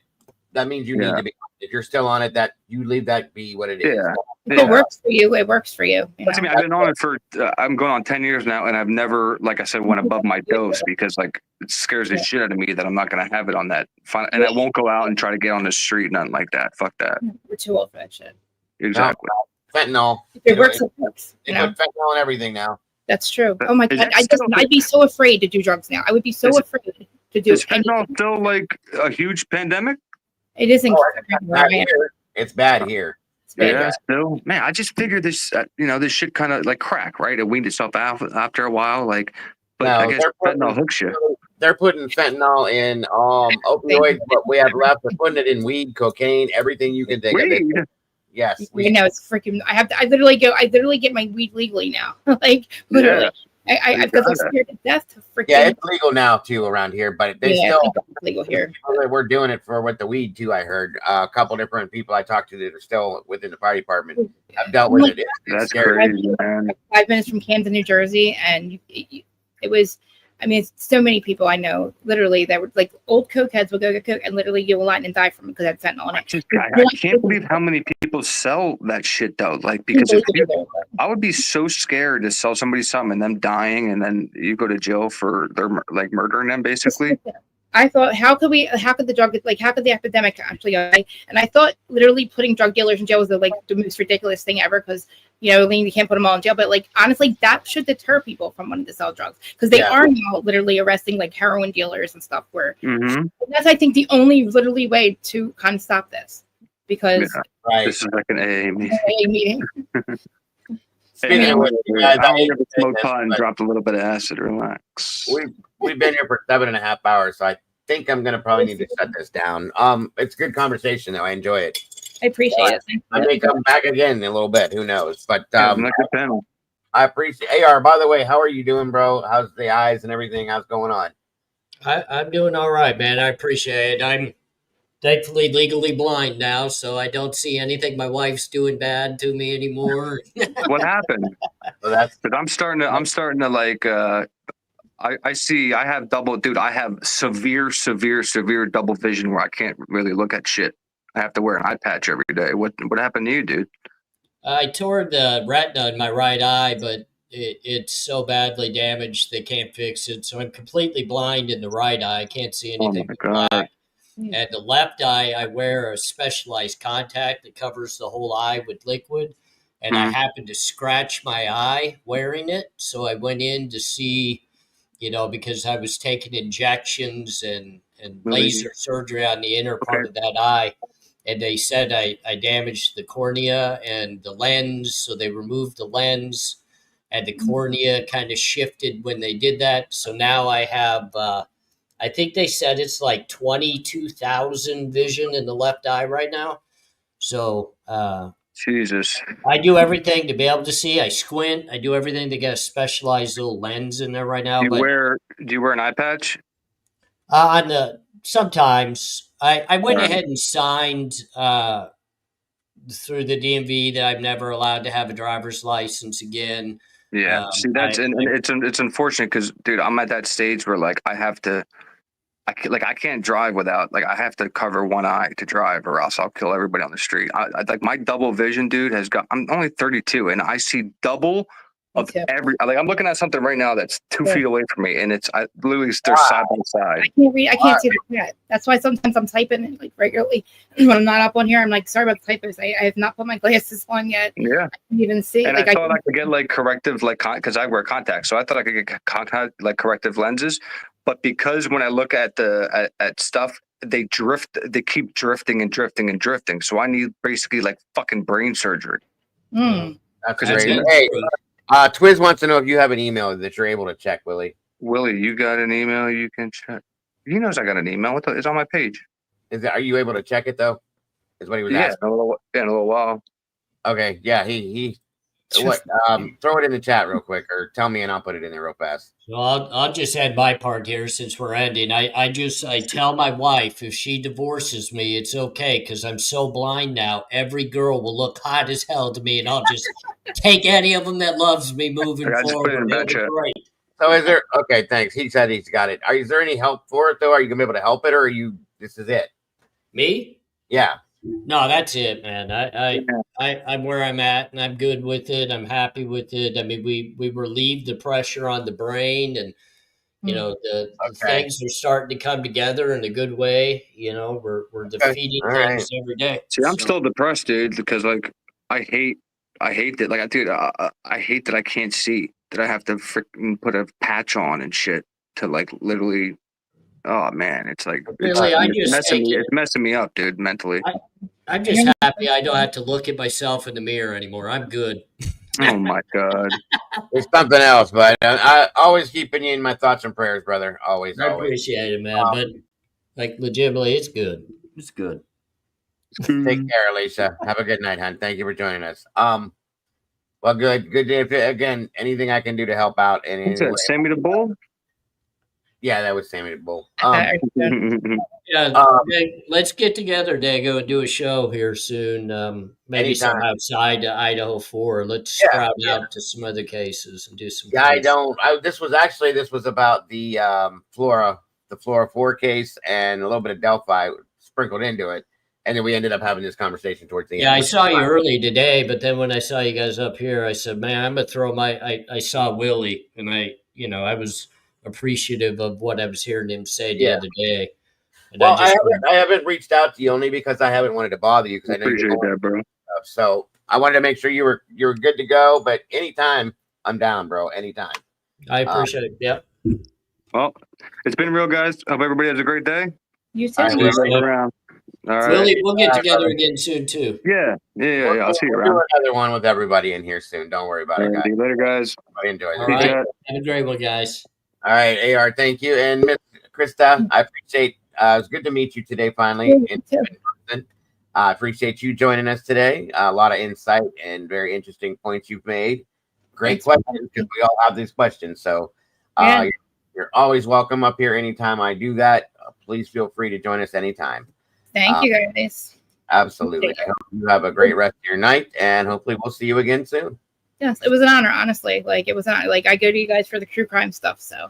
that means you need to be. If you're still on it, that you leave that be what it is. Yeah. If it works for you, it works for you. That's I mean, I've been on it for I'm going on 10 years now, and I've never, like I said, went above my dose because like it scares the shit out of me that I'm not going to have it on that. And I won't go out and try to get on the street, nothing like that. Fuck that. We're too old for that shit. Exactly. Fentanyl. If it works, it works. They put fentanyl in everything now. That's true. Oh my God, I'd be so afraid to do drugs now. I would be so afraid to do. Is fentanyl still like a huge pandemic? It isn't. It's bad here. Yeah, still, man. I just figured this, this shit kind of like crack, right? It weaned itself out after a while, like. But No, I guess fentanyl hooks you. They're putting fentanyl in opioids. What we have left, they're putting it in weed, cocaine, everything you can think of. Yes, You know, it's freaking. I literally get my weed legally now. Like literally. Because I'm scared to death to freaking. Yeah, it's legal now too around here, but they still it's legal here. We're doing it with the weed too. I heard a couple different people I talked to that are still within the fire department have dealt with it. That's scary. crazy, man. 5 minutes from Camden, New Jersey, and it was. I mean, so many people I know, literally, that were like old cokeheads will go get coke and literally get a line and die from it because that's fentanyl in it. I can't believe how many people sell that shit though. Like, because I would be so scared to sell somebody something and them dying, and then you go to jail for their like murdering them, basically. I thought, how could the epidemic actually die? And I thought literally putting drug dealers in jail was the most ridiculous thing ever because, you can't put them all in jail. But like, honestly, that should deter people from wanting to sell drugs because they are now literally arresting like heroin dealers and stuff where and that's, I think, the only literally way to kind of stop this because this is like an AA meeting. AA meeting. Speaking of which, I never smoked pot and dropped a little bit of acid. Relax. We've been here for 7.5 hours, so I think I'm gonna probably need to shut this down. It's a good conversation though. I enjoy it. I appreciate it. I may come back again in a little bit. Who knows? But panel. I appreciate. AR, by the way, how are you doing, bro? How's the eyes and everything? How's going on? I'm doing all right, man. I appreciate it. I'm thankfully legally blind now, so I don't see anything my wife's doing bad to me anymore. What happened? Well, that's because I'm starting to like. I have double, dude. I have severe double vision where I can't really look at shit. I have to wear an eye patch every day. What happened to you, dude? I tore the retina in my right eye, but it's so badly damaged they can't fix it. So I'm completely blind in the right eye. I can't see anything but black. And the left eye, I wear a specialized contact that covers the whole eye with liquid. And I happened to scratch my eye wearing it. So I went in to see, because I was taking injections and laser surgery on the inner part of that eye. And they said I damaged the cornea and the lens. So they removed the lens. and the cornea kind of shifted when they did that. So now I have, I think they said it's like 22,000 vision in the left eye right now. So Jesus, I do everything to be able to see. I squint. I do everything to get a specialized little lens in there right now. Do you wear an eye patch? On the sometimes I went ahead and signed through the DMV that I'm never allowed to have a driver's license again. Yeah, see, that's and it's unfortunate because, dude, I'm at that stage where like I have to, I can't drive without, like, I have to cover one eye to drive, or else I'll kill everybody on the street. I like my double vision, dude, has got. I'm only 32, and I see double of every. Like, I'm looking at something right now that's 2 feet away from me, and I literally they're side by side. I can't read. I can't see the chat. That's why sometimes I'm typing like regularly when I'm not up on here. I'm like, sorry about the typos. I have not put my glasses on yet. Yeah, I can't even see. And like, I thought I could get like corrective, like, because I wear contacts, so I thought I could get contact like corrective lenses. But because when I look at at stuff, they drift. They keep drifting and drifting and drifting. So I need basically like fucking brain surgery. That's great. Hey, Twiz wants to know if you have an email that you're able to check, Willie. Willie, you got an email you can check? He knows I got an email. It's on my page. Are you able to check it though? Is what he was asking. In a little while. Okay, yeah, he what? Throw it in the chat real quick, or tell me and I'll put it in there real fast. So I'll just add my part here since we're ending. I tell my wife if she divorces me, it's okay because I'm so blind now. Every girl will look hot as hell to me, and I'll just take any of them that loves me moving forward. It'll be great. So is there? Okay, thanks. He said he's got it. Is there any help for it though? Are you gonna be able to help it, or are you? This is it. Me? Yeah. No, that's it, man. I'm where I'm at, and I'm good with it. I'm happy with it. I mean, we relieve the pressure on the brain, and you know the things are starting to come together in a good way. You know, we're defeating things every day. See, I'm still depressed, dude, because like I hate that. Like, dude, I hate that I can't see. That I have to freaking put a patch on and shit to like literally. Oh man, it's like it's messing me up, dude, mentally. I'm just happy I don't have to look at myself in the mirror anymore. I'm good. Oh my god, it's something else, but I always keeping you in my thoughts and prayers, brother. Always, I appreciate it, man. But like, legitimately, it's good. It's good. Take care, Alicia. Have a good night, hon. Thank you for joining us. Well, good day. Again, anything I can do to help out. Sammy the Bull. Yeah, that was Sammy the Bull. Let's get together, Dago, and do a show here soon. Maybe some outside Idaho 4. Let's sprout out to some other cases and do some. Yeah, this was about the Flora 4 case and a little bit of Delphi sprinkled into it. And then we ended up having this conversation towards the end. Yeah, I saw you early today, but then when I saw you guys up here, I said, man, I'm going to throw I saw Willie, and I was appreciative of what I was hearing him say the other day. And well, I haven't reached out to you only because I haven't wanted to bother you because I know appreciate that, bro. So I wanted to make sure you were good to go. But anytime, I'm down, bro. Anytime. I appreciate it. Yep. Well, it's been real, guys. Hope everybody has a great day. You too. Around. All right. Willie, we'll get together again soon too. Yeah. I'll see you around. We'll do another one with everybody in here soon. Don't worry about it, guys. See you later, guys. Enjoy. All right. Have a great one, guys. All right, AR, thank you. And Miss Krista, I appreciate it's good to meet you today finally in person. I appreciate you joining us today. A lot of insight and very interesting points you've made. Great questions because we all have these questions. So you're always welcome up here anytime I do that. Please feel free to join us anytime. Thank you, guys. Absolutely. I hope you have a great rest of your night, and hopefully we'll see you again soon. Yes, it was an honor, honestly. Like, it was an honor. Like, I go to you guys for the true crime stuff, so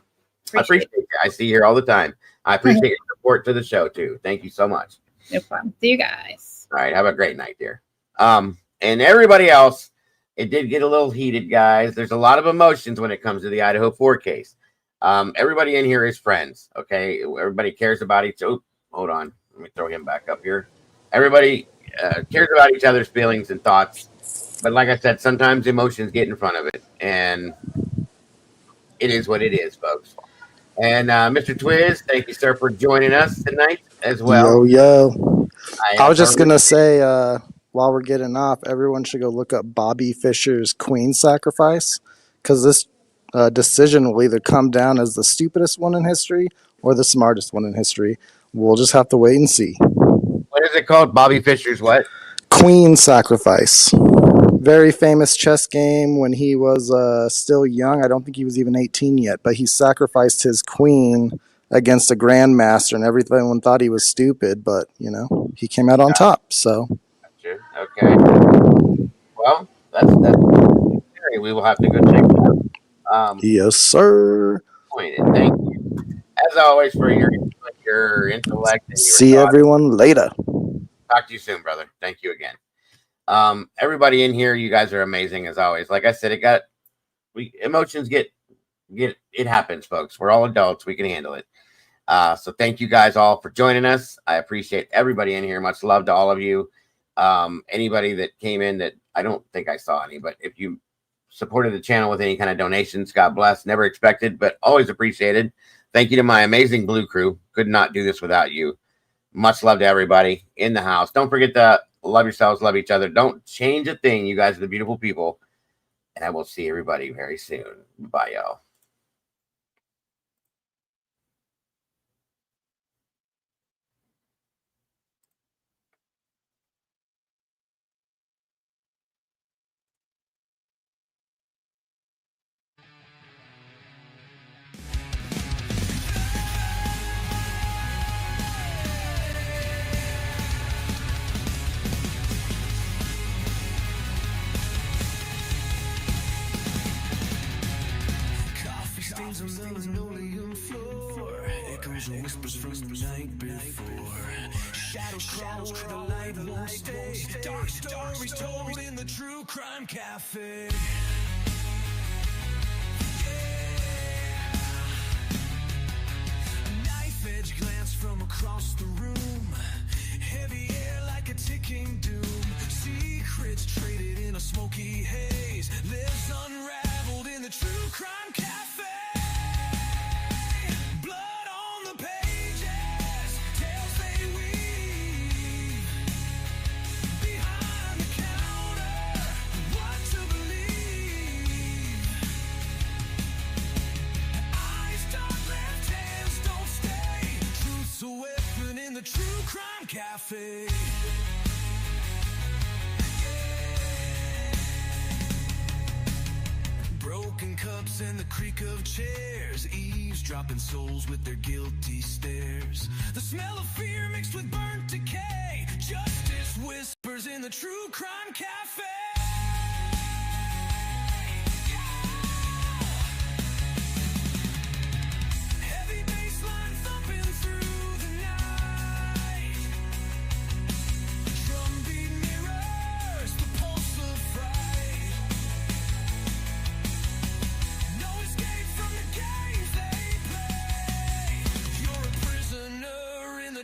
I appreciate it. I see you here all the time. I appreciate your support to the show too. Thank you so much. No problem. See you guys. All right, have a great night, dear. And everybody else, it did get a little heated, guys. There's a lot of emotions when it comes to the Idaho 4 case. Everybody in here is friends, okay? Everybody cares about each other. Hold on. Let me throw him back up here. Everybody cares about each other's feelings and thoughts. But like I said, sometimes emotions get in front of it. And it is what it is, folks. And Mr. Twiz, thank you, sir, for joining us tonight as well. Yo. I was just going to say, while we're getting off, everyone should go look up Bobby Fischer's Queen Sacrifice, because this decision will either come down as the stupidest one in history or the smartest one in history. We'll just have to wait and see. What is it called? Bobby Fischer's what? Queen sacrifice. Very famous chess game when he was still young. I don't think he was even 18 yet, but he sacrificed his queen against a grandmaster, and everyone thought he was stupid, but, you know, he came out on top, so. Gotcha. Okay. Well, that's scary. We will have to go check it out. Yes, sir. Thank you, as always, for your intellect. And your See thoughts. everyone later. Talk to you soon, brother. Thank you again. Everybody in here, you guys are amazing as always. Like I said, emotions get it happens, folks. We're all adults. We can handle it. So thank you guys all for joining us. I appreciate everybody in here. Much love to all of you. Anybody that came in that I don't think I saw any, but if you supported the channel with any kind of donations, God bless. Never expected, but always appreciated. Thank you to my amazing Blue crew. Could not do this without you. Much love to everybody in the house. Don't forget to love yourselves, love each other. Don't change a thing. You guys are the beautiful people. And I will see everybody very soon. Bye, y'all. Stains on the linoleum floor, echoes and whispers from the night before. Shadows crawl where the light won't stay. Dark stories told in the True Crime Cafe. Knife edge glance from across the room. Heavy air like a ticking doom. Secrets traded in a smoky haze. Lives unraveled in the True Crime Cafe. A weapon in the True Crime Cafe. Broken cups and the creak of chairs, eavesdropping souls with their guilty stares. The smell of fear mixed with burnt decay. Justice whispers in the True Crime Cafe. Heavy bassline thumping through.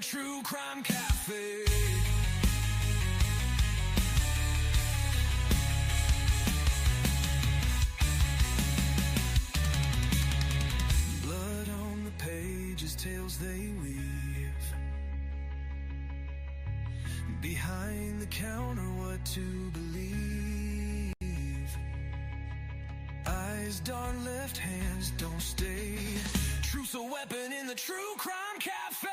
True Crime Cafe. Blood on the pages, tales they weave. Behind the counter, what to believe. Eyes dark, left hands don't stay. Truth's a weapon in the True Crime Cafe.